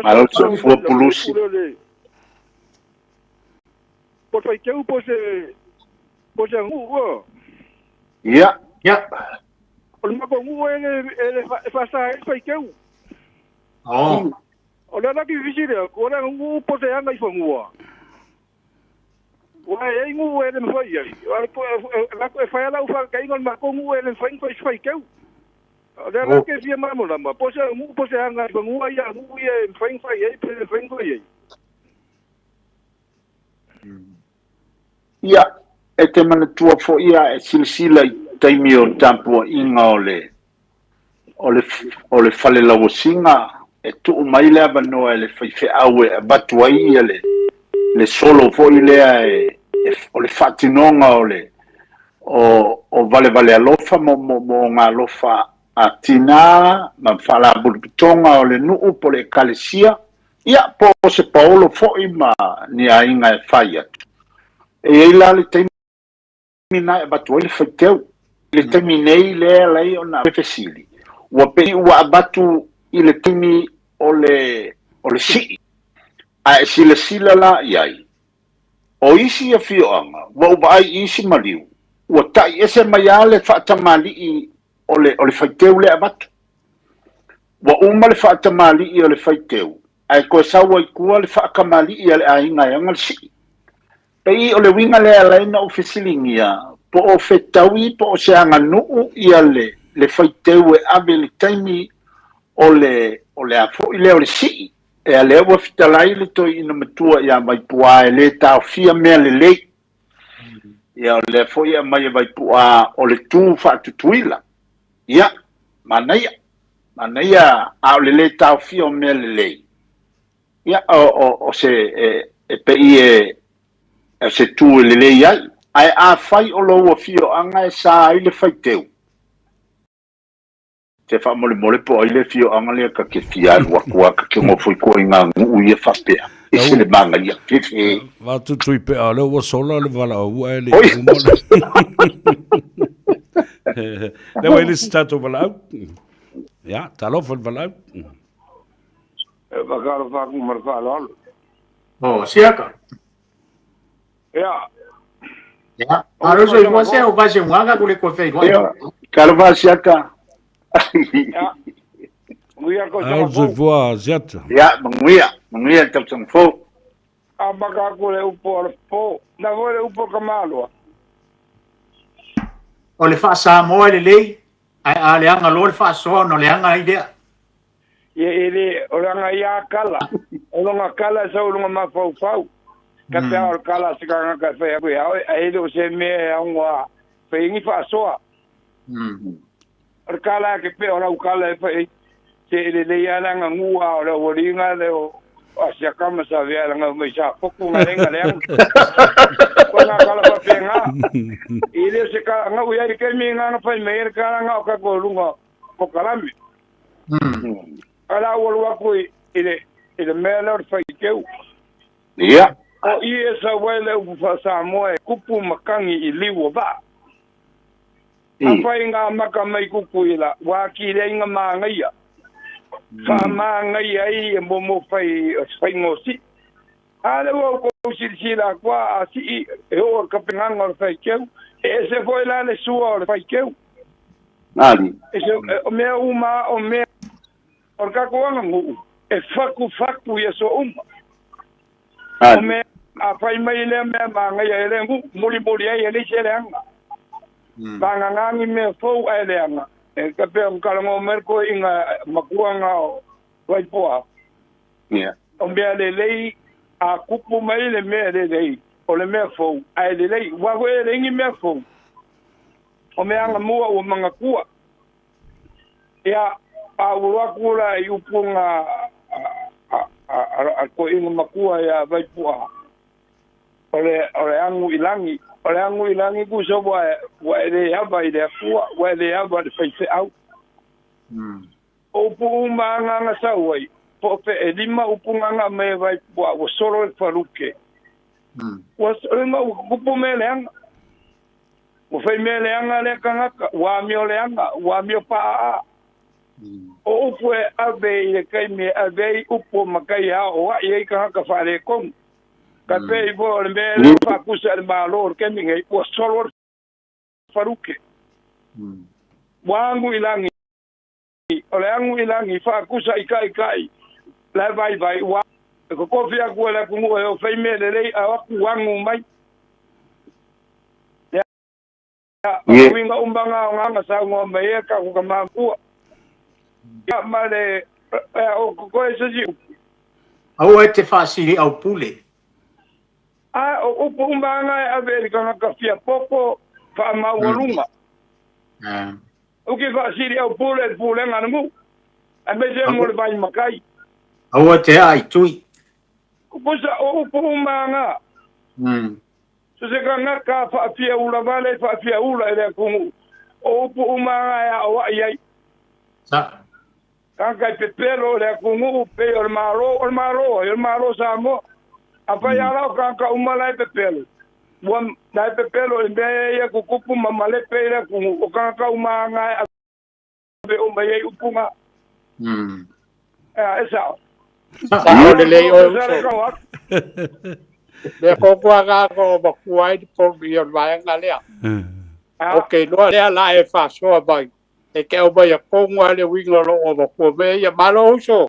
Alo so fue pulusi. Por fai teu pose ngu. Ya. Ya. O ma ko ngu ele fa sa fai teu. Oh. O la ki visire ko la ngu pose anga i ngu. Wa e ngu ele me fai ai. La ko fai la ufa kai ngon ma ko ngu ele fai teu. Ada ke fia mamo lama, pose anga bangu ia ngu ia fai ai pe fai ai. Ia e te mana tua fo ia e silsila i taimi o tampo inga o le fale lau singa e tu mai lea banoa e le fai fe au e batu ai ia le solo fo i lea o le fatinonga o vale alofa mo ngā alofa a tina ma fala bulpitonga o le nuu po le kalesia ia po se paolo fo i ma ni a inga e fai atu e ila le taimi mina batu le feteu le terminei le lai ona fesili wa pe wa batu ile timi ole si a sila la yai o isi a fioanga wa ba isi maliu wa tai ese mayale fa tamali I ole feteu le batu wa uma le fa tamali I ole feteu ai ko sawa ku le fa kamali I le ainga yang si pei o le winga le ala na ofisilingia po o fetaui po o se anga nuu ia le faiteu e ave le taimi o le afo I le o le si e a le ua fitalai le toi ina matua ia mai pua e le tau fia mea le lei ia o le fo ia mai mai pua o le tu fa tutuila ia manaia a o le tau fia o mea le lei ia o se e pei se tu le le ia ai a fai o lo fio anga e sa I le faiteu te fa mole po I le fio anga le ka ke fia wa ka ke mo foi ko inga u ia fa pe e se le manga ia ke va tu pe ale o sola le vala u ele le wa le stato vala ja talo fo vala va caro fa con marfalo oh siaka ya aro so igual se o base un haga con le café Carva siaka je vois jet ya manguia tau tang fo a baka ko le upo po na vo le upo kamalo o le fa Samoa le lei a le anga lo le fa so no le anga idea ele oranga ya kala oranga kala sa oranga ma fau ka pe or kala sika ka fe ko ya ai do se me angwa pe ngi fa so or kala ke pe ora kala pe se le ya nga ngua ora oringa de o asia kama sa via nga me sa poku nga renga le ko na kala pa pe nga ile se ka nga uya ke mi nga fa me ka nga ka ko lunga ko kalami ala wolwa ko ile melor fa ikeu ia o ia sa wele u fa Samoa kupu makangi I liwa ba apa inga maka mai kupu ila wa ki le inga mangaia fa mangaia I mo fai ngosi ale wo ko sila kwa asi e o ka penganga fa ikeu e se foi la le suo fa ikeu ali ese o me uma o me or ka ko ngu e faku ia so o me a fai mai le me manga ia le ngu muri ai le se le anga banga ngangi me fo ai le anga e ka pe un kalango merko inga makuanga vai poa o me le a kupu mai le me le o le me fo ai le wa go le ngi me fo o me anga mua o manga kua ia a ua kula I upunga a ko inga makua ia vai poa ore angu ilangi ku so wa ele aba ile fu wa ele aba de fai au o pu manga nga sa wai po pe elima upunga nga me vai wa solo faruke was elima upu me leanga o fai me leanga le kanga wa mio leanga wa mio pa o upu abe ile kai me abe upu makai ha o ai ka fare kom ka pe bo le me fa kusa le malo ke mi ngai o solo faruke wangu ilangi ole angu ilangi fa kusa ikai la vai wa ko fia ko la ku o fai me le a ku wangu mai ya winga umbanga nga sa ngo me ka ku ma ku ya male o ko ese ji au te fa siri au pule o umbanga Amerika ka fia popo fa ma wolunga o ke fa siri au pule nganu a me je mo le vai makai au te ai tui kusa o umbanga so se kana ka fa fia ula vale fa fia ula ele ku o umbanga ya o ai sa kanka te pelo le ku pe o maro Samoa apa ya la kanka umala te pelo Buam dai pe pelo e be ya kukupu mamale pe la ku o ka ka uma nga be o mai upunga. Esa. Sa o le o so. Le ko kwa ga ko ba kuai po bi o vai nga le. Okay, no le la e fa so bai. E ke o bai ko ngwa le wingo lo o ko be ya malo so.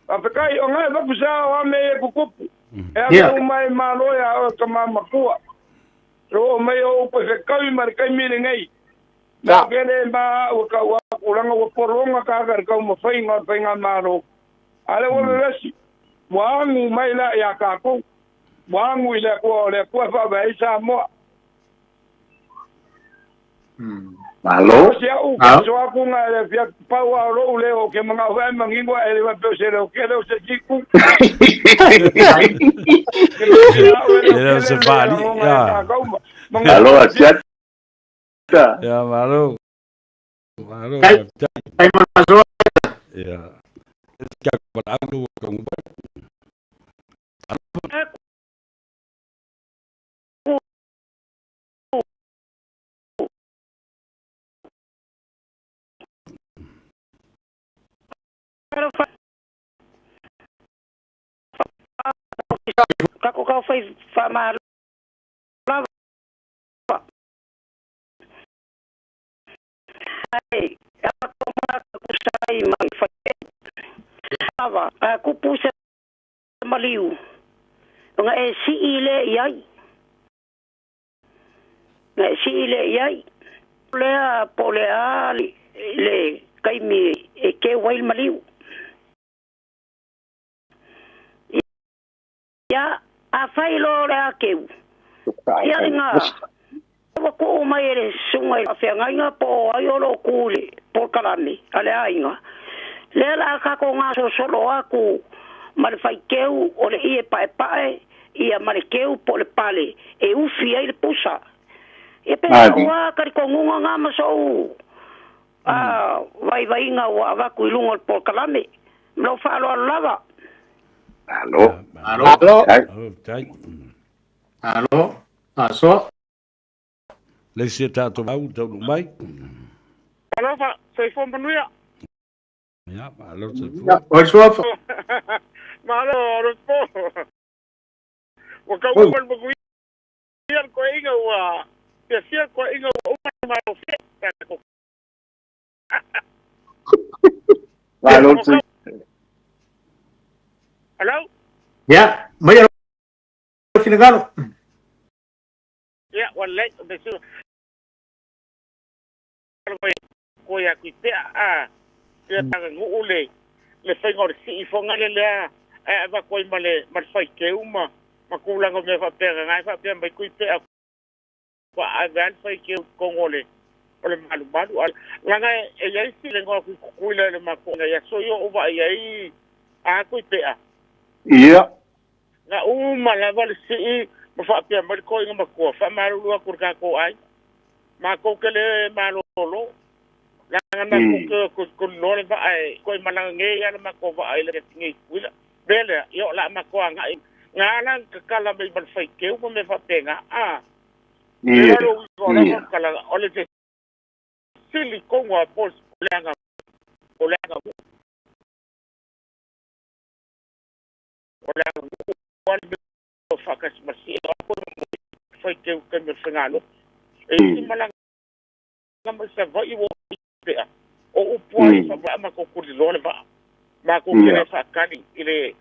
Apekai o ngai ba kusa o me kukupu. E o mai malo ya o kama makua. Ro mai o po se kai mar kai mi ngai. Na kene ma o ka wa kuranga o poronga ka ka mo fainga fainga malo. Ale o resi. Wangu mai la ya ka ko. Wangu ile ko fa ba isa mo. Malo. So aku nga le pia pa wa ro le o ke mga wa mangingo ele va pe se lo ke lo se jiku. Era se vali. Ya. Malo asiat. Ya malo. Malo. Ay maso. Ya. Es que algo con Kako kau fai famar lava. Ai, aku mak aku sai mai fai. Lava, aku pusa maliu. Nga e si ile yai. Nga si ile yai. Polea le kaimi e ke wail maliu. Ya, a fai lo le akeu. Ya nga. Wa ko mai le sunga a fe nga po ai lo kule por kalami. Ale ainga. Le la ka ko nga so solo aku mal fai keu o le ie pae ia mal keu po le pale e ufi ai le pusa. E pe wa ka ko nga ma so. Vai nga wa ku ilungo por kalami. Lo fa lo lava. Aló. Aló. Aló. Aso. Le se tato mau tau mai. Aló, soy Fon Manuia. Ya, aló se fu. Ya, oi so. Malo, aló po. Wa ka wa mo ku yan ko inga wa. Ya sia ko inga wa malo fe. Aló. Hello? Ya, mai al finagalo. Ya, wala beso. Ko ya ku te ya tanga ngule. Le fengor si fonga le va ko male mar fai ke uma. Makula ngo me fa pega ngai fa pega mai ku te ko avan fai ke kongole. Ole malu langa e ya si le ngo ku le makona ya so yo over ya ku te Iya. Na la vale si mo fa pia mal ko nga ko fa malu ko ka ko ai. Ma ko kele malolo. La nga ko no le va ai ko malange ya ma ko va ai le ngi wila. Bele yo la ma ko nga nga lang kala me bal fai ke mo me fa penga Iya. Iya. Kala ole te sili ko wa pos langa fakas masih aku foi que o caminho finalo e malang ngam sa vai wo o poi fa ma ko kurilole va ma ko kele fa kani ile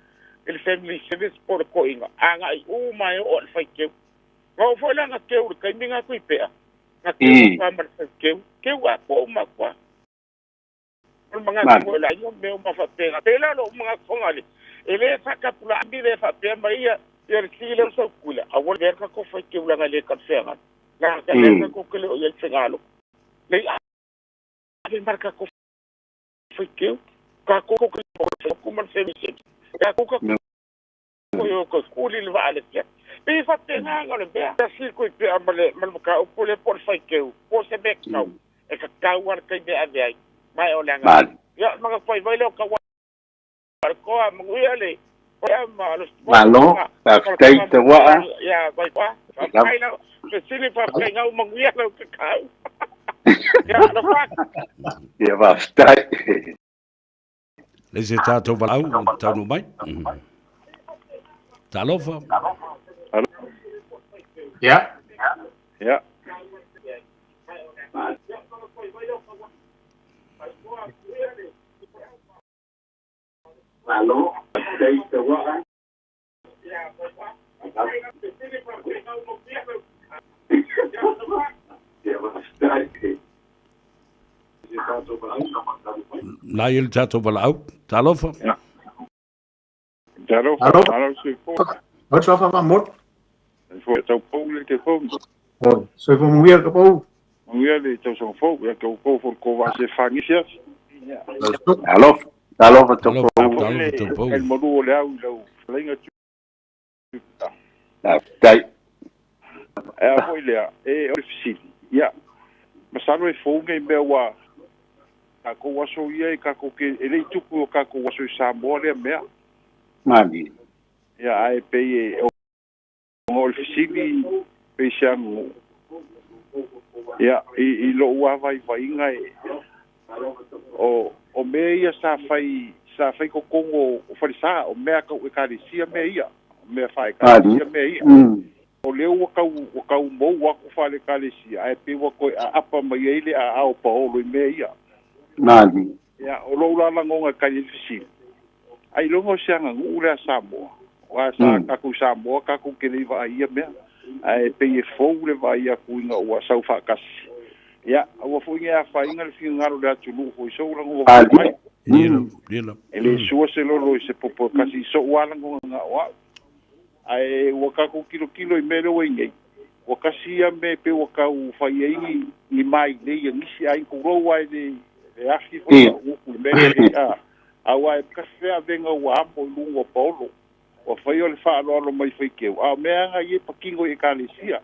family service por ko inga anga o mai o fa que o foi lá na que o caminho ko ipea na que fa mar que wa ko ma kwa o mga ko la yo me ma fa pega tela lo mga kongali ele fa kapula ambile fa pe maia yer kile so kula awol der ka ko fa ke ulanga le ka fenga la ka le ko kele o yel fengalo le a marka ko fa ke ka ko ko man se mi ya ko ko yo ko skuli le vale ke pe fa te nga le be ta si ko pe amale mal ka o pole por fa ke o se be ka e ka ka war ka be ave mai o langa ya mga fa vai le ka Malo, after the wa. Ya, vai pa. Papai na sili papai ngau manguia lo kakau. Ya no fak. Ya basta. Le se tātou walau, taunu mai. Talofa. Ya. Ya. Hello. Nai il tātou walau. Talofa. Halo, wat zo van mot? Voor het ook le telefoon. Oh, zo van weer kapot. Weer le to so fo, ya ko ko for ko va se fanisias. Hello. Talofa Talofa. El modu le au lo lenga tu. Dai. Foi le e oficina. Ya. Mas sabe foi ngai mewa. Ka ko waso ia ka ko ke ele tuku ka ko waso Samoa le mea. Mami. Ya ai pe o oficina pe siamo. Ya I lo wa vai ngai. O meia sa fai ko kongo o farisa o mea ka o karisia meia. Me fai karisia meia. O leo o kau mo wa ko fale karisia ai pe wa ko apa mai ele a o paolo meia. Mami. Ya o lo la ngonga karisia. Ai longo sianga ngula Samoa. Wa sa ka ku Samoa ka ku kele va ia mea. Ai pe e foule va ia ku nga o sa fa kasi. Ya, o foi nga fa inga le fingaro da tulu ko so lango va. Dilo. Ele sua se lo se popo kasi so wala nga wa. Ai o ka ku kilo I mele o ngai. O kasi a me pe o ka u fa ia ni mai le ia nisi ai ko ro wa le afi fo o ku mele a wa ka fe a venga wa po lungo polo. O fa yo le fa lo mai foi ke. A me nga ye pakingo e kalisia.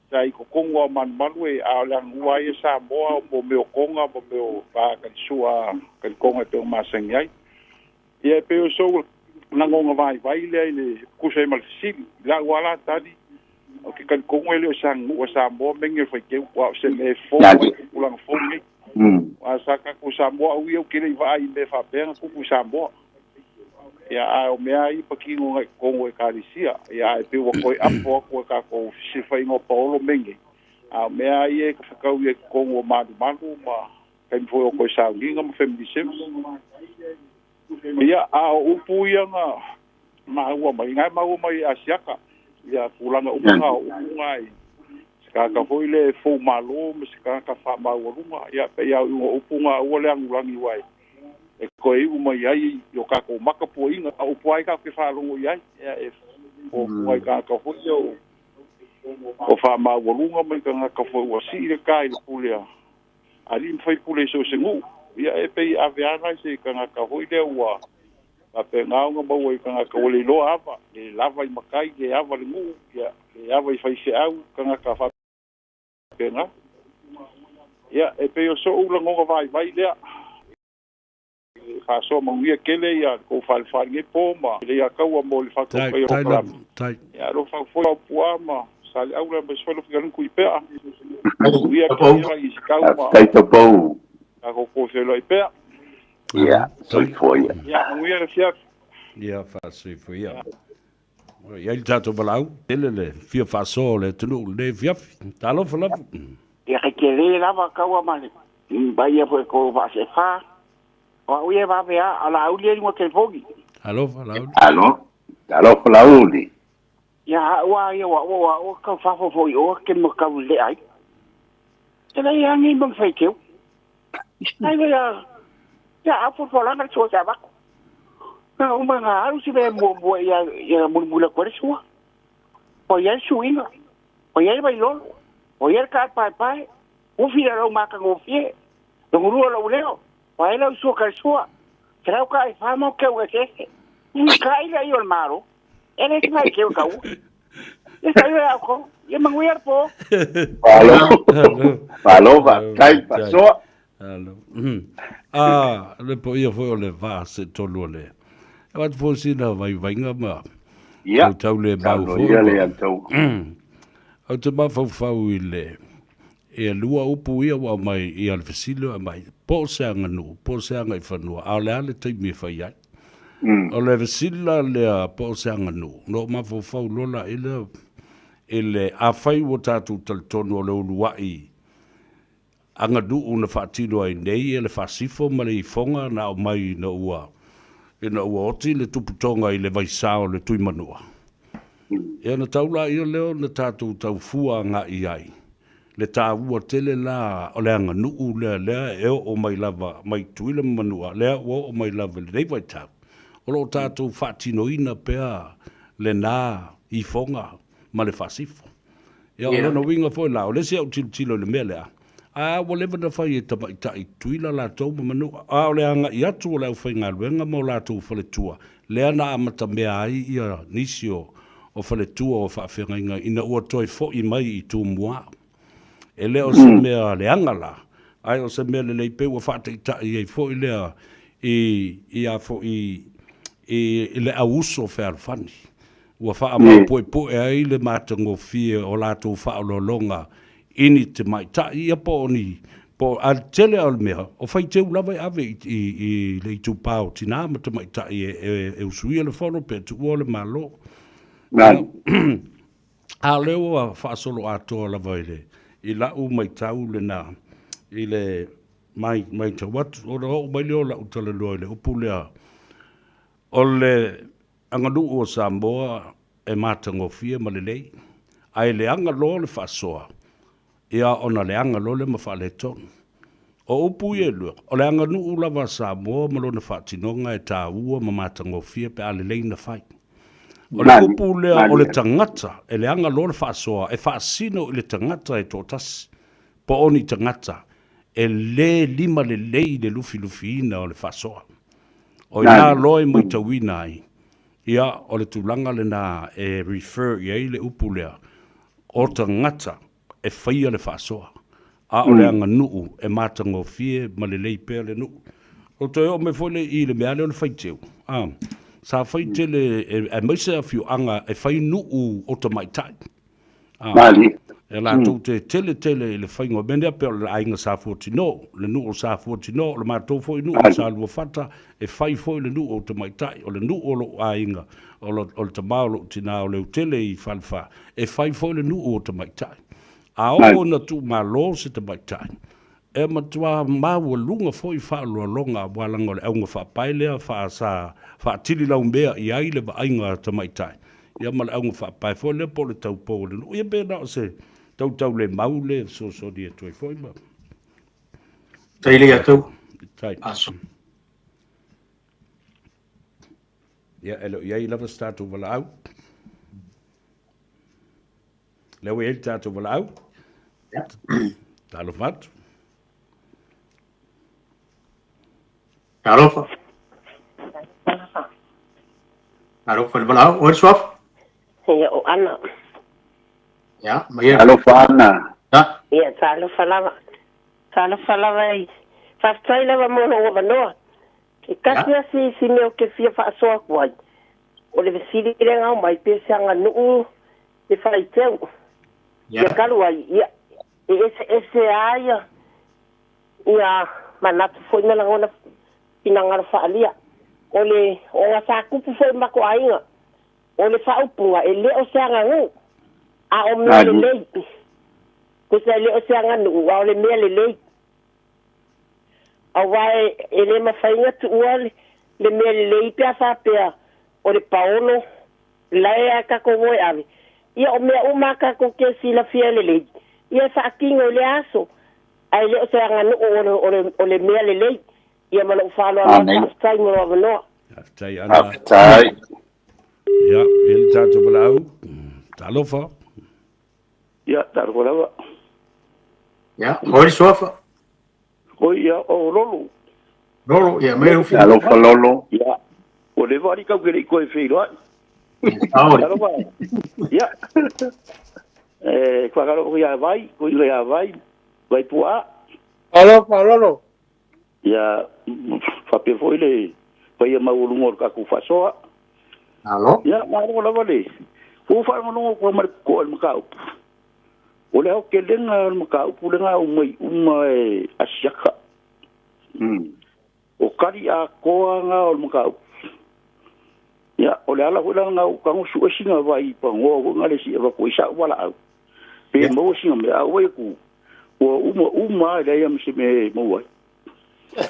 Sai ko kongo man manwe a lang uai Samoa mo me konga mo me ba ka sua ka konga to masangai e pe o so nangonga vai le ku se mal sim la wala tadi o ke kan kongo le sang o Samoa menge foi ke wa se le fo ulang fo ni wa saka ku Samoa u yo ke le vai me fa pena ku Samoa ya o me ai pakingo ngai kongo e karisia ya e pe wo koi apo ko ka ko se fai ngo polo menge a me ai e ka ka u e kongo ma ma kan fo ko sa nginga mo fem disem ya a o pu ya ma wa mai ngai ma o mai asiaka ya kulanga o ngai ska ka foi le fo malo me ska ka fa ma o lunga ya pe ya o punga o le angulangi wai e koe uma iai yo ka ko maka po inga o puai ka ke fa longo iai e o puai ka fo yo o fa ma volunga me ka fo o si le kai le pulia ali foi pule so sengu ia e pe aviana se ka fo ile wa a pe nga nga ba wo ka o le lo ava le lava I makai le ava le ngu ia le ava I fai se au ka fa pe nga ia e pe o so ula ngo vai le fa so mo ia kele ia ko fal nge poma le ia ka wa mo le fa ko yo tai ya ro fa fo puama sal aula be so lo figan ku ipea ia ka I ska ma Tai to po. ka ko se lo ipea Ya, soy foi. ya mo ia le fiat ya fa sui foi ya ya il tatou walau le fia fa so le tunu le fia talo fala ia ke le lava ka wa male ba ia foi ko va se fa o ia va vea ala ulie ngo ke fogi Allo. Lauli. ya wa ia wa ka fa fo foi o ke mo ka le ai tela ia ni bang fai ke ai ya a fo la na so sa ba na o ma nga alu si be mo ia mo bula ko so o ia suinga o ia vai lo o ia ka pai o fi ro ma ka go fie no lo leo Pai la uso ka sua. Creo que famo que o que kai la yo maro. Ele que vai que o cau. Esta yo ko. Ye manguer po. Palova, kai paso. Allo. Le po ia foi le va se tolu le. Wat fo sina vai nga ma. Ya. Tau le ba fo. Ya le antou. Au te mawhauwhau i le. E lua upu ia wa mai i al fasilo a mai. Po se anga nu, po se anga I whanua. A le ale teimi whai ai. O le fasila le po se anga nu. No mawhauwhau lola ele a whai o tātou talitono o le uluai. Anga du una whaatino ai nei e le whaasifo ma le I whonga na o mai na ua. E na ua oti le tuputonga I le vaisao le tui manua. E na taula ia leo na tātou tau fua ngā I ai. Le tā ua tele la o le anga nuu lea eo o mai lava mai tuile manua. Lea ua o mai lava le nei vai tau. O lo tātou whaatino ina pēa le nā I whonga ma le whaasifo. Ia o lona winga fo la o le se au tilo le mea lea. A wa lewa na whai e tamaitai tuila la tau ma manua. A o le anga I atu o le au whai ngā luenga mo la tau whale tua. Lea na amata mea ai ia nisio o whale tua o whaawhenga inga ina ua toi fo I mai I tū mua. E leo se mea le anga la. Ai o se mea le leipe ua whaataitai ei fo I lea I a fo I le au uso whea alfani. Ua wha mau poe poe ai le mātango fie o la tau whaololonga ini te mai ta ia po ni po al tele al mea o fai te lava ave I le tu pau tina ma te mai ta e usui le fono pe tu o le malo a leo a fa solo ato la vaile I la u mai tau le na I le mai te wat o mai leo la utale loile o pulea o le angadu o Samoa e matango fie ma le lei ai le anga lo le fa soa ia ona le anga lo le mawhale tonu. O upu I lua, o le anga nuu lava Samoa ma lo na whaatinonga e tā ua ma matango fia pe ale leina whai. O le upu lea o le tangata, e le anga lo le whaasoa, e whaasino I le tangata e tōtasi. Po oni tangata, e le lima le lei le lufi ina o le whaasoa. O ia loe mai tawina ai, ia o le tūlanga le na e refer I le upu lea, o tangata, e whaia le whaasoa. A o le anga nuu e matango fie ma le lei pēr le nuu. O te o me fole I le mea leo le whaiteu. Sa whaitele e maise a fiu anga e whai nuu o ta mai tai. E la tau te tele I le whaingo menea pēr le ainga sa fuatino. Le nuu o sa fuatino, le mātou fo I nuu o sa lua whata e whai fo I le nuu o ta mai tai. O le nuu o lo ainga, o le tamao lo tina o le utele I whalwha. E whai fo I le nuu o ta mai tai. A o na tu malo se te mai tai. E matua maua lunga foi wha lua longa walango le aunga wha pailea wha tili lau mea I aile wa ainga te mai tai. Ia ma le aunga wha pai foi le po le tau po le. Ia bena o se tau le mau le so dia toi foi ma. Tai le atu. Tai. Aso. Ia elo ia I lava statu wala au. Leo e tatu wala au. Talo fatu. Arofa. Arofa le balau, o swaf. Ia o ana. Ya, mai. Alofa ana. Ya. Ia talo falava. Talo falava I. Fastai lava mo o vanoa. Ke kasia si me o ke fia fa so kwai. O le vesili renga mai pe sanga no e fai teu. Ia kalua ia ese aia. Ia manatu foi na ngona pinanga faalia. Ole o nga sa kupu foi mako ainga. Ole fa upunga ele o sanga ngu. A o mele le. Ko se le o sanga ngu wa ole mele le. Awai ele ma fainga tu ole le mele le pia fa pia. Ole paolo la ka ko voi ave. Ia o mea umaka ko ke sila fiele le. Ia fa kingo le aso. Ai le o sanga ngu ole mele le. Ia mana ufalo ala tai mo no. Tai ana. Tai. Ja, il tatu blau. Talofa. Ja, daar wala. Ja, hoor sofa. Hoi ja, o lolo. Lolo, ja, me hoef Talofa lolo. Ja. O le vari ka gere ko e firo. Talofa. Ja. Kwa garo ya vai, ko ile ya vai. Vai pua. Talofa lolo. Ja, fa pe foi le. Vai ma o lumor ka ku fa so. Alo? Ja, ma ro la vale. Fu fa no ko mar ko el makau. o le ke lenga maka upulenga umai asiaka o kari a koa nga o maka ya o le ala wala nga ka ngusu singa vai pango nga le si va ko isa wala au pe mo singa me au ku o uma le ya mse me mo wa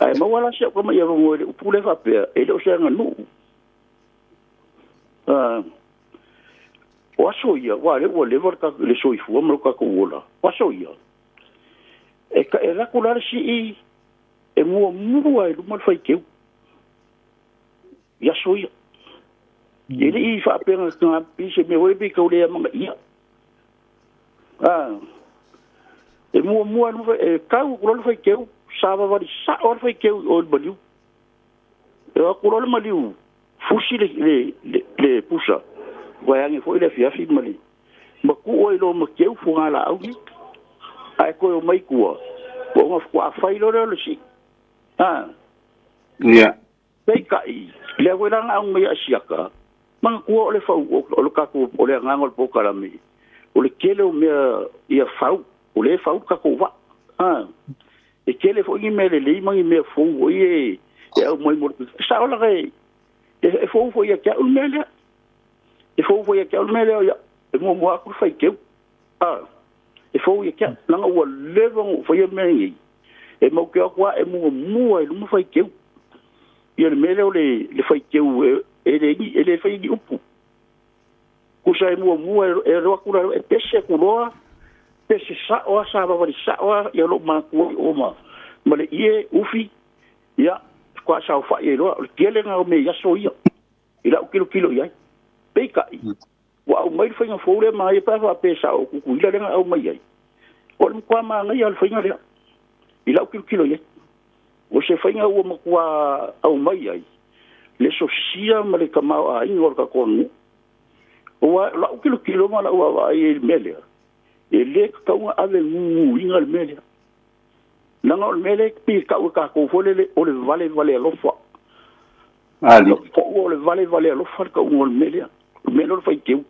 ai mo wala se ko me ya mo upule fa pe e lo se nga nu o aso ia wa le ka le soifu mo ka ko wala o aso ia e ka e la kula si e mo ai lu mo fai ke ya so ia ele i fa pena nga pise me we bi ko le manga ia e mo no e ka ko lo fai ke sa va sa o fai ke o baliu e ko lo maliu fusi le pusa Wayang foi le fia fi mali. Ma ku oi lo ma keu fu ala au ni. Ai ko mai ku. Ko nga fu a fai lo le si. Ya. Dei kai. Le wela nga au mai asiaka. Ma ku o le fau o lo ka ku o le nga ngol po kala mi. O le kele o me ia fau. O le fau ka ku va. E kele fo i me le mangi me fu o ye. E au mai mo. Sa o la re. E fo ia ka o me le. E fo ia ke o mele ia e mo ku fai ke e fo ia ke langa o level fo ia me e mo ke kwa e mo e mo fai ke ia mele o le fai ke e le fai di upu ku sai mo e ro ku e pese ku ro pese sa o sa ba sa o ia lo ma ku o ma le ie ufi ia kwa sa fa ia ro ke le nga o me ia so ia ila kilo ia Peka wa au mai fai fo le mai pa fa pesa o ku ila le au mai ai o le kwa ma ngai al fai le ila kilo ye o se fai o mo kwa au mai ai le sosia ma le kama ai ngor ka kon o la kilo ma la wa ai mele e le ka wa ave mu ingal mele na ngol mele pi ka ko fo le o le vale lo fo ali o le vale lo fo ka ngol mele me lo fai teu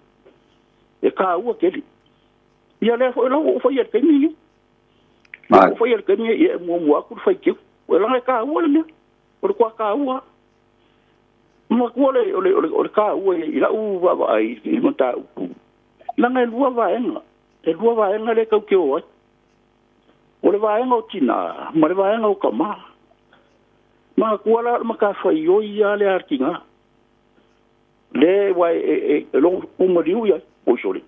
e ka ua keli ia le fo lo fo ia ke ni ma fo ia ke ni e mo ku fai teu o la ka ua le me o kwa ka ua mo ku le ka ua i la u va ai i mo ta la ngai lua va enga le ka ke o le va enga o tina ma le va enga o kama ma ku la ma ka fai yo ia le arkinga le wai lo umariu ya o sole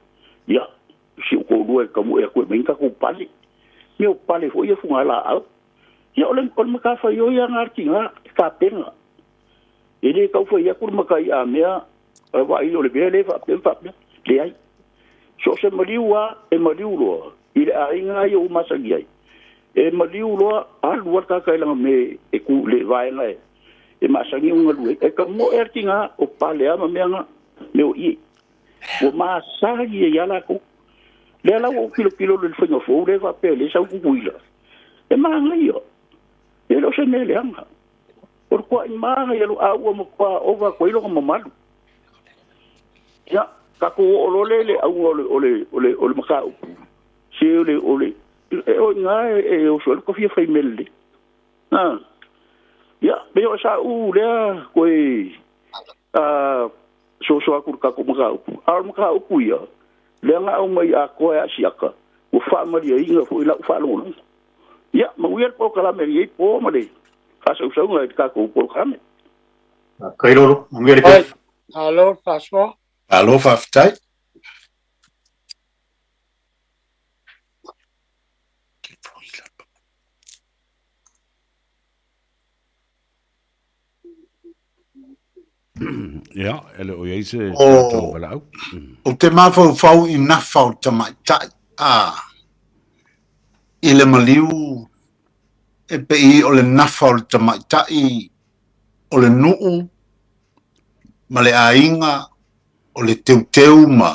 ya si ko do ka mo e ko men ka ko pali meu pali foi fu ala ya ole ko ma ka fa yo ya ngarti nga ka pena ele ka foi ya ko ma ka ya me wa i ole be le fa le ai so se mariu wa e mariu lo ile a inga yo ma sa gi ai e mariu lo al wa ka ka la me e ku le vai la e masangi unga lue e ka mo ertinga o pale ama meanga leo i o masangi e yala ko le la o kilo le fengo fo le va pele sa ku kuila e manga io e lo se me le anga por kwa manga ye lo a o mo kwa over ko ilo mo malu ya ka ko o lo le a o le maka si o le o nga e o so ko fi melde ya me o sa le ko so aku ka ko maka upu ya le nga o mai a ko ya siaka o fa ma dia inga fo ila fa lo ya ma wi po kala me ye po ma le ka so nga ka ko po kame kai lo ngere ke Allo François allo faftai Ja, ele o ye se o balau. o te mafau fau I na fau tamaita ile maliu e pe I o le nafau tamaita I o le nuu ma le ainga o le teuteu ma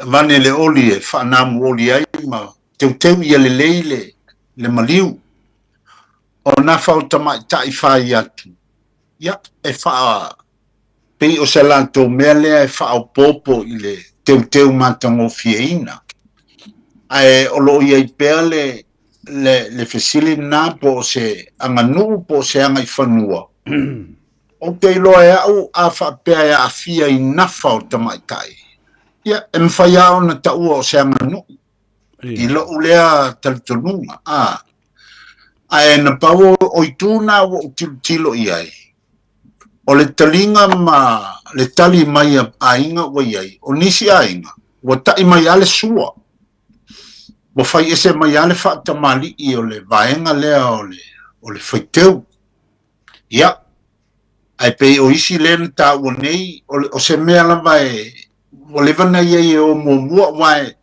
vane le oli e whanamu oli ai ma teuteu ia le leile le maliu o nafau tamaita I whai atu ia e wha Pei o se lantou mea lea e whaopopo i le teu matango fiaina. Ai o lo iai pea le fesili nā po se anganu po se anga i whanua. O te iloa e au a whapea e a fia i nafa o tamaitai. Ia, e mwhai au na taua o se anganu. I lo ulea talitonunga. Ai na pau o i tūna o tilo iai. O le talinga ma le tali mai a inga wa iai. O nisi a inga. Wa tai mai ale sua. Wa fai ese mai ale whaata mali i o le vaenga lea o le whaiteu. Ia. Ai pei o isi lena ta ua nei o se mea lava o le vana iai o mua wae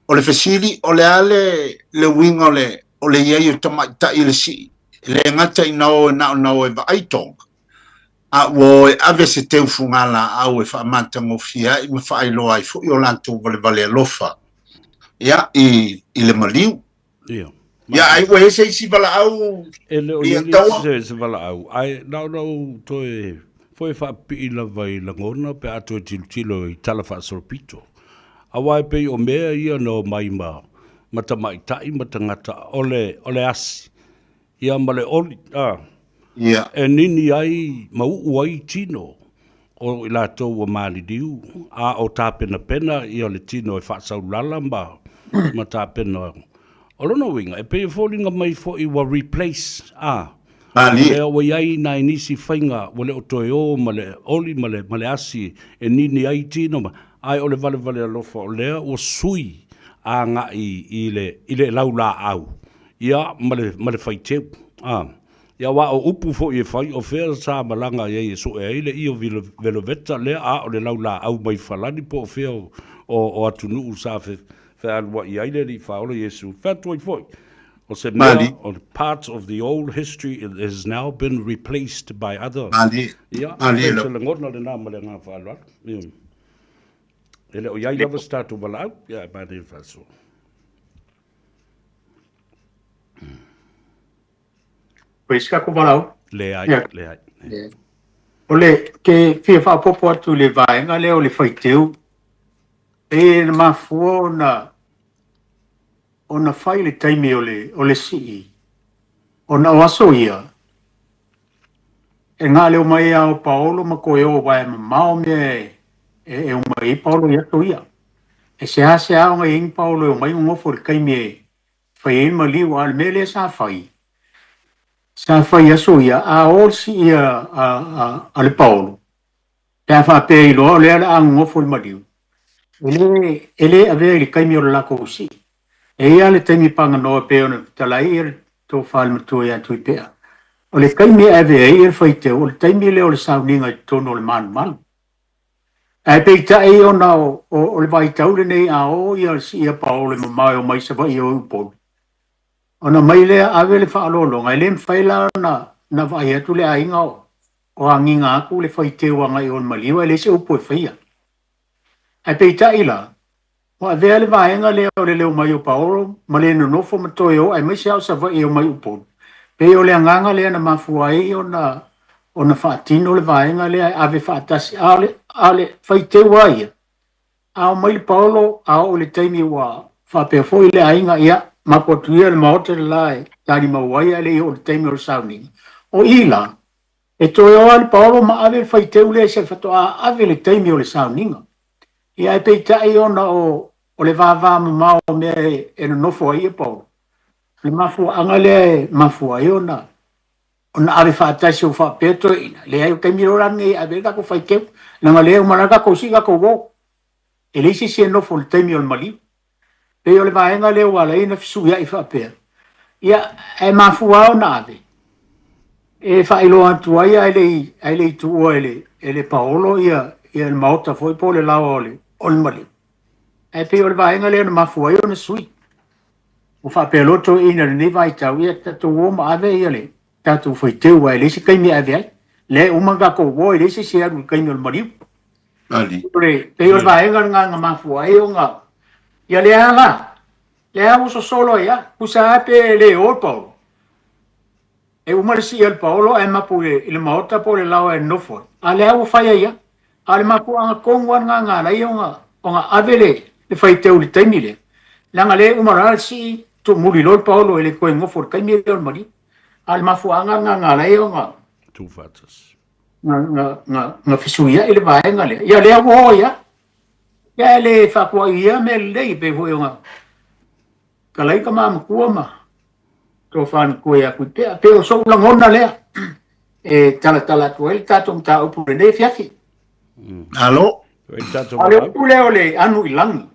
o le fesili o le ale le winga o le iai o tamaita i le si. Le ngata i nao e va aitonga. A wo ave se teu fungala au e whaamantango fia i mawhailoa i fui o lantou vale alofa. Ia, i le maliu. Ia, ai ua hese isi vala au i ataua. Se vala au. Ai, nau toi foi whaapi i la vai langona pe ato tilo i tala whaasoropito. Awai pe o mea ia no mai matamaitai matangata ole asi. Ia male oli, Yeah. E nini ai mau ai tino o la to wa mali diu a o ta pena I o le tino e fa sa lala ma ta pena o no winga e pe falling mai fo I wa replace mali le o ai na inisi fainga o le o toyo male oli male asi e nini ai tino ai o le vale lo fo le o sui a nga I le laula au ia male faiteu Ia wa o upu fo I fai o fea sa malanga ia so e ile I o velo veta le a o le laula au mai falani po fea o atunu sa fe alwa I ile li fa o Yesu fa toi foi o se mea o parts of the old history it has now been replaced by other ia se le ngorna le na male nga fa alwa ele o ia lava statu bala ia ba de fa so Pois ka ko valau. Le ai. Ole ke fia fa popo atu le vaenga le o le faiteu. E na mafua ona fai le taimi o le sii. Ona waso ia. E ngā leo mai au Paolo ma koe o wae ma mao me e o mai Paolo ia to ia. E se hase au ngai ing Paolo o mai ngofo le kaimi e fai ma liu al mele sa fai. Sa fai aso ia a olsi ia a le Paolo. Pea fa pe I lo le ala ang ngofo le maliu. Ele ave le kaimi o le lako usi. E ia le taimi panga noa pe ona talai ir to fal matu ia tui pea. O le kaimi ave e ir fai te o le taimi le o le sauninga I tono le manu. E pe ta e ona o le vai taule nei a o ia si ia Paolo le mamai o mai sa vai o upolu. Ona mai lea ave le whaalolo, ngai le mwhaila na vai atu le ainga o anginga aku le whaiteu anga I on maliwa, le se upo e whaia. Ai peita ila, o a vea le vaenga lea o le leo mai o Paolo, ma le no nofo matoe o, ai mai se au sa vai o mai upo. Pe o le anganga lea na mafua e o na whaatino le vaenga lea ave whaatasi, a le whaiteu aia. A o mai le Paolo, a o le taimi wa whapea foi le ainga ia, ma potuia le maote le lae, tani mawai ale o le taimi o le sauninga. O ila, e toi o ale Paolo ma ave whaiteu le se whatoa ave le taimi o le sauninga. Ia e peitai ona o le vava mao mea e no nofo ai e Paolo. Le mafua anga le mafua e ona ave whaatasi o whapeto ina. Le ai o taimi o rangi ave kako whaikeu, nanga le o maraka ko siga ko wo. E leisi se nofo le taimi o le maliu. Pe o le vaenga leo wala ina fisuia I whapea. Ia e mafua o na ave. E whailo antua ia e le itua e le Paolo ia le maota foi po le lao o le maliu. E pe o le vaenga leo na mafua ia o na sui. O whapea loto ina le newa I tau ia tato o ma ave ia le. Tato foi teu e le si kaimi ave ai. Le umanga ko wo e le si se adu kaimi o le maliu. Pe o le vaenga nga mafua ia o nga. Ia le ala, le uso solo ia, usa ape le o Paolo. E umarisi il Paolo e mapu le maota po le lao e nofo. A le au fai ia, Ale maku anga kongwan nga la yonga onga avele le fai te uli taimile langa le umara si tu muri lol paolo ele ko ngo for kai mi lol mari al mafu anga nga la yonga tu fatas nga fisuia ele vai nga le ya le ho ya le fa ko ia me le pe ho yonga kalai ka ma ku ma to fan ko ya ku pe o so la ngona le e tala to el tatum ta upu le fiafi Alo? Ale ole anu ilangi.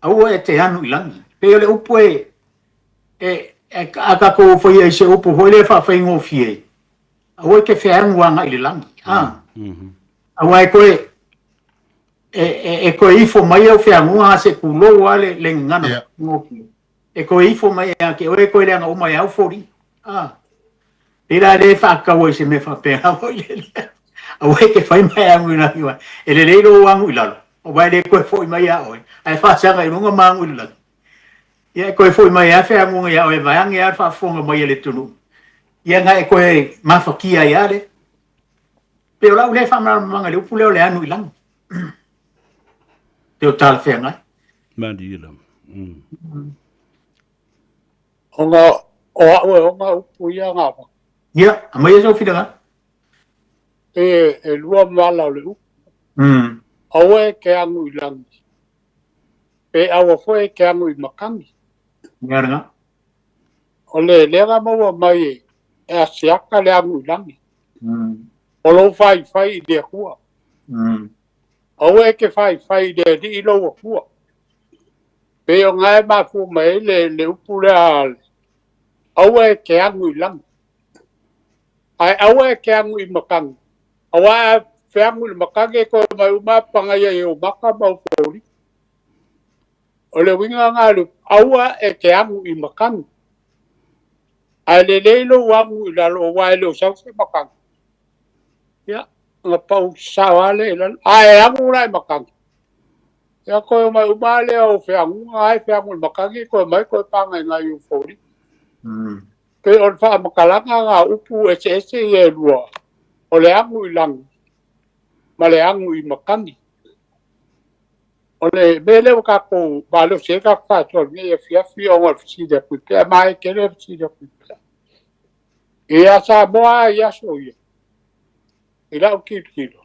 Au e te anu ilangi. Pe ole upu aka ko foi e se upu hole fa fa ngo fie. Au ke fe anu anga ilangi. Au ai ko ko ifo mai o fe anu a se kulo wale le ngana ngoki. E ko ifo mai ke o ko le anga o mai au fori. Ira le fa ka wo se me fa pe a wo le. Au ke fai mai anu ina iwa. Ele le ro anu ilalo. O vai le ko foi mai a oi. Ai fa sa ngai runga mangu ilalo. Ia ko foi mai a fe anu ia o vai anga fa fonga mai le tunu. Ia ngai ko ma fa kia ia le. Pe la le fa manga le pule le anu ilang. Te o tal fe ngai. Mandila. Onga upu ia nga pa. Ia, mai so fida. E lua mala le upu. Awe ke anu ilangi. Pe awa foi ke anu i makangi. Ngaranga. O le lera maua mai e asiaka le anu ilangi. O lo fai i de hua. Awe ke fai de di ilo wa hua. Pe o ngai mafu mai le upu le ale. Awe ke anu ilangi. Ai awe ke anu i makangi. Awa fe anu i makangi ko mai uma pangaya e o maka mau fori. O le winga ngalu awa e ke anu i makangi. Ai le leilo wangu i lalo wai leo sau se makangi. Ya, nga pau sawale ilan. Ai anu rai makangi. Ya ko mai uma leo fe anu ai fe anu i makangi ko mai ko pangai ngai u fori. Pe on fa makalanga nga upu ese e lua. O le angu i langi. Ma le angu i makangi. O le mele o kako balo se ka fato ni e fia o fisi de pupe mai kele fisi de pupe. E a Samoa ia so ia. Ila o kilo.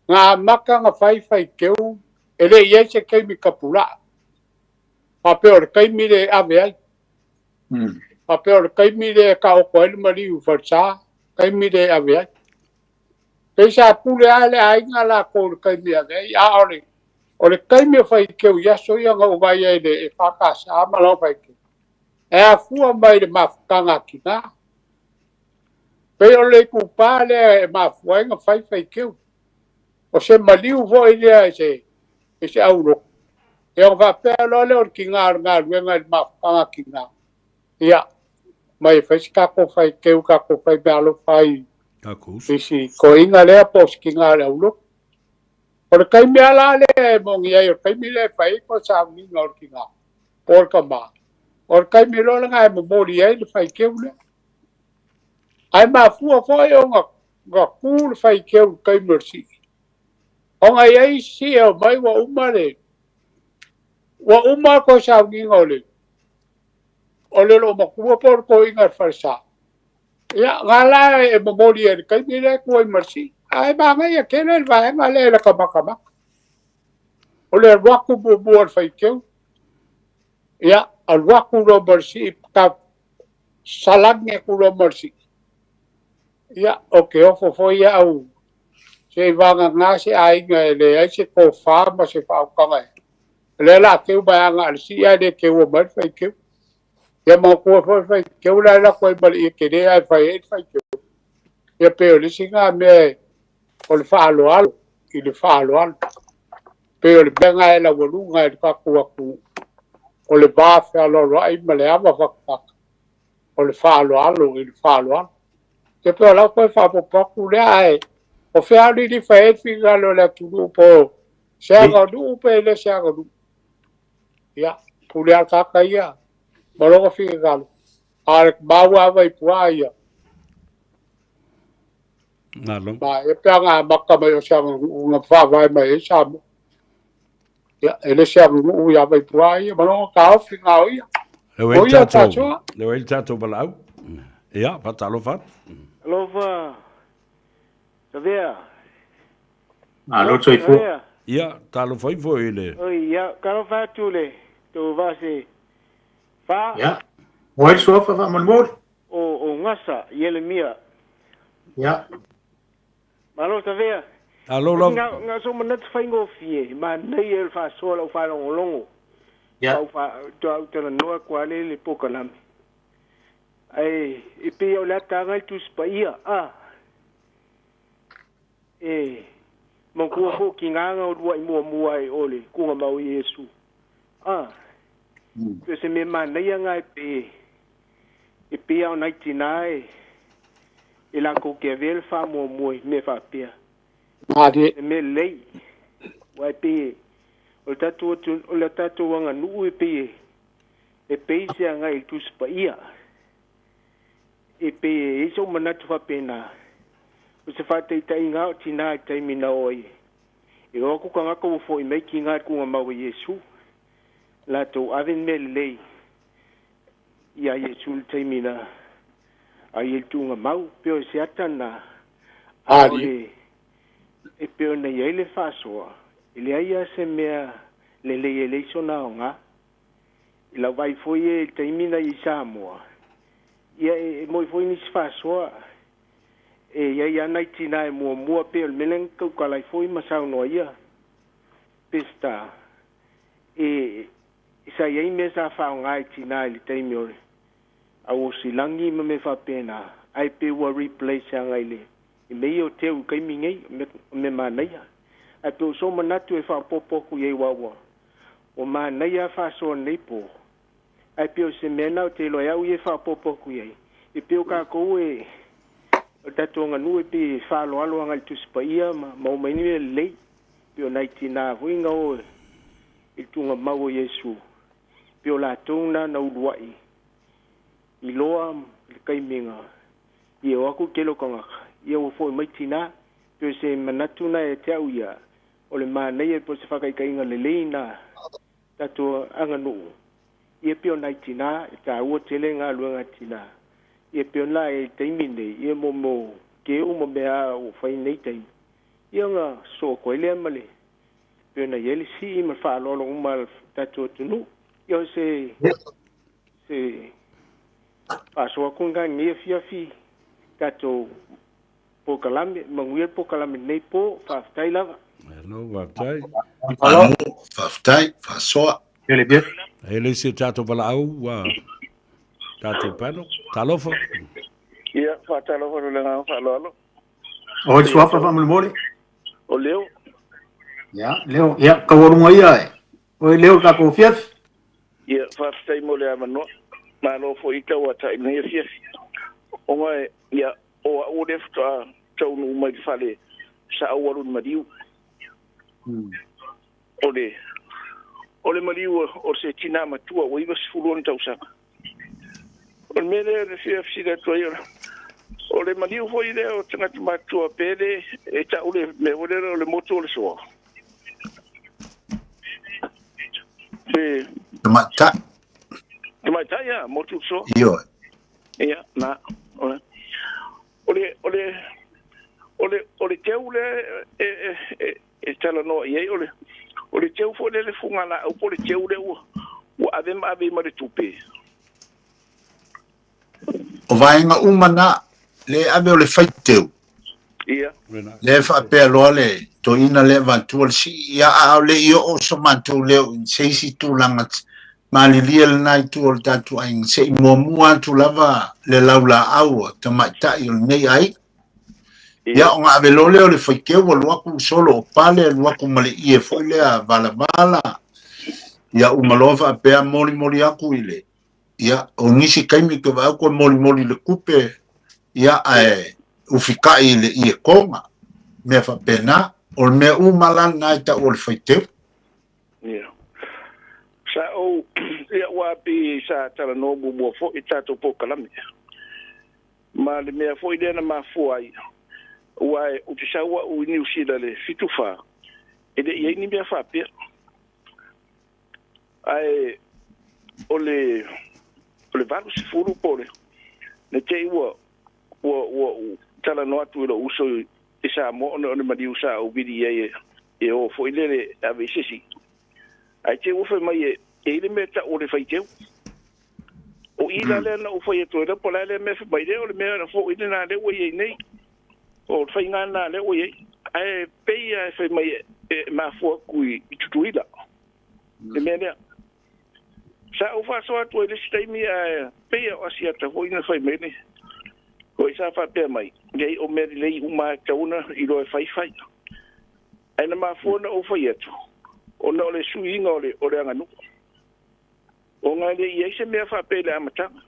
Nga maka nga fai keu ele ia se kei mi kapula. Pa pe o kai mi le ave ai. Pa pe o kai mi le ka o koel mari u farsa. Kai mi le ave ai. Pe sa pule ale ai nga la ko kai mi ave ai. A ole. Ole kai mi fai keu ia so ia nga o vai ai le e whakasa ama lau fai keu. E a fua mai le mafukanga ki nga. Pe o le kupa le e mafua nga fai keu. O se maliu vo i lea e se auro. E o whapea lo le o ki ngā ruenga le mafukanga ki nga. Ia. Mai fai si kako fai keu kako fai me alo fai. Isi ko inga lea pos ki ngā le auro. O le kai mea la le mongi ai o kai mi le fai ko sa minga o ki ngā. Por ka maa. O le kai mi lo le ngai momori ai le fai keu le. Ai maa fua foi o ngā kū le fai keu kai mersi. O ngai ai si e o mai wa uma le. Wa uma ko sa minga o le. O le lo makua por ko inga farsa. Ia ngā la e momori ai le kai mi le kua i mersi. Ai maa ngai a kene le vai ngā le kamakama. O le waku bubu al fai keu. Ia, al waku lo mersi ka salange ku lo mersi. Ia, o ke ofo foi au. Se vanga ngā se ainga e le ai se ko whāma se whaukanga e. Le la keu mai anga al si ai le keu o mai fai keu. Ia mau kua fai keu la la koe mali i ke rea ai fai keu. Ia peo le singa me o le whaalo alo. I le whaalo alo. Peo le benga e la walunga e le kaku aku. O le bāwhi alo ai ma le ama whakapaka. O le whaalo alo i le whaalo alo. Te peo lau koe whapopaku le ai. O whiari li whaetwi ngalo le tunu po. Seanga nuu pe le seanga nuu. Ia, pule al kaka ia. Maronga whika ngalo. Arek maua awai pua ia. Ngalo. Ma e pe nga makka mai o sia nga fa vai mai sa mo. Ya ele sia mo ya vai tuai ma no ka ofi nga o ia. O ia ta so. Le wel tato balau. Ja, wat talo vat. Lova. Savia. Alo toi fo. Ja, talo foi le. Oi, ja, kan fa tule. Tu va se. Fa. Ja. Mooi so fa van mon O ngasa yele mia. Ja. Malo Savia. Alo lo. Nga so manat faingo fie, ma nei el fa so lo fa longo. Ja. Fa to no kwale le pokalam. Ai, ipi o la tanga tu spaia. Mo ko kinga o wa mo ai ole ku nga mau Yesu. Pese me mana ia ngai pe. Ipi o 99. Ila ko ke vel fa mo me fa pia. Me lei. Wai pe. O le tatu wanga nu pe. E pe se ngai tu spaia. E pe e so manatu fa pena. O se fa te inga o tina te mina oi. E o ku kanga ko fo i meki nga ku nga mau Yesu. La to aven me lei. Ia Yesu te mina. Ai tu nga mau pe o se atana. Ali. E pe o nei ele fa so. Ile ai se mea le sona nga. Ila vai foi e te mina i Samoa. Ia e moi foi ni fa so. Ia nai tina e mua pe o melen kau kalai foi masau no ia. Pista. Isa ia me sa fa ngai tina li te miore. Au silangi me fa pena. Ai pe wa replace ngai le. I mei o teu kai mingai me manaya. A pe so manatu e fa popo ku ye wawa. O manaya fa so nei po. Ai pe se mena o te lo ya u ye fa popo ku ye. I pe ka ko e o tatonga nu e pe fa lo alo ngal tu spaia ma o mai ni le. Pe o 99 winga o i tunga mau Yesu. Pe o la tona na uruai. I loa kai minga. I o aku kelo kanga. Ia o foi mai tina pe se manatu na e te au ia o le mana ia po se fakai kai ngale leina tato anga no ia pe o nai tina e ta o tele nga luanga tina ia pe o la e te mine ia mo ke o mo bea o fai nei tai ia nga so ko ele male pe na ele si ma fa lo lo mal tato tunu ia se paso ko nga ngia fi tato po kalame manguia po kalame nei po fa tai lava no va tai fa tai fa so ele bien ele se tato balau wa tato pano talofo ia fa talofo le nga fa lo o so fa mo mole o leo leo ya ka wo mo ia o leo ka ko fief ia fa tai mo le amano ma lo fo ika wa tai nei fief o mai ia o le fta tau no mai fale sa awaru mariu o le mariu o se tina matua o iba sfulon tau sa o mele de FEB da toia o le mariu foi de o tanga matua pele e ta o le me o le moto le so Mata ya moto so yo ya na Ole teu le e tala no ye ole teu fo le funga la o le teu le o ave ma le tupe o vai nga umana le ave o le faiteu ia le fa pe lo le to ina le vantual si ya a le yo o so mantu le se si tu langa mali liel nai tu o tatu ai se mo mua tu lava le laula au te mata i nei ai ya o ave lo le foi ke o lo ku solo pale lo ku mali e foi le vala ya o malova pe moli aku ile ya o nisi kaimi ke va ko moli le kupe ya o fika ile i konga me fa pena o me u malan na ta o foi te ia sa o ia wa pi sa tala no bu fo ita to po kalame ma le me fo ide na ma fo ai Ua o te saua o New Zealand le fitu fa. E de ye ni mea fa pia. Ai ole valu se furu pole. Ne te ua tala no atu lo uso e Samoa no madi usa o vidi e o foi le ave sisi. Ai te ufa mai e le meta o le faiteu. O ila le na ufa e toira pola le me fa mai le o le me na fo ina na le o ye nei. O fa inga na le o ye. Ai pe ia fa mai ma fo kui tutuila. Le me ne. Sa ufa so atu le stai mi pe ia o sia ta ho ina fa mai ne. Ko isa fa pe mai. Nei o me le uma tauna I lo fai. Ai na ma fo na ufa ye tu. O no le suinga o le anganu. O ngā le i eise mea whapele amatanga.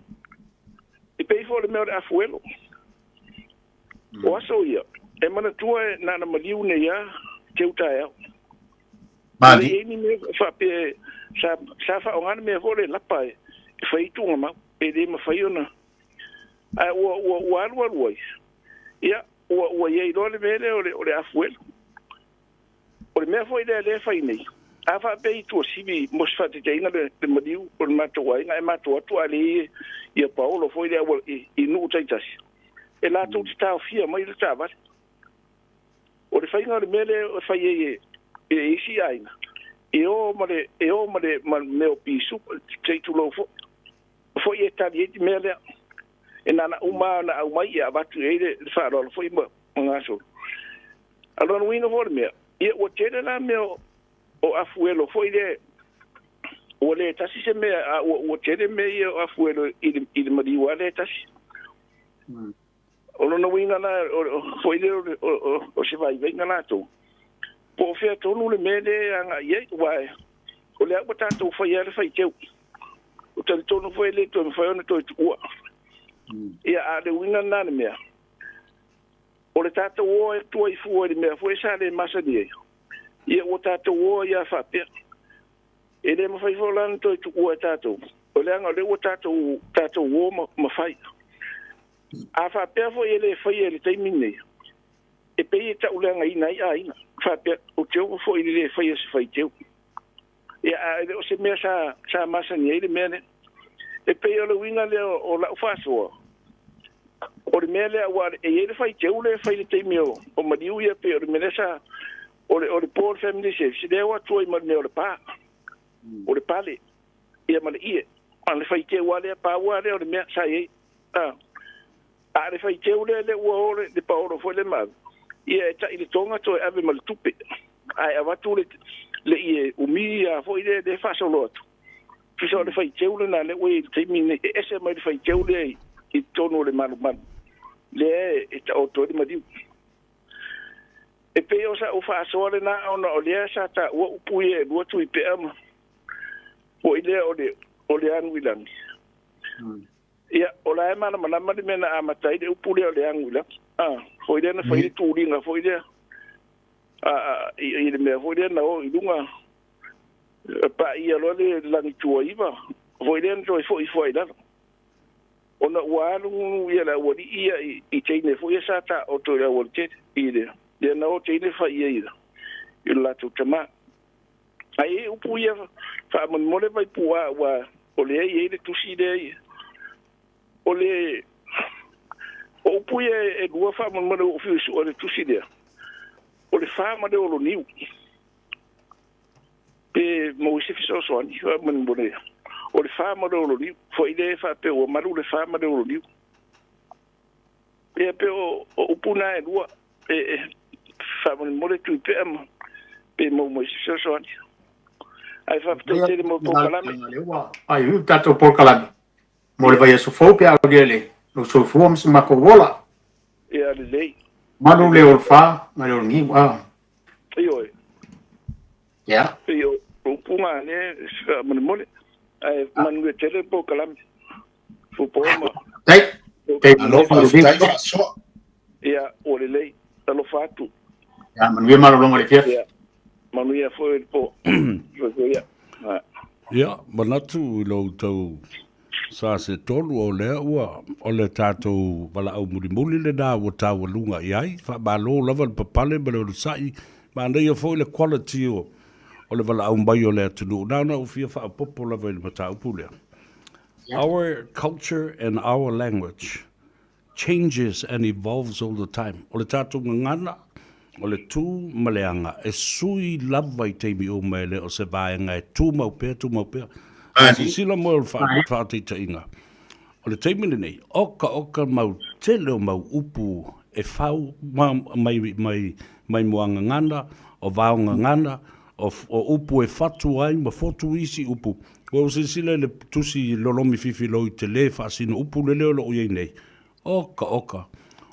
I pei fo le mea o le afuelo. O aso ia. E mana tua e nana maliu ne ia te uta eo. Mali. E ni mea whapele sa whaongana mea fo le lapa e whaitunga mau. E le ma whaiona. Ai ua alua luai. Ia ua iei loa le mea o le afuelo. O le mea fo I le whai nei. Afa pe tu sivi mos fate teina le madiu o mato ai ngai mato atu ali ia Paulo foi le I nu taitas e la tu sta fia mai le tava o le fainga le mele o fai e isi aina e o male me o pisu te tu lo foi e tali e mele e nana uma na au mai ia batu e le fa lo foi mo ngaso alon wino for me e o tele la me o afuelo foi de o le tasi se me o tere me o afuelo I mari wale tasi o no winga na foi de o se vai venga na to po fe to no le mele anga ye wa o le bota to foi ele fai teu o te to no foi le to foi no to o ia a le winga na me o le tato o e to I fu e me foi sa le masa die ia o tato o ia fa pe e le ma fai volan to o tato o le anga le o tato o ma fai a fa pe fo ele fai ele te mine e pe ta o le anga ina ina fa pe o te o fo ele fai se fai teu ia o se me sa masa ni ele mene e pe o le winga le o la fa so o le mele wa e ele fai teu le fai te mio o ma diu ia pe o le mele sa o le poor family se de wa toi ma o le pa o le pale ia ma le ie ma le fai te wa le pa wa le o le me sa e a le fai te le wa o le pa o fo le ma ia ta I le tonga to ave ma le tupe ai a watu le ie umi a fo ile de fa so lot fi so le fai te na le we te mine ese ma le fai te le I tono le malu le e ta o to le ma di e pe o sa o fa so le na ona o le sa ta o puie lo tu I pe am o ile o le anu ilang ia o la ma na ma me na amata I le upule o le anu ilang foi le na foi tu ringa foi le I le me foi le na o ilunga pa ia lo le langi tua iva foi le no foi la ona walu ia la wodi ia I teine foi sa ta o to la wolte ile le na o teine fa ia I la tu tama ai upu ia fa mon mole vai pua wa o le ia le tu si de o le o upu ia e gua fa mon mole o fiu o le tu si de o le fa ma de o lo niu pe mo se fiso so ni fa mon mole o le fa ma de o lo niu foi de fa pe o maru le fa ma de o lo niu pe o upu na e gua fa mon mole tu pe am pe mo se so ni ai fa te mo po kalame ai u tato por kalame mo le vai so fo pe a gele no so fo mas ma ko vola ia le lei manu le o fa ma le ngi wa io ya io o puma ne mon mole ai manu te po kalame fu po ma dai alo fa so ia o le lei alo fa tu ya manu ma lo ngole fief manu ia foi po ia ia manatu lo tau Sa se tolu o lea ua, o le tātou wala au murimuli le nā ua tāua lunga i ai, wha mā lo lava le papale ma le o sai, ma nei a foi le quality o le wala au mai o lea tunu. Nā na ufia wha popo lava i le mata upu lea. Our culture and our language changes and evolves all the time. O le tātou ngana, o le tū maleanga, e sui lava i teimi o mele o se vaenga e tū maupea. Si sila mo o whaatei ta inga. O le teimine nei, oka mau tele o mau upu e whau mai moanga ngana, o vaonga ngana, o upu e whatu ai, ma fotu isi upu. O se sila le tusi lolomi fifi lo i te le whaasino upu le leo lo iei nei. Oka.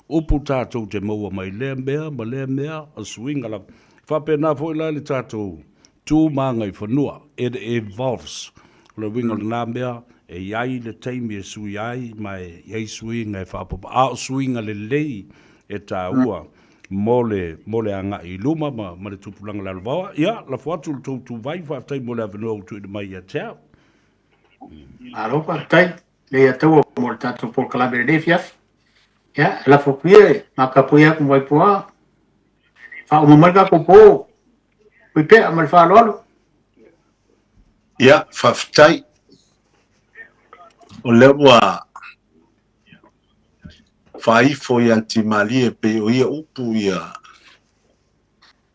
Upu tātou te maua mai lea mea, a swinga la. Whapena fo ila le tātou tū māngai whanua. It evolves. Le winga le nā mea, e iai le teimi e sui ai, mai iei swinga e whapapa. A swinga le lei e tā ua. Mole anga i luma ma le tupulanga la lavawa. Ia, la fuatu le tautu vai, whaatai mole avenua o tui mai a teo. Aloha, tai, le atua mo le tātou por kalabere de fiaf. Ia, la fopie, makapuia kum waipua. Wha umamarga kupo. Wipea, mal wha Ia, whawhitai. O lewa whaifo i antimali e pe o ia upu ia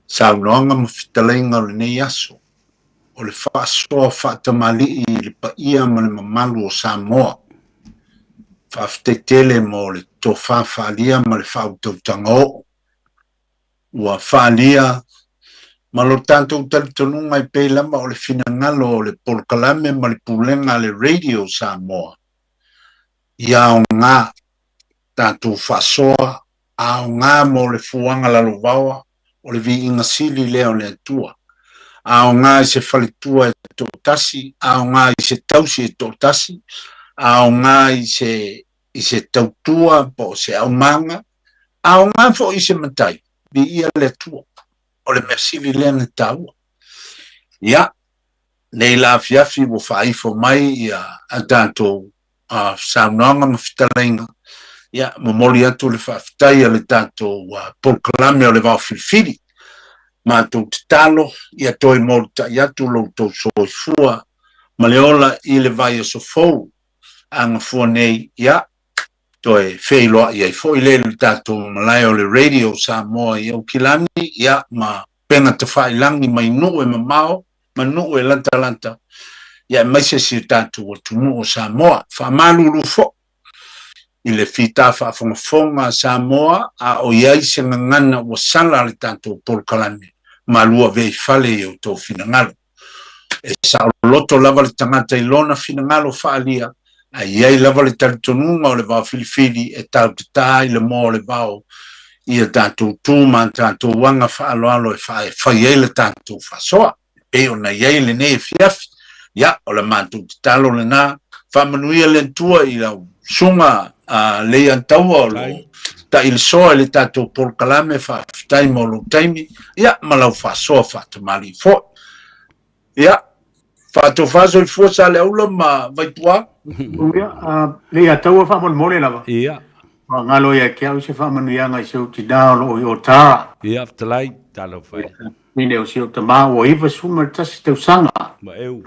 saunoanga mawhitalenga o le nei aso. O le whaasoa whaatamali i le paia ma le mamalu o Samoa. Whawhitai tele mo le tō whawhalia ma le whautautanga o. Ua whalia ma lo tanto talitonunga i pe lama o le finangalo o le polkalame ma le pulenga le radio Samoa. Ia o ngā tātou whasoa, a o ngā mo le fuanga lalo wawa, o le vi inga sili leo le atua. A o ngā i se whalitua e tō tasi, a o ngā i se tausi e tō tasi, a o ngā i se tautua po se au manga, a o ngā fo i se matai, vi ia le atua. O le mersili lea ne taua. Ia, nei la fiafi wo whaifo mai ia a tātou saunoanga mawhitalenga. Ia, momoli atu le whawhitai a le tātou polkalame o le wau whiwhiri. Mātou te talo, ia toi mori ta iatu lo tau soifua, ma le ola i le vai a sofou, anga fua nei, ia, toi wheiloa ia i foi le tātou malai o le radio Samoa i au kilani, ia, ma penga te whailangi mai nuu e mamao, ma nuu e lanta, ia mai se si tātou o tunu o Samoa, whamalulu fo, i le fita whaafonga Samoa, a o iai se ngana o sala le tātou polkalame, ma lua vei fale i o tō finangalo. E sa loto lava le tangata i lona finangalo whaalia, a iai lava le talitonunga o le vau filifili, e tau te tā i le mō le vau, ia tātou tūma, tātou wanga whaaloalo e whaiei le tātou whasoa, e o na iei le ne e fiafi, ia, o le mātou te talo le nā, whamanuia le tua i lau sunga le antaua o lo, ta il soa le tātou polkalame whaafitai mo lo taimi, ia, malau whasoa whaatamali fo. Ia, whaatou whaso i fua sa le aula ma vaitua. Le ataua whamon mole lava. Ia. Ngalo ia kia usi whamanu ianga i seu ti dao o tara. Ia, talai, talo whai. Mine o seu tama o iwa suma tasi tau sanga. Ma eu.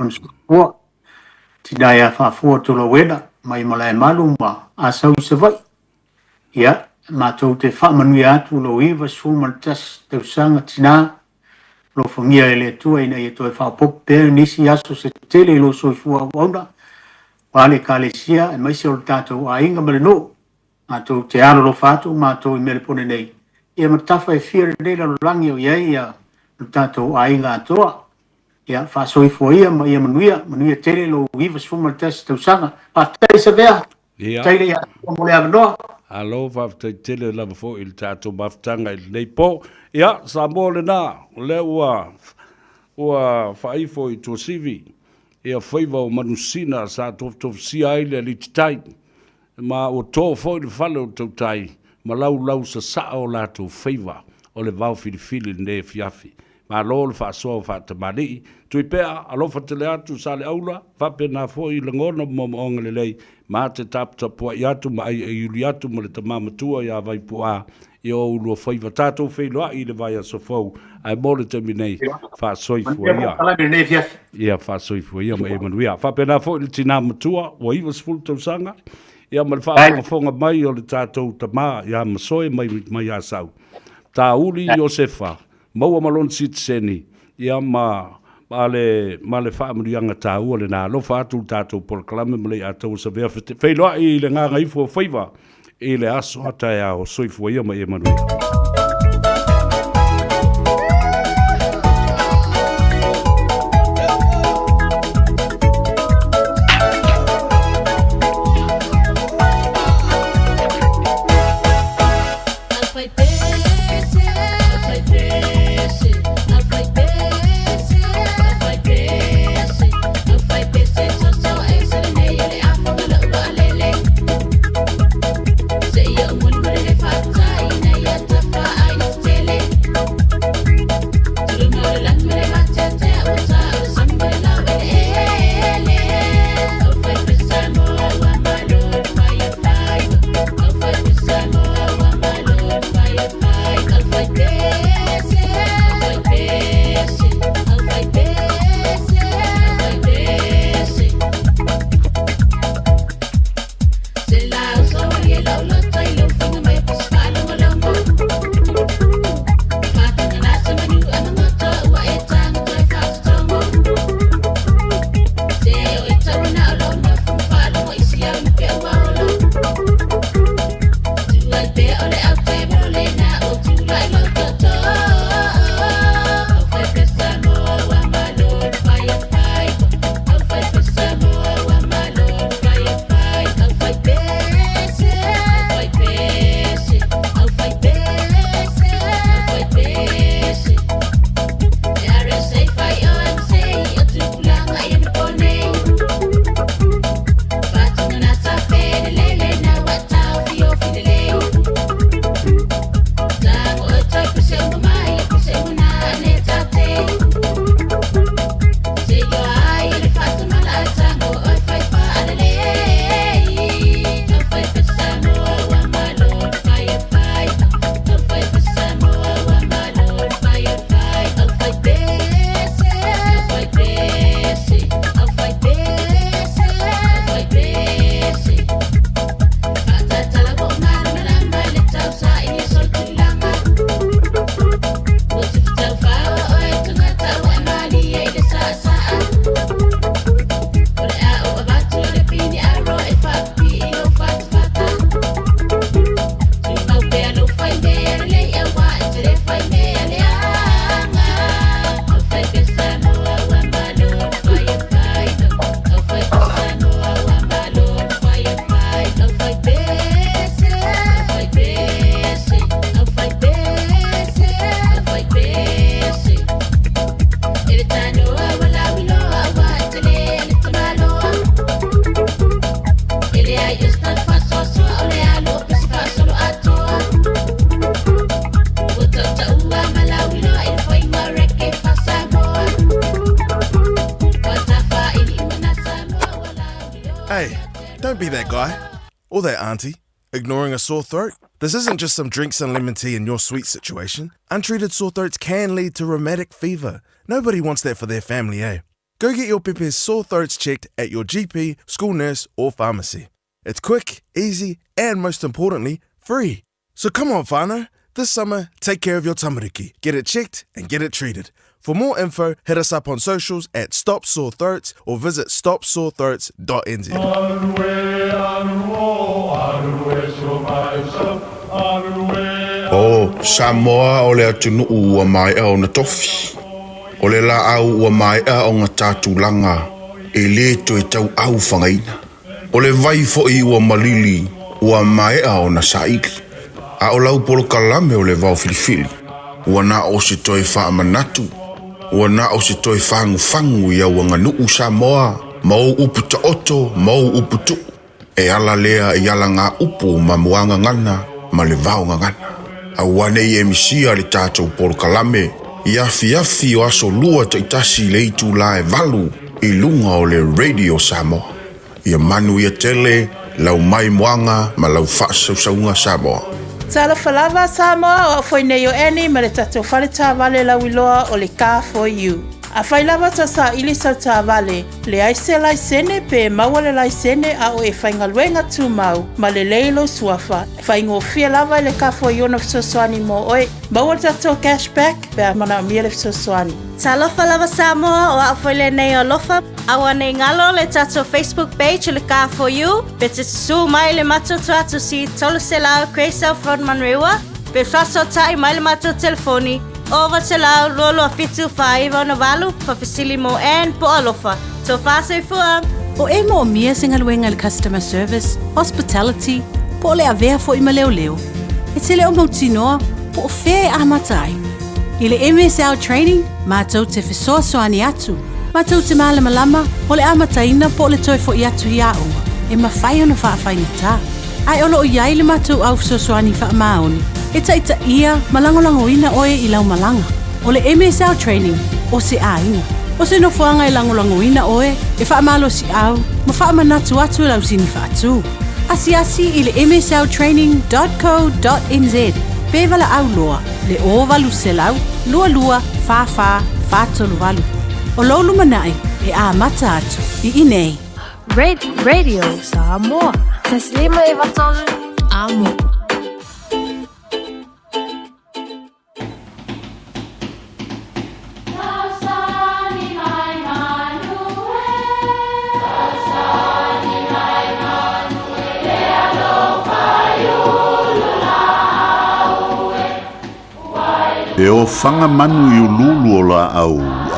Ua, ti dai a whafua tula wena, mai malai malu ma a sau se vai. Ia, mātou te whamanu i atu lo iwa suma tasi tau sanga tina. Lo whangia e le tua ina i toi whapop pēr nisi aso se tele lo soifua wauna. Wale kālesia e maise o tātou a inga mare no. Mātou te aro lo whātou, mātou i mele pone nei. Ia matawha e whiare reira lo rangi o iei ia lo tātou a inga atoa. Ia whasoifua ia ma ia manuia tere lo iwa suma tasi tau sanga. Pātai sa vea. Ia. Taire ia mole avanoa. Alo, whaftai tele lava fo il tātou maftanga i nei po. Ia, sa mōle nā, le ua whaifo i tō sivi. Ia Faiva o manusina sa tof si aile li titai. Ma o tō fo i le whale o tau tai. Ma lau sa o lātou Faiva o le vau filifili ne fiafi. Malo le whaasoa o whaatamari. Tui pea, alofa te le atu sa le aula, whapena fo I le ngona mo onga le lei, ma te taputapua I atu, ma ai iuli atu mo le tamamatua ia vai pua, I o ulua Faiva tātou whailoa I le vai aso fau, ai mo le terminei, whaasoifua ia. Ia whaasoifua ia ma Emanuia. Whapena fo I le tina matua, wa iwa sifulu tausanga, ia ma le whaafonga mai o le tātou tama, ia masoe mai asau. Tā uli Iosefa, maua malon sitseni, ia ma le whaamurianga tā ua le nā lofa atu tātou polokalame ma le atou sa vea whailoa I le ngā Gagaifo Faiva, I le aso atai ao soifua ia ma Emanuia. Hey, don't be that guy or that auntie ignoring a sore throat. This isn't just some drinks and lemon tea in your sweet situation. Untreated sore throats can lead to rheumatic fever. Nobody wants that for their family, eh? Go get your Pepe's sore throats checked at your GP, school nurse, or pharmacy. It's quick, easy, and most importantly, free. So come on, whānau. This summer, take care of your tamariki. Get it checked and get it treated. For more info, hit us up on socials at Stop Sore Throats or visit stopsorethroats.nz. O Samoa o le atunu ua mai au na tofi. O le la au ua mai au ngā tātulanga e le to e tau au whangaina. O le vai fo I ua malili ua mai au na saiki. A o lau polo kalame o le vau filifili. Ua na o se toi wha manatu. Ua na o se toi whangu ia ua nganuu Samoa. Mau upu ta oto, mau upu tu. E ala lea e ala ngā upu ma muanga ngana, ma le vau ngana. A wane I emisia le tātou polo kalame. Iafi o aso lua te itasi le itu la e valu I lunga o le Radio Samoa. Ia manu ia tele, lau mai moanga, ma lau whaasaunga Samoa. Tala falava Samoa o foi nei o eni ma le tatou whale tā vale lau iloa o le ka for you. A whai lava ta sa ili sa tā vale, le aise lai sene pe maua le lai sene a o e whainga luenga tū mau, ma le leilo suafa. Whaingo fia lava le ka for you na fsoswani mo oe, maua tatou cashback pe a mana mia le fsoswani. Talofa lava Samoa o a foi le nei o lofa, awa nei ngalo le tatou Facebook page le ka for you, pe te su mai le mato tuatu si tolu se lao Kreisau Frodman Rewa, pe faso tai mai le mato telefoni, over te lau lolo a fitu Faiva na walu pa fisili mo en po alofa. So fase fua. O e mo mia singa luenga le customer service, hospitality, po le avea fo ima leo leo. E te leo mautinoa, po o fea a matai. I le MSL training, mātou te fisoasoani atu. Mātou te malamalama, o le amataina po le toi fo I atu I aunga. E mawhai ona whaafai ta. Ai olo o iai le mātou au fisoasoani wha maoni. E taita ia malangolango ina oe I lau malanga. O le MSL training, o se ainga. O se nofuanga I langolango ina oe, e wha malo si au, ma wha manatu atu lau sini wha atu. Asi I le msltraining.co.nz. Pevala au loa, le o valu se lau, lua, fa, tolu valu. O lolu manai, e a mata atu, I inei. Radio Samoa. Taslima I vatolu amo. E o whanga manu I ululu o la au